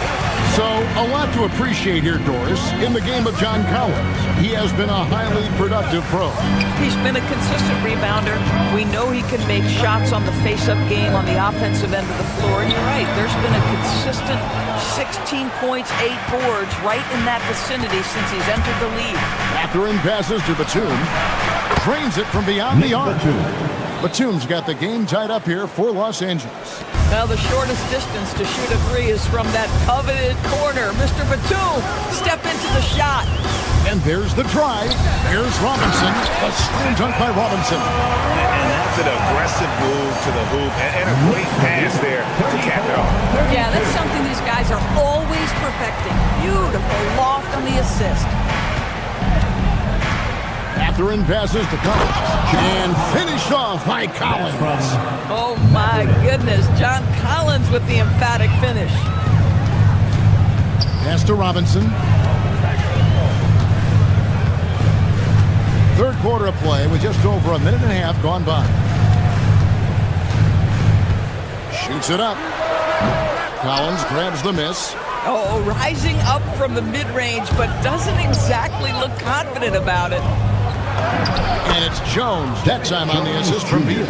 So, a lot to appreciate here, Doris, in the game of John Collins. He has been a highly productive pro. He's been a consistent rebounder. We know he can make shots on the face-up game on the offensive end of the floor. And you're right, there's been a consistent 16 points, 8 boards right in that vicinity since he's entered the league. Mathurin passes to Batum. Drains it from beyond the arc. Batum's got the game tied up here for Los Angeles. Well, the shortest distance to shoot a three is from that coveted corner. Mr. Batum, step into the shot. And there's the drive. There's Robinson. A slam dunk by Robinson. And that's an aggressive move to the hoop and a great pass there to cap it off. Yeah, that's something these guys are always perfecting. Beautiful loft on the assist. Mathurin passes to Collins. And finished off by Collins. Oh, my goodness. John Collins with the emphatic finish. Pass to Robinson. Third quarter of play with just over a minute and a half gone by. Shoots it up. Collins grabs the miss. Oh, rising up from the mid-range, but doesn't exactly look confident about it. And it's Jones, that time on the assist from Beal.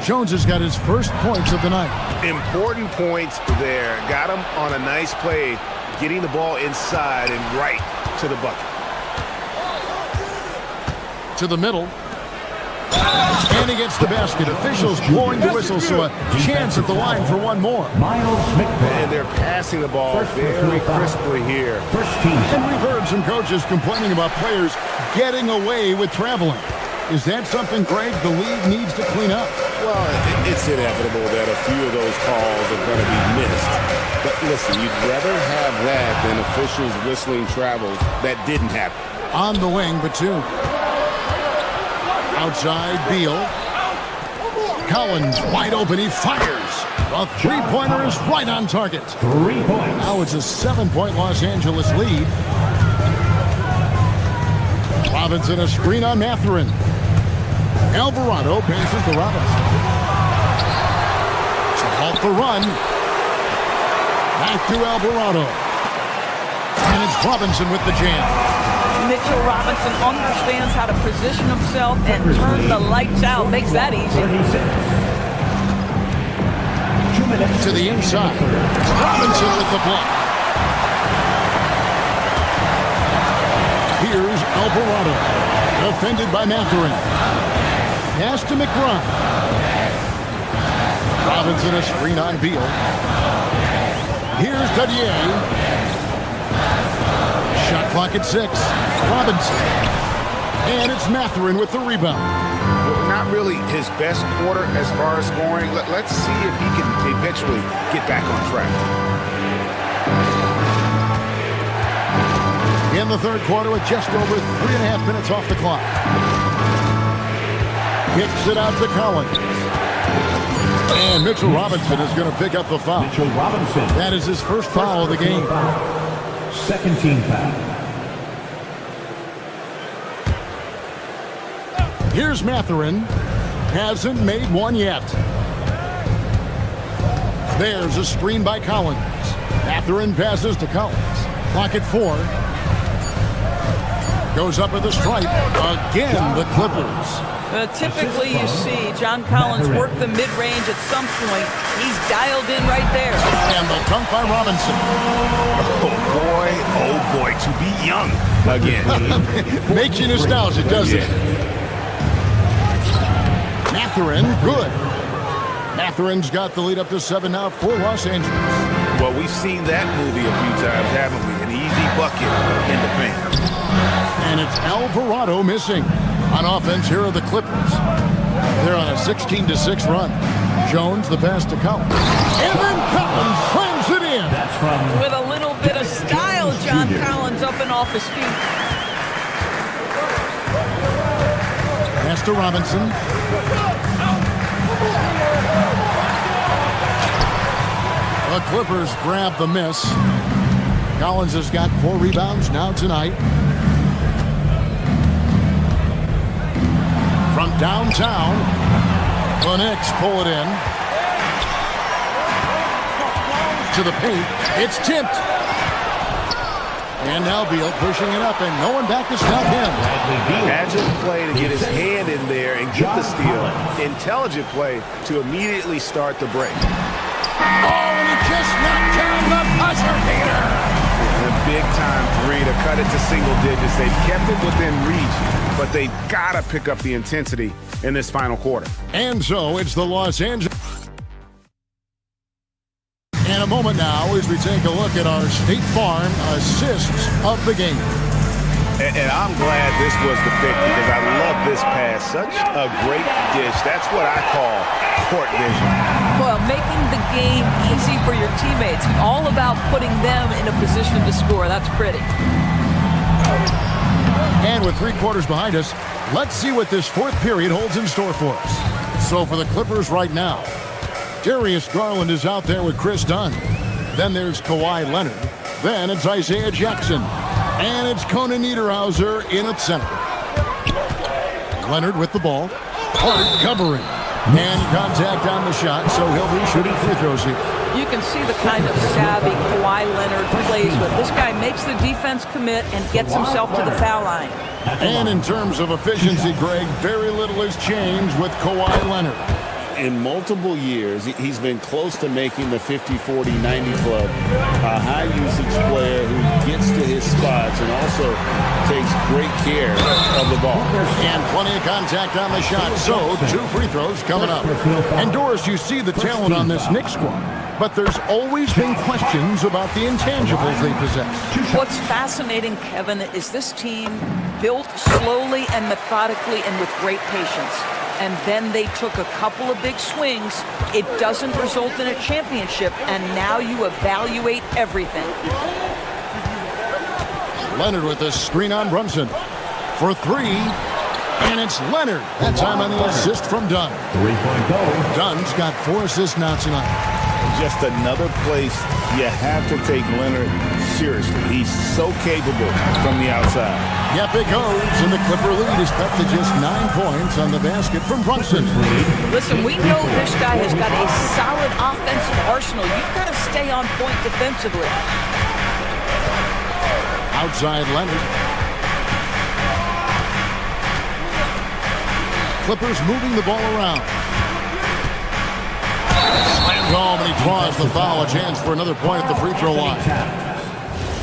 Jones has got his first points of the night. Important points there. Got him on a nice play, getting the ball inside and right to the bucket. To the middle. And he gets the basket. Officials blowing the whistle, so a chance at the line for one more. And they're passing the ball very crisply here. And we've heard some coaches complaining about players getting away with traveling. Is that something, Greg, the league needs to clean up? Well, it's inevitable that a few of those calls are going to be missed. But listen, you'd rather have that than officials whistling travels that didn't happen. On the wing, Batum. Outside, Beal. Collins wide open, he fires. A three-pointer is right on target. 3 points. Now it's a 7-point Los Angeles lead. Robinson a screen on Mathurin. Alvarado passes to Robinson. To halt the run. Back to Alvarado. And it's Robinson with the jam. Mitchell Robinson understands how to position himself and turn the lights out. Makes that easy. 2 minutes. To the inside. Robinson with the block. Here's Alvarado. Defended by Mathurin. Pass to McBride. Robinson a screen on Beal. Here's Dadier. Shot clock at 6. Robinson. And it's Mathurin with the rebound. Well, not really his best quarter as far as scoring. Let's see if he can eventually get back on track. In the third quarter with just over 3.5 minutes off the clock. Kicks it out to Collins. And Mitchell Robinson is going to pick up the foul. Mitchell Robinson. That is his first foul of the game. Second team foul. Here's Mathurin. Hasn't made one yet. There's a screen by Collins. Mathurin passes to Collins. Clock at 4. Goes up with a stripe. Again, the Clippers. Typically, you see John Collins work the mid-range at some point. He's dialed in right there. And the dunk by Robinson. Oh boy, to be young again. Makes you nostalgic, doesn't it? Mathurin, good. Mathurin's got the lead up to 7 now for Los Angeles. Well, we've seen that movie a few times, haven't we? An easy bucket in the paint. And it's Alvarado missing. On offense, here are the Clippers. They're on a 16-6 run. Jones, the pass to Collins. And then Collins slams it in. That's from... With a little bit of style, John Collins up and off his feet. Pass to Robinson. The Clippers grab the miss. Collins has got 4 rebounds now tonight. From downtown, the Knicks pull it in. to the paint. It's tipped. And now Beal pushing it up, and no one back to stop him. Agile play to get his hand in there and get the steal. Intelligent play to immediately start the break. Oh, and he just knocked down the buzzer beater. A big-time three to cut it to single digits. They've kept it within reach, but they've got to pick up the intensity in this final quarter. And so it's the Los Angeles. In a moment now as we take a look at our State Farm assists of the game. And I'm glad this was the pick because I love this pass. Such a great dish. That's what I call court vision. Well, making the game easy for your teammates. All about putting them in a position to score. That's pretty. And with 3 quarters behind us, let's see what this fourth period holds in store for us. So for the Clippers right now, Darius Garland is out there with Chris Dunn. Then there's Kawhi Leonard. Then it's Isaiah Jackson. And it's Conan Niederhauser in at center. Leonard with the ball. Hard covering. And contact on the shot, so he'll be shooting free throws here. You can see the kind of savvy Kawhi Leonard plays with. This guy makes the defense commit and gets himself to the foul line. And in terms of efficiency, Greg, very little has changed with Kawhi Leonard. In multiple years, he's been close to making the 50-40-90 club. A high-usage player who gets to his spots and also takes great care of the ball. And plenty of contact on the shot, so 2 free throws coming up. And Doris, you see the talent on this Knicks squad, but there's always been questions about the intangibles they possess. What's fascinating, Kevin, is this team built slowly and methodically and with great patience. And then they took a couple of big swings. It doesn't result in a championship, and now you evaluate everything. Leonard with a screen on Brunson for 3, and it's Leonard. That time on the assist from Dunn. 3-point goal. Dunn's got 4 assists now tonight. Just another place you have to take Leonard seriously. He's so capable from the outside. Yep, it goes, and the Clipper lead is cut to just 9 points on the basket from Brunson. Listen, we know this guy has got a solid offensive arsenal. You've got to stay on point defensively. Outside Leonard. Clippers moving the ball around. Slammed home, and he draws the foul. A chance for another point at the free throw line.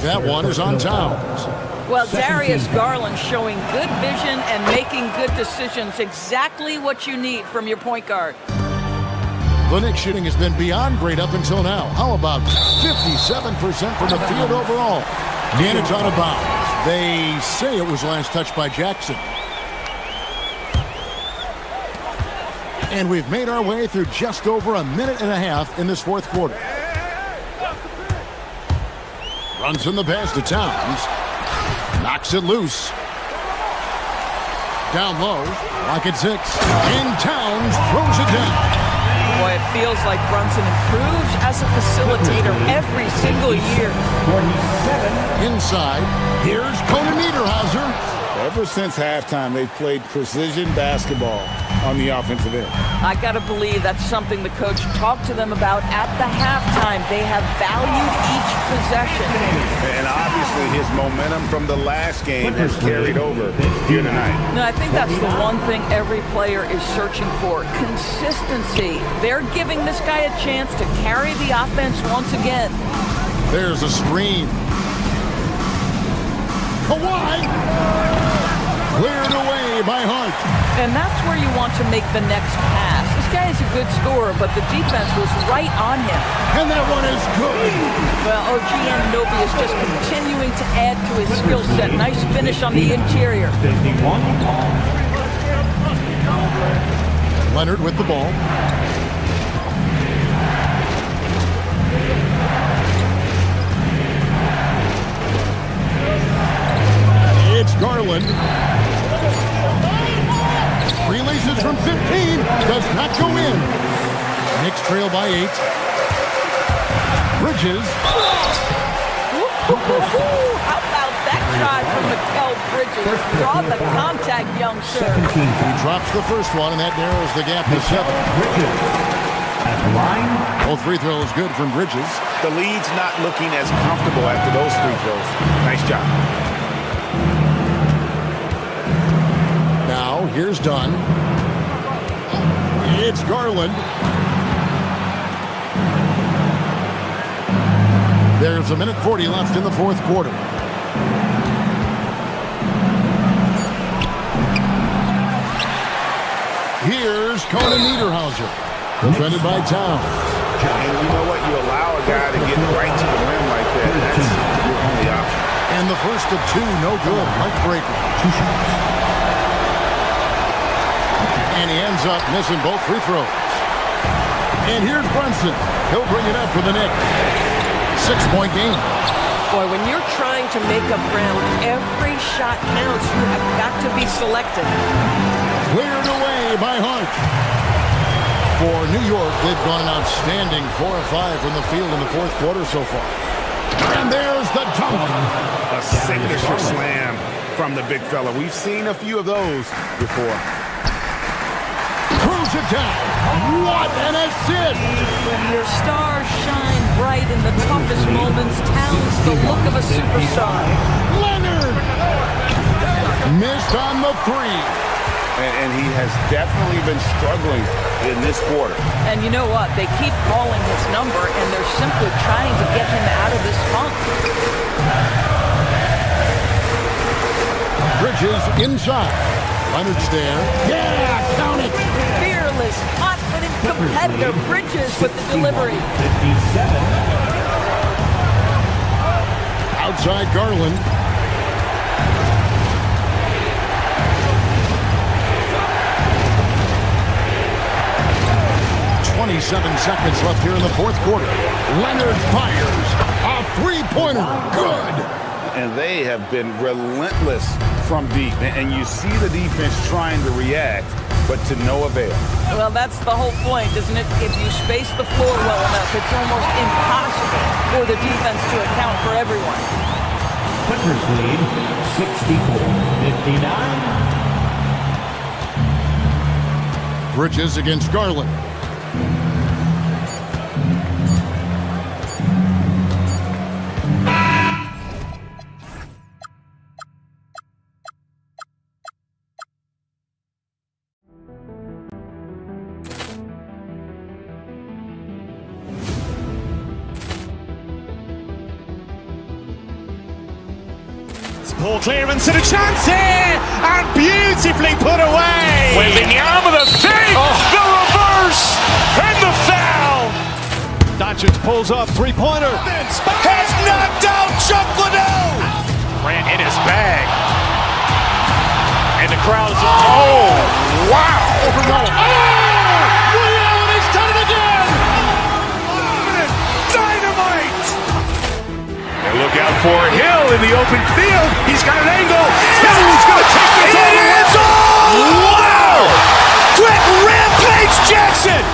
That one is on Towns. Well, Darius Garland showing good vision and making good decisions. Exactly what you need from your point guard. The Knicks shooting has been beyond great up until now. How about 57% from the field overall? And it's out of bounds. They say it was last touched by Jackson. And we've made our way through just over a minute and a half in this fourth quarter. Runs in the pass to Towns. Knocks it loose. Down low, like it's 6. And Towns throws it down. Boy, it feels like Brunson improves as a facilitator every single year. 47. Inside, here's Conan Niederhauser. Ever since halftime, they've played precision basketball on the offensive end. I got to believe that's something the coach talked to them about at the halftime. They have valued each possession. And obviously his momentum from the last game has carried over here tonight. No, I think that's the one thing every player is searching for. Consistency. They're giving this guy a chance to carry the offense once again. There's a screen. Kawhi! Cleared away by Hart. And that's where you want to make the next pass. This guy is a good scorer, but the defense was right on him. And that one is good. Well, OG Anunoby is just continuing to add to his skill set. Nice finish on the interior. 51. Leonard with the ball. It's Garland. Releases from 15. Does not go in. Knicks trail by 8. Bridges. How about that shot from Mikal Bridges? Draw the contact, young sir. He drops the first one, and that narrows the gap to 7. Bridges at line. Both free throws good from Bridges. The lead's not looking as comfortable after those free throws. Nice job. Now, here's Dunn. It's Garland. There's a minute 40 left in the fourth quarter. Here's Conan Niederhauser, defended by Towns. And you know what? You allow a guy to get right to the rim like that. That's your only option. And the first of two, no good. Heartbreaker. 2 shots. And he ends up missing both free throws. And here's Brunson. He'll bring it up for the Knicks. 6-point game. Boy, when you're trying to make up ground, every shot counts. You have got to be selective. Cleared away by Hart. For New York, they've gone an outstanding 4 of 5 from the field in the fourth quarter so far. And there's the dunk. A signature slam from the big fella. We've seen a few of those before. Cruise it down. What an assist! When your stars shine bright in the toughest moments, Towns the look of a superstar. Leonard! Missed on the three. And he has definitely been struggling in this quarter. And you know what? They keep calling his number, and they're simply trying to get him out of this funk. Bridges inside. Leonard's there. Yeah, count it. Fearless, confident competitor. Bridges with the delivery. 57. Outside Garland. 27 seconds left here in the fourth quarter. Leonard fires a three-pointer. Good. And they have been relentless from deep. And you see the defense trying to react, but to no avail. Well, that's the whole point, isn't it? If you space the floor well enough, it's almost impossible for the defense to account for everyone. Clippers lead 64-59. Bridges against Garland. Ball clearance and a chance here, and beautifully put away. Wembanyama the fake, the reverse, and the foul. Doncic pulls up, three-pointer. Has knocked out Chuck Liddell. Ran in his bag. And the crowd is, oh, wow. He's done it again. Dynamite. And look out for Hill in the open field. He's got an angle. Hill's going to take this all the way. Wow! Quick rampage Jackson.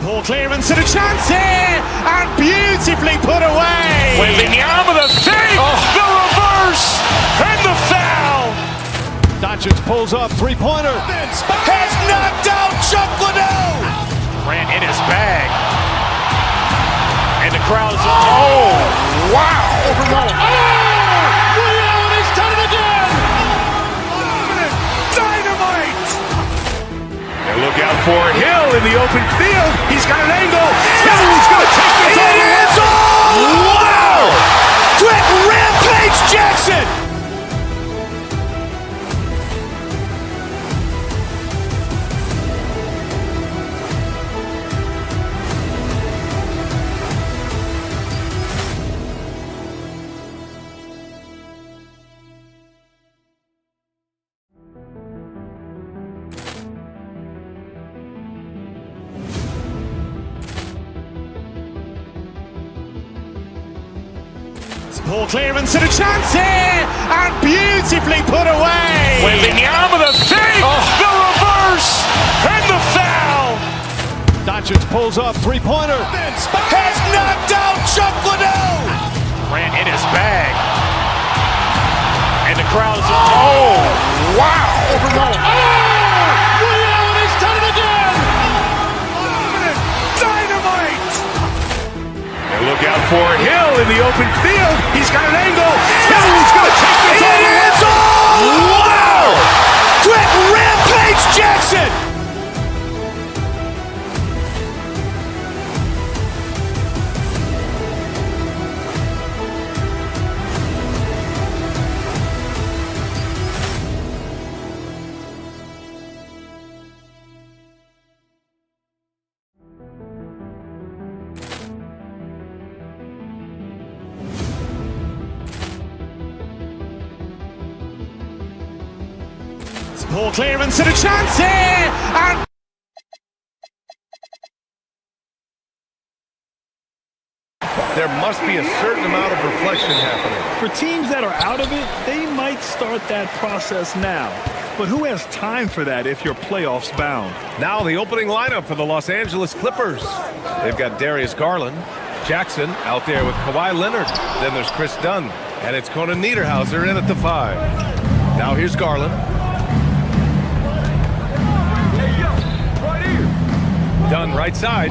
Ball clearance and a chance here, and beautifully put away. Wembanyama the fake, the reverse, and the foul. Doncic pulls up, three-pointer. Has knocked out Chuck Liddell. Ran in his bag. And the crowd is, oh, wow. He's done it again. Dynamite. And look out for Hill in the open field. He's got an angle. Hill's going to take this all the way. Wow! Quick rampage Jackson. Ball clearance and a chance here, and beautifully put away. Wembanyama the fake, the reverse, and the foul. Doncic pulls up, three-pointer. Has knocked out Chuck Liddell. Ran in his bag. And the crowd is... Oh, wow. He's done it again. Dynamite. And look out for Hill in the open field. He's got an angle. Hill's going to take this all the way. Wow. Quick rampage Jackson. Ball clearance and a chance here, and There must be a certain amount of reflection happening. For teams that are out of it, they might start that process now. But who has time for that if you're playoffs bound? Now the opening lineup for the Los Angeles Clippers. They've got Darius Garland, Jackson out there with Kawhi Leonard. Then there's Chris Dunn, and it's Conan Niederhauser in at the 5. Now here's Garland. Dunn right side.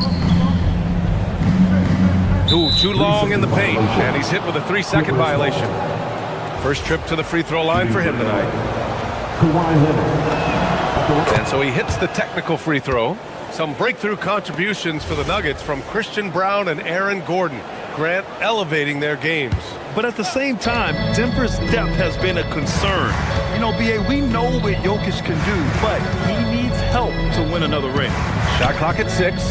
Ooh, too long in the paint, and he's hit with a 3-second violation. First trip to the free throw line for him tonight. And so he hits the technical free throw. Some breakthrough contributions for the Nuggets from Christian Brown and Aaron Gordon. Grant elevating their games. But at the same time, Denver's depth has been a concern. You know, B.A., we know what Jokic can do, but he needs help to win another ring. Shot clock at 6.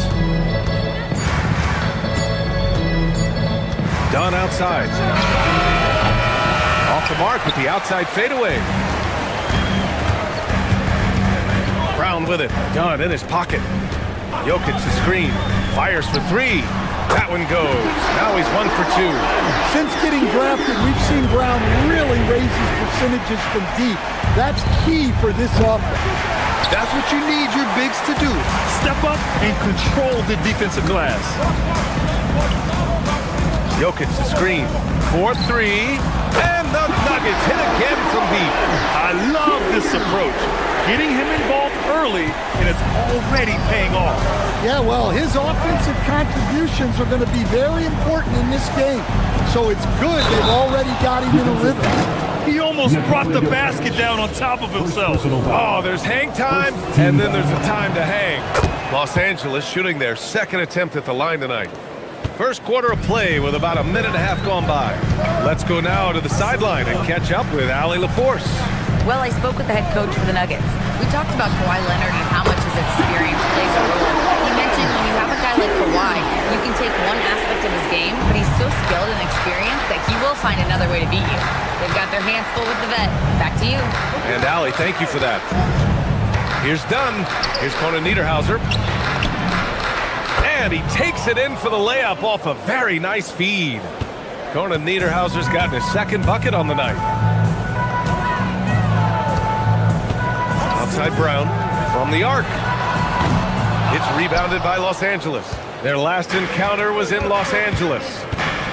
Dunn outside. Off the mark with the outside fadeaway. Brown with it. Dunn in his pocket. Jokic the screen. Fires for 3. That one goes. Now he's 1 for 2. Since getting drafted, we've seen Brown really raise his percentages from deep. That's key for this offense. That's what you need your bigs to do. Step up and control the defensive glass. Jokic the screen. 4-3. And the Nuggets hit again from deep. I love this approach. Getting him involved early, and it's already paying off. Yeah, well, his offensive contributions are going to be very important in this game. So it's good they've already got him in a rhythm. He almost brought the basket down on top of himself. Oh, there's hang time, and then there's a time to hang. Los Angeles shooting their second attempt at the line tonight. First quarter of play with about a minute and a half gone by. Let's go now to the sideline and catch up with Allie LaForce. Well, I spoke with the head coach for the Nuggets. We talked about Kawhi Leonard and how much his experience plays a role. He mentioned when you have a guy like Kawhi, you can take one aspect of his game, but he's so skilled and experienced that he will find another way to beat you. They've got their hands full with the vet. Back to you. And Allie, thank you for that. Here's Dunn. Here's Conan Niederhauser. And he takes it in for the layup off a very nice feed. Conan Niederhauser's gotten his second bucket on the night. Outside Brown from the arc. It's rebounded by Los Angeles. Their last encounter was in Los Angeles.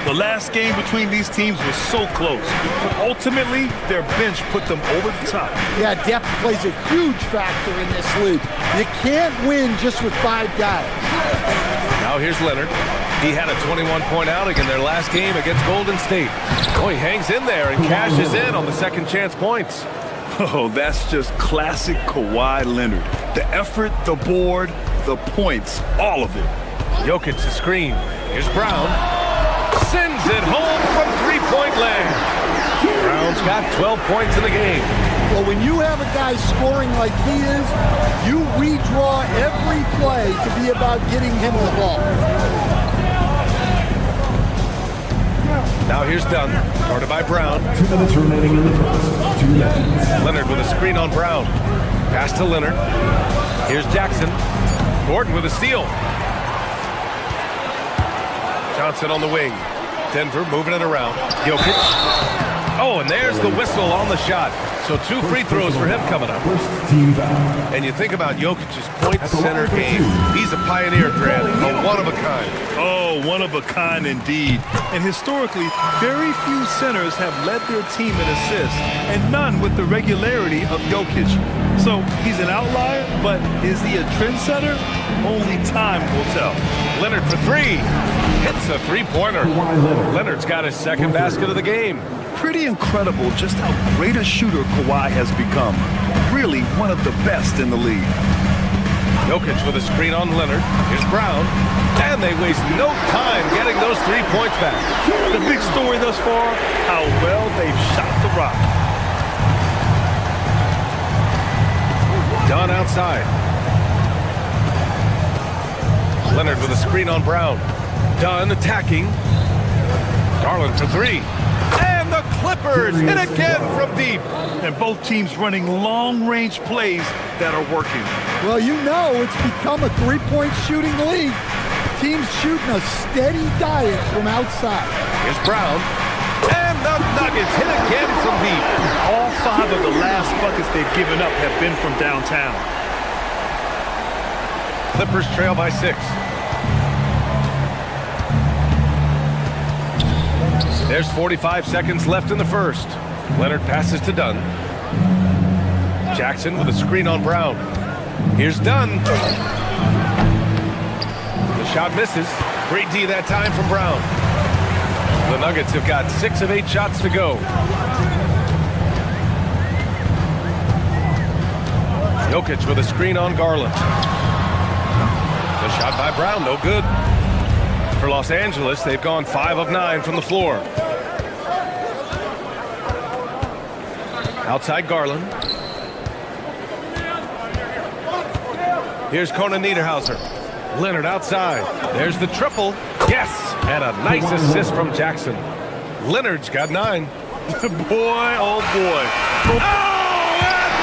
The last game between these teams was so close, but ultimately their bench put them over the top. Yeah, depth plays a huge factor in this league. You can't win just with 5 guys. Now here's Leonard. He had a 21-point outing in their last game against Golden State. Oh, he hangs in there and cashes in on the second chance points. Oh, that's just classic Kawhi Leonard. The effort, the board, the points, all of it. Jokic the screen. Here's Brown. Sends it home from three-point land. Brown's got 12 points in the game. Well, when you have a guy scoring like he is, you redraw every play to be about getting him the ball. Now here's Dunn, guarded by Brown. 2 minutes remaining in the first. 2 minutes. Leonard with a screen on Brown. Pass to Leonard. Here's Jackson. Gordon with a steal. Johnson on the wing. Denver moving it around. Jokic. Oh, and there's the whistle on the shot. So 2 free throws for him coming up. And you think about Jokic's point center game. He's a pioneer, Grant, a one-of-a-kind. Oh, one of a kind indeed. And historically, very few centers have led their team in assists, and none with the regularity of Jokic. So he's an outlier, but is he a trendsetter? Only time will tell. Leonard for 3. Hits a three-pointer. Leonard's got his second basket of the game. Pretty incredible just how great a shooter Kawhi has become. Really one of the best in the league. Jokic with a screen on Leonard. Here's Brown. And they waste no time getting those 3 points back. The big story thus far, how well they've shot the rock. Dunn outside. Leonard with a screen on Brown. Dunn attacking. Garland for 3. And the Clippers hit again from deep. And both teams running long-range plays that are working. Well, you know it's become a three-point shooting league. Teams shooting a steady diet from outside. Here's Brown. And the Nuggets hit again from deep. All 5 of the last buckets they've given up have been from downtown. Clippers trail by 6. There's 45 seconds left in the first. Leonard passes to Dunn. Jackson with a screen on Brown. Here's Dunn. The shot misses. Great D that time from Brown. The Nuggets have got 6 of 8 shots to go. Jokic with a screen on Garland. The shot by Brown, no good. For Los Angeles, they've gone 5 of 9 from the floor. Outside Garland. Here's Conan Niederhauser. Leonard outside. There's the triple. Yes! And a nice assist from Jackson. Leonard's got 9. Boy, oh boy. Oh,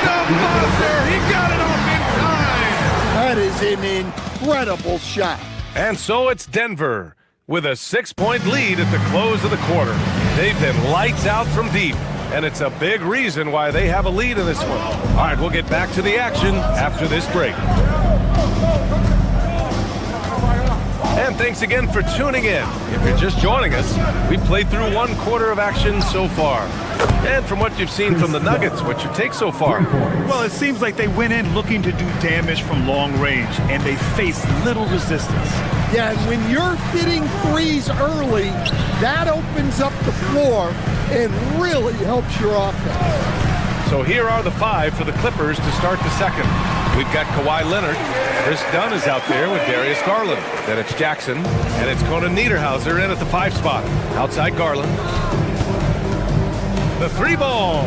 at the buzzer! He got it off in time! That is an incredible shot. And so it's Denver with a 6-point lead at the close of the quarter. They've been lights out from deep, and it's a big reason why they have a lead in this one. All right, we'll get back to the action after this break. And thanks again for tuning in. If you're just joining us, we played through 1 quarter of action so far. And from what you've seen from the Nuggets, what's your take so far? Well, it seems like they went in looking to do damage from long range, and they faced little resistance. Yeah, and when you're hitting threes early, that opens up the floor and really helps your offense. So here are the 5 for the Clippers to start the second. We've got Kawhi Leonard. Chris Dunn is out there with Darius Garland. Then it's Jackson, and it's Conan Niederhauser in at the 5 spot. Outside Garland. The 3 ball.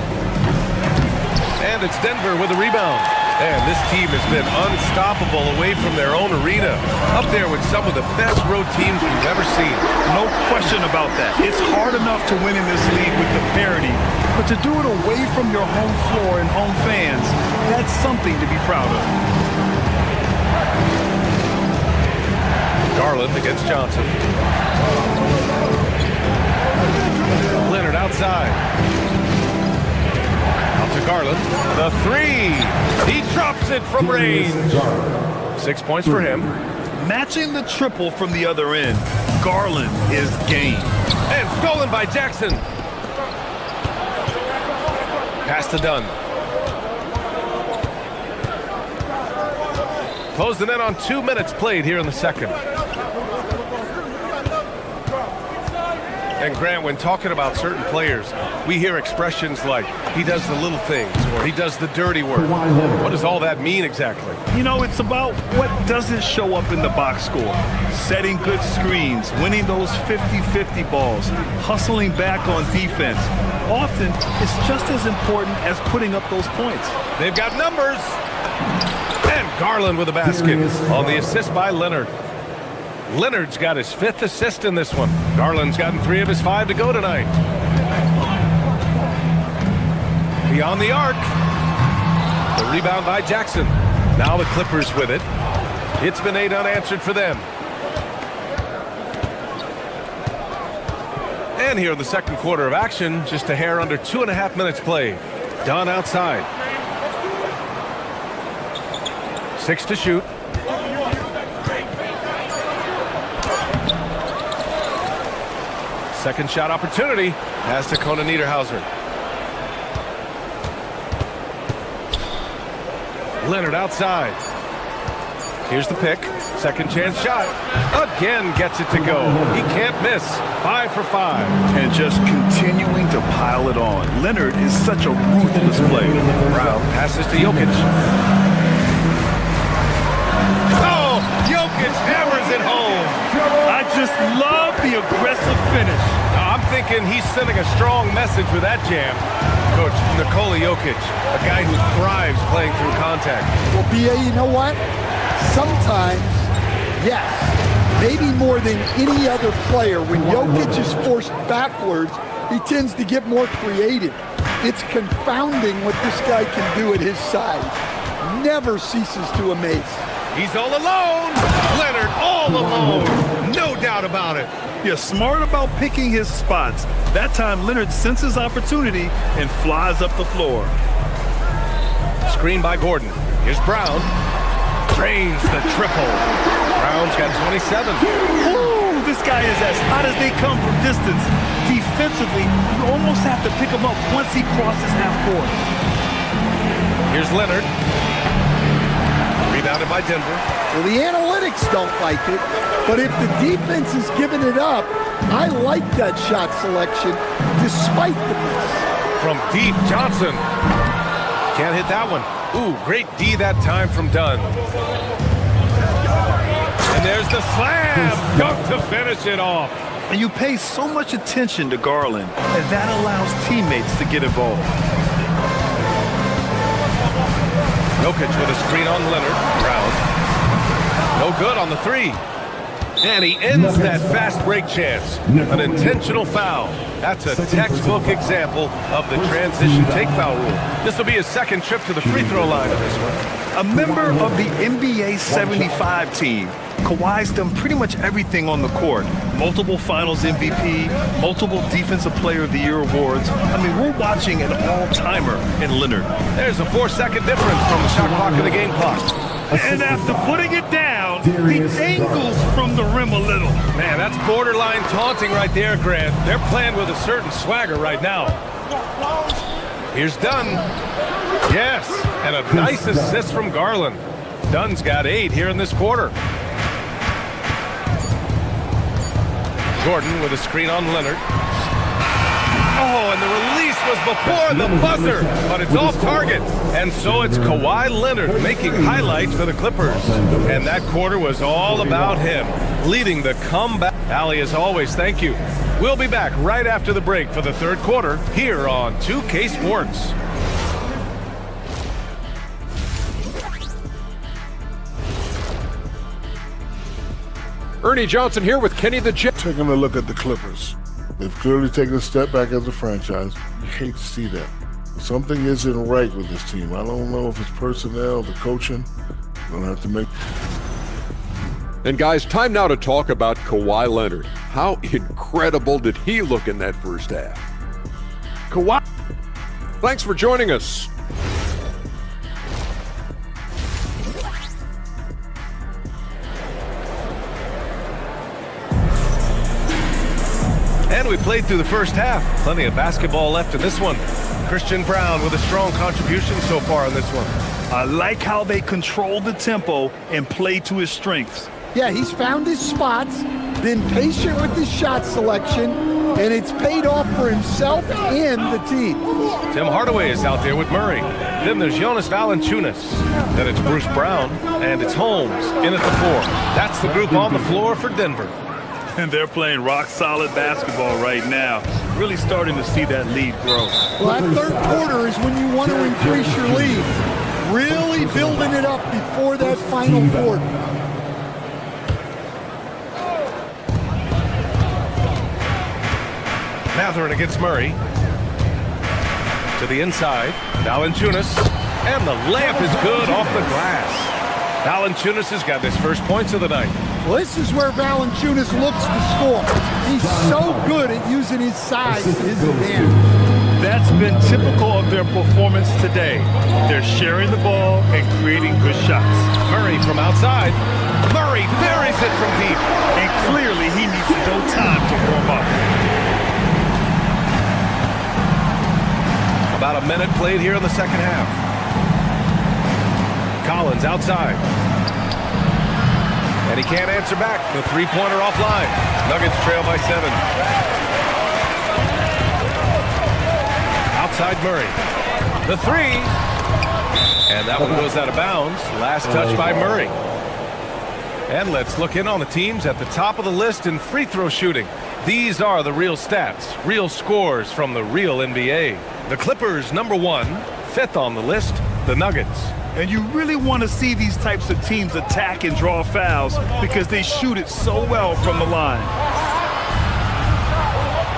And it's Denver with a rebound. And this team has been unstoppable away from their own arena. Up there with some of the best road teams we've ever seen. No question about that. It's hard enough to win in this league with the parity, but to do it away from your home floor and home fans, that's something to be proud of. Garland against Johnson. Leonard outside. Out to Garland. The 3. He drops it from range. 6 points for him. Matching the triple from the other end, Garland is game. And stolen by Jackson. Pass to Dunn. Closing in on 2 minutes played here in the second. And Grant, when talking about certain players, we hear expressions like, he does the little things, or he does the dirty work. What does all that mean exactly? You know, it's about what doesn't show up in the box score. Setting good screens, winning those 50-50 balls, hustling back on defense. Often, it's just as important as putting up those points. They've got numbers. And Garland with a basket on the assist by Leonard. Leonard's got his 5th assist in this one. Garland's gotten 3 of his 5 to go tonight. Beyond the arc. The rebound by Jackson. Now the Clippers with it. It's been 8 unanswered for them. And here in the second quarter of action, just a hair under 2.5 minutes played. Dunn outside. 6 to shoot. Second shot opportunity. Pass to Conan Niederhauser. Leonard outside. Here's the pick. Second chance shot. Again gets it to go. He can't miss. 5 for 5. And just continuing to pile it on. Leonard is such a ruthless player. Brown passes to Jokic. Oh, Jokic hammers it home. I just love the aggressive finish. I'm thinking he's sending a strong message with that jam. Coach Nikola Jokic, a guy who thrives playing through contact. Well, B.A., you know what? Sometimes, yes, maybe more than any other player, when Jokic is forced backwards, he tends to get more creative. It's confounding what this guy can do at his size. Never ceases to amaze. He's all alone. Leonard all alone. No doubt about it. Yeah, smart about picking his spots. That time, Leonard senses opportunity and flies up the floor. Screen by Gordon. Here's Brown. Drains the triple. Brown's got 27. Ooh, this guy is as hot as they come from distance. Defensively, you almost have to pick him up once he crosses half court. Here's Leonard. Rebounded by Denver. Well, the analytics don't like it, but if the defense is giving it up, I like that shot selection despite the miss. From deep, Johnson. Can't hit that one. Ooh, great D that time from Dunn. And there's the slam. Dunk to finish it off. And you pay so much attention to Garland, and that allows teammates to get involved. Jokic with a screen on Leonard. Brown. No good on the 3. And he ends that fast break chance. An intentional foul. That's a textbook example of the transition take foul rule. This will be his second trip to the free throw line of this one. A member of the NBA 75 team, Kawhi's done pretty much everything on the court. Multiple Finals MVP, multiple Defensive Player of the Year awards. I mean, we're watching an all-timer in Leonard. There's a 4-second difference from the shot clock to the game clock. And after putting it down, he angles from the rim a little. Man, that's borderline taunting right there, Grant. They're playing with a certain swagger right now. Here's Dunn. Yes, and a nice assist from Garland. Dunn's got 8 here in this quarter. Gordon with a screen on Leonard. Oh, and the release was before the buzzer, but it's off target. And so it's Kawhi Leonard making highlights for the Clippers. And that quarter was all about him, leading the comeback. Allie, as always, thank you. We'll be back right after the break for the third quarter here on 2K Sports. Ernie Johnson here with Kenny the Jet. Taking a look at the Clippers. They've clearly taken a step back as a franchise. You hate to see that. Something isn't right with this team. I don't know if it's personnel, the coaching. Gonna have to make. And guys, time now to talk about Kawhi Leonard. How incredible did he look in that first half? Kawhi, thanks for joining us. And we played through the first half. Plenty of basketball left in this one. Christian Brown with a strong contribution so far in this one. I like how they control the tempo and play to his strengths. Yeah, he's found his spots, been patient with his shot selection, and it's paid off for himself and the team. Tim Hardaway is out there with Murray. Then there's Jonas Valanciunas. Then it's Bruce Brown, and it's Holmes in at the 4. That's the group on the floor for Denver. And they're playing rock-solid basketball right now. Really starting to see that lead grow. Well, that third quarter is when you want to increase your lead. Really building it up before that final quarter. Mathurin against Murray. To the inside. Valanciunas. And the layup is good off the glass. Valanciunas has got his first points of the night. Well, this is where Valanciunas looks to score. He's so good at using his size to his advantage. That's been typical of their performance today. They're sharing the ball and creating good shots. Murray from outside. Murray buries it from deep. And clearly he needs no time to warm up. About a minute played here in the second half. Collins outside. And he can't answer back. The three-pointer offline. Nuggets trail by 7. Outside Murray. The three. And that one goes out of bounds. Last touch by Murray. And let's look in on the teams at the top of the list in free throw shooting. These are the real stats, real scores from the real NBA. The Clippers, number 1, 5th on the list, the Nuggets. And you really want to see these types of teams attack and draw fouls because they shoot it so well from the line.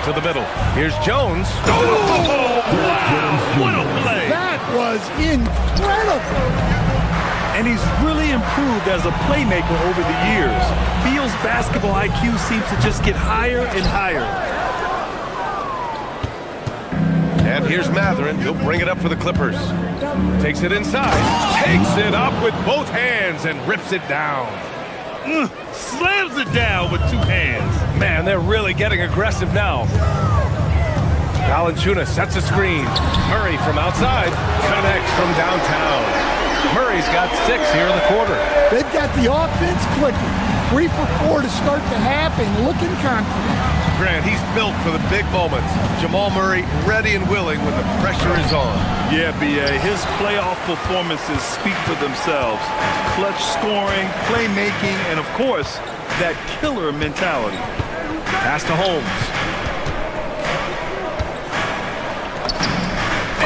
To the middle. Here's Jones. Oh, wow. What a play. That was incredible. And he's really improved as a playmaker over the years. Beal's basketball IQ seems to just get higher and higher. And here's Mathurin. He'll bring it up for the Clippers. Takes it inside. Takes it up with both hands and rips it down. Slams it down with 2 hands. Man, they're really getting aggressive now. Valanciunas sets a screen. Murray from outside connects from downtown. Murray's got 6 here in the quarter. They've got the offense clicking. 3 for 4 to start the half and looking confident. Grant, he's built for the big moments. Jamal Murray ready and willing when the pressure is on. Yeah, B.A. His playoff performances speak for themselves. Clutch scoring, playmaking, and of course, that killer mentality. Pass to Holmes.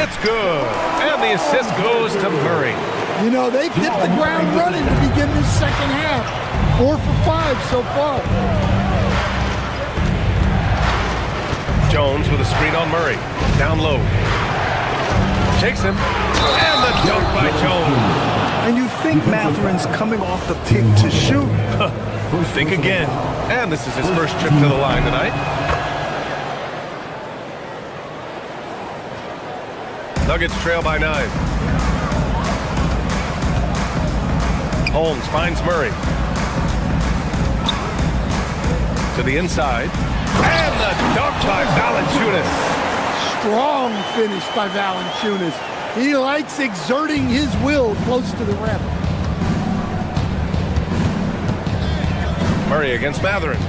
It's good. And the assist goes to Murray. You know, they've hit the ground running to begin this second half. 4 for 5 so far. Jones with a screen on Murray. Down low. Shakes him. And the dunk by Jones. And you think Mathurin's coming off the pick to shoot. Think again. And this is his first trip to the line tonight. Nuggets trail by 9. Holmes finds Murray. To the inside. And the dunk by Valanciunas. Strong finish by Valanciunas. He likes exerting his will close to the rim. Murray against Mathurin.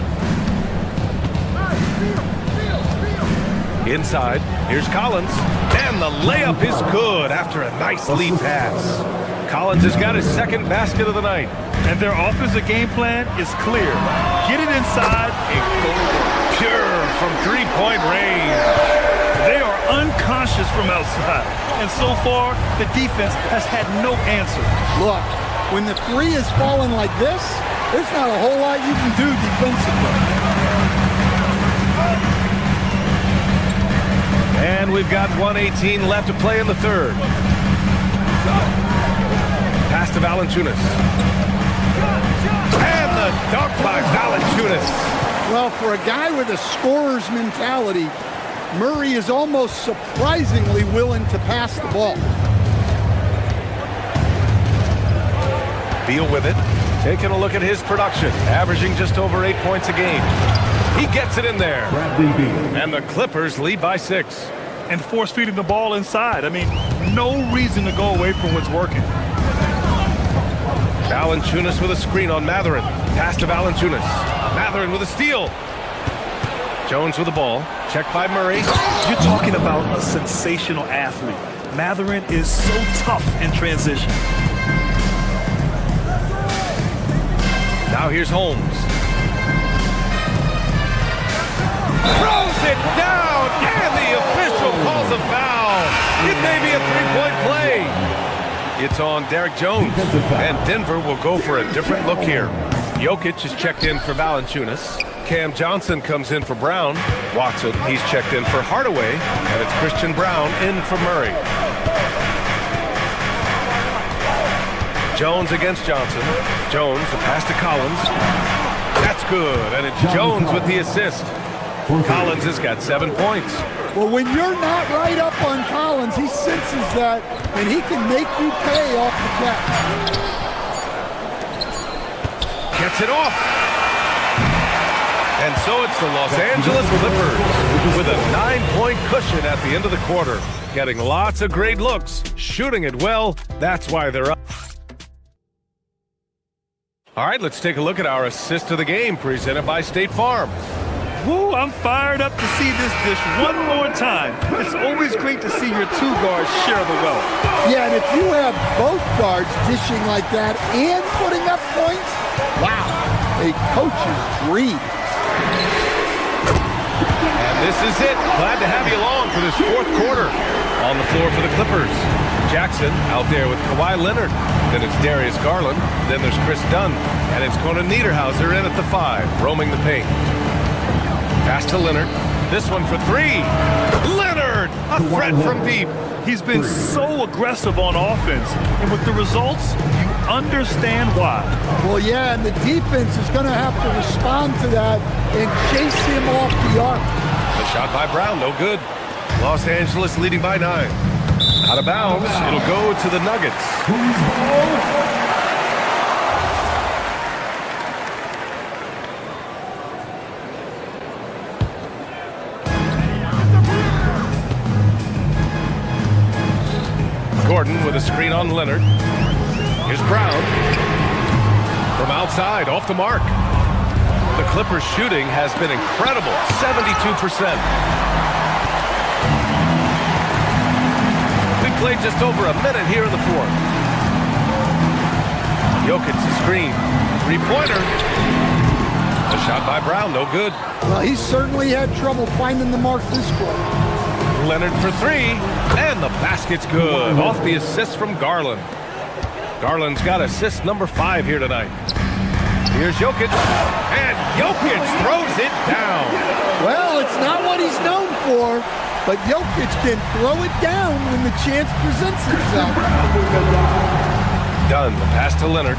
Inside, here's Collins. And the layup is good after a nice lead pass. Collins has got his second basket of the night. And their offensive game plan is clear. Get it inside and go to work. Pure from three-point range. They are unconscious from outside. And so far, the defense has had no answer. Look, when the 3 is falling like this, there's not a whole lot you can do defensively. And we've got 1:18 left to play in the third. Pass to Valanciunas. And the dunk by Valanciunas. Well, for a guy with a scorer's mentality, Murray is almost surprisingly willing to pass the ball. Beal with it. Taking a look at his production. Averaging just over 8 points a game. He gets it in there. And the Clippers lead by 6. And force feeding the ball inside. I mean, no reason to go away from what's working. Valanciunas with a screen on Mathurin. Pass to Valanciunas. Mathurin with a steal. Jones with the ball. Checked by Murray. You're talking about a sensational athlete. Mathurin is so tough in transition. Now here's Holmes. Throws it down, and the official calls a foul. It may be a three-point play. It's on Derek Jones, and Denver will go for a different look here. Jokic is checked in for Valanciunas. Cam Johnson comes in for Brown. Watson, he's checked in for Hardaway, and it's Christian Brown in for Murray. Jones against Johnson. Jones, the pass to Collins. That's good, and it's Jones with the assist. Collins has got 7 points. Well, when you're not right up on Collins, he senses that, and he can make you pay off the catch. Gets it off. And so it's the Los Angeles Clippers with a 9-point cushion at the end of the quarter. Getting lots of great looks, shooting it well. That's why they're up. All right, let's take a look at our assist of the game presented by State Farm. Woo, I'm fired up to see this dish one more time. It's always great to see your two guards share the wealth. Yeah, and if you have both guards dishing like that and putting up points, wow, a coach's dream. And this is it. Glad to have you along for this fourth quarter. On the floor for the Clippers, Jackson out there with Kawhi Leonard. Then it's Darius Garland. Then there's Chris Dunn. And it's Conan Niederhauser in at the 5, roaming the paint. Pass to Leonard. This one for 3. Leonard! A threat from deep. He's been so aggressive on offense. And with the results, you understand why. Well, yeah, and the defense is going to have to respond to that and chase him off the arc. The shot by Brown, no good. Los Angeles leading by 9. Out of bounds. It'll go to the Nuggets. Gordon with a screen on Leonard. Here's Brown. From outside, off the mark. The Clippers shooting has been incredible, 72%. We played just over a minute here in the fourth. Jokic the screen. 3-pointer. The shot by Brown, no good. Well, he certainly had trouble finding the mark this quarter. Leonard for 3, and the basket's good. Off the assist from Garland. Garland's got assist number 5 here tonight. Here's Jokic, and Jokic throws it down. Well, it's not what he's known for, but Jokic can throw it down when the chance presents itself. Done. The pass to Leonard.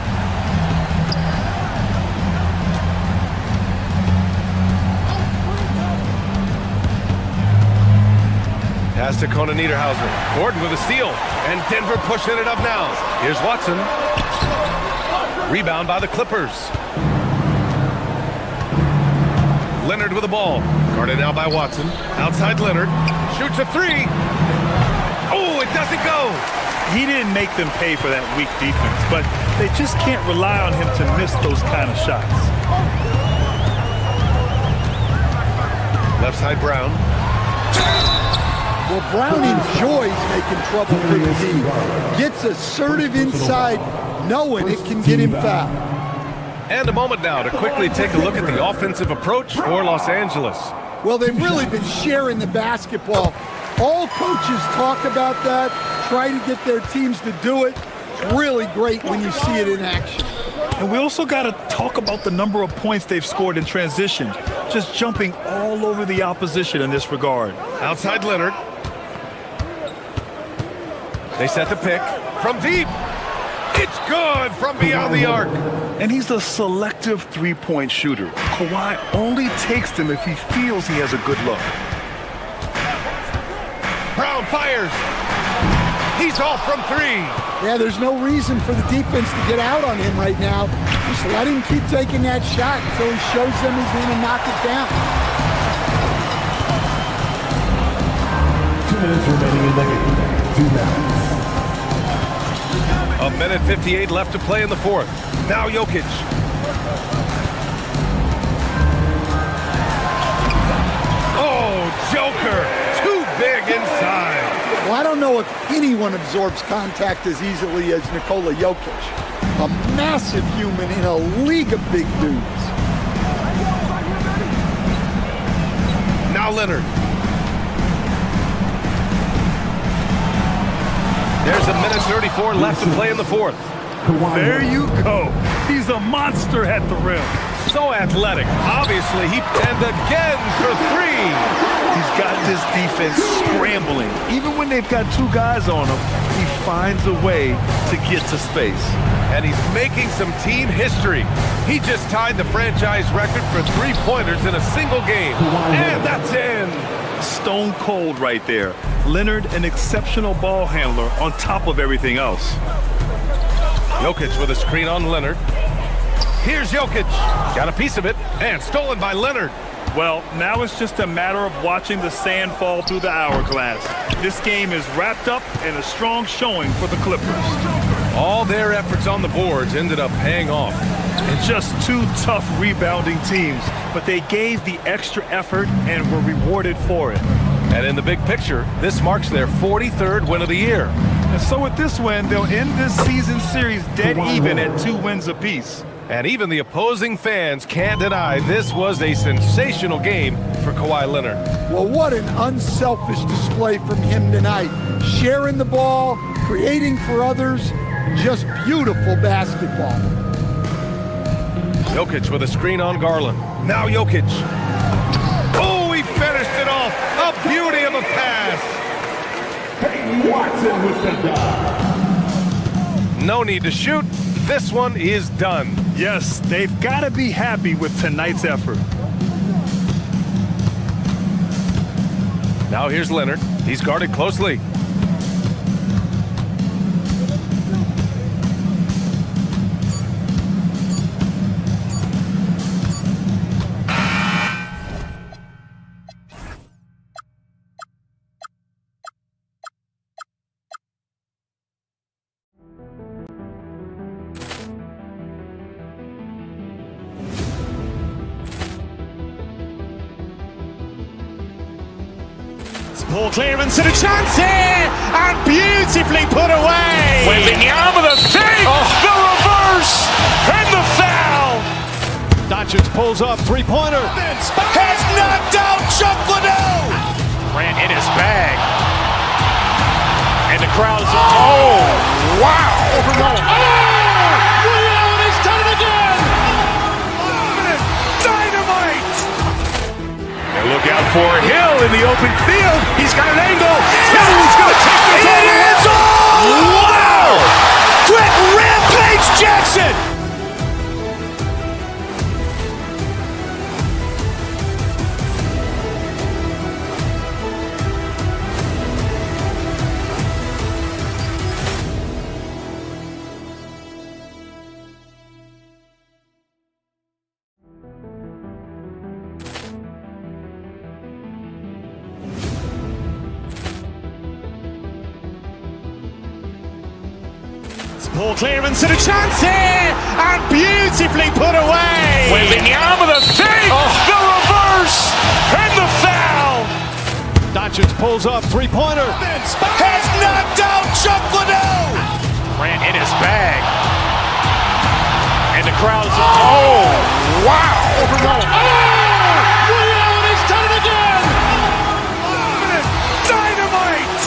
Pass to Conan Niederhauser. Gordon with a steal. And Denver pushing it up now. Here's Watson. Rebound by the Clippers. Leonard with the ball. Guarded now by Watson. Outside Leonard. Shoots a 3. Oh, it doesn't go. He didn't make them pay for that weak defense, but they just can't rely on him to miss those kind of shots. Left side Brown. Well, Brown enjoys making trouble for the team. Gets assertive inside, knowing it can get him fouled. And a moment now to quickly take a look at the offensive approach for Los Angeles. Well, they've really been sharing the basketball. All coaches talk about that, try to get their teams to do it. It's really great when you see it in action. And we also got to talk about the number of points they've scored in transition, just jumping all over the opposition in this regard. Outside Leonard. They set the pick from deep. It's good from beyond the arc. And he's a selective three-point shooter. Kawhi only takes them if he feels he has a good look. Brown fires. He's off from 3. Yeah, there's no reason for the defense to get out on him right now. Just let him keep taking that shot until he shows them he's going to knock it down. 2 minutes remaining in the game. 2 minutes. A minute 58 left to play in the fourth. Now Jokic. Oh, Joker. Too big inside. Well, I don't know if anyone absorbs contact as easily as Nikola Jokic. A massive human in a league of big dudes. Now Leonard. There's a minute 34 left to play in the fourth. There you go. He's a monster at the rim. So athletic. Obviously, and again for three. He's got this defense scrambling. Even when they've got two guys on him, he finds a way to get to space. And he's making some team history. He just tied the franchise record for three-pointers in a single game. And that's in. Stone cold right there. Leonard, an exceptional ball handler on top of everything else. Jokic with a screen on Leonard. Here's Jokic. Got a piece of it, and stolen by Leonard. Well, now it's just a matter of watching the sand fall through the hourglass. This game is wrapped up in a strong showing for the Clippers. All their efforts on the boards ended up paying off. And just two tough rebounding teams, but they gave the extra effort and were rewarded for it. And in the big picture, this marks their 43rd win of the year. And so with this win, they'll end this season series dead even at 2 wins apiece. And even the opposing fans can't deny this was a sensational game for Kawhi Leonard. Well, what an unselfish display from him tonight. Sharing the ball, creating for others, just beautiful basketball. Jokic with a screen on Garland. Now Jokic. Oh, he finished it off. A beauty of a pass. Watson with the dunk. No need to shoot. This one is done. Yes, they've got to be happy with tonight's effort. Now here's Leonard. He's guarded closely. Ball clearance and a chance here, and beautifully put away. Wembanyama the fake, the reverse, and the foul. Doncic pulls up, three-pointer. Has knocked out Chuck Liddell. Grant in his bag. And the crowd is, oh, wow. Allen has done it again. Dynamite. And look out for Hill in the open field. He's got an angle. He's going to take this all the way. Wow! Quick Rampage Jackson. Ball clearance and a chance here, and beautifully put away. Wembanyama the fake, the reverse, and the foul. Doncic pulls up, three-pointer. Has knocked out Chuck Liddell. Grant in his bag. And the crowd is, oh, wow. Allen has done it again. Dynamite.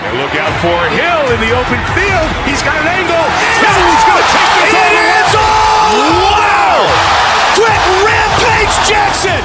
And look out for Hill in the open field. He's got an angle. He's going to take this all the way. Wow! Quick Rampage Jackson.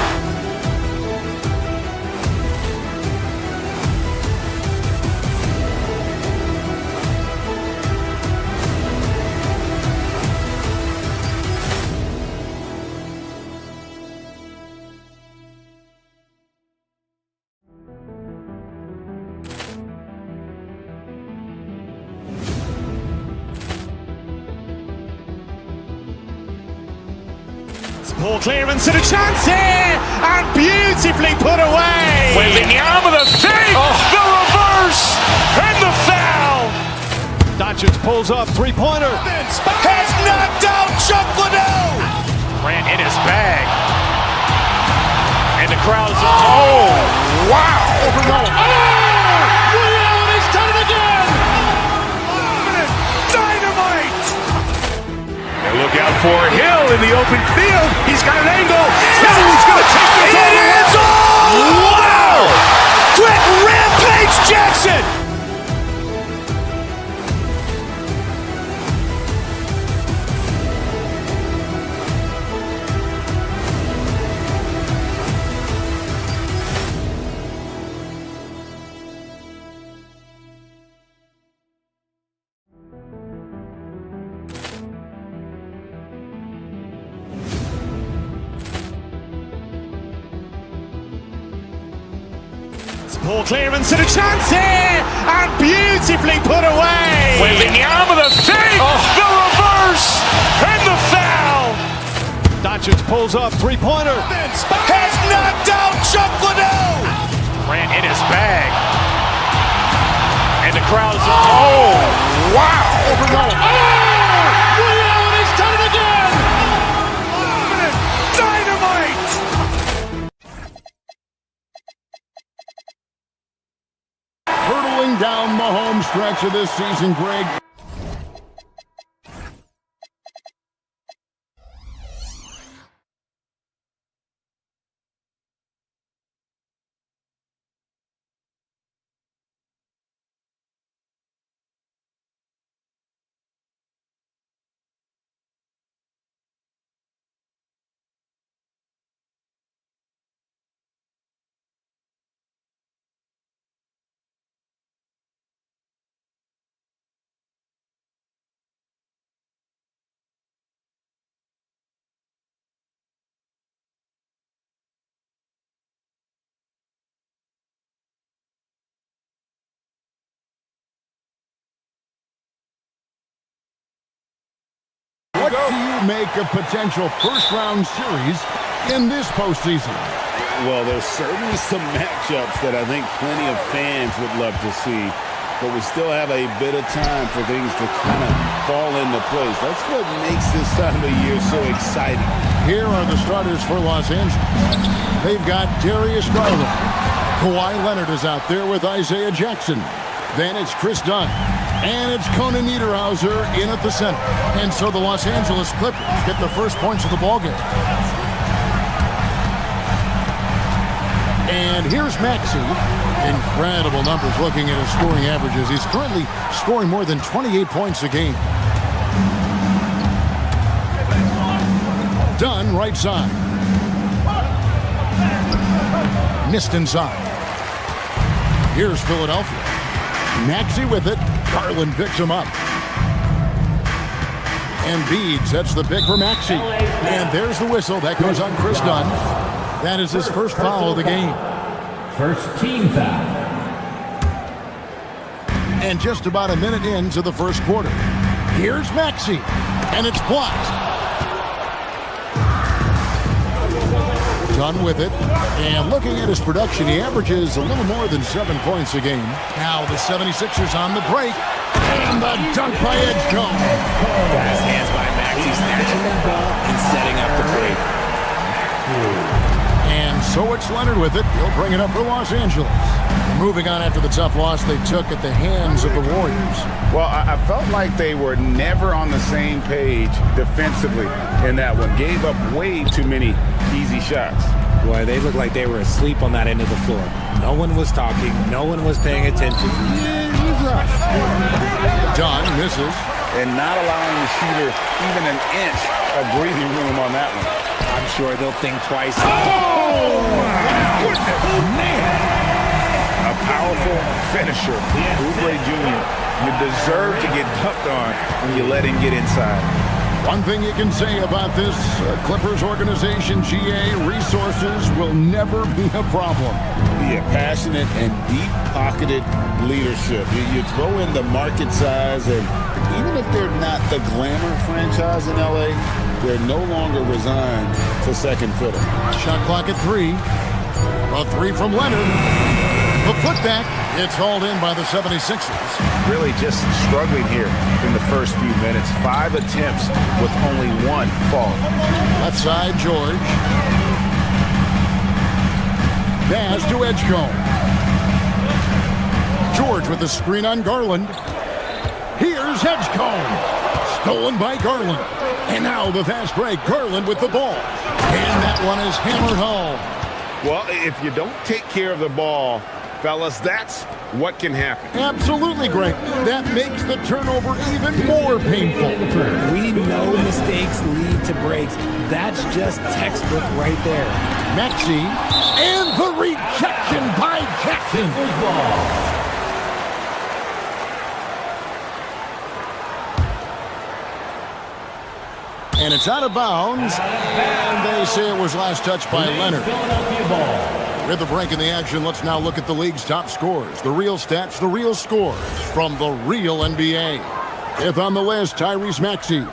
Ball clearance and a chance here, and beautifully put away. Wembanyama the fake, the reverse, and the foul. Doncic pulls up, three-pointer. Has knocked out Chuck Liddell. Grant in his bag. And the crowd is, oh, wow. Allen has done it again. Dynamite. And look out for Hill in the open field. He's got an angle. He's going to take this all the way. Wow! Quick Rampage Jackson. Poor clearance and a chance here, and beautifully put away. Wembanyama the fake, the reverse, and the foul. Doncic pulls up, three-pointer. Has knocked out Chuck Liddell. Ran in his bag. And the crowd is... Oh, wow. He's done it again. Dynamite. Hurtling down the home stretch of this season, Greg. What do you make of potential first-round series in this postseason? Well, there's certainly some matchups that I think plenty of fans would love to see, but we still have a bit of time for things to kind of fall into place. That's what makes this time of year so exciting. Here are the starters for Los Angeles. They've got Darius Garland. Kawhi Leonard is out there with Isaiah Jackson. Then it's Chris Dunn. And it's Conan Niederhauser in at the center. And so the Los Angeles Clippers get the first points of the ballgame. And here's Maxey. Incredible numbers looking at his scoring averages. He's currently scoring more than 28 points a game. Dunn, right side. Missed inside. Here's Philadelphia. Maxey with it. Garland picks him up. And Embiid sets the pick for Maxey. And there's the whistle. That goes on Chris Dunn. That is his first foul of the game. First team foul. And just about a minute into the first quarter. Here's Maxey. And it's blocked. Dunn with it. And looking at his production, he averages a little more than 7 points a game. Now the 76ers on the break. And the dunk by Edgecombe. Fast hands by Maxey, snatching that ball and setting up the break. And so it's Leonard with it. He'll bring it up for Los Angeles. Moving on after the tough loss they took at the hands of the Warriors. Well, I felt like they were never on the same page defensively in that one. Gave up way too many easy shots. Boy, they looked like they were asleep on that end of the floor. No one was talking. No one was paying attention. Yeah, it was rough. Dunn misses. And not allowing the shooter even an inch of breathing room on that one. I'm sure they'll think twice. Oh, my goodness. Man. A powerful finisher. Oubre Jr., you deserve to get dunked on when you let him get inside. One thing you can say about this Clippers organization, GA, resources will never be a problem. Yeah, passionate and deep-pocketed leadership. You throw in the market size, and even if they're not the glamour franchise in LA, they're no longer resigned to second fiddle. Shot clock at 3. A 3 from Leonard. The putback. It's hauled in by the 76ers. Really just struggling here in the first few minutes. 5 attempts with only 1 fall. Left side, George. Pass to Edgecombe. George with the screen on Garland. Here's Edgecombe. Stolen by Garland. And now the fast break. Garland with the ball. And that one is hammered home. Well, if you don't take care of the ball, fellas, that's what can happen. Absolutely, Greg. That makes the turnover even more painful. We know mistakes lead to breaks. That's just textbook right there. Maxey, and the rejection by Jackson. And it's out of bounds, and they say it was last touched by Leonard. Philadelphia ball. With the break in the action, let's now look at the league's top scorers. The real stats, the real scores from the real NBA. Fifth on the list, Tyrese Maxey.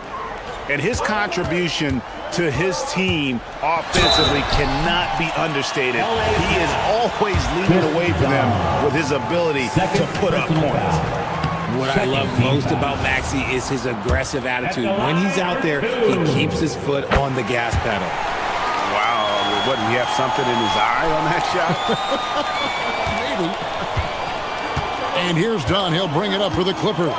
And his contribution to his team offensively cannot be understated. He is always leading the way for them with his ability to put up points. What I love most about Maxey is his aggressive attitude. When he's out there, he keeps his foot on the gas pedal. Wow, what, did he have something in his eye on that Maybe. And here's Dunn. He'll bring it up for the Clippers.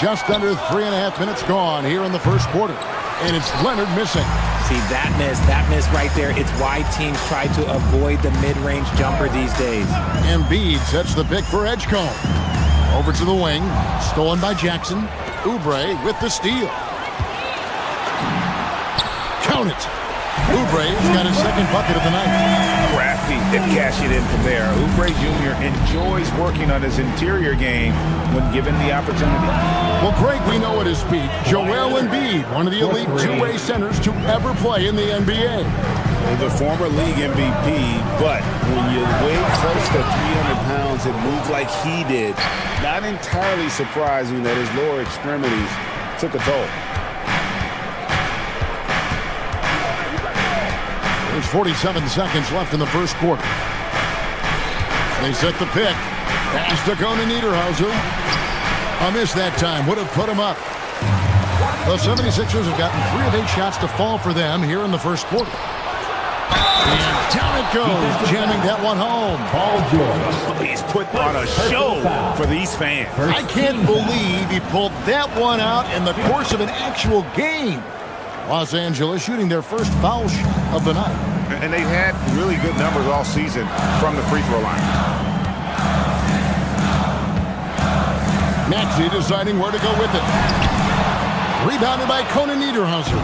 Just under 3.5 minutes gone here in the first quarter. And it's Leonard missing. See, that miss right there, it's why teams try to avoid the mid-range jumper these days. Embiid sets the pick for Edgecombe. Over to the wing, stolen by Jackson. Oubre with the steal. Count it. Oubre's got his second bucket of the night. Crafty and cash it in from there. Oubre Jr. enjoys working on his interior game when given the opportunity. Well, Greg, we know at his peak, Joel Embiid, one of the elite two-way centers to ever play in the NBA. The former league MVP, but when you weigh close to 300 pounds and move like he did, not entirely surprising that his lower extremities took a toll. There's 47 seconds left in the first quarter. They set the pick. Pass to Conan Niederhauser. A miss that time would have put him up. The 76ers have gotten 3 of 8 shots to fall for them here in the first quarter. And down it goes, jamming that one home. Paul George. He's put on a show for these fans. I can't believe he pulled that one out in the course of an actual game. Los Angeles shooting their first foul shot of the night. And they've had really good numbers all season from the free throw line. Maxey deciding where to go with it. Rebounded by Conan Niederhauser.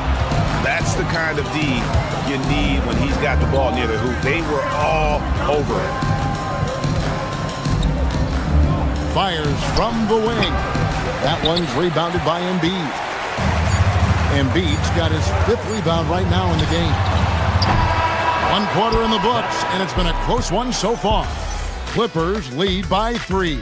That's the kind of D you need when he's got the ball near the hoop. They were all over it. Fires from the wing. That one's rebounded by Embiid. Embiid's got his 5th rebound right now in the game. 1 quarter in the books, and it's been a close one so far. Clippers lead by 3.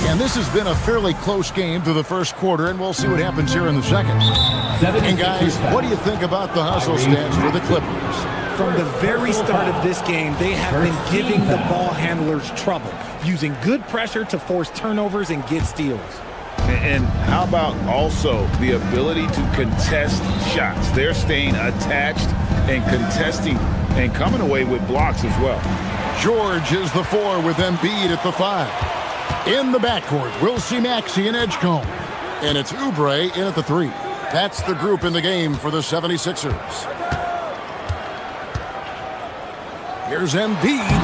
And this has been a fairly close game through the first quarter, and we'll see what happens here in the second. And guys, what do you think about the hustle stats for the Clippers? From the very start of this game, they have been giving the ball handlers trouble, using good pressure to force turnovers and get steals. And how about also the ability to contest shots? They're staying attached and contesting and coming away with blocks as well. George is the 4 with Embiid at the 5. In the backcourt, we'll see Maxey and Edgecombe. And it's Oubre in at the 3. That's the group in the game for the 76ers. Here's Embiid.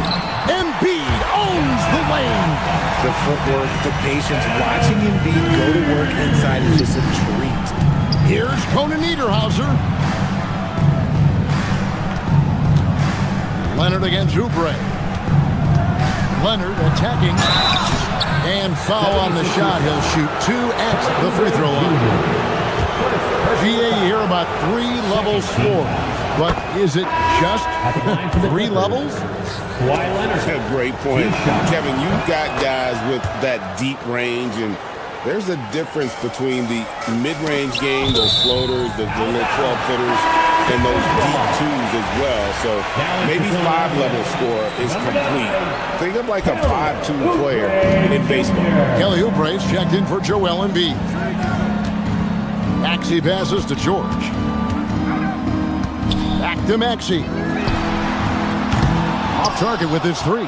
Embiid owns the lane. The footwork, the patience, watching Embiid go to work inside is just a treat. Here's Conan Niederhauser. Leonard against Oubre. Leonard attacking. And foul on the shot. He'll shoot 2 at the free throw line. GA, you hear about 3-level score. But is it just 3 levels? That's a great point. Kevin, you've got guys with that deep range, and there's a difference between the mid-range game, those floaters, the little 12-footers, and those deep 2s as well. So maybe 5-level score is complete. Think of like a 5-2 player in baseball. Kelly Oubre's checked in for Joel Embiid. Maxey passes to George. Back to Maxey. Off target with his 3.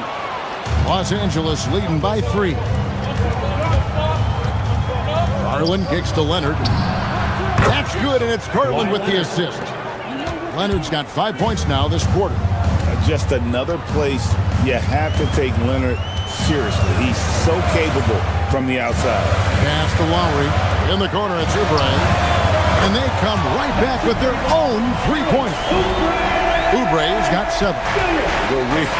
Los Angeles leading by 3. Garland kicks to Leonard. That's good, and it's Garland with the assist. Leonard's got 5 points now this quarter. Just another place you have to take Leonard seriously. He's so capable from the outside. Pass to Lowry. In the corner, it's Oubre. And they come right back with their own 3-pointer. Oubre's got 7. The real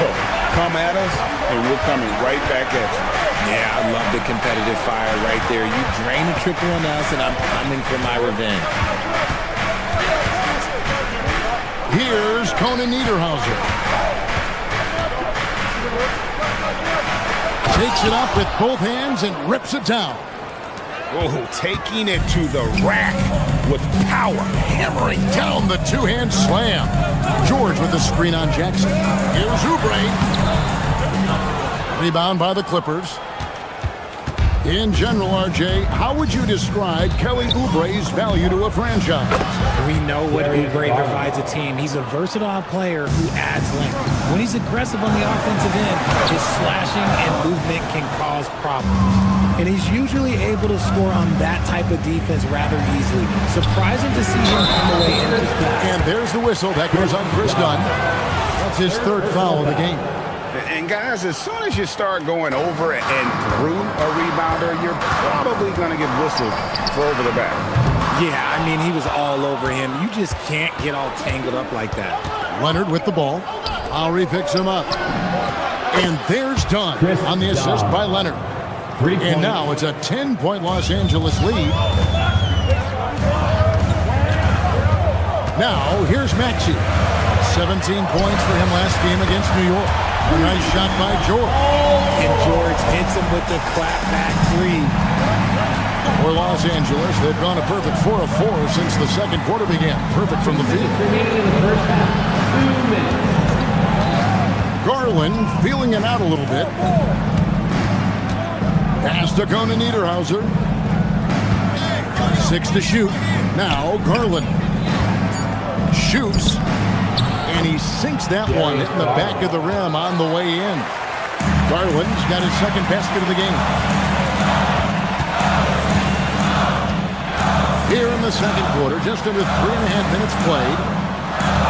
Come at us, and we're coming right back at you. Yeah, I love the competitive fire right there. You drain a triple on us, and I'm coming for my revenge. Here's Conan Niederhauser. Takes it up with both hands and rips it down. Oh, taking it to the rack with power. Hammering down the two-hand slam. George with the screen on Jackson. Here's Oubre. Rebound by the Clippers. In general, RJ, how would you describe Kelly Oubre's value to a franchise? We know what Oubre provides a team. He's a versatile player who adds length. When he's aggressive on the offensive end, his slashing and movement can cause problems. And he's usually able to score on that type of defense rather easily. Surprising to see him come away in this class. And there's the whistle. That goes on Chris Dunn. That's his third foul of the game. And guys, as soon as you start going over and through a rebounder, you're probably going to get whistled for over the back. Yeah, I mean, he was all over him. You just can't get all tangled up like that. Leonard with the ball. Lowry picks him up. And there's Dunn on the assist by Leonard. And now it's a 10-point Los Angeles lead. Now, here's Maxey. 17 points for him last game against New York. A nice shot by George. And George hits him with the clap-back three. For Los Angeles, they've gone a perfect 4 of 4 since the second quarter began. Perfect from the field. Garland feeling it out a little bit. Pass to Conan Niederhauser. 6 to shoot. Now Garland shoots. And he sinks that one, hitting the back of the rim on the way in. Garland's got his second basket of the game. Here in the second quarter, just under 3.5 minutes played,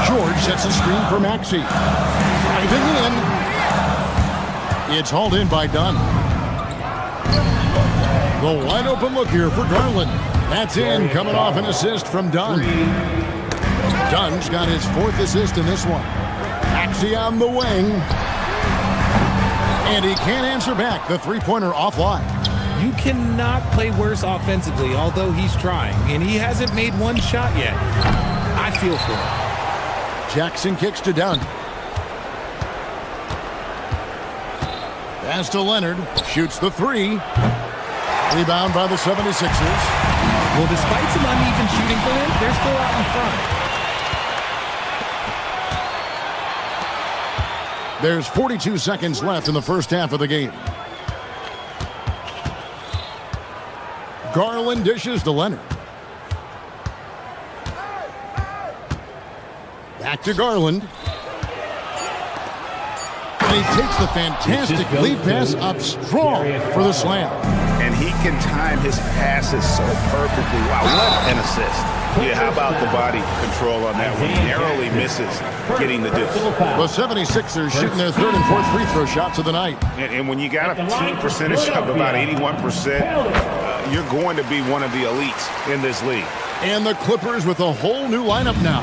George sets a screen for Maxey. Driving in. It's hauled in by Dunn. The wide open look here for Garland. That's in, coming off an assist from Dunn. Dunn's got his 4th assist in this one. Maxey on the wing. And he can't answer back. The three-pointer offline. You cannot play worse offensively, although he's trying. And he hasn't made one shot yet. I feel for him. Jackson kicks to Dunn. Pass to Leonard. Shoots the three. Rebound by the 76ers. Well, despite some uneven shooting for them, they're still out in front. There's 42 seconds left in the first half of the game. Garland dishes to Leonard. Back to Garland. And he takes the fantastic lead pass up strong for the slam. And he can time his passes so perfectly. Wow, what an assist. Yeah, how about the body control on that one? He narrowly misses getting the deuce. The 76ers shooting their 3rd and 4th free throw shots of the night. And when you got a team percentage of about 81%, you're going to be one of the elites in this league. And the Clippers with a whole new lineup now.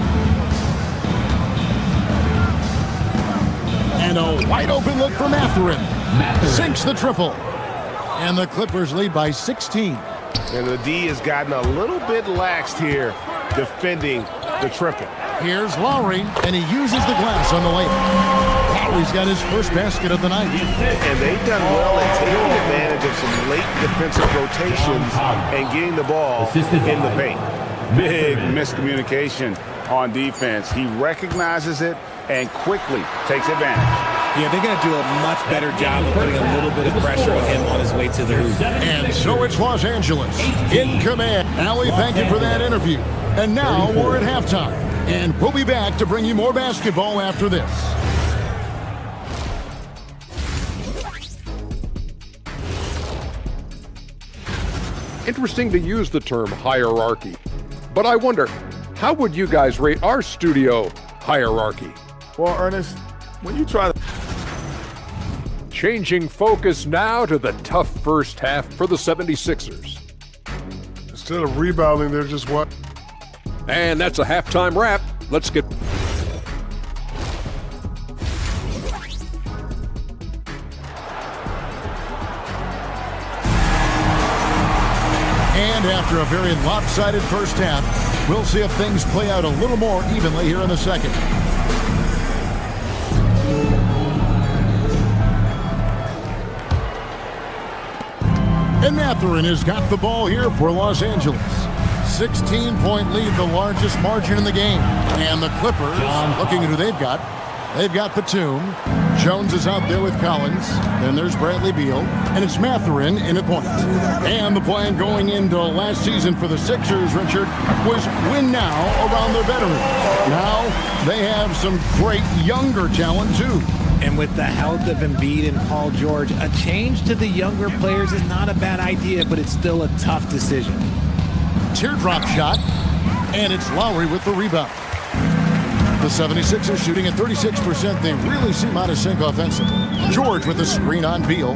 And a wide open look for Mathurin. Sinks the triple. And the Clippers lead by 16. And the D has gotten a little bit laxed here defending the triple. Here's Lowry, and he uses the glass on the layup. Lowry's got his first basket of the night. And they've done well at taking advantage of some late defensive rotations and getting the ball in the paint. Big miscommunication on defense. He recognizes it and quickly takes advantage. Yeah, they're going to do a much better job of putting a little bit of pressure on him on his way to the hoop. And so it's Los Angeles in command. Allie, thank you for that interview. And now we're at halftime. And we'll be back to bring you more basketball after this. Interesting to use the term hierarchy. But I wonder, how would you guys rate our studio hierarchy? Well, Ernest, when you try to... Changing focus now to the tough first half for the 76ers. Instead of rebounding, they're just what? And that's a halftime wrap. Let's get... And after a very lopsided first half, we'll see if things play out a little more evenly here in the second. And Mathurin has got the ball here for Los Angeles. 16-point lead, the largest margin in the game. And the Clippers, looking at who they've got. They've got Batum. Jones is out there with Collins. Then there's Bradley Beal. And it's Mathurin in at point. And the plan going into last season for the Sixers, Richard, was win now around their veterans. Now they have some great younger talent, too. And with the health of Embiid and Paul George, a change to the younger players is not a bad idea, but it's still a tough decision. Teardrop shot, and it's Lowry with the rebound. The 76ers shooting at 36%. They really seem out of sync offensively. George with a screen on Beal.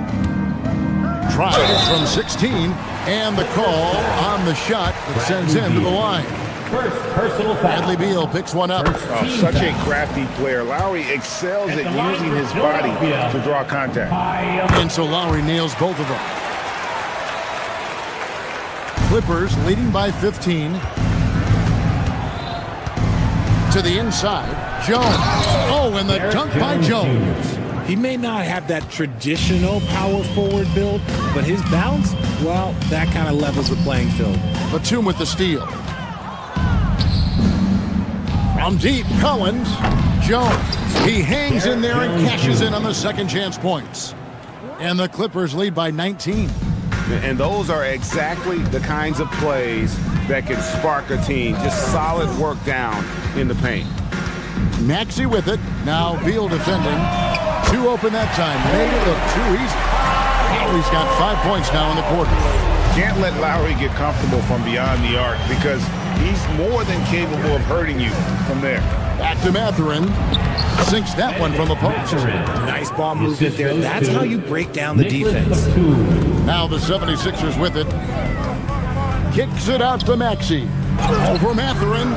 Drives from 16, and the call on the shot that sends him to the line. First personal foul. Bradley Beal picks one up. Such a crafty player. Lowry excels at using his body to draw contact. And so Lowry nails both of them. Clippers leading by 15. To the inside, Jones. Oh, and the dunk by Jones. He may not have that traditional power forward build, but his bounce, well, that kind of levels the playing field. Batum with the steal. From deep, Collins. Jones. He hangs in there and cashes in on the second chance points. And the Clippers lead by 19. And those are exactly the kinds of plays that can spark a team. Just solid work down in the paint. Maxey with it. Now Beal defending. Two open that time. Made it look too easy. Lowry's got 5 points now in the quarter. Can't let Lowry get comfortable from beyond the arc because he's more than capable of hurting you from there. Back to Mathurin. Sinks that one from the post. Nice ball movement there. That's how you break down the defense. Now the 76ers with it. Kicks it out to Maxey. Over Mathurin.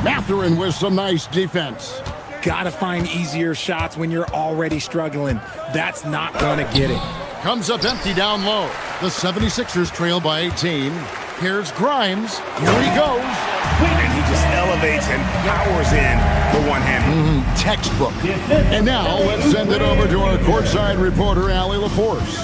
Mathurin with some nice defense. Gotta find easier shots when you're already struggling. That's not gonna get it. Comes up empty down low. The 76ers trail by 18. Here's Grimes. Here he goes. And he just elevates and powers in the one-hander. Textbook. And now let's send it over to our courtside reporter, Allie LaForce.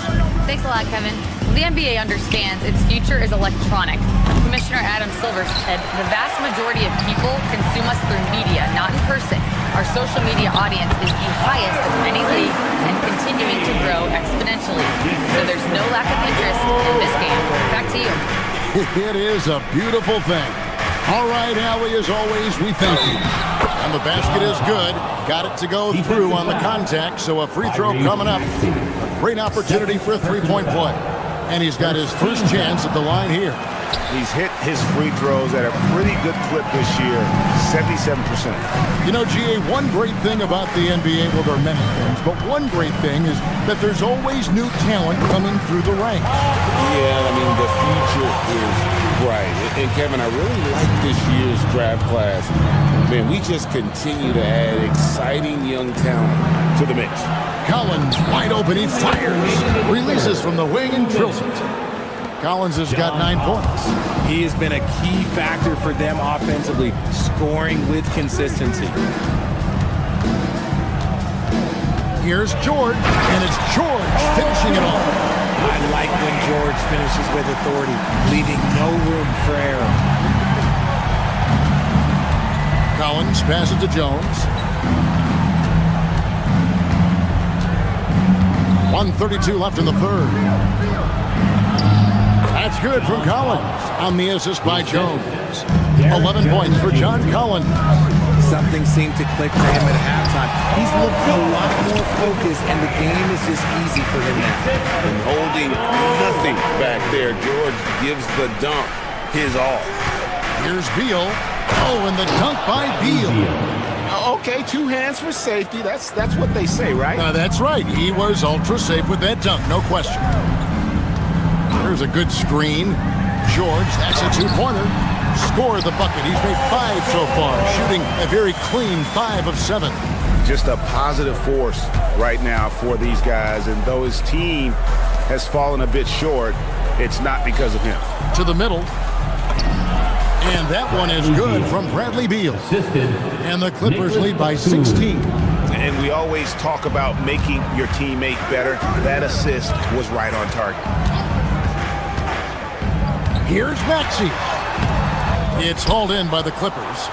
Thanks a lot, Kevin. The NBA understands its future is electronic. Commissioner Adam Silver said the vast majority of people consume us through media, not in person. Our social media audience is the highest of any league and continuing to grow exponentially. So there's no lack of interest in this game. Back to you. It is a beautiful thing. All right, Allie, as always, we thank you. And the basket is good. Got it to go through on the contact, so a free throw coming up. A great opportunity for a three-point play. And he's got his first chance at the line here. He's hit his free throws at a pretty good clip this year, 77%. You know, GA, one great thing about the NBA, well, there are many things, but one great thing is that there's always new talent coming through the ranks. Yeah, I mean, the future is bright. And Kevin, I really like this year's draft class. Man, we just continue to add exciting young talent to the mix. Collins wide open, he fires, releases from the wing and drills it. Collins has got 9 points. He has been a key factor for them offensively, scoring with consistency. Here's George, and it's George finishing it off. I like when George finishes with authority, leaving no room for error. Collins passes to Jones. 1:32 left in the third. That's good from Collins on the assist by Jones. 11 points for John Collins. Something seemed to click for him at halftime. He's looked a lot more focused, and the game is just easy for him now. And holding nothing back there, George gives the dunk his all. Here's Beal. Oh, and the dunk by Beal. Okay, 2 hands for safety. That's what they say, right? That's right. He was ultra safe with that dunk, no question. Here's a good screen. George, that's a 2-pointer. Score the bucket. He's made 5 so far, shooting a very clean 5 of 7. Just a positive force right now for these guys, and though his team has fallen a bit short, it's not because of him. To the middle. And that one is good from Bradley Beal. And the Clippers lead by 16. And we always talk about making your teammate better. That assist was right on target. Here's Maxey. It's hauled in by the Clippers.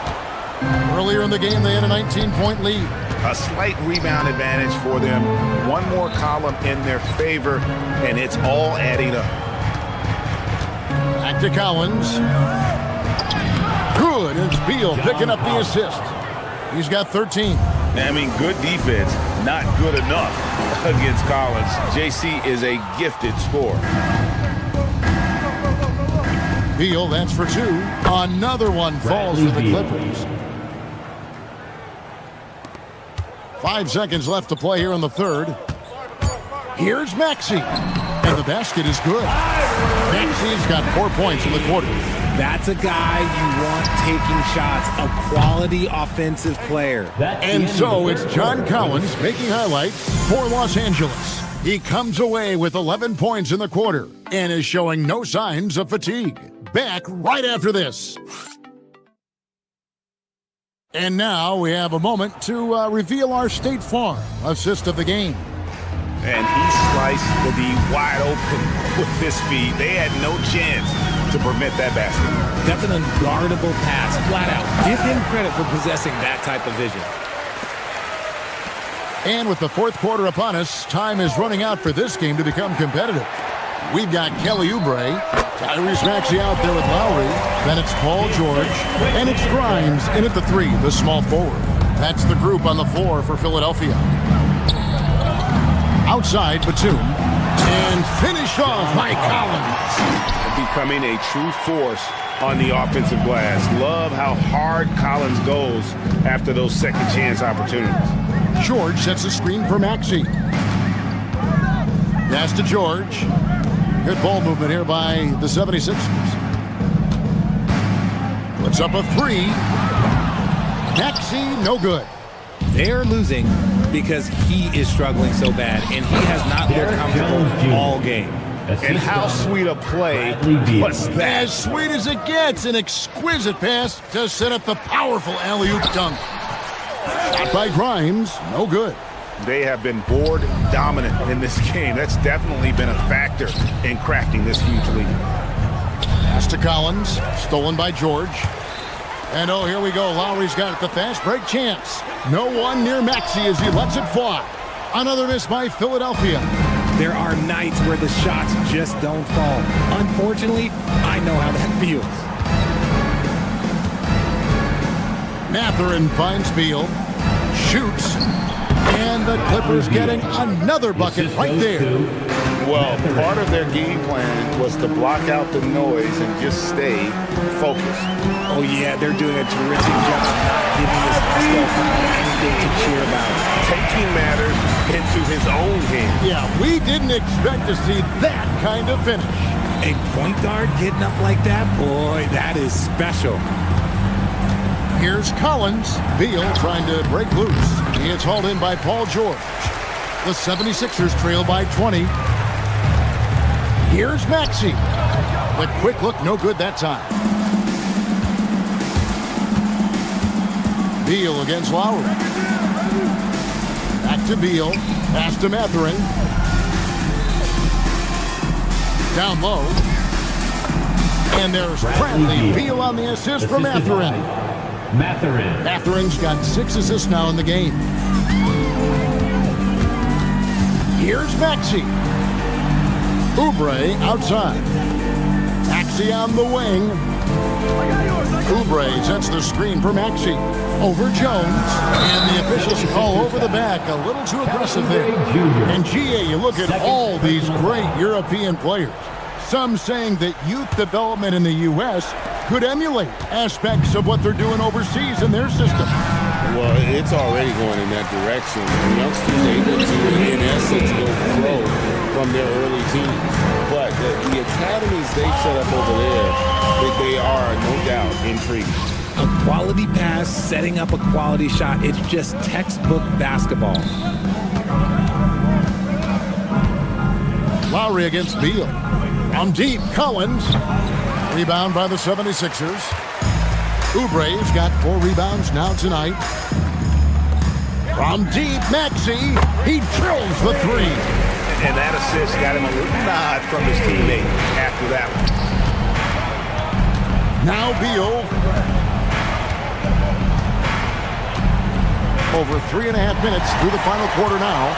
Earlier in the game, they had a 19-point lead. A slight rebound advantage for them. One more column in their favor, and it's all adding up. Back to Collins. Good. It's Beal picking up the assist. He's got 13. I mean, good defense, not good enough against Collins. JC is a gifted scorer. Beal, that's for 2. Another one falls for the Clippers. 5 seconds left to play here in the third. Here's Maxey. And the basket is good. Maxey's got 4 points in the quarter. That's a guy you want taking shots, a quality offensive player. And so it's John Collins making highlights for Los Angeles. He comes away with 11 points in the quarter and is showing no signs of fatigue. Back right after this. And now we have a moment to reveal our State Farm assist of the game. And he sliced the D wide open with his feet. They had no chance to prevent that basket. That's an unguardable pass, flat out. Give him credit for possessing that type of vision. And with the fourth quarter upon us, time is running out for this game to become competitive. We've got Kelly Oubre, Tyrese Maxey out there with Lowry, then it's Paul George, and it's Grimes in at the 3, the small forward. That's the group on the floor for Philadelphia. Outside, Batum, and finished off by Collins. Becoming a true force on the offensive glass. Love how hard Collins goes after those second chance opportunities. George sets a screen for Maxey. Pass to George. Good ball movement here by the 76ers. Puts up a 3. Maxey, no good. They're losing because he is struggling so bad, and he has not looked comfortable all game. And how sweet a play was that? As sweet as it gets, an exquisite pass to set up the powerful alley-oop dunk. Shot by Grimes, no good. They have been board dominant in this game. That's definitely been a factor in crafting this huge lead. Pass to Collins, stolen by George. And oh, here we go. Lowry's got the fast break chance. No one near Maxey as he lets it fly. Another miss by Philadelphia. There are nights where the shots just don't fall. Unfortunately, I know how that feels. Mathurin finds Beal, shoots, and the Clippers getting another bucket right there. Well, part of their game plan was to block out the noise and just stay focused. Oh yeah, they're doing a terrific job not giving this hostile crowd anything to cheer about. Taking matters into his own hands. Yeah, we didn't expect to see that kind of finish. A point guard getting up like that, boy, that is special. Here's Collins. Beal trying to break loose. He gets hauled in by Paul George. The 76ers trail by 20. Here's Maxey. The quick look, no good that time. Beal against Lowry. Back to Beal. Pass to Mathurin. Down low. And there's Bradley Beal on the assist for Mathurin. Mathurin's got 6 assists now in the game. Here's Maxey. Oubre outside. Maxey on the wing. Oubre sets the screen for Maxey. Over Jones. And the officials call over the back. A little too aggressive there. And GA, you look at all these great European players. Some saying that youth development in the U.S. could emulate aspects of what they're doing overseas in their system. Well, it's already going in that direction. Youngsters able to, in essence, go pro from their early teens. But the academies they set up over there, they are, no doubt, intriguing. A quality pass, setting up a quality shot. It's just textbook basketball. Lowry against Beal. From deep, Collins. Rebound by the 76ers. Oubre's got 4 rebounds now tonight. From deep, Maxey, he drills the 3. And that assist got him a little nod from his teammate after that one. Now Beal. Over 3.5 minutes through the final quarter now.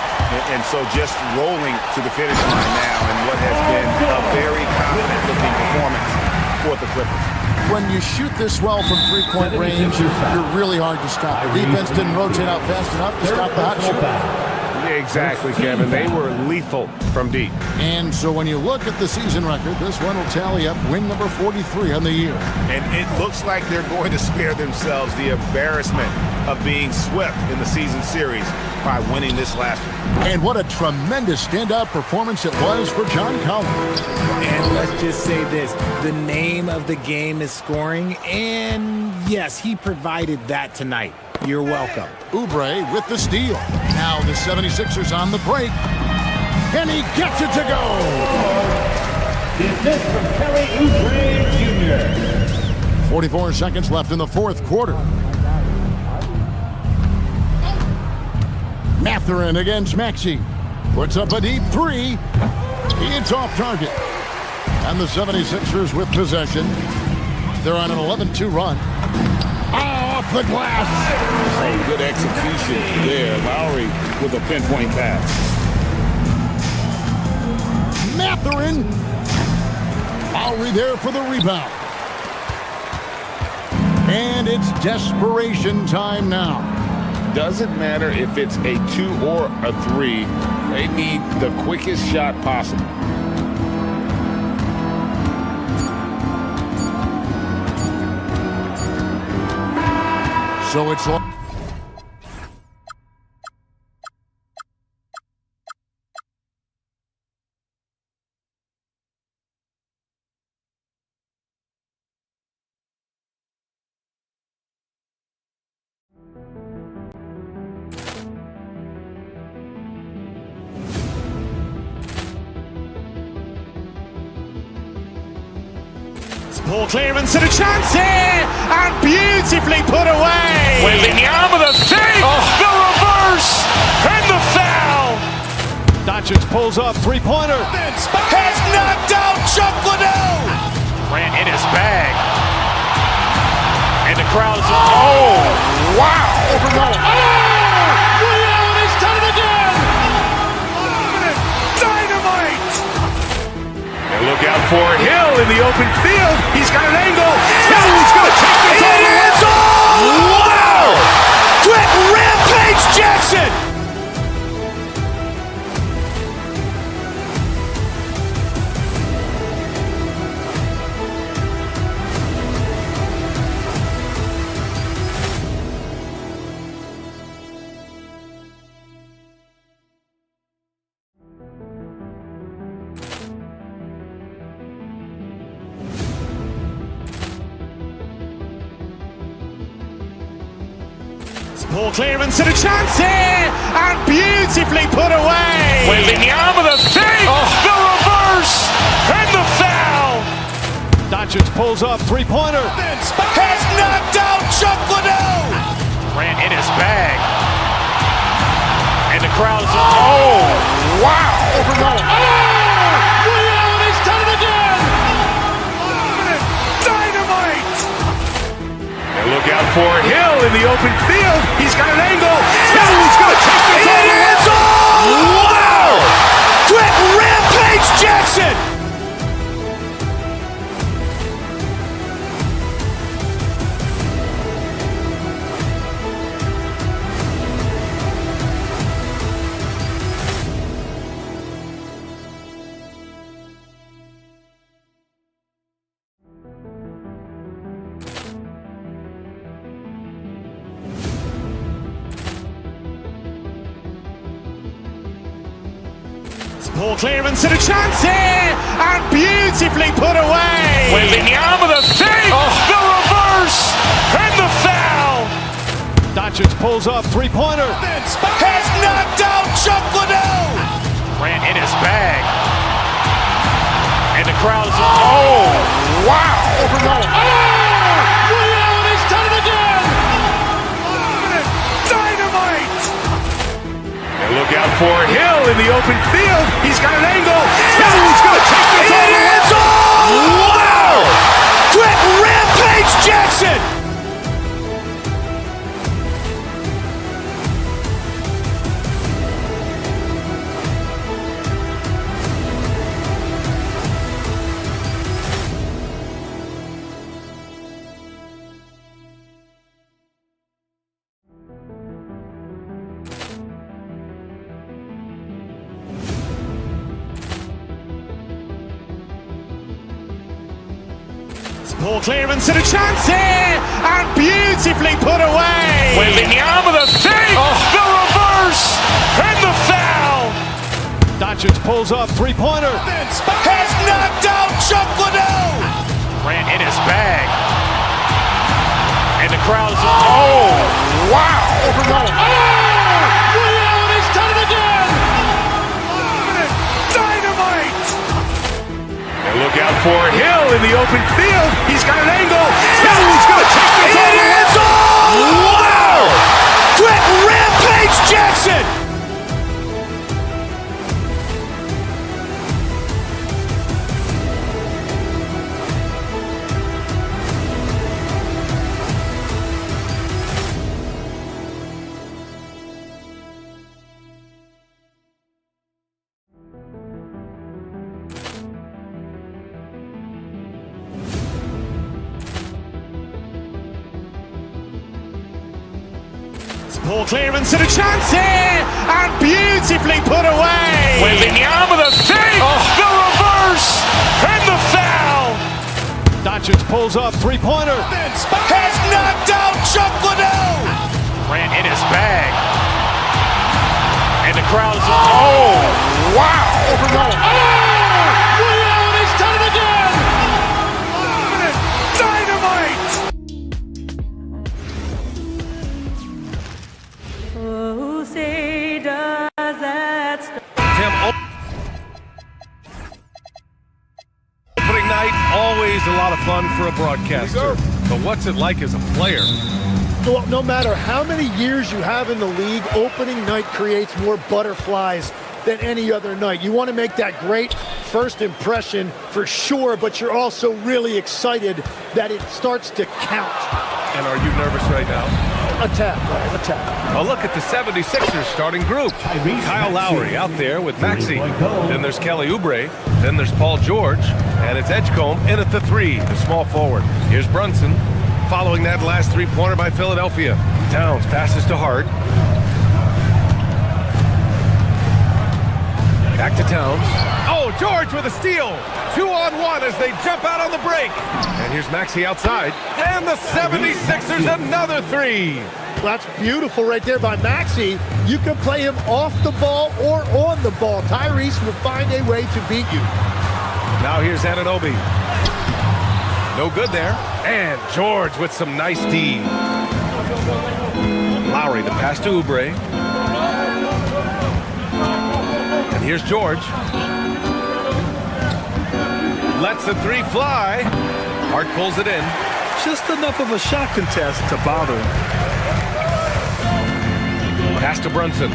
And so just rolling to the finish line now in what has been a very confident-looking performance for the Clippers. When you shoot this well from three-point range, you're really hard to stop. The defense didn't rotate out fast enough to stop the hot shooter. Exactly, Kevin. They were lethal from deep. And so when you look at the season record, this one will tally up win number 43 on the year. And it looks like they're going to spare themselves the embarrassment of being swept in the season series by winning this last one. And what a tremendous standout performance it was for John Collins. And let's just say this, the name of the game is scoring, and yes, he provided that tonight. You're welcome. Oubre with the steal. Now the 76ers on the break. And he gets it to go. The assist from Kelly Oubre Jr. 44 seconds left in the fourth quarter. Mathurin against Maxey. Puts up a deep 3. It's off target. And the 76ers with possession. They're on an 11-2 run. Off the glass. So good execution there. Lowry with a pinpoint pass. Mathurin. Lowry there for the rebound. And it's desperation time now. Doesn't matter if it's a 2 or a 3. They need the quickest shot possible. So it's Ball clearance and a chance here, and beautifully put away. Wembanyama the fake, the reverse, and the foul. Doncic pulls up, three-pointer. Has knocked out Chuck Liddell. Ran in his bag. And the crowd is, oh, wow. He's done it again. Dynamite. And look out for Hill in the open field. He's got an angle. He's going to take this all the way. Wow! Quick Rampage Jackson. Ball clearance and a chance here, and beautifully put away. Wembanyama the fake, the reverse, and the foul. Doncic pulls up, three-pointer. Has knocked out Chuck Liddell. Ran in his bag. And the crowd is, oh, wow. He's done it again. Dynamite. And look out for Hill in the open field. He's got an angle. He's going to take this all the way. Wow! Quick Rampage Jackson. Ball clearance and a chance here, and beautifully put away. Wembanyama the fake, the reverse, and the foul. Doncic pulls up, three-pointer. Has knocked out Chuck Liddell. Ran in his bag. And the crowd is, oh, wow. for Hill in the open field. He's got an angle. Hill is going to take this all the way. Wow! Quick rampage Jackson! Ball clearance and a chance here, and beautifully put away. Wembanyama the fake, the reverse, and the foul. Doncic pulls up, three-pointer. Has knocked out Chuck Liddell. Grant in his bag. And the crowd is, oh, wow. He's done it again. Dynamite. And look out for Hill in the open field. He's got an angle. Hill is going to take this all the way. Wow. Quick rampage Jackson. Ball clearance and a chance here, and beautifully put away. Wembanyama the fake, the reverse, and the foul. Doncic pulls up, three-pointer. Has knocked out Chuck Liddell. Grant in his bag. And the crowd is, oh, wow. He's done it again. Dynamite. Who say does that stop? Opening night, always a lot of fun for a broadcaster. But what's it like as a player? No matter how many years you have in the league, opening night creates more butterflies than any other night. You want to make that great first impression for sure, but you're also really excited that it starts to count. And are you nervous right now? Attack. A look at the 76ers starting group. Kyle Lowry out there with Maxey. Then there's Kelly Oubre. Then there's Paul George. And it's Edgecombe in at the three, the small forward. Here's Brunson. Following that last three-pointer by Philadelphia. Towns passes to Hart. Back to Towns. Oh, George with a steal. 2-on-1 as they jump out on the break. And here's Maxey outside. And the 76ers another three. That's beautiful right there by Maxey. You can play him off the ball or on the ball. Tyrese will find a way to beat you. Now here's Anunoby. No good there. And George with some nice D. Lowry, the pass to Oubre. And here's George. Lets the three fly. Hart pulls it in. Just enough of a shot contest to bother him. Pass to Brunson.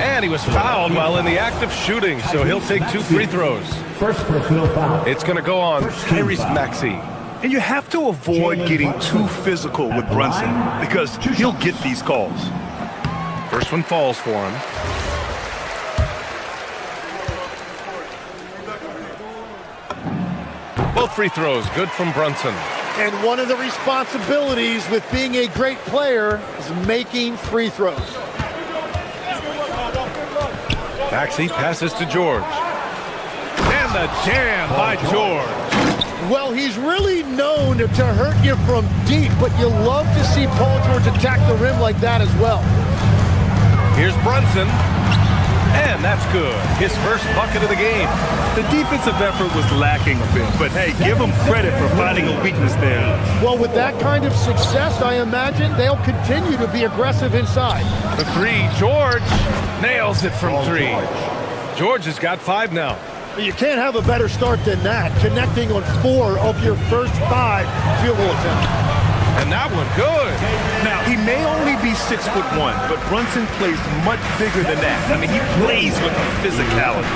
And he was fouled while in the act of shooting, so he'll take 2 free throws. First personal foul. It's going to go on Tyrese Maxey. And you have to avoid getting too physical with Brunson because he'll get these calls. First one falls for him. Both free throws good from Brunson. And one of the responsibilities with being a great player is making free throws. Maxey passes to George. And the jam by George. Well, he's really known to hurt you from deep, but you love to see Paul George attack the rim like that as well. Here's Brunson. And that's good. His first bucket of the game. The defensive effort was lacking a bit, but hey, give him credit for finding a weakness there. Well, with that kind of success, I imagine they'll continue to be aggressive inside. The three, George nails it from three. George has got 5 now. You can't have a better start than that, connecting on 4 of your first 5 field goal attempts. And that one good. 6'1", but Brunson plays much bigger than that. I mean, he plays with a physicality.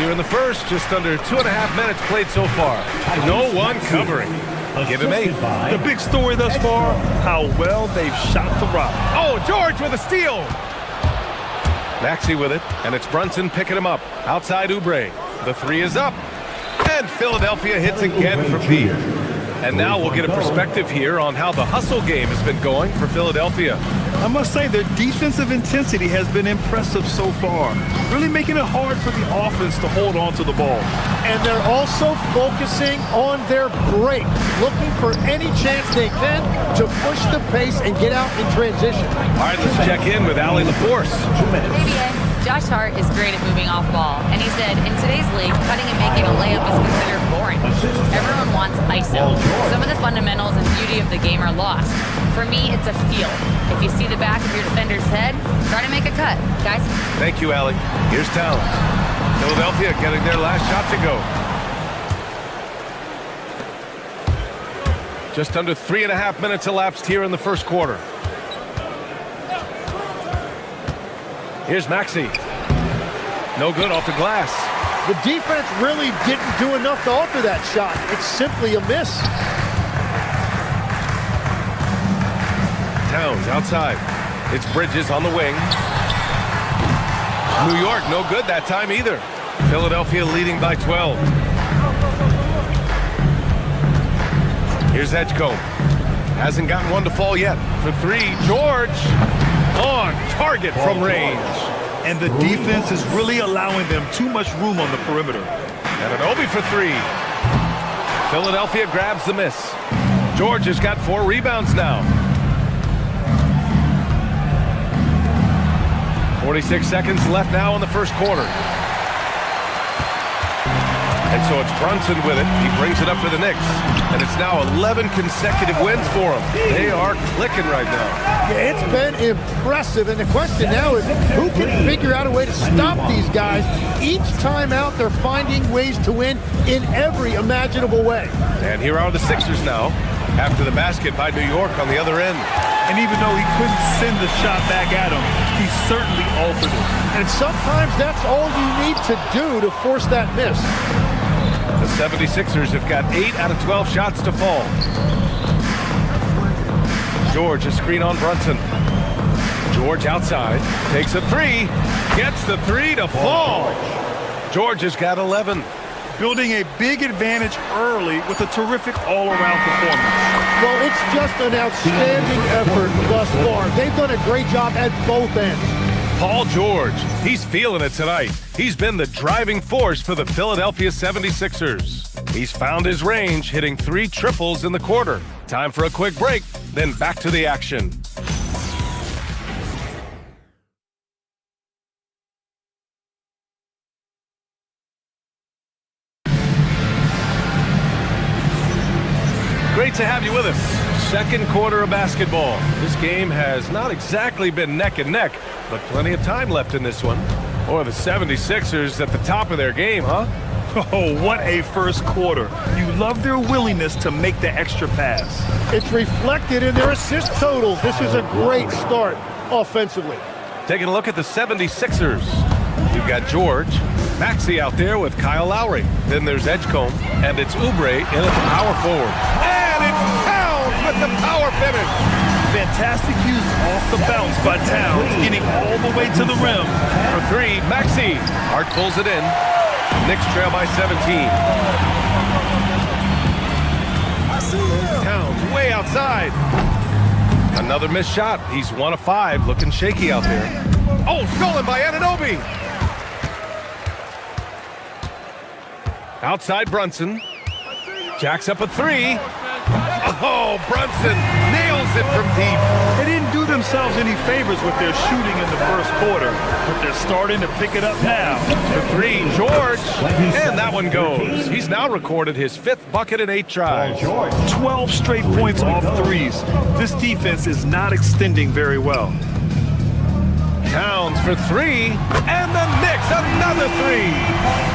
Here in the first, just under 2.5 minutes played so far. No one covering. Give him 8. The big story thus far, how well they've shot the rock. Oh, George with a steal. Maxey with it, and it's Brunson picking him up. Outside Oubre. The 3 is up. And Philadelphia hits again from deep. And now we'll get a perspective here on how the hustle game has been going for Philadelphia. I must say their defensive intensity has been impressive so far, really making it hard for the offense to hold on to the ball. And they're also focusing on their break, looking for any chance they can to push the pace and get out in transition. All right, let's check in with Allie LaForce. Josh Hart is great at moving off ball, and he said, in today's league, cutting and making a layup is considered boring. Everyone wants ISO. Some of the fundamentals and beauty of the game are lost. For me, it's a feel. If you see the back of your defender's head, try to make a cut, guys. Thank you, Allie. Here's Towns. Philadelphia getting their last shot to go. Just under 3.5 minutes elapsed here in the first quarter. Here's Maxey. No good off the glass. The defense really didn't do enough to alter that shot. It's simply a miss. Towns outside. It's Bridges on the wing. New York, no good that time either. Philadelphia leading by 12. Here's Edgecombe. Hasn't gotten one to fall yet. For 3, George on target from range. And the defense is really allowing them too much room on the perimeter. And an Obi for 3. Philadelphia grabs the miss. George has got 4 rebounds now. 46 seconds left now in the first quarter. And so it's Brunson with it. He brings it up for the Knicks. And it's now 11 consecutive wins for them. They are clicking right now. Yeah, it's been impressive. And the question now is, who can figure out a way to stop these guys? Each time out, they're finding ways to win in every imaginable way. And here are the Sixers now, after the basket by New York on the other end. And even though he couldn't send the shot back at him, he certainly altered it. And sometimes that's all you need to do to force that miss. The 76ers have got 8 out of 12 shots to fall. George, a screen on Brunson. George outside, takes a 3, gets the 3 to fall. George has got 11. Building a big advantage early with a terrific all-around performance. Well, it's just an outstanding effort thus far. They've done a great job at both ends. Paul George, he's feeling it tonight. He's been the driving force for the Philadelphia 76ers. He's found his range, hitting 3 triples in the quarter. Time for a quick break, then back to the action. Great to have you with us. Second quarter of basketball. This game has not exactly been neck and neck, but plenty of time left in this one. Or the 76ers at the top of their game, huh? Oh, what a first quarter. You love their willingness to make the extra pass. It's reflected in their assist totals. This is a great start offensively. Taking a look at the 76ers. You've got George, Maxey out there with Kyle Lowry. Then there's Edgecombe, and it's Oubre in at the power forward. And it's Towns with the power finish. Fantastic use off the bounce by Towns, getting all the way to the rim. For 3, Maxey. Hart pulls it in. Knicks trail by 17. Towns way outside. Another missed shot. He's 1 of 5, looking shaky out there. Oh, stolen by Anunoby. Outside Brunson. Jacks up a 3. Oh, Brunson nails it from deep. They didn't do themselves any favors with their shooting in the first quarter, but they're starting to pick it up now. The 3, George, and that one goes. He's now recorded his 5th bucket in 8 tries. 12 straight points off threes. This defense is not extending very well. Towns for 3, and the Knicks another 3.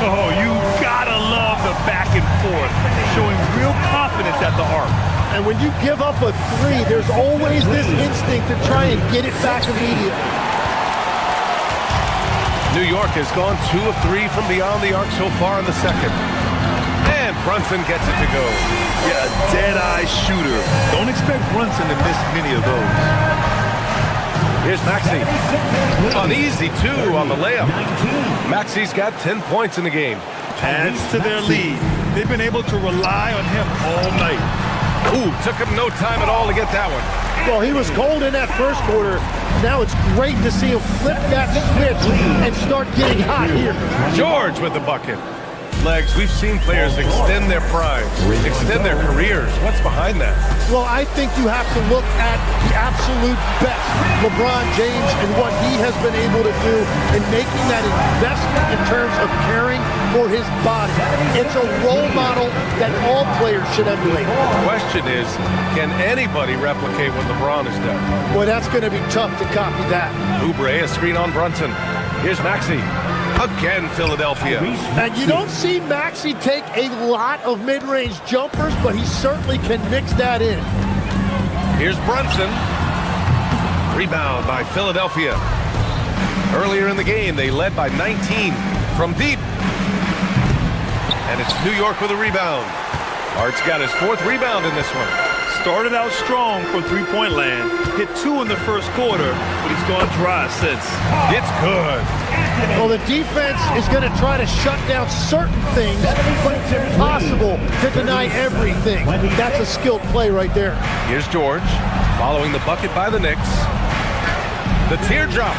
Oh, you gotta love the back and forth, showing real confidence at the arc. And when you give up a three, there's always this instinct to try and get it back immediately. New York has gone 2 of 3 from beyond the arc so far in the second. And Brunson gets it to go. Yeah, a dead-eye shooter. Don't expect Brunson to miss many of those. Here's Maxey. An easy 2 on the layup. Maxey's got 10 points in the game. Adds to their lead. They've been able to rely on him all night. Ooh, took him no time at all to get that one. Well, he was cold in that first quarter. Now it's great to see him flip that switch and start getting hot here. George with the bucket. Legs, we've seen players extend their primes, extend their careers. What's behind that? Well, I think you have to look at the absolute best, LeBron James, and what he has been able to do in making that investment in terms of caring for his body. It's a role model that all players should emulate. The question is, can anybody replicate what LeBron has done? Well, that's going to be tough to copy that. Oubre, a screen on Brunson. Here's Maxey. Again, Philadelphia. And you don't see Maxey take a lot of mid-range jumpers, but he certainly can mix that in. Here's Brunson. Rebound by Philadelphia. Earlier in the game, they led by 19 from deep. And it's New York with a rebound. Hart's got his 4th rebound in this one. Started out strong from three-point land. Hit 2 in the first quarter, but he's gone dry since. It's good. Well, the defense is going to try to shut down certain things, but it's impossible to deny everything. That's a skilled play right there. Here's George, following the bucket by the Knicks. The teardrop.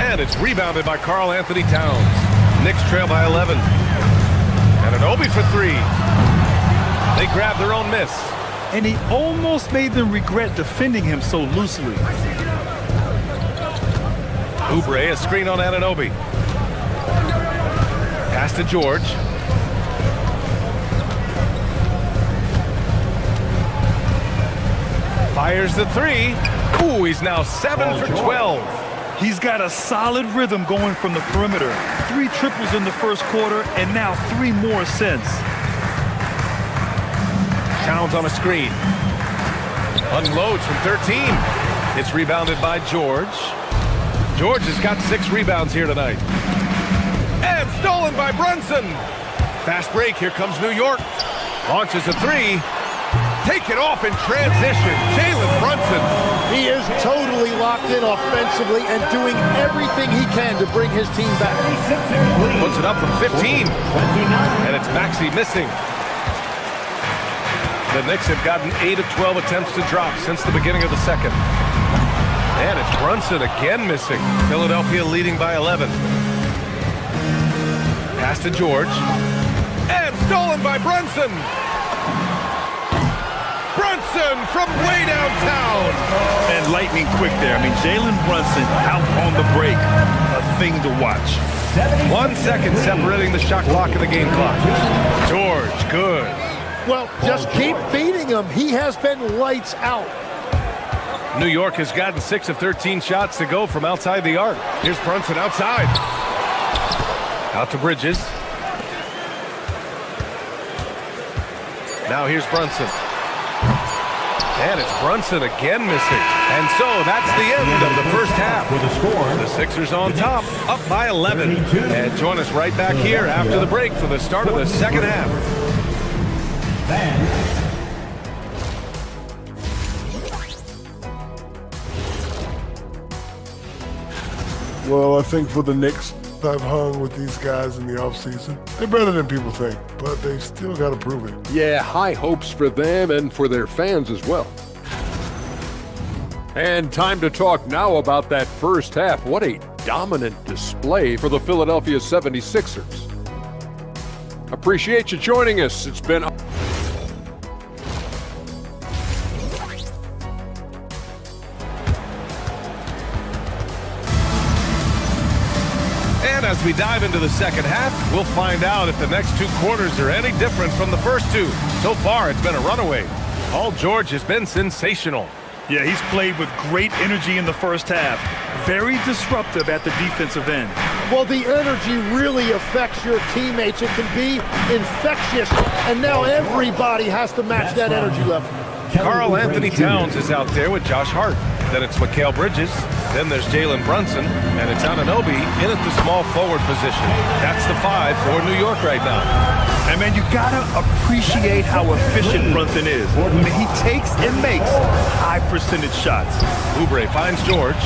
And it's rebounded by Karl Anthony Towns. Knicks trail by 11. And an Obi for 3. They grab their own miss. And he almost made them regret defending him so loosely. Oubre, a screen on Anunoby. Pass to George. Fires the 3. Ooh, he's now 7 for 12. He's got a solid rhythm going from the perimeter. 3 triples in the first quarter, and now 3 more since. Towns on a screen. Unloads from 13. It's rebounded by George. George has got 6 rebounds here tonight. And stolen by Brunson. Fast break. Here comes New York. Launches a 3. Take it off in transition. Jalen Brunson. He is totally locked in offensively and doing everything he can to bring his team back. Puts it up from 15. And it's Maxey missing. The Knicks have gotten 8 of 12 attempts to drop since the beginning of the second. And it's Brunson again missing. Philadelphia leading by 11. Pass to George. And stolen by Brunson. Brunson from way downtown. And lightning quick there. I mean, Jalen Brunson out on the break. A thing to watch. 1 second separating the shot clock and the game clock. George, good. Well, just keep feeding him. He has been lights out. New York has gotten 6 of 13 shots to go from outside the arc. Here's Brunson outside. Out to Bridges. Now here's Brunson. And it's Brunson again missing. And so that's the end of the first half. The Sixers on top, up by 11. And join us right back here after the break for the start of the second half. Well, I think for the Knicks, I've hung with these guys in the offseason. They're better than people think, but they still got to prove it. Yeah, high hopes for them and for their fans as well. And time to talk now about that first half. What a dominant display for the Philadelphia 76ers. Appreciate you joining us. It's been... And as we dive into the second half, we'll find out if the next 2 quarters are any different from the first 2. So far, it's been a runaway. Paul George has been sensational. Yeah, he's played with great energy in the first half. Very disruptive at the defensive end. Well, the energy really affects your teammates. It can be infectious, and now everybody has to match that energy level. Karl Anthony Towns is out there with Josh Hart. Then it's Mikal Bridges. Then there's Jalen Brunson. And it's Anunoby in at the small forward position. That's the 5 for New York right now. And man, you gotta appreciate how efficient Brunson is. I mean, he takes and makes high percentage shots. Oubre finds George.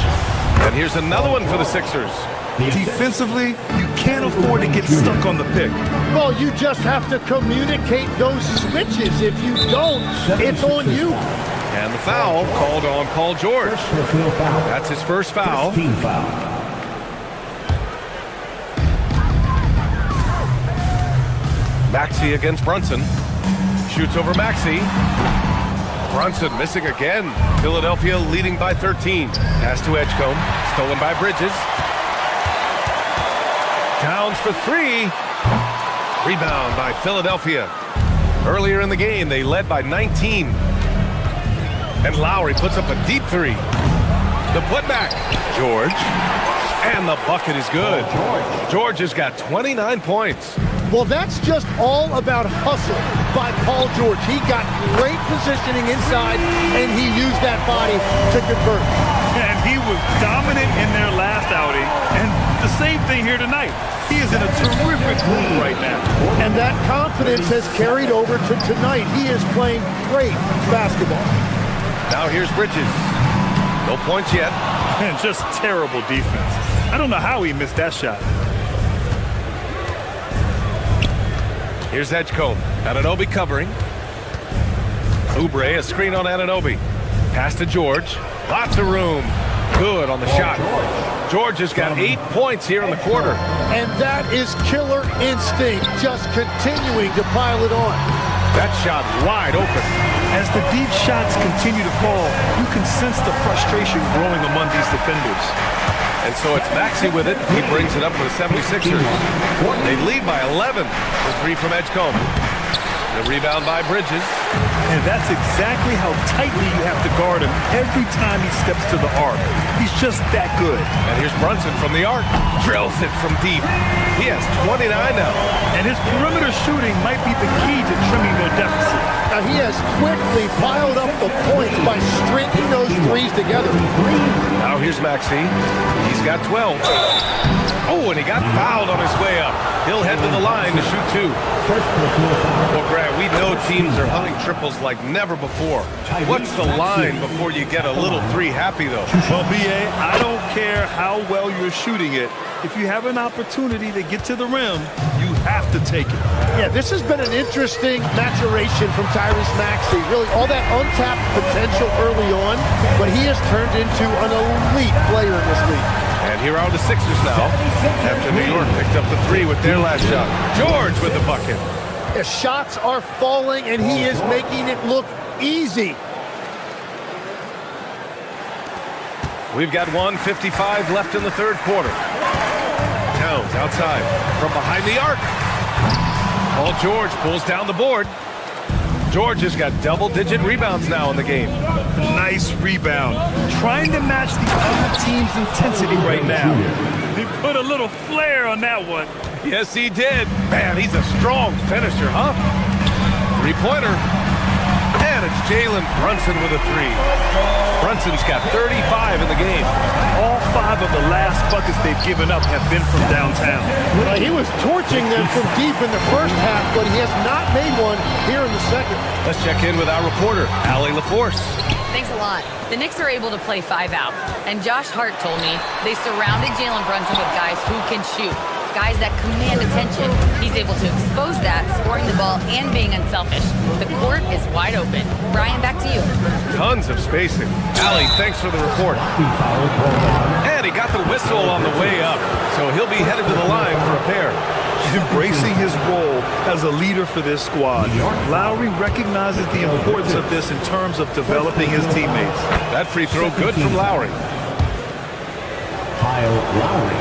And here's another one for the Sixers. Defensively, you can't afford to get stuck on the pick. Well, you just have to communicate those switches. If you don't, it's on you. And the foul called on Paul George. That's his first foul. Maxey against Brunson. Shoots over Maxey. Brunson missing again. Philadelphia leading by 13. Pass to Edgecombe. Stolen by Bridges. Towns for 3. Rebound by Philadelphia. Earlier in the game, they led by 19. And Lowry puts up a deep 3. The putback. George. And the bucket is good. George has got 29 points. Well, that's just all about hustle by Paul George. He got great positioning inside, and he used that body to convert. And he was dominant in their last outing, and the same thing here tonight. He is in a terrific mood right now. And that confidence has carried over to tonight. He is playing great basketball. Now here's Bridges. No points yet. And just terrible defense. I don't know how he missed that shot. Here's Edgecombe. Anunoby covering. Oubre, a screen on Anunoby. Pass to George. Lots of room. Good on the shot. George has got 8 points here in the quarter. And that is killer instinct, just continuing to pile it on. That shot wide open. As the deep shots continue to fall, you can sense the frustration growing among these defenders. And so it's Maxey with it. He brings it up for the 76ers. They lead by 11 with 3 from Edgecombe. The rebound by Bridges. And that's exactly how tightly you have to guard him every time he steps to the arc. He's just that good. And here's Brunson from the arc. Drills it from deep. He has 29 now. And his perimeter shooting might be the key to trimming their deficit. Now he has quickly piled up the points by stringing those threes together. Now here's Maxey. He's got 12. Oh, and he got fouled on his way up. He'll head to the line to shoot 2. Well, Grant, we know teams are hunting triples like never before. What's the line before you get a little 3 happy, though? Well, B.A., I don't care how well you're shooting it. If you have an opportunity to get to the rim, you have to take it. Yeah, this has been an interesting maturation from Tyrese Maxey. Really, all that untapped potential early on, but he has turned into an elite player in this league. And here are the Sixers now, after New York picked up the 3 with their last shot. George with the bucket. The shots are falling, and he is making it look easy. We've got 1:55 left in the third quarter. Towns outside from behind the arc. Paul George pulls down the board. George has got double-digit rebounds now in the game. Nice rebound. Trying to match the other team's intensity right now. He put a little flair on that one. Yes, he did. Man, he's a strong finisher, huh? 3-pointer. And it's Jalen Brunson with a 3. Brunson's got 35 in the game. All 5 of the last buckets they've given up have been from downtown. Well, he was torching them from deep in the first half, but he has not made one here in the second. Let's check in with our reporter, Allie LaForce. Thanks a lot. The Knicks are able to play 5 out, and Josh Hart told me they surrounded Jalen Brunson with guys who can shoot, guys that command attention. He's able to expose that, scoring the ball and being unselfish. The court is wide open. Brian, back to you. Tons of spacing. Allie, thanks for the report. And he got the whistle on the way up, so he'll be headed to the line for a pair. Embracing his role as a leader for this squad, Lowry recognizes the importance of this in terms of developing his teammates. That free throw good from Lowry. Kyle Lowry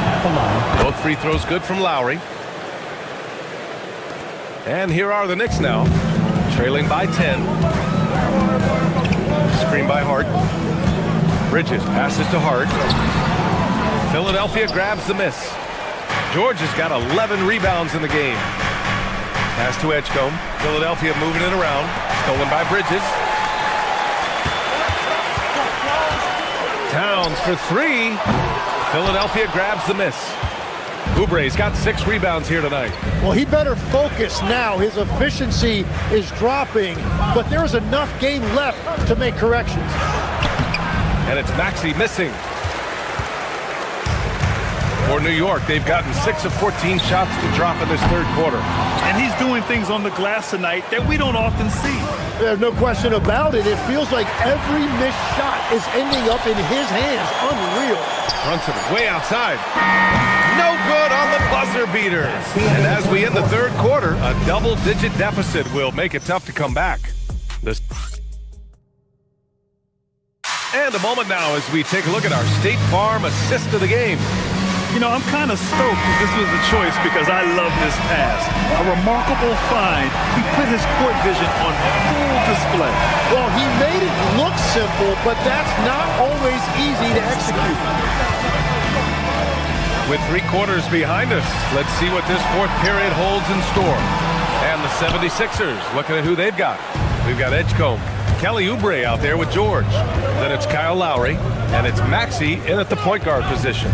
at the line. Both free throws good from Lowry. And here are the Knicks now, trailing by 10. Screen by Hart. Bridges passes to Hart. Philadelphia grabs the miss. George has got 11 rebounds in the game. Pass to Edgecombe. Philadelphia moving it around. Stolen by Bridges. Towns for three. Philadelphia grabs the miss. Oubre's got 6 rebounds here tonight. Well, he better focus now. His efficiency is dropping, but there is enough game left to make corrections. And it's Maxey missing. For New York, they've gotten 6 of 14 shots to drop in this third quarter. And he's doing things on the glass tonight that we don't often see. There's no question about it. It feels like every missed shot is ending up in his hands. Unreal. Brunson way outside. No good on the buzzer beater. And as we end the third quarter, a double-digit deficit will make it tough to come back. And a moment now as we take a look at our State Farm assist of the game. You know, I'm kind of stoked that this was a choice because I love this pass. A remarkable find. He put his court vision on full display. Well, he made it look simple, but that's not always easy to execute. With 3 quarters behind us, let's see what this fourth period holds in store. And the 76ers, looking at who they've got. We've got Edgecombe, Kelly Oubre out there with George. Then it's Kyle Lowry, and it's Maxey in at the point guard position.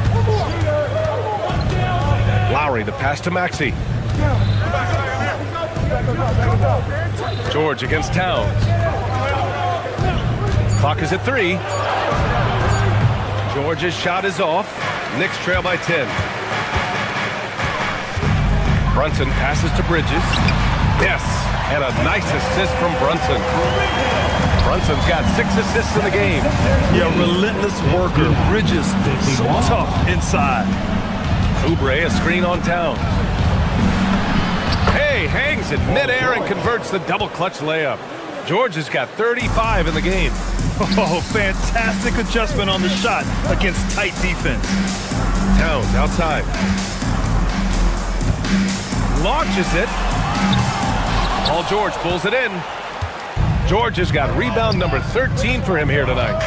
Lowry, the pass to Maxey. George against Towns. Clock is at 3. George's shot is off. Knicks trail by 10. Brunson passes to Bridges. Yes, and a nice assist from Brunson. Brunson's got 6 assists in the game. Yeah, relentless worker. Bridges, so tough inside. Oubre, a screen on Towns. Hey, hangs it midair and converts the double clutch layup. George has got 35 in the game. Oh, fantastic adjustment on the shot against tight defense. Towns outside. Launches it. Paul George pulls it in. George has got rebound number 13 for him here tonight.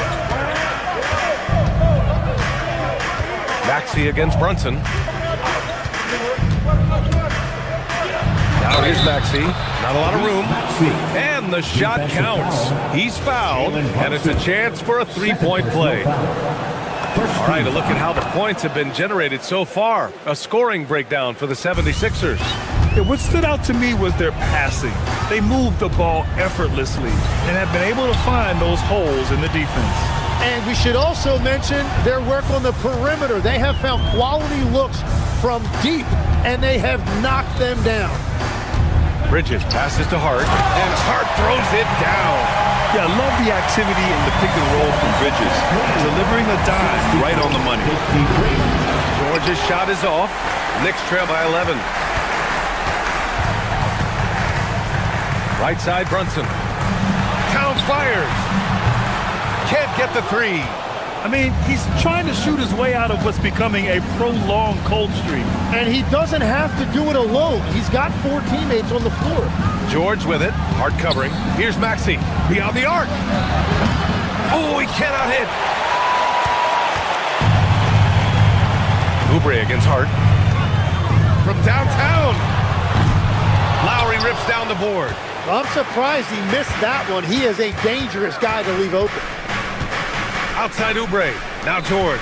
Maxey against Brunson. Now here's Maxey. Not a lot of room. And the shot counts. He's fouled, and it's a chance for a 3-point play. All right, a look at how the points have been generated so far. A scoring breakdown for the 76ers. Yeah, what stood out to me was their passing. They moved the ball effortlessly and have been able to find those holes in the defense. And we should also mention their work on the perimeter. They have found quality looks from deep, and they have knocked them down. Bridges passes to Hart, and Hart throws it down. Yeah, I love the activity in the pick and roll from Bridges, delivering a dime right on the money. George's shot is off. Knicks trail by 11. Right side, Brunson. Towns fires. Can't get the 3. I mean, he's trying to shoot his way out of what's becoming a prolonged cold streak. And he doesn't have to do it alone. He's got 4 teammates on the floor. George with it. Hart covering. Here's Maxey. Beyond the arc. Oh, he cannot hit. Oubre against Hart. From downtown. Lowry rips down the board. I'm surprised he missed that one. He is a dangerous guy to leave open. Outside Oubre. Now George.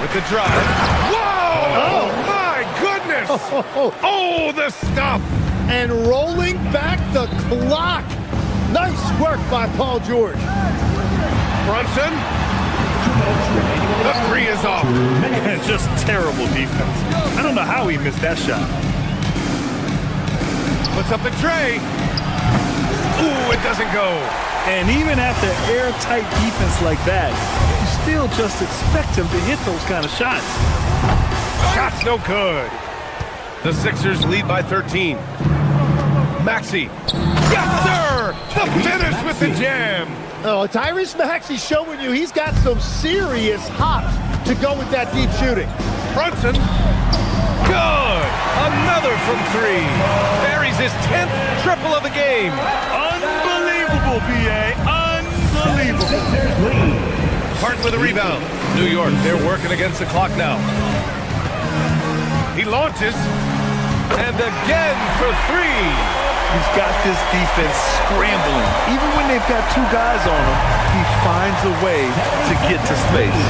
With the drive. Whoa! Oh, my goodness! Oh, the stuff! And rolling back the clock. Nice work by Paul George. Brunson. The 3 is off. Just terrible defense. I don't know how he missed that shot. Puts up the tray. Ooh, it doesn't go. And even after airtight defense like that, you still just expect him to hit those kind of shots. Shot's no good. The Sixers lead by 13. Maxey. Yes, sir! The finish with the jam. Oh, Tyrese Maxey showing you he's got some serious hops to go with that deep shooting. Brunson. Good. Another from 3. Buries his 10th triple of the game. Unbelievable, B.A. Unbelievable. Hart with a rebound. New York, they're working against the clock now. He launches. And again for 3. He's got this defense scrambling. Even when they've got two guys on him, he finds a way to get to space.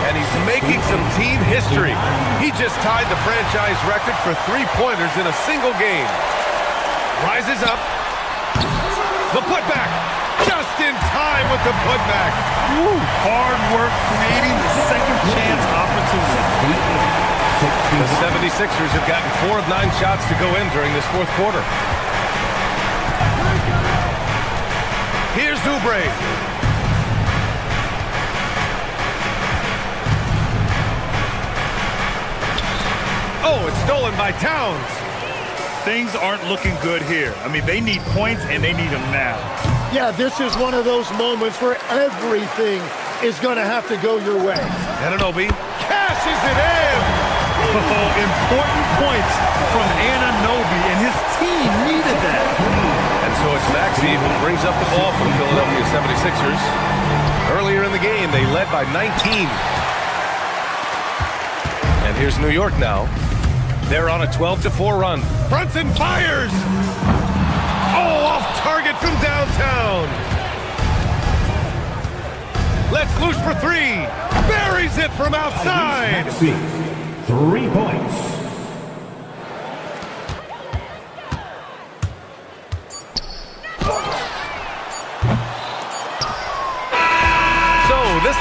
And he's making some team history. He just tied the franchise record for three-pointers in a single game. Rises up. The putback. Just in time with the putback. Woo, hard work creating the second chance opportunity. The 76ers have gotten 4 of 9 shots to go in during this fourth quarter. Here's Oubre. Oh, it's stolen by Towns. Things aren't looking good here. I mean, they need points, and they need them now. Yeah, this is one of those moments where everything is going to have to go your way. Anunoby cashes it in. Oh, important points from Anunoby, and his team needed that. And so it's Maxey who brings up the ball for the Philadelphia 76ers. Earlier in the game, they led by 19. And here's New York now. They're on a 12-4 run. Brunson fires! Oh, off target from downtown. Let's loose for three. Buries it from outside. 3 points. So this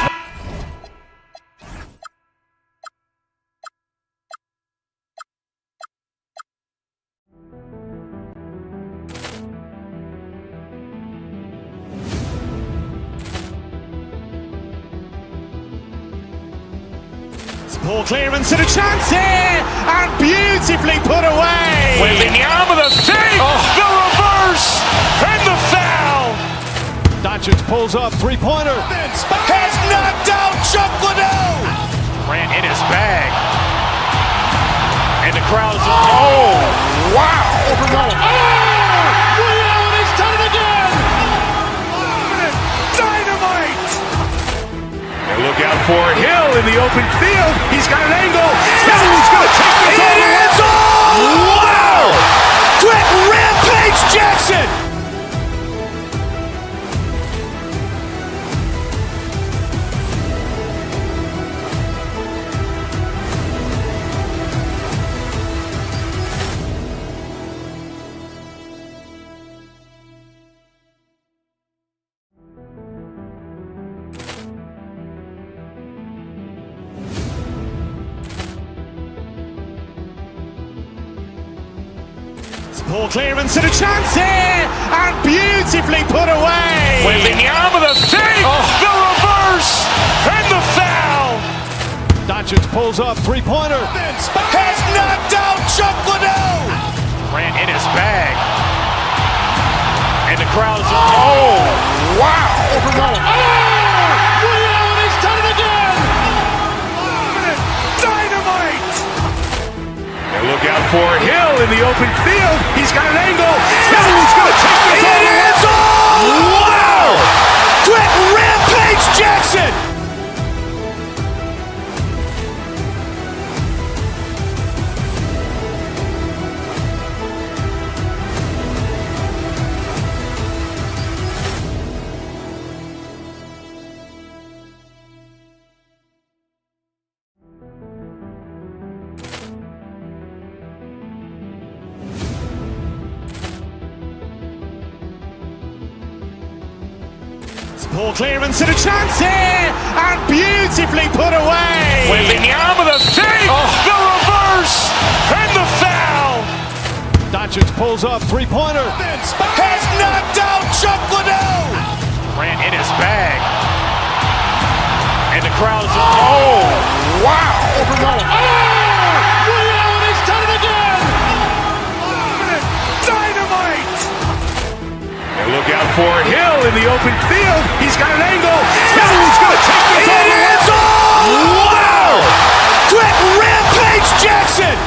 Ball clearance and a chance here, and beautifully put away. Wembanyama the fake, the reverse, and the foul. Doncic pulls up, three-pointer. Has knocked out Chuck Liddell. Ran in his bag. And the crowd is, oh, wow. He's done it again. Dynamite. And look out for Hill in the open field. He's got an angle. He's going to take this all the way. Wow! Quick rampage Jackson. Ball clearance and a chance here, and beautifully put away. Wembanyama the fake, the reverse, and the foul. Doncic pulls up, three-pointer. Has knocked out Chuck Liddell. Ran in his bag. And the crowd is, oh, wow. He's done it again. Dynamite. And look out for Hill in the open field. He's got an angle. He's going to take this all the way. Wow! Quick rampage Jackson. Ball clearance and a chance here, and beautifully put away. Wembanyama the fake, the reverse, and the foul. Doncic pulls up, three-pointer. Has knocked out Chuck Liddell. Ran in his bag. And the crowd is, oh, wow. He's done it again. Dynamite. And look out for Hill in the open field. He's got an angle. He's going to take this all the way. Wow! Quick rampage Jackson.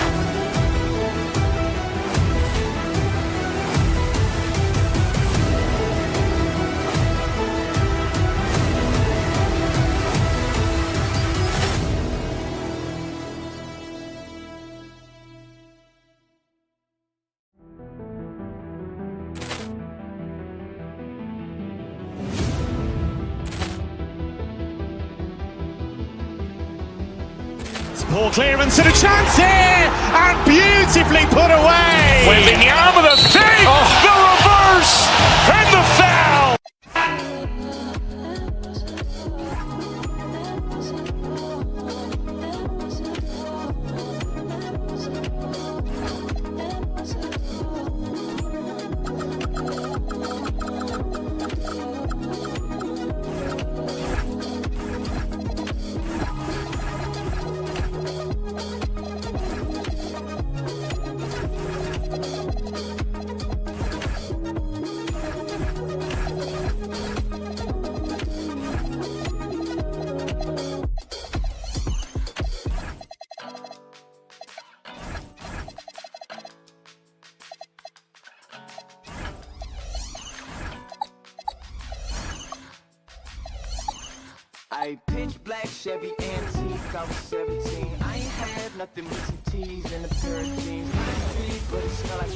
Ball clearance and a chance here, and beautifully put away. Wembanyama the fake, the reverse, and the foul. I pitch black Chevy antique, I was 17. I ain't had nothing but some T's and a pair of jeans. But it smell like...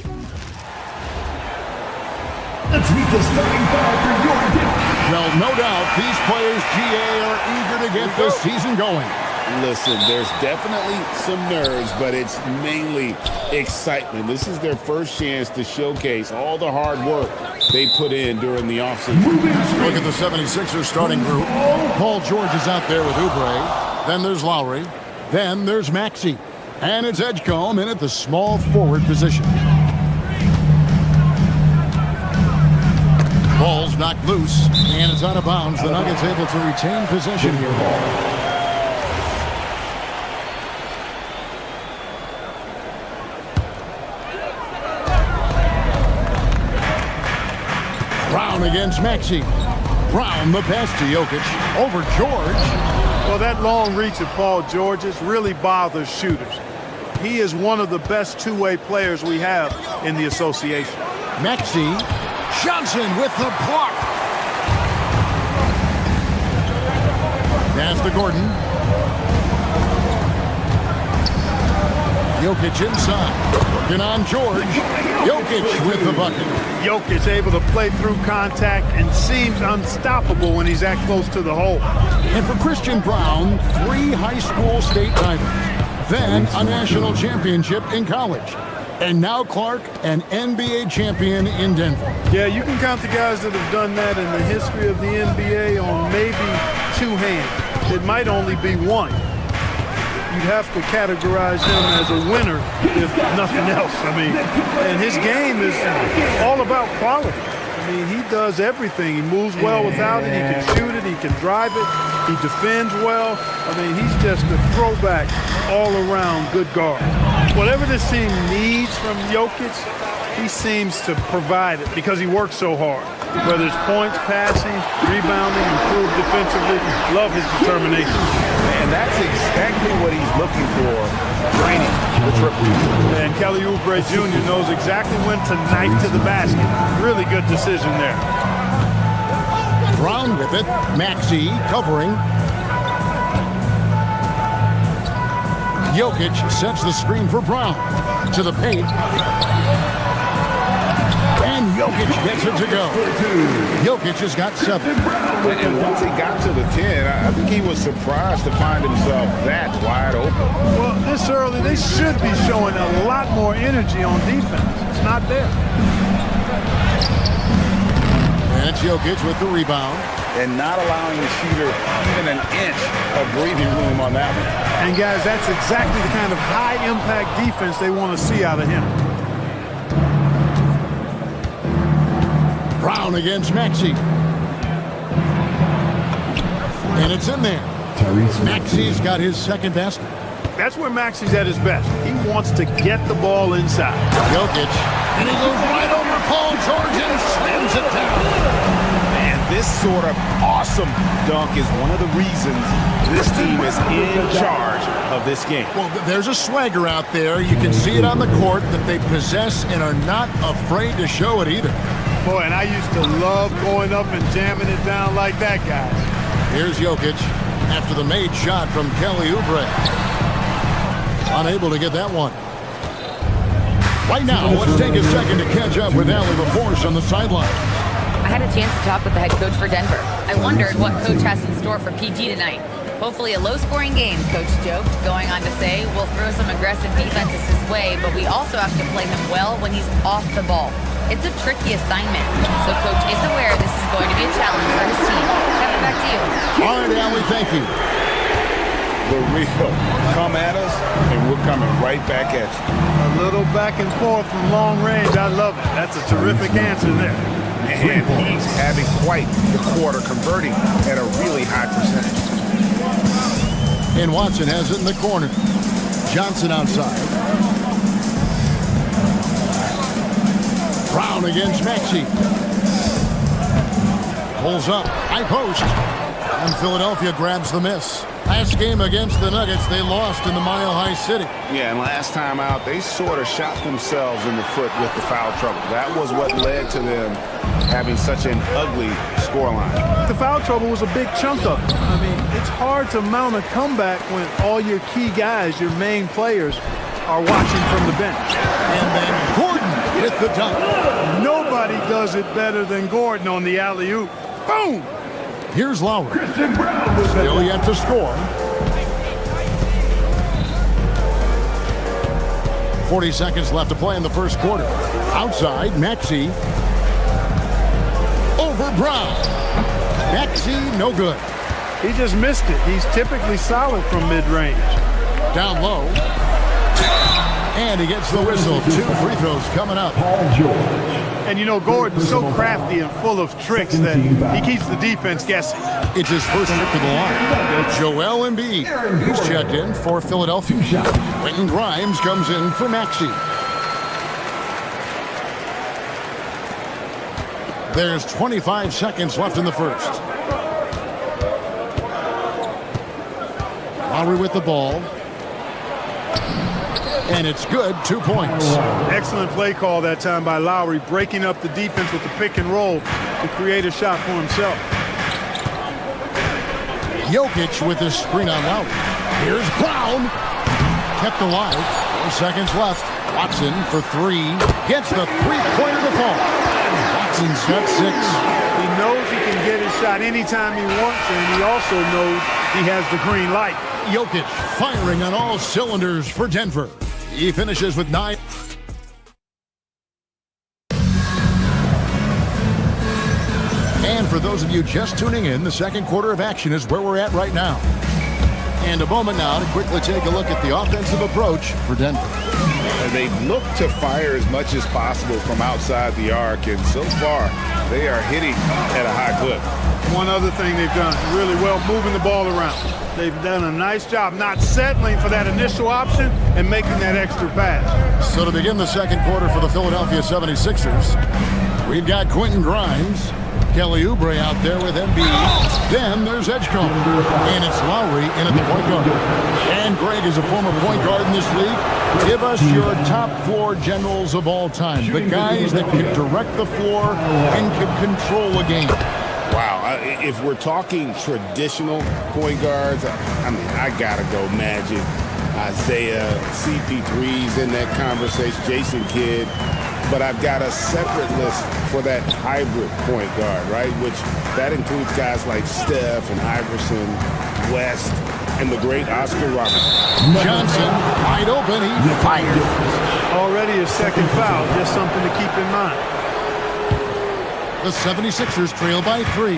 Let's meet the starting five for your Knicks. Well, no doubt, these players, GA, are eager to get this season going. Listen, there's definitely some nerves, but it's mainly excitement. This is their first chance to showcase all the hard work they put in during the offseason. Look at the 76ers starting group. Paul George is out there with Oubre. Then there's Lowry. Then there's Maxey. And it's Edgecombe in at the small forward position. Ball's knocked loose, and it's out of bounds. The Nuggets able to retain possession here. Brown against Maxey. Brown the pass to Jokic. Over George. Well, that long reach of Paul George's really bothers shooters. He is one of the best two-way players we have in the association. Maxey. Johnson with the block. Pass to Gordon. Jokic inside. Working on George. Jokic with the bucket. Jokic able to play through contact and seems unstoppable when he's that close to the hole. And for Christian Brown, 3 high school state titles. Then a national championship in college. And now Clark, an NBA champion in Denver. Yeah, you can count the guys that have done that in the history of the NBA on maybe 2 hands. It might only be 1. You'd have to categorize him as a winner, if nothing else. I mean, and his game is all about quality. I mean, he does everything. He moves well without it. He can shoot it. He can drive it. He defends well. I mean, he's just a throwback all-around good guard. Whatever this team needs from Jokic, he seems to provide it because he works so hard. Whether it's points, passing, rebounding, improved defensively, love his determination. And that's exactly what he's looking for, draining the triple. And Kelly Oubre Jr. knows exactly when to knife to the basket. Really good decision there. Brown with it. Maxey covering. Jokic sets the screen for Brown. To the paint. And Jokic gets it to go. Jokic has got 7. And once he got to the 10, I think he was surprised to find himself that wide open. Well, this early, they should be showing a lot more energy on defense. It's not there. And it's Jokic with the rebound. And not allowing the shooter even an inch of breathing room on that one. And guys, that's exactly the kind of high-impact defense they want to see out of him. Brown against Maxey. And it's in there. Maxey's got his second basket. That's where Maxey's at his best. He wants to get the ball inside. Jokic. And he goes right over Paul George and slams it down. Man, this sort of awesome dunk is one of the reasons this team is in charge of this game. Well, there's a swagger out there. You can see it on the court that they possess and are not afraid to show it either. Boy, and I used to love going up and jamming it down like that, guys. Here's Jokic after the made shot from Kelly Oubre. Unable to get that one. Right now, let's take a second to catch up with Allie LaForce on the sideline. I had a chance to talk with the head coach for Denver. I wondered what coach has in store for PG tonight. Hopefully a low-scoring game, Coach joked, going on to say, we'll throw some aggressive defenses his way, but we also have to play him well when he's off the ball. It's a tricky assignment, so Coach is aware this is going to be a challenge for his team. Kevin, back to you. All right, Allie, thank you. The real come at us, and we're coming right back at you. A little back and forth from long range. I love it. That's a terrific answer there. And he's having quite the quarter, converting at a really high percentage. And Watson has it in the corner. Johnson outside. Brown against Maxey. Pulls up, high post. And Philadelphia grabs the miss. Last game against the Nuggets, they lost in the Mile High City. Yeah, and last time out, they sort of shot themselves in the foot with the foul trouble. That was what led to them having such an ugly scoreline. The foul trouble was a big chunk of it. I mean, it's hard to mount a comeback when all your key guys, your main players, are watching from the bench. And then Gordon with the dunk. Nobody does it better than Gordon on the alley-oop. Boom! Here's Lowry. Still yet to score. 40 seconds left to play in the first quarter. Outside, Maxey. Over Brown. Maxey, no good. He just missed it. He's typically solid from mid-range. Down low. And he gets the whistle. 2 free throws coming up. And you know, Gordon's so crafty and full of tricks that he keeps the defense guessing. It's his first trip to the line. Joel Embiid. He's checked in for Philadelphia. Quentin Grimes comes in for Maxey. There's 25 seconds left in the first. Lowry with the ball. And it's good, 2 points. Excellent play call that time by Lowry, breaking up the defense with the pick and roll to create a shot for himself. Jokic with the screen on Lowry. Here's Brown. Kept alive. 4 seconds left. Watson for 3. Gets the three-pointer to fall. Watson's got 6. He knows he can get his shot anytime he wants, and he also knows he has the green light. Jokic firing on all cylinders for Denver. He finishes with 9. And for those of you just tuning in, the second quarter of action is where we're at right now. And a moment now to quickly take a look at the offensive approach for Denver. They've looked to fire as much as possible from outside the arc, and so far they are hitting at a high clip. One other thing they've done really well, moving the ball around. They've done a nice job not settling for that initial option and making that extra pass. So to begin the second quarter for the Philadelphia 76ers, we've got Quentin Grimes, Kelly Oubre out there with Embiid. Then there's Edgecombe. And it's Lowry in at the point guard. And Greg is a former point guard in this league. Give us your top floor generals of all time. The guys that can direct the floor and can control a game. Wow, if we're talking traditional point guards, I mean, I gotta go Magic, Isaiah, CP3's in that conversation, Jason Kidd. But I've got a separate list for that hybrid point guard, right? Which that includes guys like Steph and Iverson, West, and the great Oscar Robertson. Johnson, wide open, he fires. Already a second foul, just something to keep in mind. The 76ers trail by 3.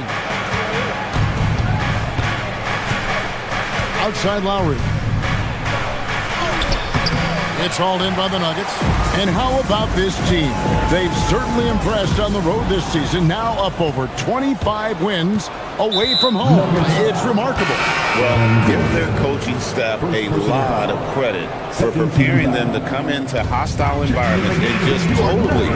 Outside Lowry. It's hauled in by the Nuggets. And how about this team? They've certainly impressed on the road this season. Now up over 25 wins away from home. It's remarkable. Well, give their coaching staff a lot of credit for preparing them to come into hostile environments and just totally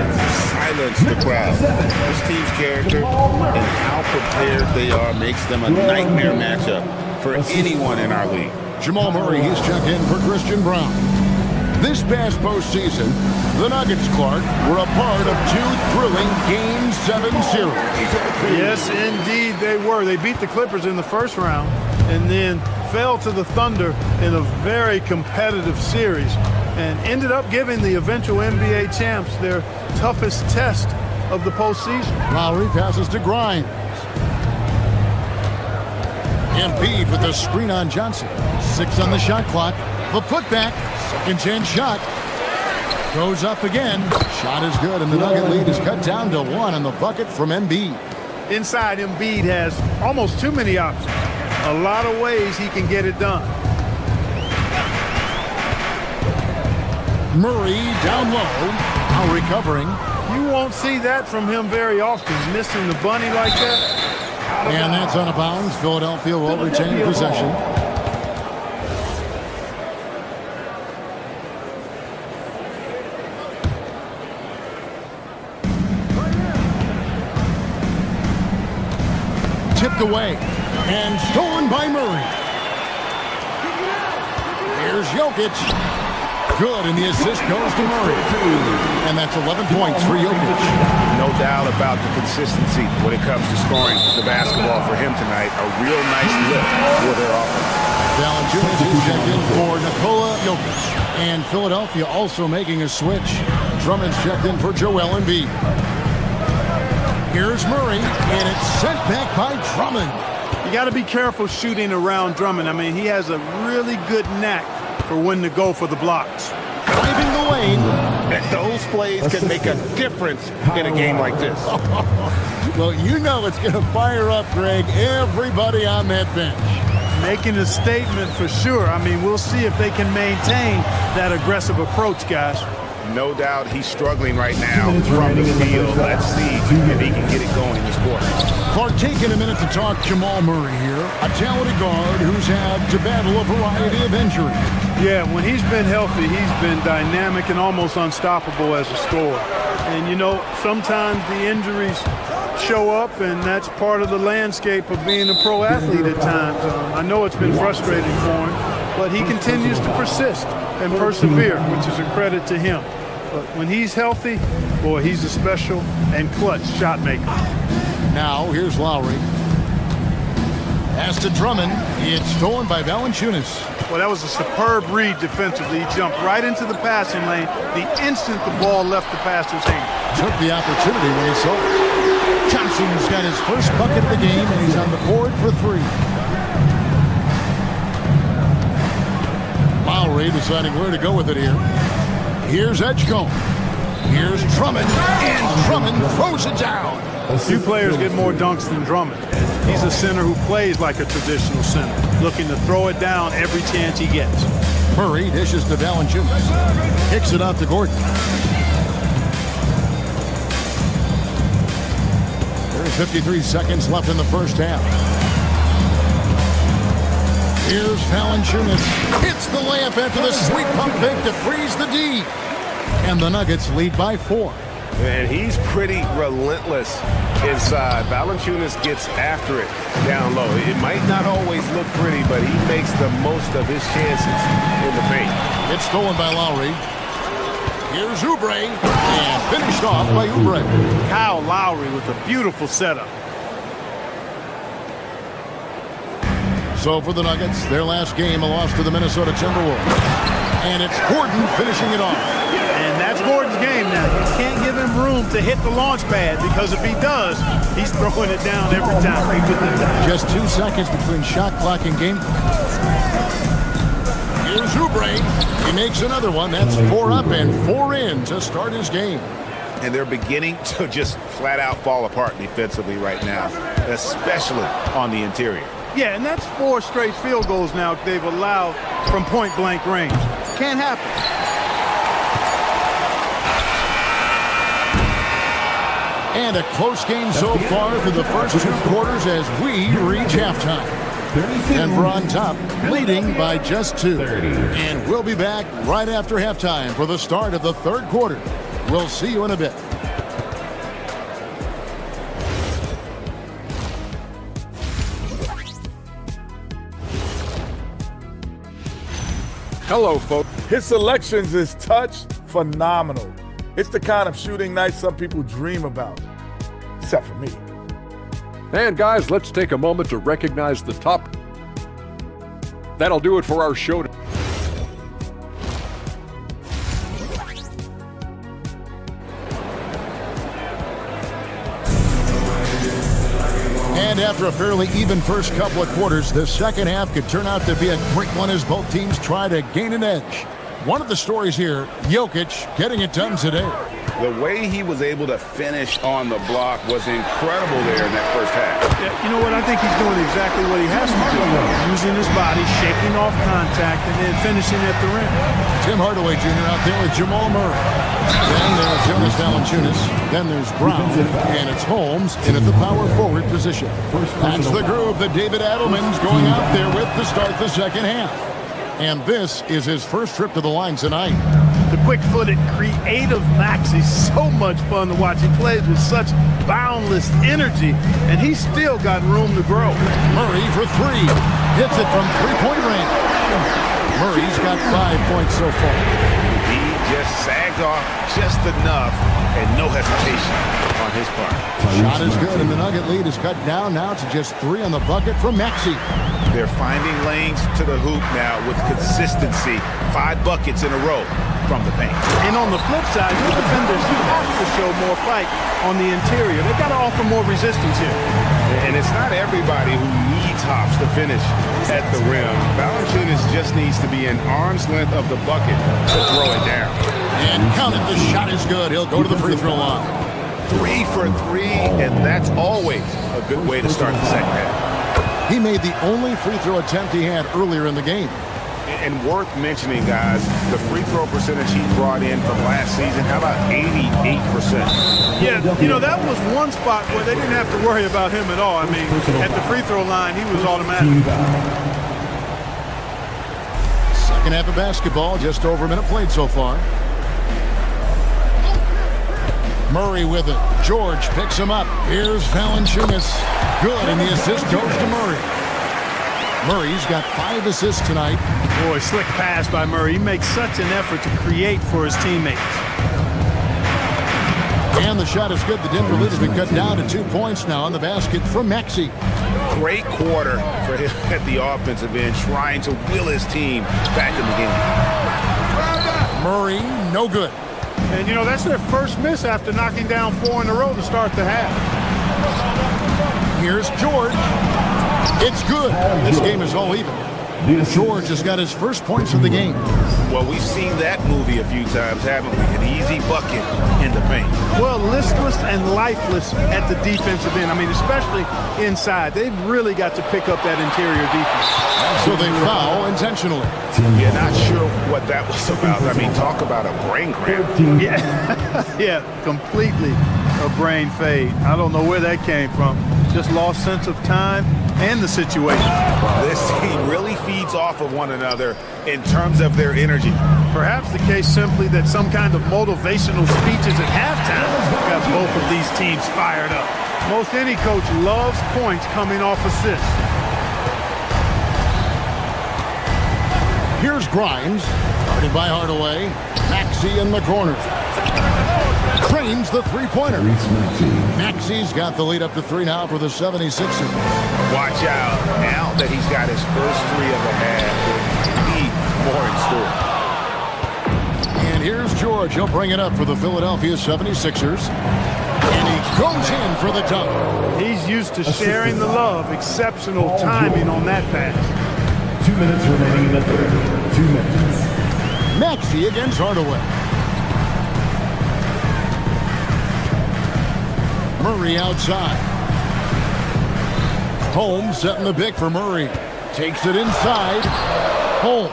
silence the crowd. This team's character and how prepared they are makes them a nightmare matchup for anyone in our league. Jamal Murray, he's checked in for Christian Brown. This past postseason, the Nuggets, Clark, were a part of 2 thrilling Game 7 series. Yes, indeed they were. They beat the Clippers in the first round and then fell to the Thunder in a very competitive series and ended up giving the eventual NBA champs their toughest test of the postseason. Lowry passes to Grimes. Embiid with the screen on Johnson. 6 on the shot clock. The putback. Second chance shot. Goes up again. Shot is good, and the Nugget lead is cut down to 1 on the bucket from Embiid. Inside, Embiid has almost too many options. A lot of ways he can get it done. Murray down low. Now recovering. You won't see that from him very often, missing the bunny like that. And that's out of bounds. Philadelphia will retain possession. Tipped away and stolen by Murray. Here's Jokic. Good, and the assist goes to Murray. And that's 11 points for Jokic. No doubt about the consistency when it comes to scoring the basketball for him tonight. A real nice lift for their offense. Valanciunas is checked in for Nikola Jokic. And Philadelphia also making a switch. Drummond's checked in for Joel Embiid. Here's Murray, and it's sent back by Drummond. You got to be careful shooting around Drummond. I mean, he has a really good knack for when to go for the blocks. Driving the lane. And those plays can make a difference in a game like this. Well, you know it's going to fire up, Greg, everybody on that bench. Making a statement for sure. I mean, we'll see if they can maintain that aggressive approach, guys. No doubt he's struggling right now from the field. Let's see if he can get it going in this quarter. Clark, taking a minute to talk Jamal Murray here, a talented guard who's had to battle a variety of injuries. Yeah, when he's been healthy, he's been dynamic and almost unstoppable as a scorer. And, you know, sometimes the injuries show up, and that's part of the landscape of being a pro athlete at times. I know it's been frustrating for him, but he continues to persist and persevere, which is a credit to him. But when he's healthy, boy, he's a special and clutch shot maker. Now, here's Lowry. Pass to Drummond. It's stolen by Valanciunas. Well, that was a superb read defensively. He jumped right into the passing lane the instant the ball left the passer's hand. Took the opportunity when he saw it. Johnson's got his first bucket of the game, and he's on the board for 3. Lowry deciding where to go with it here. Here's Edgecombe. Here's Drummond, and Drummond throws it down. Few players get more dunks than Drummond. He's a center who plays like a traditional center, looking to throw it down every chance he gets. Murray dishes to Valanciunas. Kicks it out to Gordon. There's 53 seconds left in the first half. Here's Valanciunas. Hits the layup after the sweet pump fake to freeze the D. And the Nuggets lead by 4. And he's pretty relentless inside. Valanciunas gets after it down low. It might not always look pretty, but he makes the most of his chances in the paint. It's stolen by Lowry. Here's Oubre, and finished off by Oubre. Kyle Lowry with a beautiful setup. So for the Nuggets, their last game, a loss to the Minnesota Timberwolves. And it's Gordon finishing it off. And that's Gordon's game now. You can't give him room to hit the launch pad, because if he does, he's throwing it down every time. Just 2 seconds between shot clock and game. Here's Oubre. He makes another one. That's 4 up and 4 in to start his game. And they're beginning to just flat out fall apart defensively right now, especially on the interior. Yeah, and that's 4 straight field goals now they've allowed from point-blank range. Can't happen. And a close game so far for the first 2 quarters as we reach halftime. Denver on top, leading by just 2. And we'll be back right after halftime for the start of the 3rd quarter. We'll see you in a bit. Hello, folks. His selections is touch phenomenal. It's the kind of shooting night some people dream about, except for me. And guys, let's take a moment to recognize the top. That'll do it for our show. And And after a fairly even first couple of quarters, the second half could turn out to be a great one as both teams try to gain an edge. One of the stories here, Jokic getting it done today. The way he was able to finish on the block was incredible there in that first half. Yeah, you know what? I think he's doing exactly what he has to do. Using his body, shaking off contact, and then finishing at the rim. Tim Hardaway Jr. out there with Jamal Murray. Then there's Jonas Valanciunas. Then there's Brown. And it's Holmes in at the power forward position. That's the groove that David Adelman's going out there with to start the second half. And this is his first trip to the line tonight. The quick-footed, creative Max is so much fun to watch. He plays with such boundless energy, and he's still got room to grow. Murray for three. Hits it from three-point range. Murray's got 5 points so far. He just sagged off just enough and no hesitation on his part. Shot is good, and the Nugget lead is cut down now to just 3 on the bucket from Maxey. They're finding lanes to the hoop now with consistency. 5 buckets in a row from the paint. And on the flip side, your defenders have to show more fight on the interior. They've got to offer more resistance here. And it's not everybody who needs hops to finish at the rim. Valanciunas just needs to be an arm's length of the bucket to throw it down. And count it, the shot is good. He'll go to the free throw line. 3 for 3, and that's always a good way to start the second half. He made the only free throw attempt he had earlier in the game. And worth mentioning, guys, the free throw percentage he brought in from last season, how about 88%? Yeah, you know, that was one spot where they didn't have to worry about him at all. I mean, at the free throw line, he was automatic. Second half of basketball, just over a minute played so far. Murray with it. George picks him up. Here's Valanciunas. Good, and the assist goes to Murray. Murray's got 5 assists tonight. Boy, slick pass by Murray. He makes such an effort to create for his teammates. And the shot is good. The Denver lead has been cut down to 2 points now on the basket from Maxey. Great quarter for him at the offensive end, trying to will his team back in the game. Murray, no good. And, you know, that's their first miss after knocking down 4 in a row to start the half. Here's George. It's good. This game is all even. George has got his first points of the game. Well, we've seen that movie a few times, haven't we? An easy bucket in the paint. Well, listless and lifeless at the defensive end. I mean, especially inside. They've really got to pick up that interior defense. So they foul intentionally. Yeah, not sure what that was about. I mean, talk about a brain cramp. Yeah, yeah, completely a brain fade. I don't know where that came from. Just lost sense of time and the situation. This team really feeds off of one another in terms of their energy. Perhaps the case simply that some kind of motivational speeches at halftime got both of these teams fired up. Most any coach loves points coming off assists. Here's Grimes, guarded by Hardaway. Maxey in the corner. Cranes the three-pointer. Maxey's got the lead up to 3 now for the 76ers. Watch out. Now that he's got his first 3 of the half, there'll be more in store. And here's George. He'll bring it up for the Philadelphia 76ers. And he goes in for the dunk. He's used to sharing the love. Exceptional timing on that pass. 2 minutes remaining in the third. 2 minutes. Maxey against Hardaway. Murray outside. Holmes setting the pick for Murray. Takes it inside. Holmes.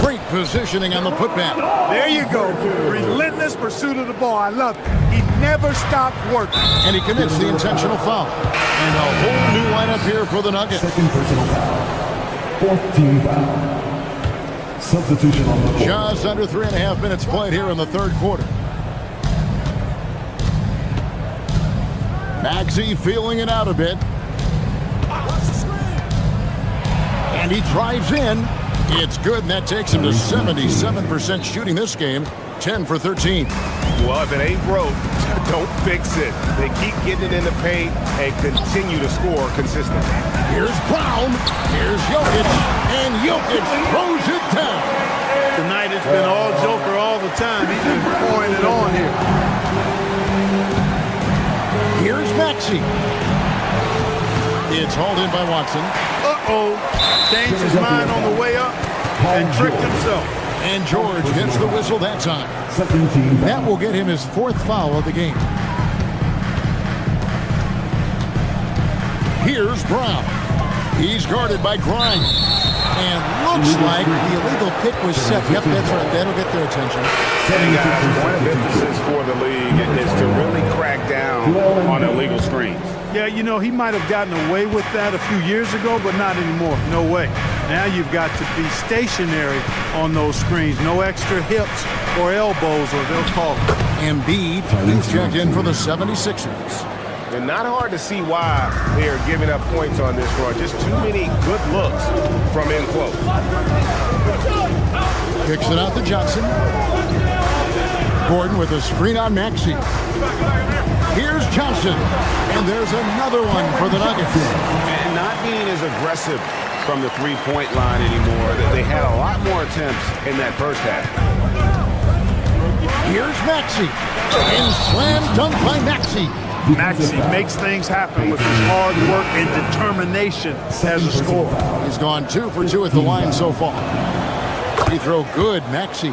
Great positioning on the putback. There you go. Relentless pursuit of the ball. I love it. He never stopped working. And he commits the intentional foul. And a whole new lineup here for the Nuggets. Second personal foul. 4th team foul. Substitution on the court. Just under 3.5 minutes played here in the third quarter. Maxey feeling it out a bit. And he drives in. It's good, and that takes him to 77% shooting this game. 10 for 13. Well, if it ain't broke, don't fix it. They keep getting it in the paint and continue to score consistently. Here's Brown. Here's Jokic. And Jokic throws it down. Tonight it's been all Joker all the time. He's been pouring it on here. Here's Maxey. It's hauled in by Watson. Uh-oh. Changed his mind on the way up and tricked himself. And George gets the whistle that time. That will get him his 4th foul of the game. Here's Brown. He's guarded by Grimes. And looks like the illegal pick was set. Yep, that's right. That'll get their attention. Hey guys, one of the emphasis for the league is to really crack down on illegal screens. Yeah, you know, he might have gotten away with that a few years ago, but not anymore. No way. Now you've got to be stationary on those screens. No extra hips or elbows, or they'll call it. Embiid is checked in for the 76ers. And not hard to see why they are giving up points on this run. Just too many good looks from in close. Kicks it out to Johnson. Gordon with a screen on Maxey. Here's Johnson. And there's another one for the Nuggets. And not being as aggressive from the three-point line anymore. They had a lot more attempts in that first half. Here's Maxey. And slam dunk by Maxey. Maxey makes things happen with his hard work and determination as a scorer. He's gone 2 for 2 at the line so far. Free throw good, Maxey.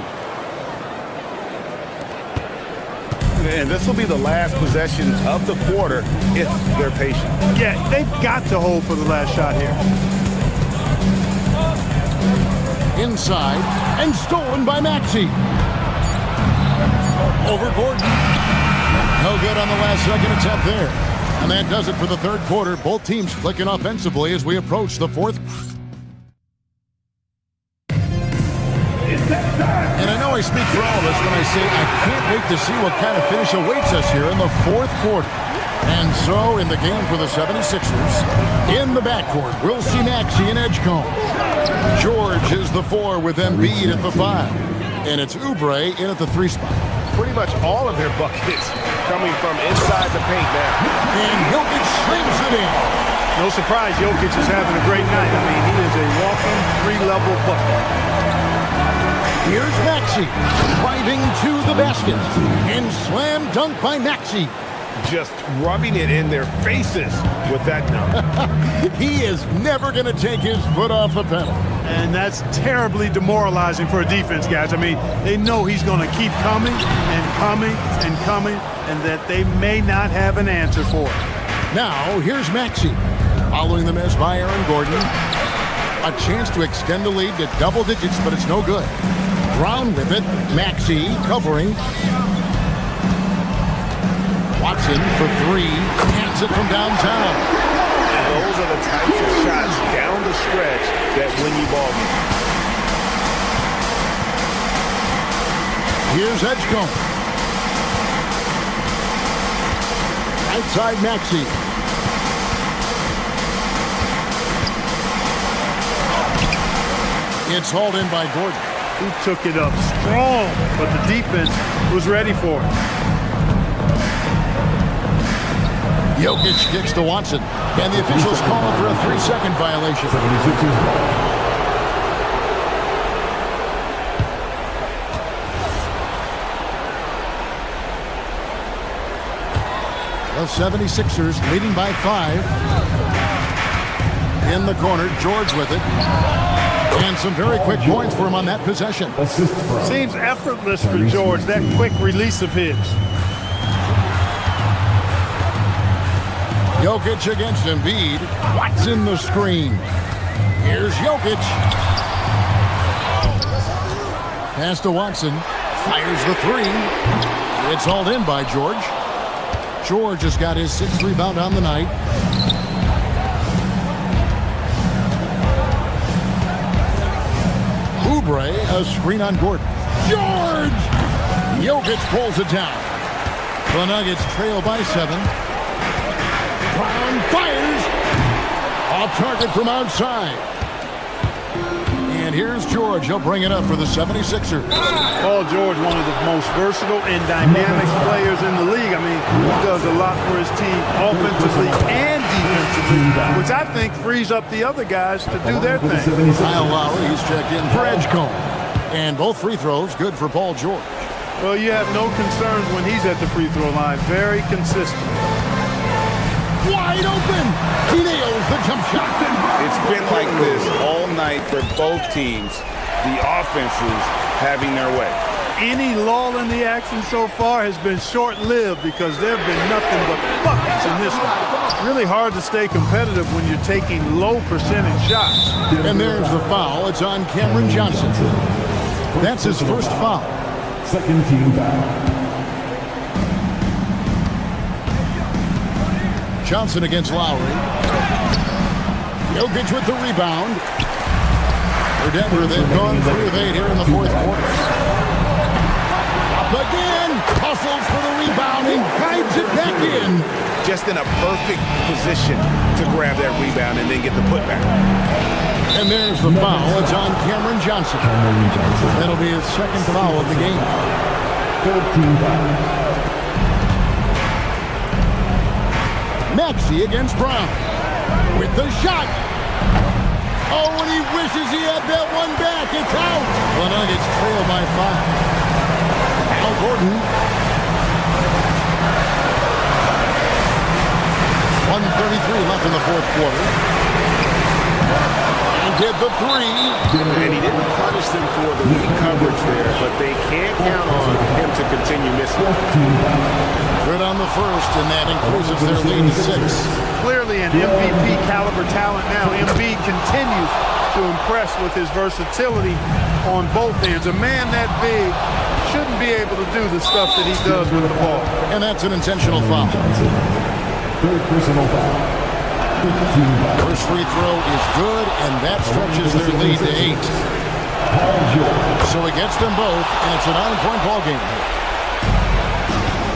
And this will be the last possession of the quarter if they're patient. Yeah, they've got to hold for the last shot here. Inside and stolen by Maxey. Over Gordon. No good on the last second attempt there. And that does it for the 3rd quarter. Both teams clicking offensively as we approach the 4th. And I know I speak for all of us when I say I can't wait to see what kind of finish awaits us here in the 4th quarter. And so in the game for the 76ers, in the backcourt, we'll see Maxey and Edgecombe. George is the 4 with Embiid at the 5. And it's Oubre in at the 3 spot. Pretty much all of their buckets coming from inside the paint now. And Jokic slams it in. No surprise, Jokic is having a great night. I mean, he is a walking 3-level bucket. Here's Maxey driving to the basket. And slam dunk by Maxey. Just rubbing it in their faces with that dunk. He is never going to take his foot off the pedal. And that's terribly demoralizing for a defense, guys. I mean, they know he's going to keep coming and coming and coming, and that they may not have an answer for it. Now, here's Maxey. Following the miss by Aaron Gordon. A chance to extend the lead to double digits, but it's no good. Brown with it. Maxey covering. Watson for 3. Hits it from downtown. And those are the types of shots down the stretch that win you ball games. Here's Edgecombe. Outside Maxey. It's hauled in by Gordon. He took it up strong, but the defense was ready for it. Jokic kicks to Watson, and the officials call for a 3-second violation. The 76ers leading by 5. In the corner, George with it. And some very quick points for him on that possession. Seems effortless for George, that quick release of his. Jokic against Embiid. Watson the screen. Here's Jokic. Pass to Watson. Fires the 3. It's hauled in by George. George has got his 6th rebound on the night. Oubre, a screen on Gordon. George! Jokic pulls it down. The Nuggets trail by 7. Brown fires. Off target from outside. And here's George. He'll bring it up for the 76ers. Paul George, one of the most versatile and dynamic players in the league. I mean, he does a lot for his team offensively and defensively, which I think frees up the other guys to do their thing. Kyle Lowry, he's checked in for Edgecombe. And both free throws good for Paul George. Well, you have no concerns when he's at the free throw line. Very consistent. wide open. He nails the jump shot. It's been like this all night for both teams. The offenses having their way. Any lull in the action so far has been short-lived because there have been nothing but buckets in this one. Really hard to stay competitive when you're taking low percentage shots. And there's the foul. It's on Cameron Johnson. That's his first foul. Second team foul. Johnson against Lowry. Jokic with the rebound. For Denver, they've gone 3 of 8 here in the fourth quarter. Up again. Hustles for the rebound and guides it back in. Just in a perfect position to grab that rebound and then get the putback. And there's the foul. It's on Cameron Johnson. That'll be his second foul of the game. Third team foul. Maxey against Brown. With the shot. Oh, and he wishes he had that one back. It's out. The Nuggets trail by 5. Al Gordon. 1:33 left in the fourth quarter. He did the 3. And he didn't punish them for the weak coverage there, but they can't count on him to continue missing. Good on the first, and that increases their lead to 6. Clearly an MVP caliber talent now. Embiid continues to impress with his versatility on both ends. A man that big shouldn't be able to do the stuff that he does with the ball. And that's an intentional foul. Third personal foul. First free throw is good, and that stretches their lead to 8. So he gets them both, and it's a 9-point ball game.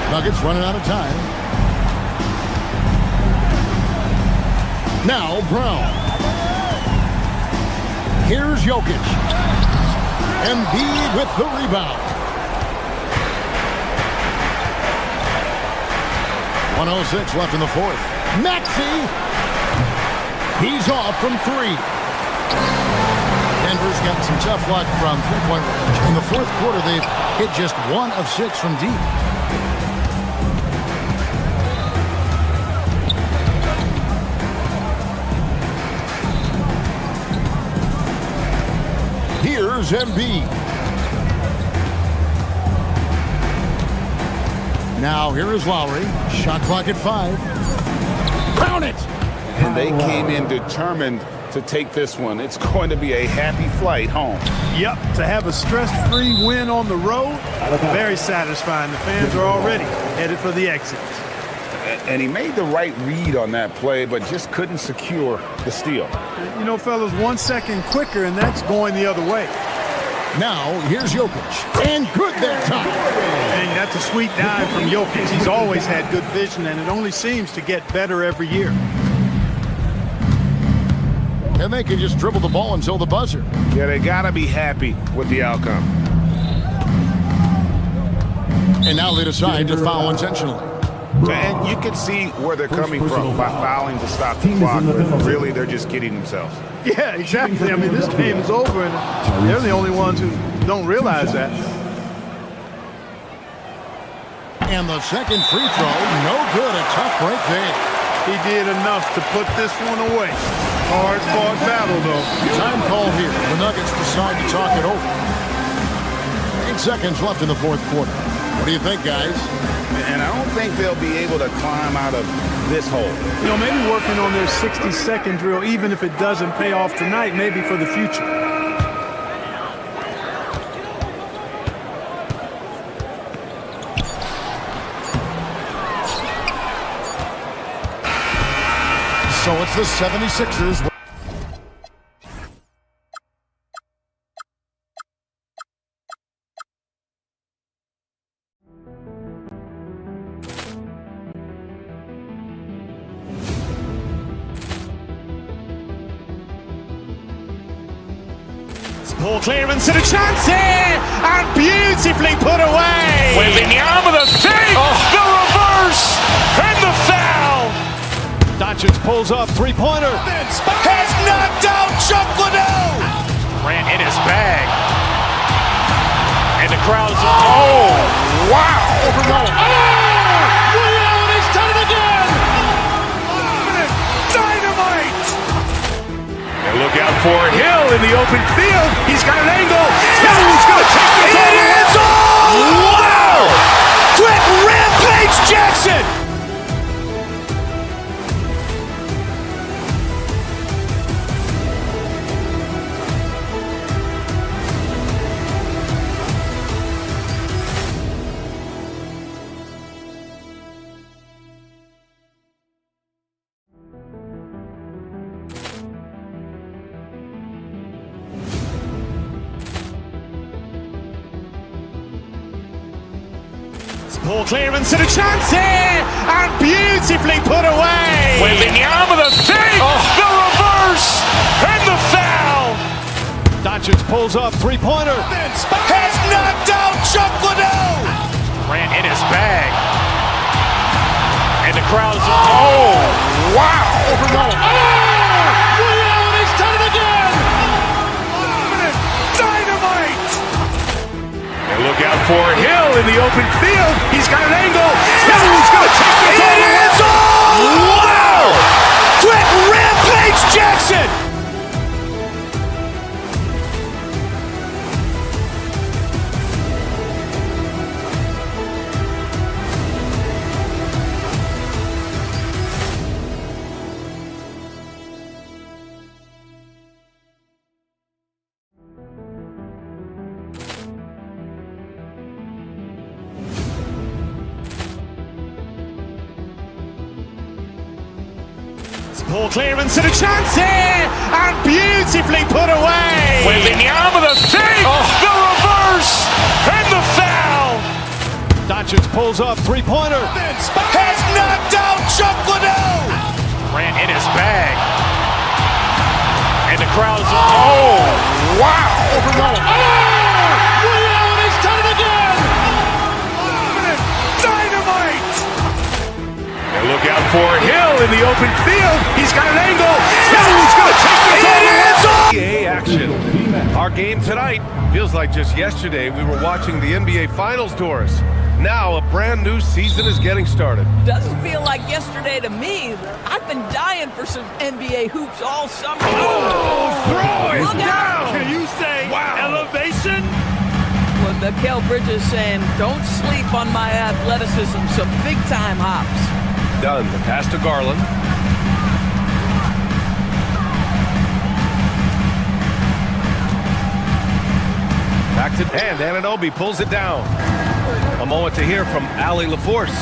Nuggets running out of time. Now Brown. Here's Jokic. Embiid with the rebound. 1:06 left in the fourth. Maxey. He's off from 3. Denver's got some tough luck from three-point range. In the fourth quarter, they've hit just 1 of 6 from deep. Here's Embiid. Now here is Lowry. Shot clock at 5. Count it! And they came in determined to take this one. It's going to be a happy flight home. Yep, to have a stress-free win on the road, very satisfying. The fans are already headed for the exit. And he made the right read on that play, but just couldn't secure the steal. You know, fellas, 1 second quicker, and that's going the other way. Now, here's Jokic. And good that time. And that's a sweet dive from Jokic. He's always had good vision, and it only seems to get better every year. And they can just dribble the ball until the buzzer. Yeah, they got to be happy with the outcome. And now they decide to foul intentionally. And you can see where they're coming from by fouling to stop the clock, but really they're just kidding themselves. Yeah, exactly. I mean, this game is over, and they're the only ones who don't realize that. And the second free throw, no good. A tough break there. He did enough to put this one away. Hard-fought battle, though. Time call here. The Nuggets decide to talk it over. 8 seconds left in the fourth quarter. What do you think, guys? And I don't think they'll be able to climb out of this hole. You know, maybe working on their 60-second drill, even if it doesn't pay off tonight, maybe for the future. So it's the 76ers. Ball clearance and a chance here, and beautifully put away. Wembanyama the fake, the reverse, and the foul. Doncic pulls up, three-pointer. Has knocked out Chuck Liddell. Ran in his bag. And the crowd is, oh, wow. Oh, Rio has done it again. Ball clearance and a chance here, and beautifully put away. Wembanyama the fake, the reverse, and the foul. Doncic pulls up, three-pointer. Has knocked out Chuck Liddell. Ran in his bag. And the crowd is, wow. He's done it again. Dynamite. And look out for Hill in the open field. He's got an angle. Hill's going to take this all the way. Wow. Quick rampage Jackson. Ball clearance and a chance here, and beautifully put away. Wembanyama the fake, the reverse, and the foul. Doncic pulls up, three-pointer. Has knocked out Chuck Liddell. Ran in his bag. And the crowd is, wow. He's done it again. Dynamite. And look out for Hill in the open field. He's got an angle. Hill's going to take this all the way. NBA action. Our game tonight feels like just yesterday we were watching the NBA Finals, Doris. Now a brand new season is getting started. Doesn't feel like yesterday to me. I've been dying for some NBA hoops all summer. Throw it Look down. out. Can you say elevation? When Mikal Bridges saying, don't sleep on my athleticism, some big-time hops. Done. The pass to Garland. Back to and Anunoby pulls it down. A moment to hear from Allie LaForce.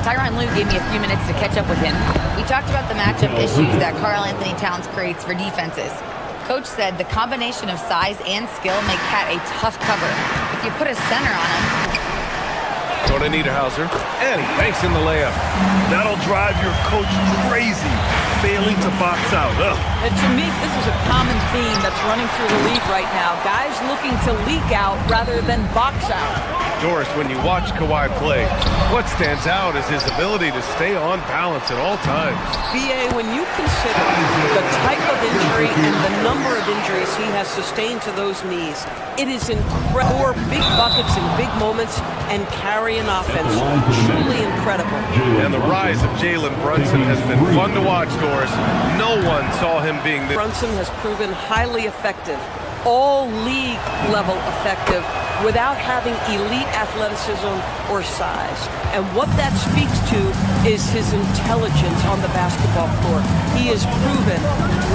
Tyronn Lue gave me a few minutes to catch up with him. We talked about the matchup issues that Karl Anthony Towns creates for defenses. Coach said the combination of size and skill make Cat a tough cover. If you put a center on him... Go to Niederhauser, and he banks in the layup. That'll drive your coach crazy, failing to box out. And to me, this is a common theme that's running through the league right now. Guys looking to leak out rather than box out. Doris, when you watch Kawhi play, what stands out is his ability to stay on balance at all times. BA, when you consider the type of injury and the number of injuries he has sustained to those knees, it is incredible. Big buckets in big moments and carry an offense. Truly incredible. And the rise of Jalen Brunson has been fun to watch, Doris. No one saw him being this. Brunson has proven highly effective, all league level effective, without having elite athleticism or size. And what that speaks to is his intelligence on the basketball floor. He has proven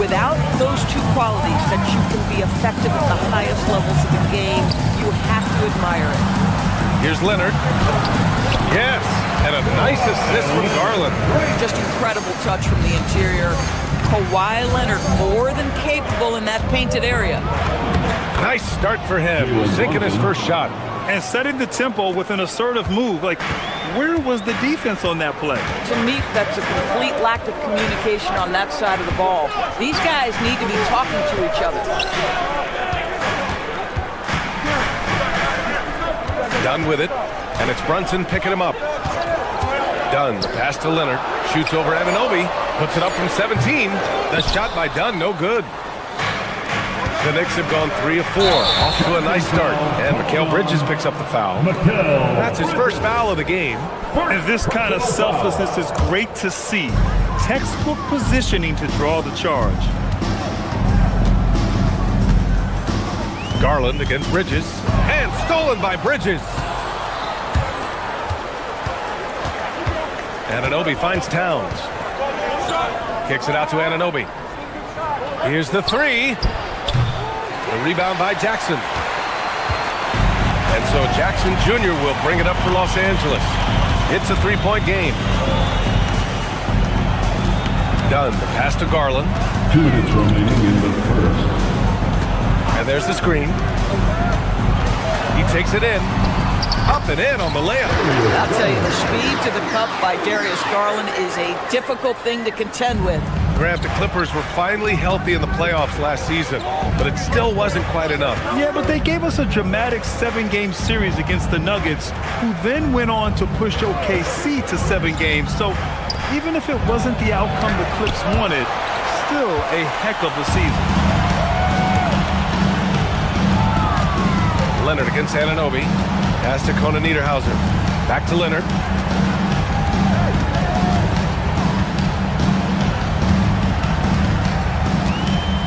without those two qualities that you can be effective at the highest levels of the game. You have to admire it. Here's Leonard. Yes, and a nice assist from Garland. Just incredible touch from the interior. Kawhi Leonard more than capable in that painted area. Nice start for him, sinking his first shot. And setting the tempo with an assertive move. Like, where was the defense on that play? To me, that's a complete lack of communication on that side of the ball. These guys need to be talking to each other. Dunn with it, and it's Brunson picking him up. Dunn, the pass to Leonard, shoots over Anunoby, puts it up from 17. The shot by Dunn, no good. The Knicks have gone 3 of 4, off to a nice start, and Mikal Bridges picks up the foul. That's his first foul of the game. And this kind of selflessness is great to see. Textbook positioning to draw the charge. Garland against Bridges, and stolen by Bridges. Anunoby finds Towns. Kicks it out to Anunoby. Here's the three. The rebound by Jackson. And so Jackson Jr. will bring it up for Los Angeles. It's a three-point game. Dunn, the pass to Garland. 2 minutes remaining in the first. And there's the screen. He takes it in. Up and in on the layup. I'll tell you, the speed to the cup by Darius Garland is a difficult thing to contend with. Grant, the Clippers were finally healthy in the playoffs last season, but it still wasn't quite enough. Yeah, but they gave us a dramatic 7-game series against the Nuggets, who then went on to push OKC to 7 games. So even if it wasn't the outcome the Clips wanted, still a heck of a season. Leonard against Anunoby. Pass to Kona Niederhauser. Back to Leonard.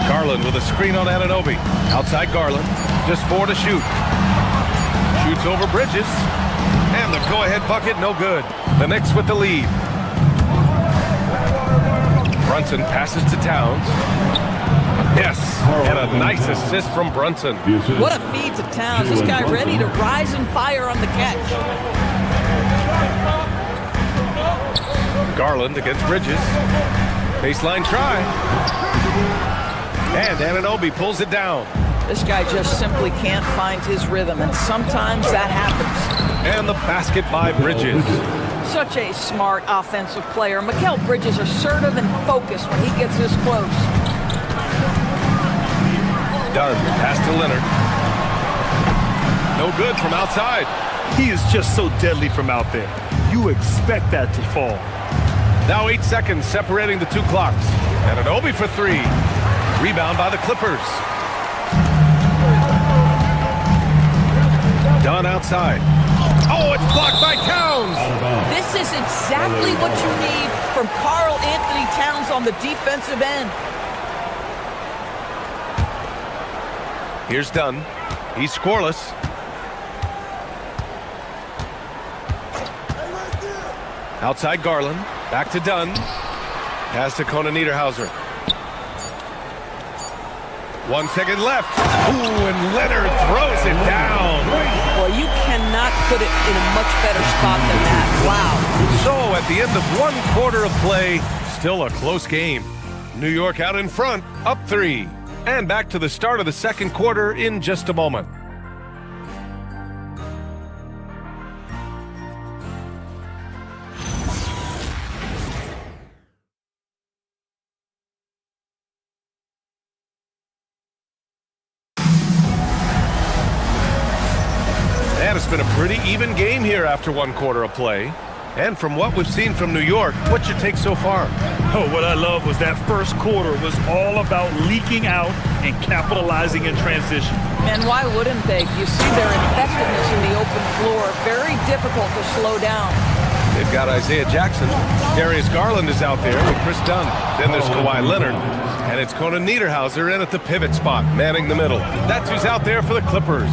Garland with a screen on Anunoby. Outside Garland. Just 4 to shoot. Shoots over Bridges. And the go-ahead bucket, no good. The Knicks with the lead. Brunson passes to Towns. Yes, and a nice assist from Brunson. What a feed to Towns. This guy ready to rise and fire on the catch. Garland against Bridges. Baseline try. And Anunoby pulls it down. This guy just simply can't find his rhythm, and sometimes that happens. And the basket by Bridges. Such a smart offensive player. Mikal Bridges assertive and focused when he gets this close. Dunn, pass to Leonard. No good from outside. He is just so deadly from out there. You expect that to fall. Now 8 seconds separating the 2 clocks. Anunoby for 3. Rebound by the Clippers. Dunn outside. Oh, it's blocked by Towns. This is exactly what you need from Karl Anthony Towns on the defensive end. Here's Dunn. He's scoreless. Outside Garland. Back to Dunn. Pass to Kona Niederhauser. 1 second left. Ooh, and Leonard throws it down. Well, you cannot put it in a much better spot than that. Wow. So at the end of 1 quarter of play, still a close game. New York out in front, up 3. And back to the start of the second quarter in just a moment. And it's been a pretty even game here after 1 quarter of play. And from what we've seen from New York, what's your take so far? Oh, what I love was that first quarter was all about leaking out and capitalizing in transition. And why wouldn't they? You see their effectiveness in the open floor. Very difficult to slow down. They've got Isaiah Jackson. Darius Garland is out there with Chris Dunn. Then there's Kawhi Leonard. And it's Kona Niederhauser in at the pivot spot, manning the middle. That's who's out there for the Clippers.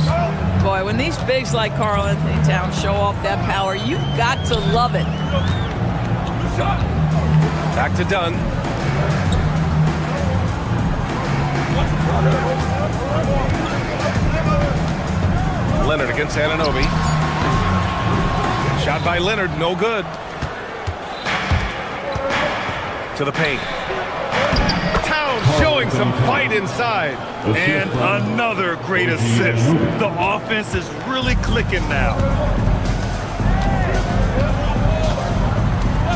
Boy, when these bigs like Karl Anthony Towns show off that power, you've got to love it. Back to Dunn. Leonard against Anunoby. Shot by Leonard, no good. To the paint. Towns showing some fight inside. And another great assist. The offense is really clicking now.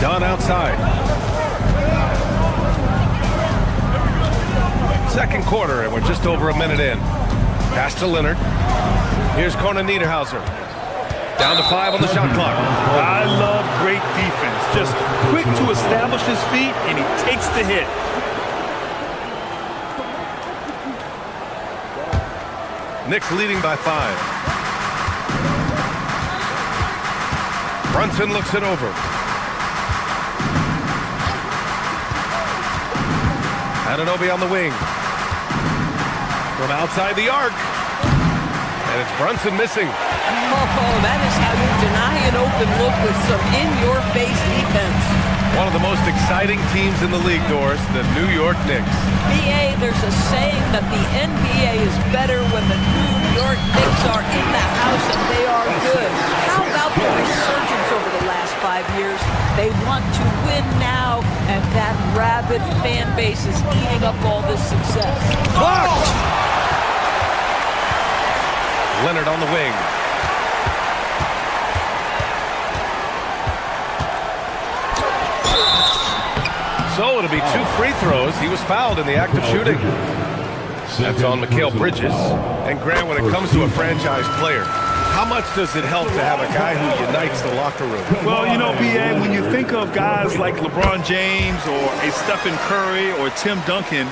Dunn outside. Second quarter, and we're just over a minute in. Pass to Leonard. Here's Kona Niederhauser. Down to 5 on the shot clock. I love great defense. Just quick to establish his feet, and he takes the hit. Knicks leading by 5. Brunson looks it over. Anunoby on the wing. From outside the arc. And it's Brunson missing. Oh, that is how you deny an open look with some in-your-face defense. One of the most exciting teams in the league, Doris, the New York Knicks. BA, there's a saying that the NBA is better when the New York Knicks are in the house and they are good. How about the resurgence over the last 5 years? They want to win now, and that rabid fan base is eating up all this success. Blocked! Leonard on the wing. So it'll be 2 free throws. He was fouled in the act of shooting. That's on Mikal Bridges. And Grant, when it comes to a franchise player, how much does it help to have a guy who unites the locker room? Well, you know, B.A., when you think of guys like LeBron James or a Stephen Curry or Tim Duncan,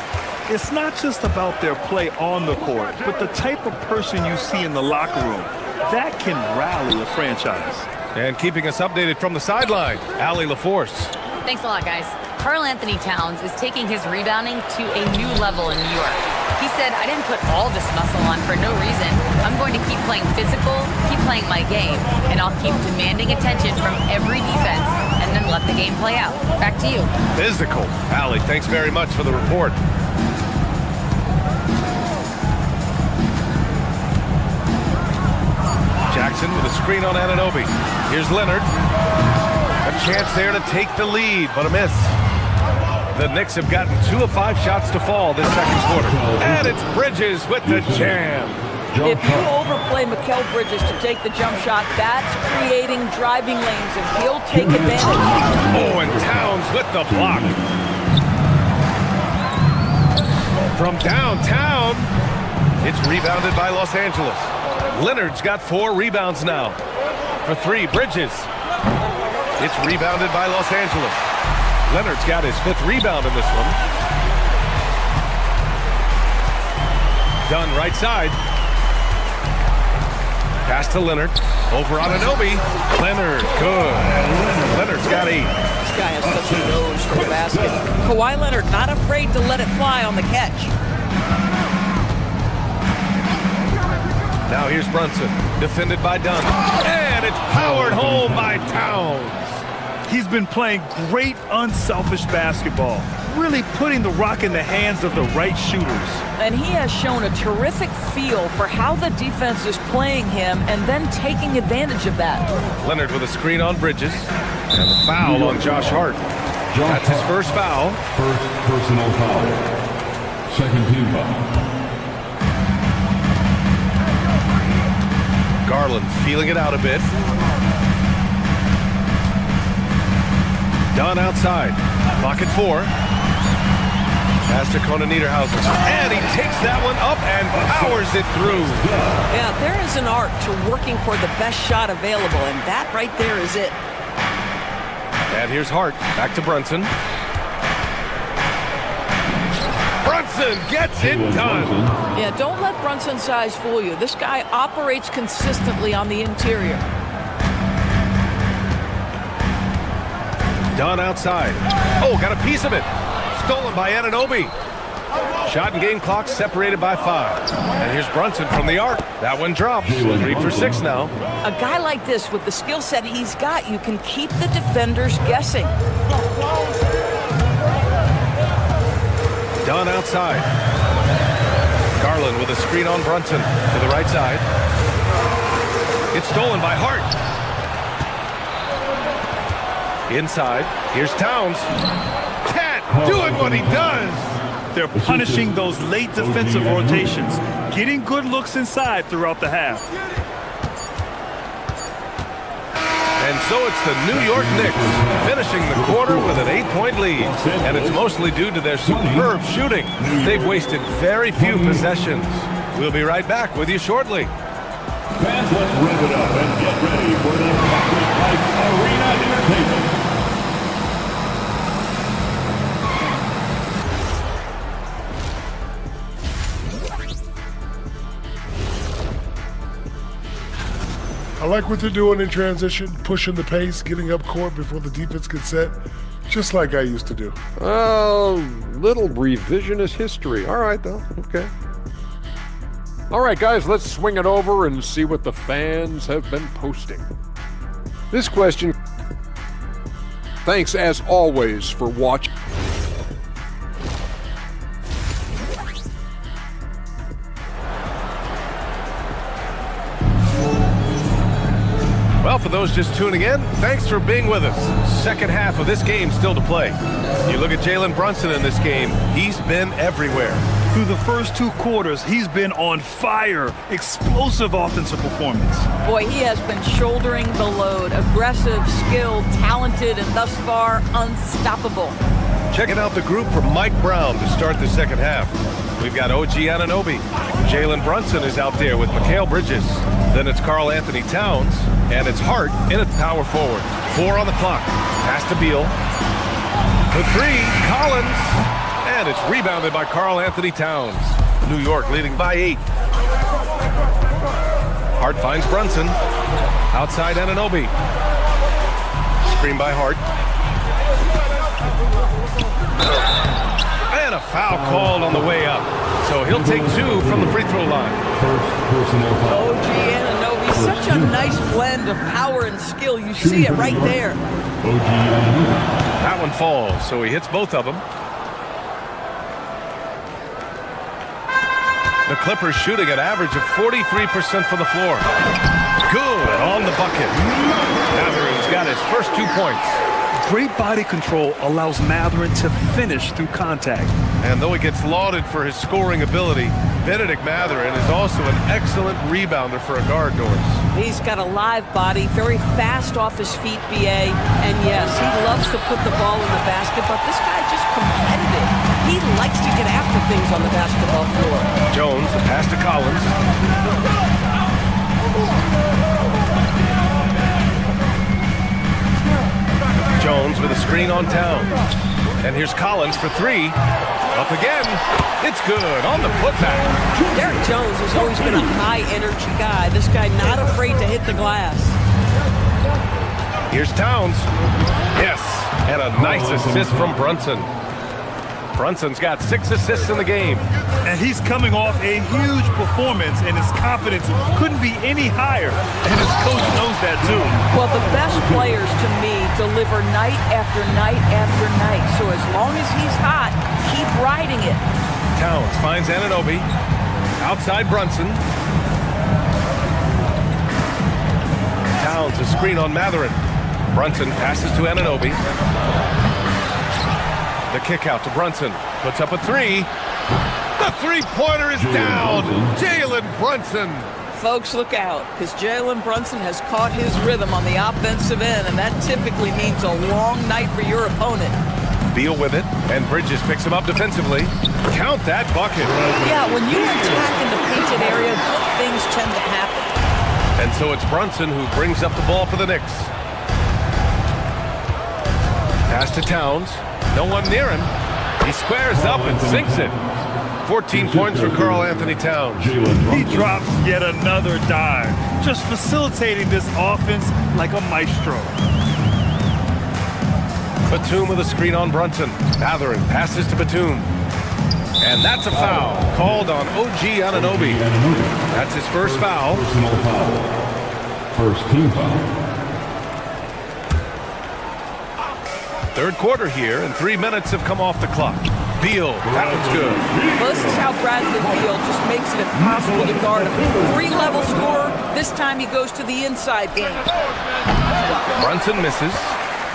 it's not just about their play on the court, but the type of person you see in the locker room. That can rally a franchise. And keeping us updated from the sideline, Allie LaForce. Thanks a lot, guys. Karl Anthony Towns is taking his rebounding to a new level in New York. He said, I didn't put all this muscle on for no reason. I'm going to keep playing physical, keep playing my game, and I'll keep demanding attention from every defense and then let the game play out. Back to you. Physical. Allie, thanks very much for the report. Jackson with a screen on Anunoby. Here's Leonard. A chance there to take the lead, but a miss. The Knicks have gotten 2 of 5 shots to fall this second quarter. And it's Bridges with the jam. If you overplay Mikal Bridges to take the jump shot, that's creating driving lanes, and he'll take advantage. Oh, and Towns with the block. From downtown, it's rebounded by Los Angeles. Leonard's got 4 rebounds now. For 3, Bridges. It's rebounded by Los Angeles. Leonard's got his 5th rebound in this one. Dunn right side. Pass to Leonard. Over on Anunoby. Leonard, good. Leonard's got 8. This guy has such a nose for the basket. Kawhi Leonard not afraid to let it fly on the catch. Now here's Brunson, defended by Dunn. And it's powered home by Towns. He's been playing great unselfish basketball, really putting the rock in the hands of the right shooters. And he has shown a terrific feel for how the defense is playing him and then taking advantage of that. Leonard with a screen on Bridges. And a foul on Josh Hart. That's his first foul. First personal foul. Second team foul. Garland feeling it out a bit. Dunn outside. Clock at 4. Pass to Conan Niederhausen. And he takes that one up and powers it through. Yeah, there is an art to working for the best shot available, and that right there is it. And here's Hart. Back to Brunson. Brunson gets it done. Yeah, don't let Brunson's size fool you. This guy operates consistently on the interior. Dunn outside. Oh, got a piece of it. Stolen by Anunoby. Shot and game clock separated by 5. And here's Brunson from the arc. That one drops. 3 for 6 now. A guy like this with the skill set he's got, you can keep the defenders guessing. Dunn outside. Garland with a screen on Brunson to the right side. It's stolen by Hart. Inside. Here's Towns. Cat doing what he does. They're punishing those late defensive rotations, getting good looks inside throughout the half. And so it's the New York Knicks finishing the quarter with an 8-point lead. And it's mostly due to their superb shooting. They've wasted very few possessions. We'll be right back with you shortly. Fans, let's rev it up and get ready for the Patrick Life Arena Entertainment. I like what they're doing in transition, pushing the pace, getting up court before the defense gets set, just like I used to do. Little revisionist history. All right, though. Okay. All right, guys, let's swing it over and see what the fans have been posting. This question, thanks as always for watching. Well, for those just tuning in, thanks for being with us. Second half of this game still to play. You look at Jalen Brunson in this game, he's been everywhere. Through the first 2 quarters, he's been on fire. Explosive offensive performance. Boy, he has been shouldering the load. Aggressive, skilled, talented, and thus far unstoppable. Checking out the group from Mike Brown to start the second half. We've got OG Anunoby. Jalen Brunson is out there with Mikal Bridges. Then it's Karl Anthony Towns, and it's Hart in at power forward. 4 on the clock. Pass to Beal. For 3, Collins. And it's rebounded by Karl Anthony Towns. New York leading by 8. Hart finds Brunson. Outside Anunoby. Screen by Hart. And a foul called on the way up. So he'll take 2 from the free throw line. OG Anunoby, such a nice blend of power and skill. You see it right there. That one falls, so he hits both of them. The Clippers shooting an average of 43% from the floor. Good on the bucket. Mathurin's got his first 2 points. Great body control allows Mathurin to finish through contact. And though he gets lauded for his scoring ability, Benedict Mathurin is also an excellent rebounder for a guard, Doris. He's got a live body, very fast off his feet, BA. And yes, he loves to put the ball in the basket, but this guy just competitive. He likes to get after things on the basketball floor. Jones, the pass to Collins. Jones with a screen on Towns. And here's Collins for 3. Up again. It's good on the putback. Derek Jones has always been a high-energy guy. This guy not afraid to hit the glass. Here's Towns. Yes, and a nice assist from Brunson. Brunson's got 6 assists in the game. And he's coming off a huge performance, and his confidence couldn't be any higher. And his coach knows that, too. Well, the best players, to me, deliver night after night after night. So as long as he's hot, keep riding it. Towns finds Anunoby. Outside Brunson. Towns a screen on Mathurin. Brunson passes to Anunoby. The kick out to Brunson. Puts up a 3. The three-pointer is down. Jalen Brunson. Folks, look out, because Jalen Brunson has caught his rhythm on the offensive end, and that typically means a long night for your opponent. Beal with it, and Bridges picks him up defensively. Count that bucket. Yeah, when you attack in the painted area, good things tend to happen. And so it's Brunson who brings up the ball for the Knicks. Pass to Towns. No one near him. He squares up and sinks it. 14 points for Karl Anthony Towns. He drops yet another dive, just facilitating this offense like a maestro. Batum with a screen on Brunson. Mathurin passes to Batum. And that's a foul called on OG Anunoby. That's his first foul. Personal foul. First team foul. Third quarter here, and 3 minutes have come off the clock. Beal, that one's good. Well, this is how Bradley Beal just makes it impossible to guard him. 3-level scorer. This time he goes to the inside game. Brunson misses.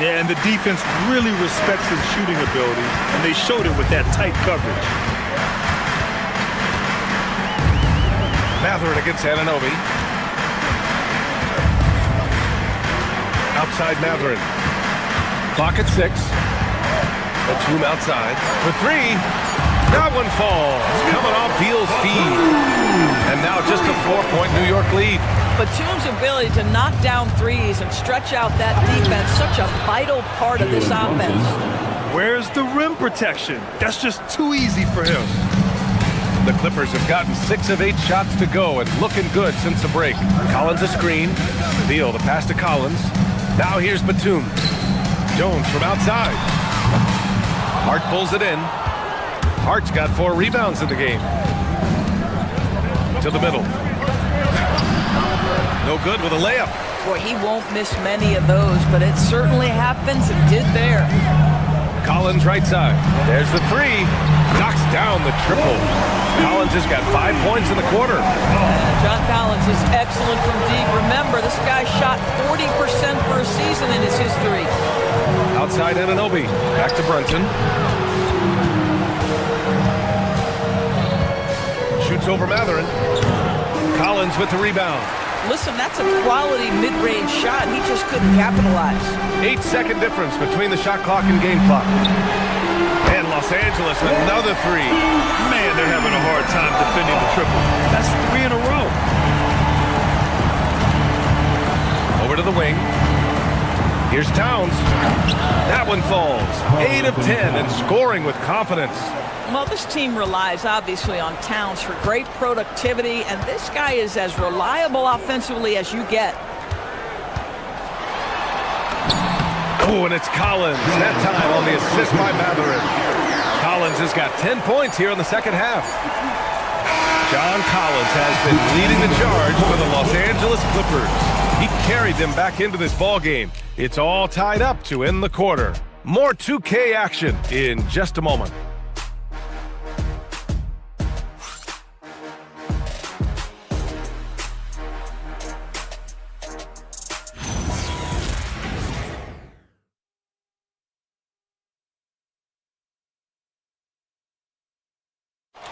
Yeah, and the defense really respects his shooting ability, and they showed it with that tight coverage. Mathurin against Anunoby. Outside Mathurin. Clock at 6. Batum outside for 3. That one falls. Coming off Beal's feed. And now just a 4-point New York lead. Batum's ability to knock down threes and stretch out that defense, such a vital part of this offense. Where's the rim protection? That's just too easy for him. The Clippers have gotten 6 of 8 shots to go and looking good since the break. Collins a screen. Beal the pass to Collins. Now here's Batum. Jones from outside. Hart pulls it in. Hart's got 4 rebounds in the game. To the middle. No good with a layup. Boy, he won't miss many of those, but it certainly happens and did there. Collins right side. There's the 3. Knocks down the triple. Collins has got 5 points in the quarter. John Collins is excellent from deep. Remember, this guy shot 40% for a season in his history. Outside Anunoby. Back to Brunson. Shoots over Mathurin. Collins with the rebound. Listen, that's a quality mid-range shot. He just couldn't capitalize. 8-second difference between the shot clock and game clock. Angeles, another three. Man, they're having a hard time defending the triple. That's 3 in a row. Over to the wing. Here's Towns. That one falls. 8 of 10 and scoring with confidence. Well, this team relies obviously on Towns for great productivity, and this guy is as reliable offensively as you get. Oh, and it's Collins. That time on the assist by Matherin. Collins has got 10 points here in the second half. John Collins has been leading the charge for the Los Angeles Clippers. He carried them back into this ball game. It's all tied up to end the quarter. More 2K action in just a moment.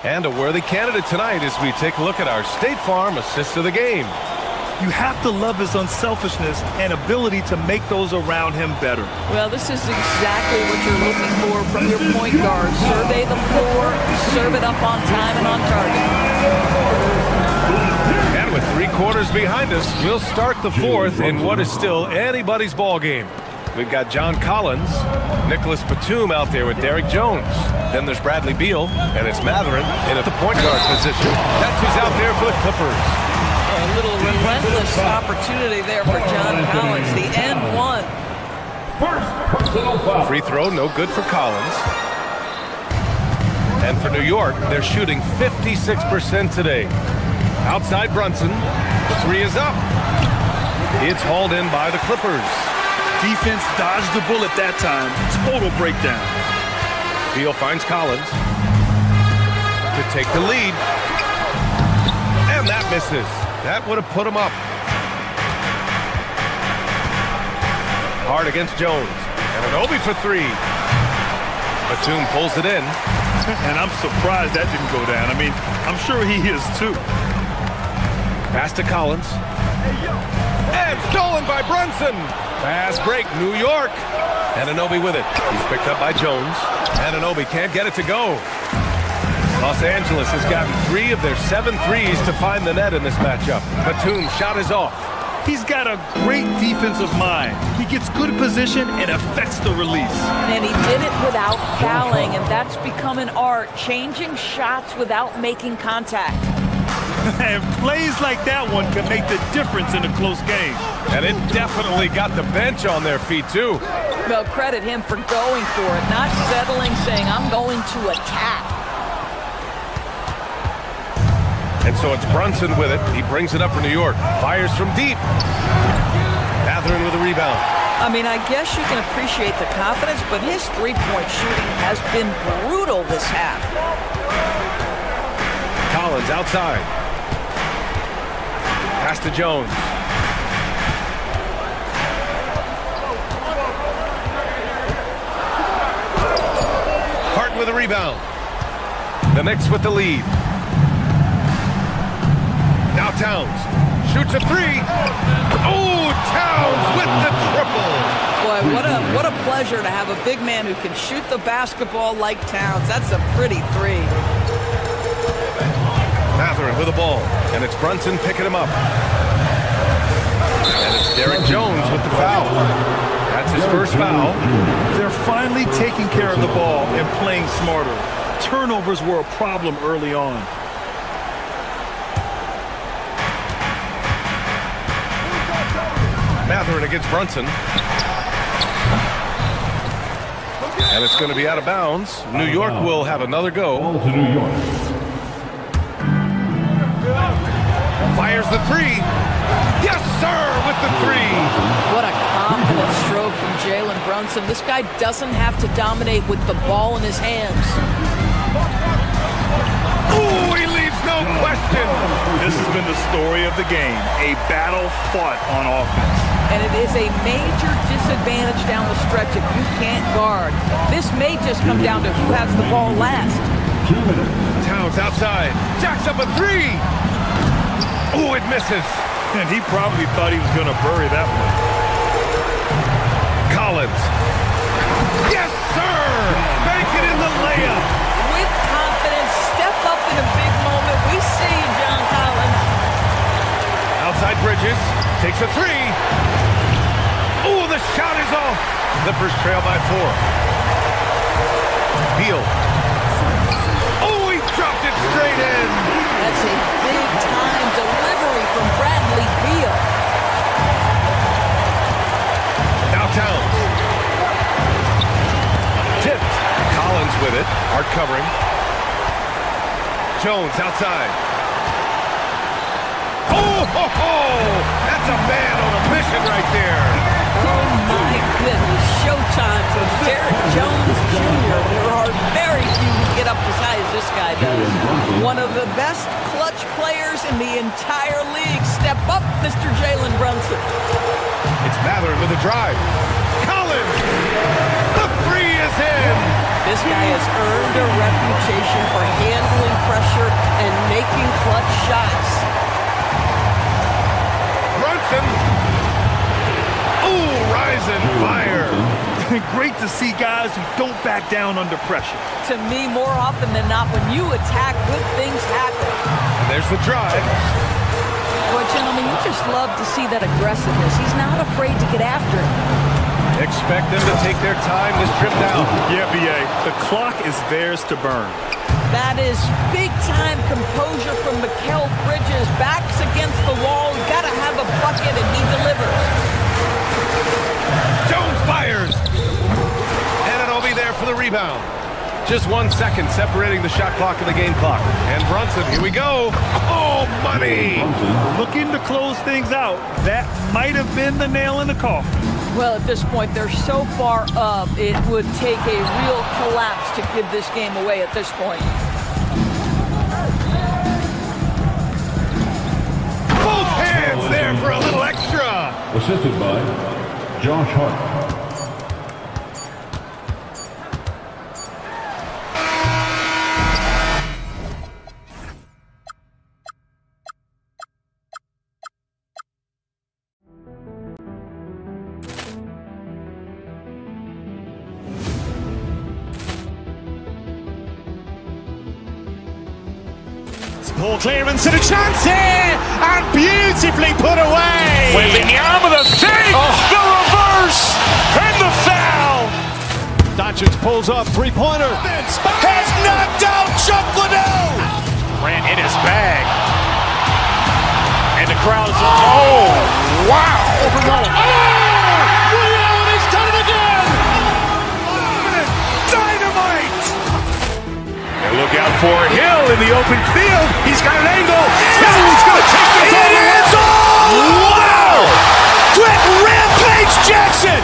And a worthy candidate tonight as we take a look at our State Farm assist of the game. You have to love his unselfishness and ability to make those around him better. Well, this is exactly what you're looking for from your point guard. Survey the floor, serve it up on time and on target. And with 3 quarters behind us, we'll start the fourth in what is still anybody's ball game. We've got John Collins, Nicholas Batum out there with Derek Jones. Then there's Bradley Beal, and it's Matherin in at the point guard position. That's who's out there for the Clippers. A little relentless opportunity there for John Collins, the end one. Free throw, no good for Collins. And for New York, they're shooting 56% today. Outside Brunson, the 3 is up. It's hauled in by the Clippers. Defense dodged the bullet that time. Total breakdown. Beal finds Collins to take the lead. And that misses. That would have put him up. Hard against Jones. And an Obi for 3. Batum pulls it in. And I'm surprised that didn't go down. I mean, I'm sure he is too. Pass to Collins. And stolen by Brunson. Fast break, New York. And Anunoby with it. He's picked up by Jones. And Anunoby can't get it to go. Los Angeles has gotten 3 of their 7 threes to find the net in this matchup. Batum's shot is off. He's got a great defensive mind. He gets good position and affects the release. And he did it without fouling, and that's become an art, changing shots without making contact. And plays like that one can make the difference in a close game. And it definitely got the bench on their feet, too. Well, credit him for going for it, not settling, saying, I'm going to attack. And so it's Brunson with it. He brings it up for New York. Fires from deep. Matherin with a rebound. I mean, I guess you can appreciate the confidence, but his three-point shooting has been brutal this half. Collins outside. Pass to Jones. Harden with a rebound. The Knicks with the lead. Now Towns shoots a 3. Oh, Towns with the triple. Boy, what a pleasure to have a big man who can shoot the basketball like Towns. That's a pretty 3. Matherin with the ball, and it's Brunson picking him up. And it's Derek Jones with the foul. That's his first foul. They're finally taking care of the ball and playing smarter. Turnovers were a problem early on. Matherin against Brunson. And it's going to be out of bounds. New York will have another go. To New York. Fires the 3. Yes, sir, with the 3. What a confident stroke from Jalen Brunson. This guy doesn't have to dominate with the ball in his hands. Ooh, he leaves no question. This has been the story of the game. A battle fought on offense. And it is a major disadvantage down the stretch if you can't guard. This may just come down to who has the ball last. Towns outside. Jacks up a 3. Oh, it misses. And he probably thought he was going to bury that one. Collins. Yes, sir! Bank it in the layup. Makes a three. Oh, the shot is off. Clippers trail by 4. Beal. Oh, he dropped it straight in. That's a big-time delivery from Bradley Beal. Now Towns. Tipped. Collins with it. Art covering. Jones outside. Oh, ho, ho! That's a man on a mission right there. Oh, my goodness. Showtime from Derek Jones Jr. There are very few who get up as high as this guy does. One of the best clutch players in the entire league. Step up, Mr. Jalen Brunson. It's Mathurin with a drive. Collins! The three is in! This guy has earned a reputation for handling pressure and making clutch shots. Brunson! Ooh, rising fire! Great to see guys who don't back down under pressure. To me, more often than not, when you attack, good things happen. And there's the drive. Boy, gentlemen, you just love to see that aggressiveness. He's not afraid to get after it. Expect them to take their time this trip down. Yeah, B.A., the clock is theirs to burn. That is big-time composure from Mikal Bridges. Backs against the wall. Got to have a bucket, and he delivers. Jones fires! And it'll be there for the rebound. Just 1 second separating the shot clock and the game clock. And Brunson, here we go. Oh, money! Looking to close things out. That might have been the nail in the coffin. Well, at this point, they're so far up, it would take a real collapse to give this game away at this point. Both hands there for a little extra. Assisted by Josh Hart. Ball clearance and a chance here, and beautifully put away. Wembanyama the fake, the reverse, and the foul. Doncic pulls up, three-pointer. Has knocked out Chuck Liddell. Ran in his bag. And the crowd is, oh, wow. He's done it again. Dynamite. And look out for Hill in the open field. He's got an angle. He's going to take this all the way. Wow! Quick Rampage Jackson.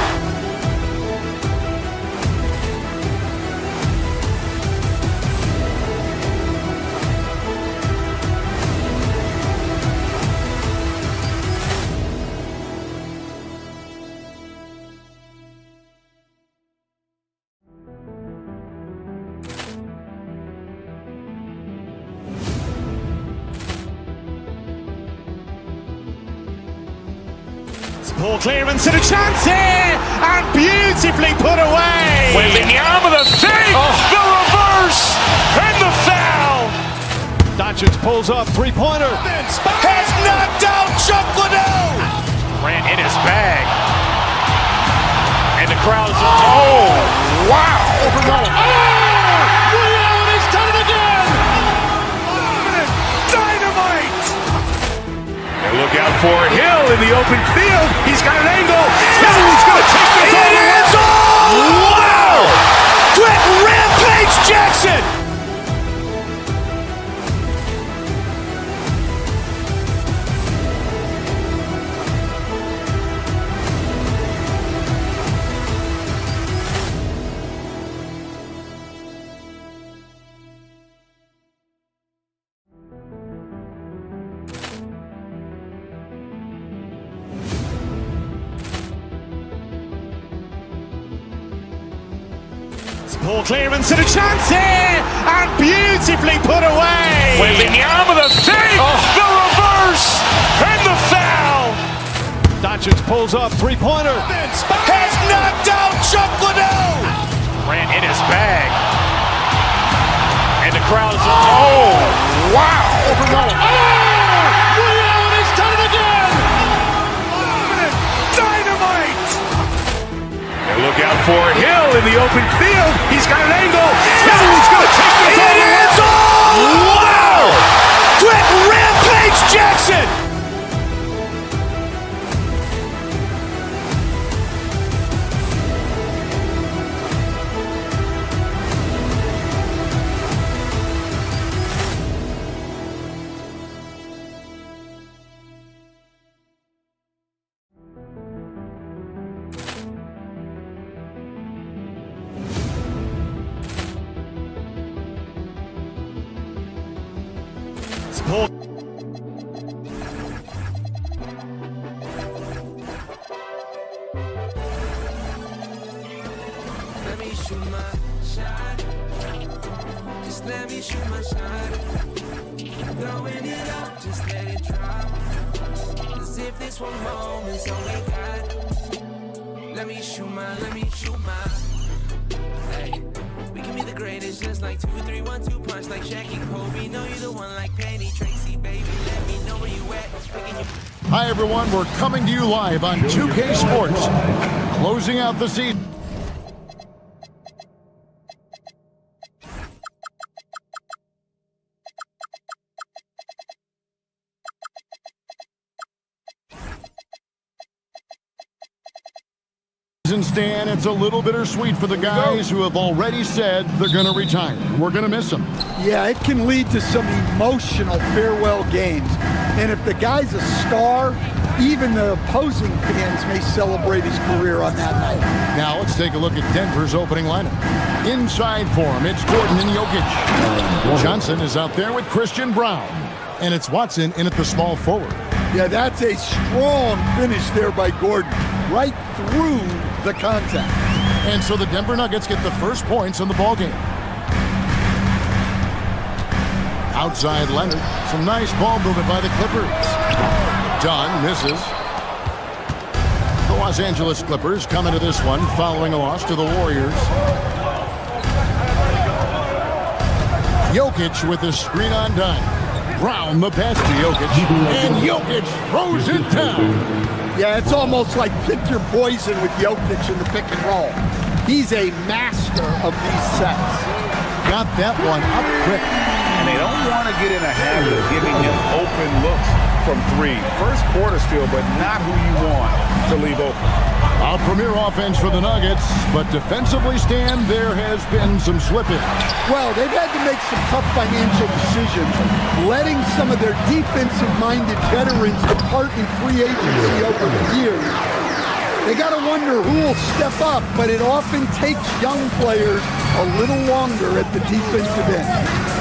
Ball clearance and a chance here, and beautifully put away. Wembanyama the fake, the reverse, and the foul. Doncic pulls up, three-pointer. Has knocked out Chuck Liddell. Ran in his bag. And the crowd is, oh, wow. He's done it again. Dynamite. And look out for Hill in the open field. He's got an angle. He's going to take this all the way. Wow! Quick Rampage Jackson. Ball clearance and a chance here, and beautifully put away. Wembanyama the fake, the reverse, and the foul. Doncic pulls up, three-pointer. Has knocked out Chuck Liddell. Ran in his bag. And the crowd is, oh, wow. He's done it again. look out for Hill in the open field. He's got an angle. Hill's going to take this all the way. Wow! Quick rampage Jackson! Let me shoot my shot. Just let me shoot my shot. Throwing it up, just let it drop. As if this one moment's all we got. Let me shoot my. Hey, we can be the greatest, just like 2, 3, 1, 2 punch, like Shaq and Kobe. Know you're the one, like Penny Tracy, baby. Let me know where you at. Hi, everyone. We're coming to you live on 2K Sports, closing out the season. Stan, it's a little bittersweet for the guys who have already said they're going to retire. We're going to miss them. Yeah, it can lead to some emotional farewell games. And if the guy's a star, even the opposing fans may celebrate his career on that night. Now let's take a look at Denver's opening lineup. Inside for him, it's Gordon and Jokic. Johnson is out there with Christian Brown. And it's Watson in at the small forward. Yeah, that's a strong finish there by Gordon. Right through the contact. And so the Denver Nuggets get the first points in the ballgame. Outside Leonard. Some nice ball movement by the Clippers. Dunn misses. The Los Angeles Clippers come into this one following a loss to the Warriors. Jokic with the screen on Dunn. Brown the pass to Jokic. And Jokic throws it down. Yeah, it's almost like pick your poison with Jokic in the pick and roll. He's a master of these sets. Got that one up quick. And they don't want to get in a habit of giving him open looks from 3. First quarter still, but not who you want to leave open. A premier offense for the Nuggets, but defensively, Stan, there has been some slippage. Well, they've had to make some tough financial decisions, letting some of their defensive-minded veterans depart in free agency over the years. They got to wonder who will step up, but it often takes young players a little longer at the defensive end.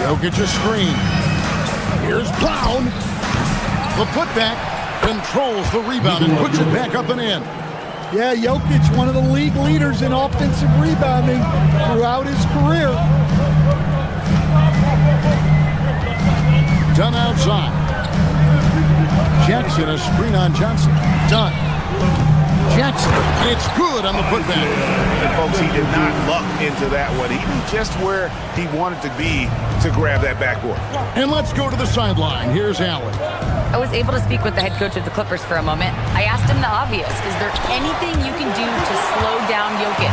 Jokic a screen. Here's Brown. The putback controls the rebound and puts it back up and in. Yeah, Jokic, one of the league leaders in offensive rebounding throughout his career. Dunn outside. Jackson, a screen on Johnson. Dunn. Jackson, and it's good on the putback. And folks, he did not luck into that one. He knew just where he wanted to be to grab that backboard. And let's go to the sideline. Here's Allen. I was able to speak with the head coach of the Clippers for a moment. I asked him the obvious. Is there anything you can do to slow down Jokic?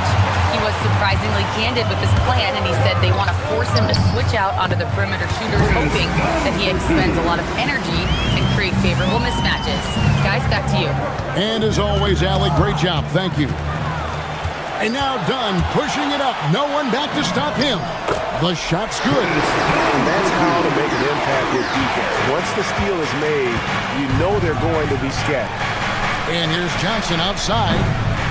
He was surprisingly candid with his plan, and he said they want to force him to switch out onto the perimeter shooters, hoping that he expends a lot of energy and create favorable mismatches. Guys, back to you. And as always, Alec, great job. Thank you. And now Dunn pushing it up. No one back to stop him. The shot's good. And that's how to make an impact with defense. Once the steal is made, you know they're going to be scattered. And here's Johnson outside.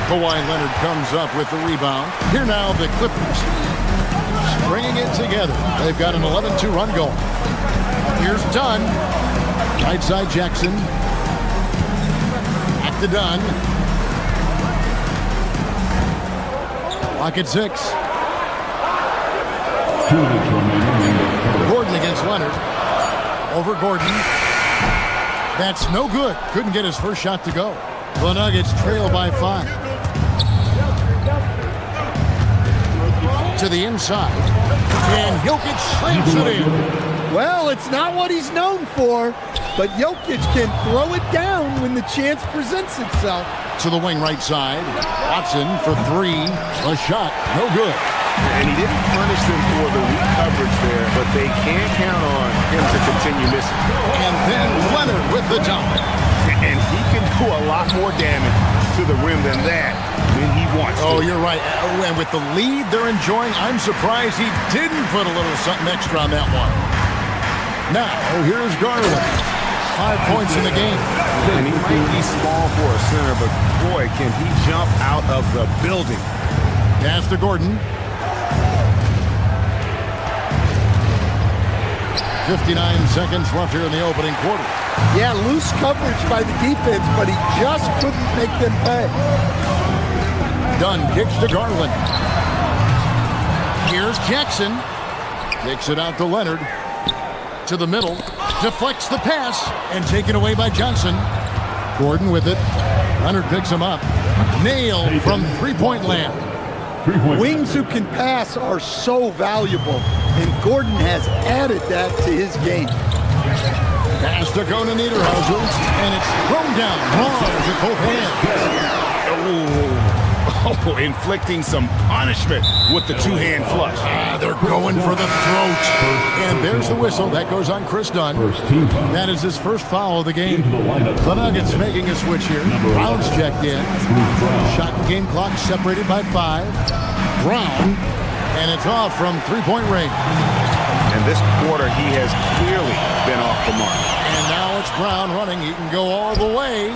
Kawhi Leonard comes up with the rebound. Here now the Clippers stringing it together. They've got an 11-2 run going. Here's Dunn. Right side Jackson. Back to Dunn. Clock at 6. Gordon against Leonard. Over Gordon. That's no good. Couldn't get his first shot to go. The Nuggets trail by 5. To the inside. And Jokic slams it in. Well, it's not what he's known for, but Jokic can throw it down when the chance presents itself. To the wing right side. Watson for three. A shot. No good. And he didn't punish them for the weak coverage there, but they can't count on him to continue missing. And then Leonard with the dunk. And he can do a lot more damage to the rim than that when he wants to. Oh, you're right. And with the lead they're enjoying, I'm surprised he didn't put a little something extra on that one. Now, here's Garland. 5 points in the game. And he might be small for a center, but boy, can he jump out of the building. Pass to Gordon. 59 seconds left here in the opening quarter. Yeah, loose coverage by the defense, but he just couldn't make them pay. Dunn kicks to Garland. Here's Jackson. Takes it out to Leonard. To the middle. Deflects the pass. And taken away by Johnson. Gordon with it. Leonard picks him up. Nailed from three-point land. Wings who can pass are so valuable, and Gordon has added that to his game. Pass to Conan Niederhauser, and it's thrown down hard with both hands. Oh, inflicting some punishment with the two-hand flush. They're going for the throat. And there's the whistle. That goes on Chris Dunn. That is his first foul of the game. The Nuggets making a switch here. Brown's checked in. Shot and game clock separated by 5. Brown, and it's off from three-point range. And this quarter, he has clearly been off the mark. And now it's Brown running. He can go all the way.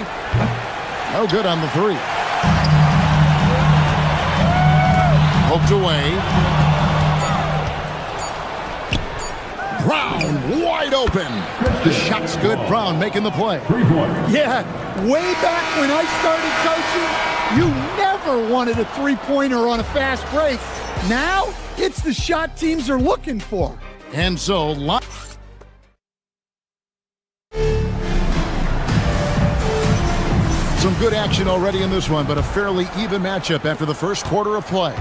No good on the three. Poked away. Brown wide open. The shot's good. Brown making the play. Yeah, way back when I started coaching, you never wanted a three-pointer on a fast break. Now, it's the shot teams are looking for. And so, some good action already in this one, but a fairly even matchup after the first quarter of play.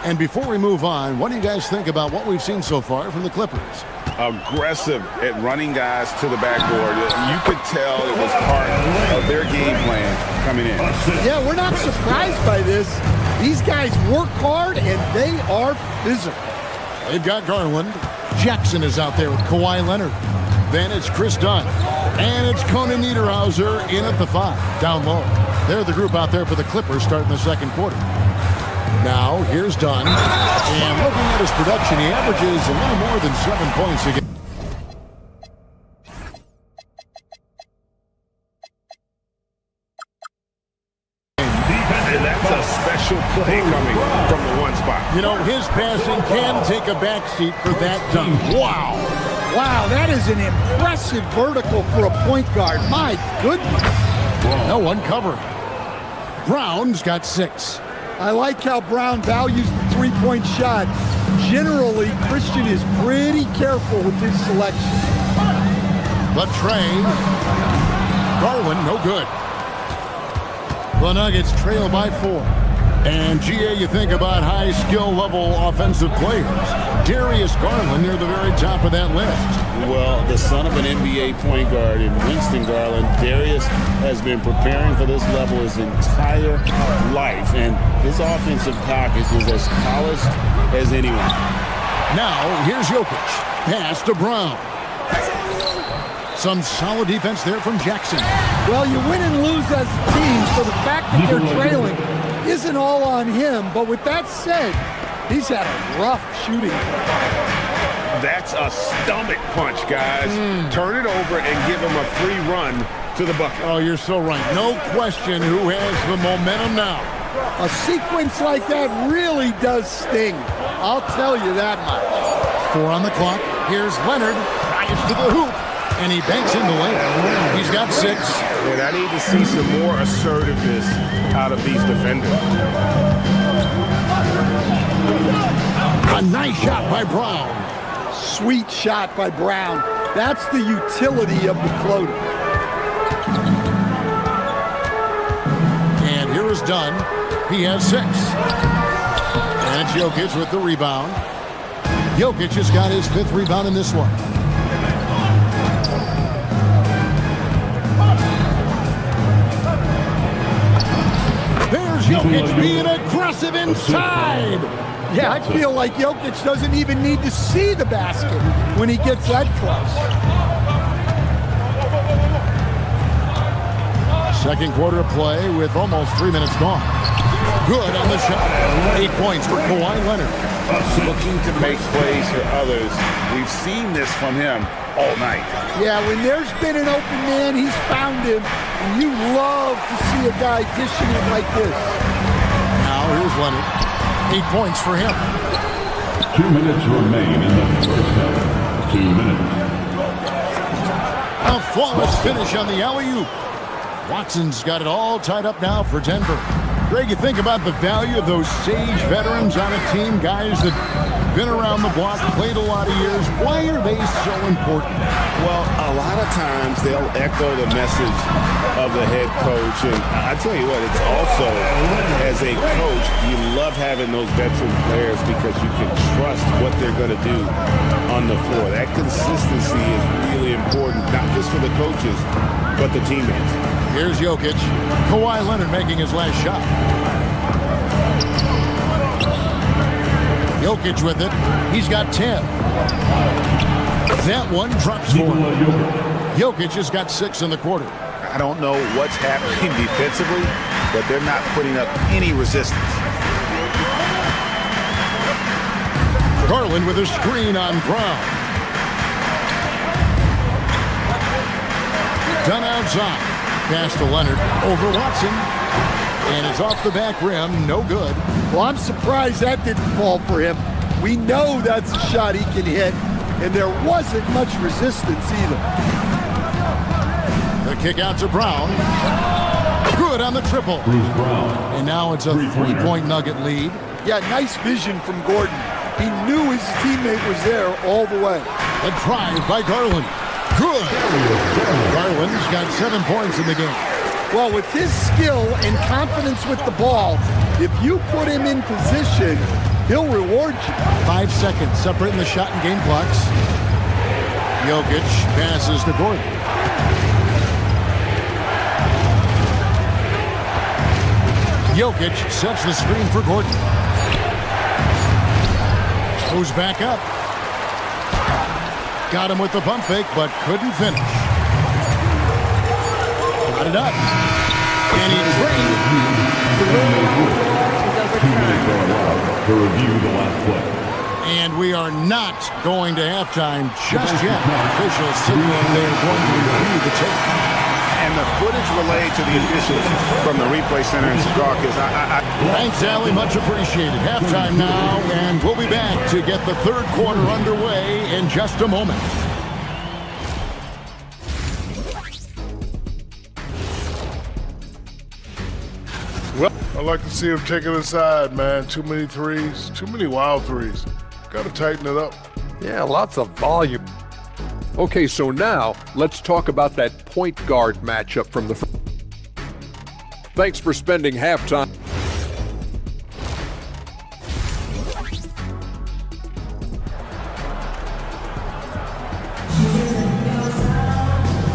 And before we move on, what do you guys think about what we've seen so far from the Clippers? Aggressive at running guys to the backboard. You could tell it was part of their game plan coming in. Yeah, we're not surprised by this. These guys work hard, and they are physical. They've got Garland. Jackson is out there with Kawhi Leonard. Then it's Chris Dunn. And it's Conan Niederhauser in at the 5, down low. They're the group out there for the Clippers starting the second quarter. Now, here's Dunn. And looking at his production, he averages a little more than 7 points a game. And that's a special play coming from the one spot. You know, his passing can take a backseat for that dunk. Wow. Wow, that is an impressive vertical for a point guard. My goodness. No one covering. Brown's got 6. I like how Brown values the three-point shot. Generally, Christian is pretty careful with his selection. The tray. Garland, no good. The Nuggets trail by 4. And, GA, you think about high skill level offensive players. Darius Garland near the very top of that list. Well, the son of an NBA point guard in Winston Garland, Darius has been preparing for this level his entire life. And his offensive package is as polished as anyone. Now, here's Jokic. Pass to Brown. Some solid defense there from Jackson. Well, you win and lose as a team, so the fact that they're trailing isn't all on him. But with that said, he's had a rough shooting. That's a stomach punch, guys. Turn it over and give him a free run to the bucket. Oh, you're so right. No question who has the momentum now. A sequence like that really does sting. I'll tell you that much. 4 on the clock. Here's Leonard. Drives to the hoop. And he banks in the lane. He's got 6. And I need to see some more assertiveness out of these defenders. A nice shot by Brown. Sweet shot by Brown. That's the utility of the floater. And here is Dunn. He has 6. And it's Jokic with the rebound. Jokic has got his 5th rebound in this one. Here's Jokic being aggressive inside. Yeah, I feel like Jokic doesn't even need to see the basket when he gets that close. Second quarter of play with almost 3 minutes gone. Good on the shot. 8 points for Kawhi Leonard. Looking to make plays for others. We've seen this from him all night. Yeah, when there's been an open man, he's found him. And you love to see a guy dishing it like this. Now here's Leonard. 8 points for him. 2 minutes remain in the first half. 2 minutes. A flawless finish on the alley-oop. Watson's got it all tied up now for Denver. Greg, you think about the value of those sage veterans on a team, guys that been around the block, played a lot of years. Why are they so important? Well, a lot of times they'll echo the message of the head coach. And I tell you what, it's also, as a coach, you love having those veteran players because you can trust what they're going to do on the floor. That consistency is really important, not just for the coaches, but the teammates. Here's Jokic. Kawhi Leonard making his last shot. Jokic with it. He's got 10. That one drops for him. Jokic has got 6 in the quarter. I don't know what's happening defensively, but they're not putting up any resistance. Garland with a screen on Brown. Done outside. Pass to Leonard over Watson. And it's off the back rim. No good. Well, I'm surprised that didn't fall for him. We know that's a shot he can hit, and there wasn't much resistance either. The kick out to Brown. Good on the triple. And now it's a 3-point Nugget lead. Yeah, nice vision from Gordon. He knew his teammate was there all the way. A drive by Garland. Good. Garland's got 7 points in the game. Well, with his skill and confidence with the ball, if you put him in position, he'll reward you. 5 seconds separating the shot and game clocks. Jokic passes to Gordon. Jokic sets the screen for Gordon. Goes back up. Got him with the pump fake, but couldn't finish. Got it up. And he trained. To review the last play. And we are not going to halftime just yet. Officials signaling they are going to review the tape. And the footage relayed to the officials from the replay center in Secaucus. Thanks, Allie. Much appreciated. Halftime now, and we'll be back to get the third quarter underway in just a moment. Well, I like to see him take it aside, man. Too many threes, too many wild threes. Got to tighten it up. Yeah, lots of volume. Okay, so now let's talk about that point guard matchup from the. Thanks for spending halftime.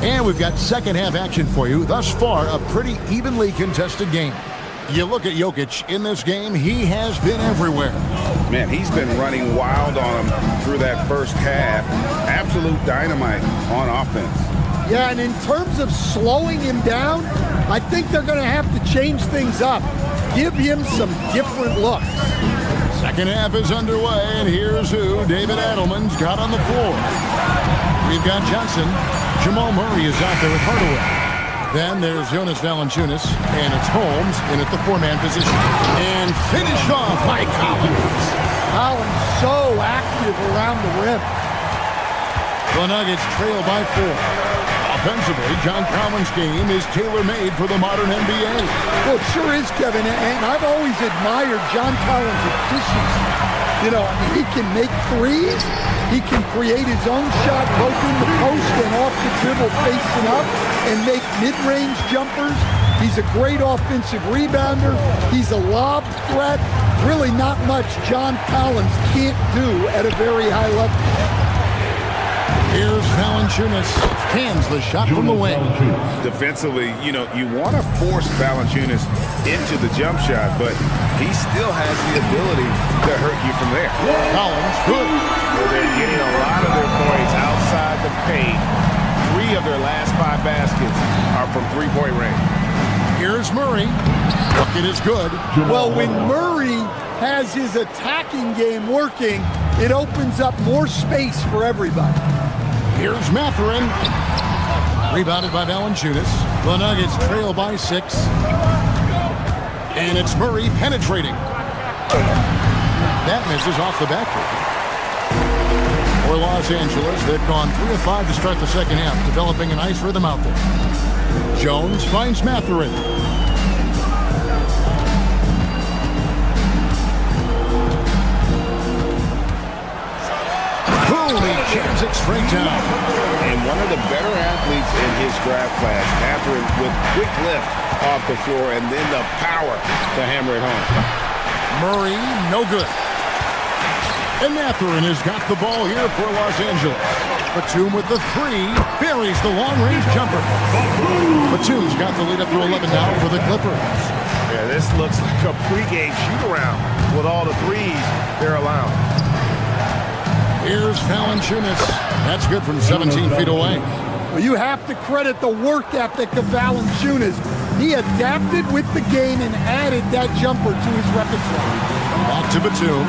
And we've got second half action for you. Thus far, a pretty evenly contested game. You look at Jokic in this game, he has been everywhere. Man, he's been running wild on him through that first half. Absolute dynamite on offense. Yeah, and in terms of slowing him down, I think they're going to have to change things up. Give him some different looks. Second half is underway, and here's who David Adelman's got on the floor. We've got Johnson. Jamal Murray is out there with Hardaway. Then there's Jonas Valanciunas, and it's Holmes in at the 4-man position. And finished off by Collins. Collins so active around the rim. The Nuggets trail by 4. Offensively, John Collins' game is tailor-made for the modern NBA. Well, it sure is, Kevin, and I've always admired John Collins' efficiency. You know, he can make threes. He can create his own shot both in the post and off the dribble facing up and make mid-range jumpers. He's a great offensive rebounder. He's a lob threat. Really not much John Collins can't do at a very high level. Here's Valanciunas. Cans the shot from the wing. Defensively, you want to force Valanciunas into the jump shot, but he still has the ability to hurt you from there. Collins, good. Well, they're getting a lot of their points outside the paint. 3 of their last 5 baskets are from three-point range. Here's Murray. Bucket is good. Well, when Murray has his attacking game working, it opens up more space for everybody. Here's Mathurin. Rebounded by Valanciunas. The Nuggets trail by 6. And it's Murray penetrating. That misses off the backboard. For Los Angeles, they've gone 3 of 5 to start the second half, developing a nice rhythm out there. Jones finds Mathurin. He jams it straight down. And one of the better athletes in his draft class, Mathurin, with quick lift off the floor and then the power to hammer it home. Murray, no good. And Mathurin has got the ball here for Los Angeles. Batum with the 3, buries the long-range jumper. Batum's got the lead up to 11 now for the Clippers. Yeah, this looks like a pregame shoot-around with all the threes they're allowing. Here's Valanciunas. That's good from 17 feet away. Well, you have to credit the work ethic of Valanciunas. He adapted with the game and added that jumper to his repertoire. Back to Batum.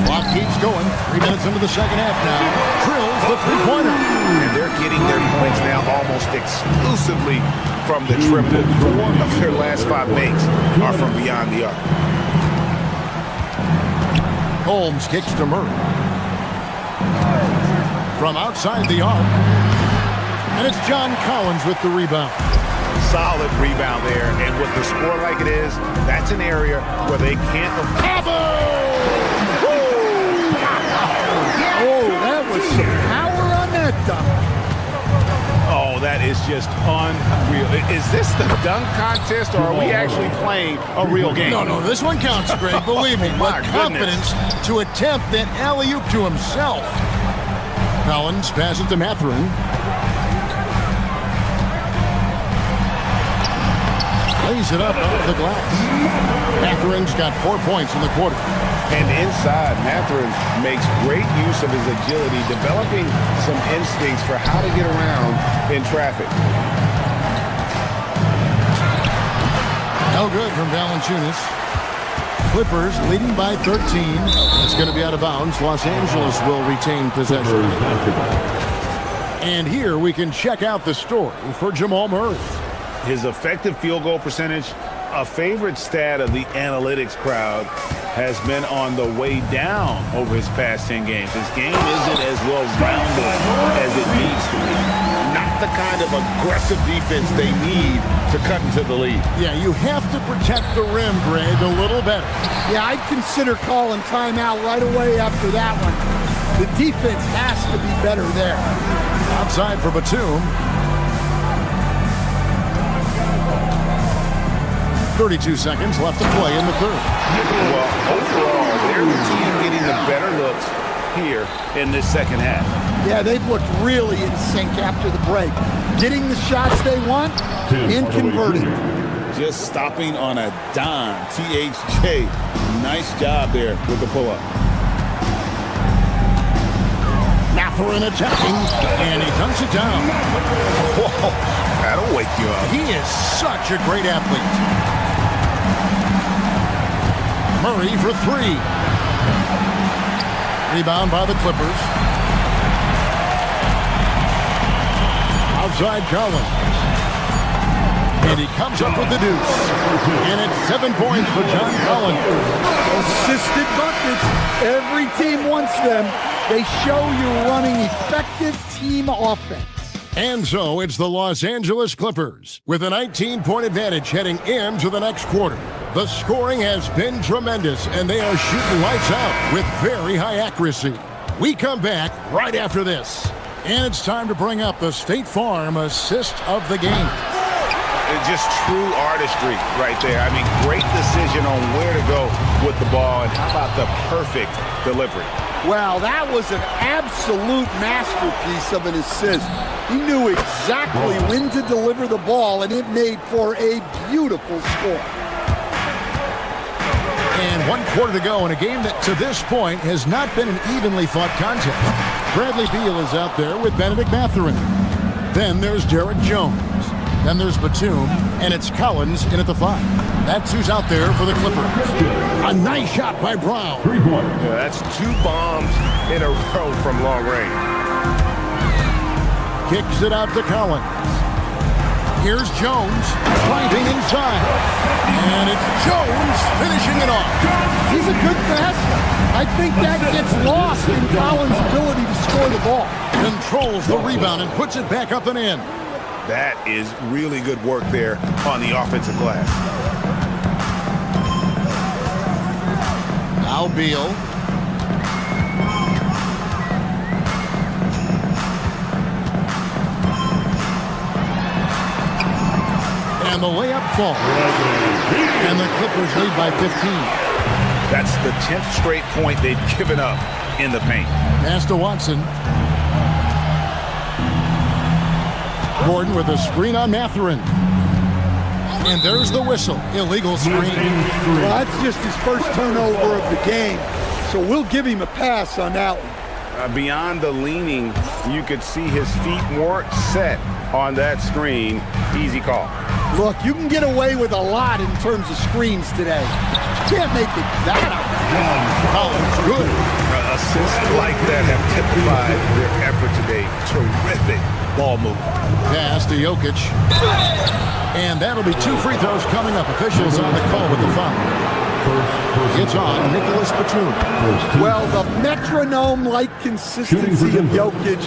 Clock keeps going. 3 minutes into the second half now. Drills the three-pointer. And they're getting their points now almost exclusively from the triple. 4 of their last 5 makes are from beyond the arc. Holmes kicks to Murray. From outside the arc. And it's John Collins with the rebound. Solid rebound there. And with the score like it is, that's an area where they can't... Oh, that was some power on that dunk. Oh, that is just unreal. Is this the dunk contest, or are we actually playing a real game? No, this one counts, Greg. Believe me. My with confidence to attempt that alley-oop to himself. Collins passes to Mathurin. Lays it up off the glass. Mathurin's got 4 points in the quarter. And inside, Mathurin makes great use of his agility, developing some instincts for how to get around in traffic. No good from Valanciunas. Clippers leading by 13. It's going to be out of bounds. Los Angeles will retain possession. And here we can check out the story for Jamal Murray. His effective field goal percentage, a favorite stat of the analytics crowd, has been on the way down over his past 10 games. His game isn't as well-rounded as it needs to be. Not the kind of aggressive defense they need to cut into the lead. Yeah, you have to protect the rim, Greg, a little better. Yeah, I'd consider calling timeout right away after that one. The defense has to be better there. Outside for Batum. 32 seconds left to play in the third. Well, overall, they're the team getting the better looks here in this second half. Yeah, they've looked really in sync after the break. Getting the shots they want and converting. Just stopping on a dime. THJ, nice job there with the pull-up. Mathurin attacking, and he dunks it down. Whoa, that'll wake you up. He is such a great athlete. Murray for 3. Rebound by the Clippers. Outside Collins. And he comes up with the deuce. And it's 7 points for John Collins. Assisted buckets. Every team wants them. They show you're running effective team offense. And so it's the Los Angeles Clippers with a 19-point advantage heading into the next quarter. The scoring has been tremendous, and they are shooting lights out with very high accuracy. We come back right after this. And it's time to bring up the State Farm assist of the game. just true artistry right there. I mean, great decision on where to go with the ball, and how about the perfect delivery? Wow, that was an absolute masterpiece of an assist. He knew exactly when to deliver the ball, and it made for a beautiful score. And 1 quarter to go in a game that to this point has not been an evenly fought contest. Bradley Beal is out there with Benedict Mathurin. Then there's Derek Jones. Then there's Batum, and it's Collins in at the 5. That's who's out there for the Clippers. A nice shot by Brown. 3-point. Yeah, that's 2 bombs in a row from long range. Kicks it out to Collins. Here's Jones driving inside. And it's Jones finishing it off. He's a good passer. I think that gets lost in Collins' ability to score the ball. Controls the rebound and puts it back up and in. That is really good work there on the offensive glass. Now Beal. And the layup falls. And the Clippers lead by 15. That's the 10th straight point they've given up in the paint. Pass to Watson. Gordon with a screen on Mathurin. And there's the whistle. Illegal screen. Well, that's just his first turnover of the game, so we'll give him a pass on that one. Beyond the leaning, you could see his feet more set on that screen. Easy call. Look, you can get away with a lot in terms of screens today. You can't make it that up. Collins, good. Assists like that have typified their effort today. Terrific ball movement. Pass to Jokic. And that'll be 2 free throws coming up. Officials on the call with the foul. It's on Nicholas Batum. Well, the metronome-like consistency of Jokic,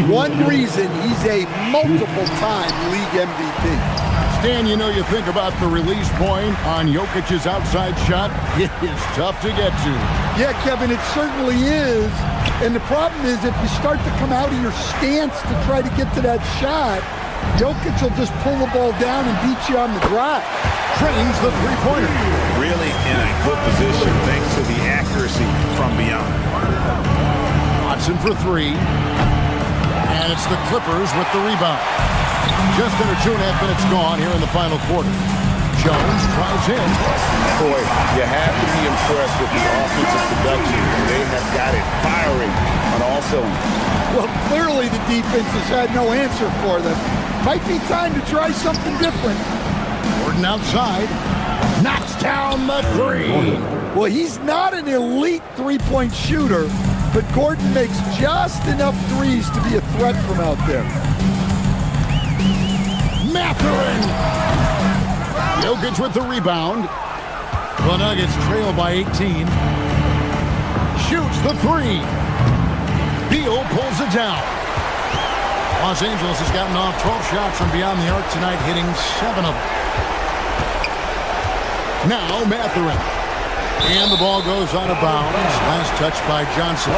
one reason he's a multiple-time league MVP. Stan, you know, you think about the release point on Jokic's outside shot. It is tough to get to. Yeah, Kevin, it certainly is. And the problem is if you start to come out of your stance to try to get to that shot, Jokic will just pull the ball down and beat you on the drive. Trains the three-pointer. Really in a good position thanks to the accuracy from beyond. Watson for 3. And it's the Clippers with the rebound. Just under 2.5 minutes gone here in the final quarter. Jones drives in. Boy, you have to be impressed with the offensive production. They have got it firing on all cylinders. Well, clearly the defense has had no answer for them. Might be time to try something different. Gordon outside. Knocks down the 3. Well, he's not an elite three-point shooter, but Gordon makes just enough threes to be a threat from out there. Mathurin. Jokic with the rebound. The Nuggets trail by 18. Shoots the 3. Beal pulls it down. Los Angeles has gotten off 12 shots from beyond the arc tonight, hitting 7 of them. Now Mathurin. And the ball goes out of bounds. Last touch by Johnson.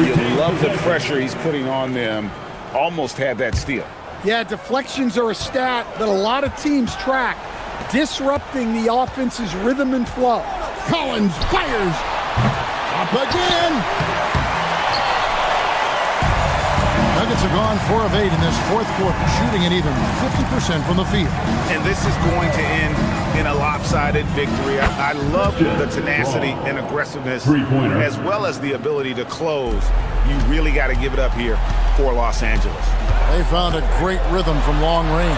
You love the pressure he's putting on them. Almost had that steal. Yeah, deflections are a stat that a lot of teams track, disrupting the offense's rhythm and flow. Collins fires. Up again. Nuggets have gone 4 of 8 in this 4th quarter, shooting at even 50% from the field. And this is going to end in a lopsided victory. I love the tenacity and aggressiveness, as well as the ability to close. You really got to give it up here for Los Angeles. They found a great rhythm from long range.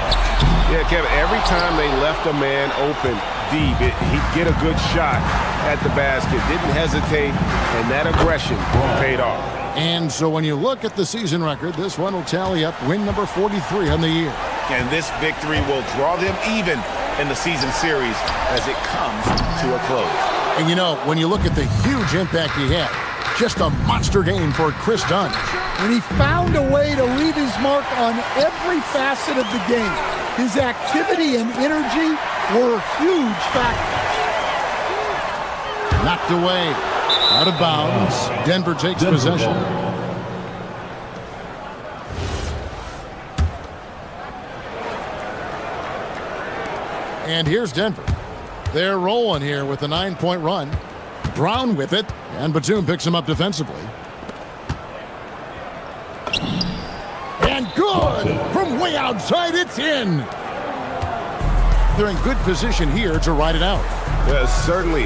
Yeah, Kevin, every time they left a man open deep, he'd get a good shot at the basket. Didn't hesitate, and that aggression paid off. And so when you look at the season record, this one will tally up win number 43 on the year. And this victory will draw them even in the season series as it comes to a close. And you know, when you look at the huge impact he had, just a monster game for Chris Dunn. And he found a way to leave his mark on every facet of the game. His activity and energy were huge factors. Knocked away. Out of bounds. Denver takes possession. And here's Denver. They're rolling here with a 9-point run. Brown with it, and Batum picks him up defensively. And good! From way outside, it's in! They're in good position here to ride it out. Certainly,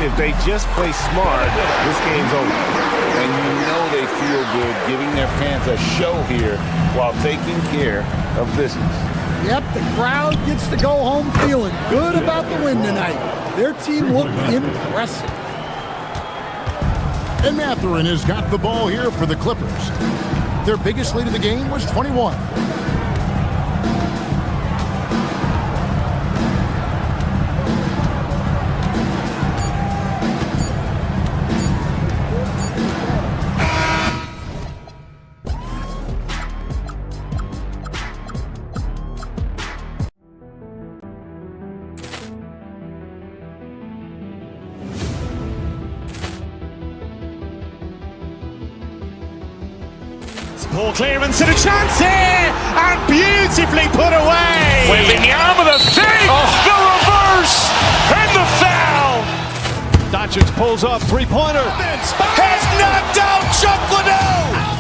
if they just play smart, this game's over. And you know they feel good giving their fans a show here while taking care of business. Yep, the crowd gets to go home feeling good about the win tonight. Their team looked impressive. And Mathurin has got the ball here for the Clippers. Their biggest lead of the game was 21. Ball clearance and a chance here, and beautifully put away. With Wembanyama the fake, the reverse, and the foul. Doncic pulls up, three-pointer. Has knocked out Chuck Liddell.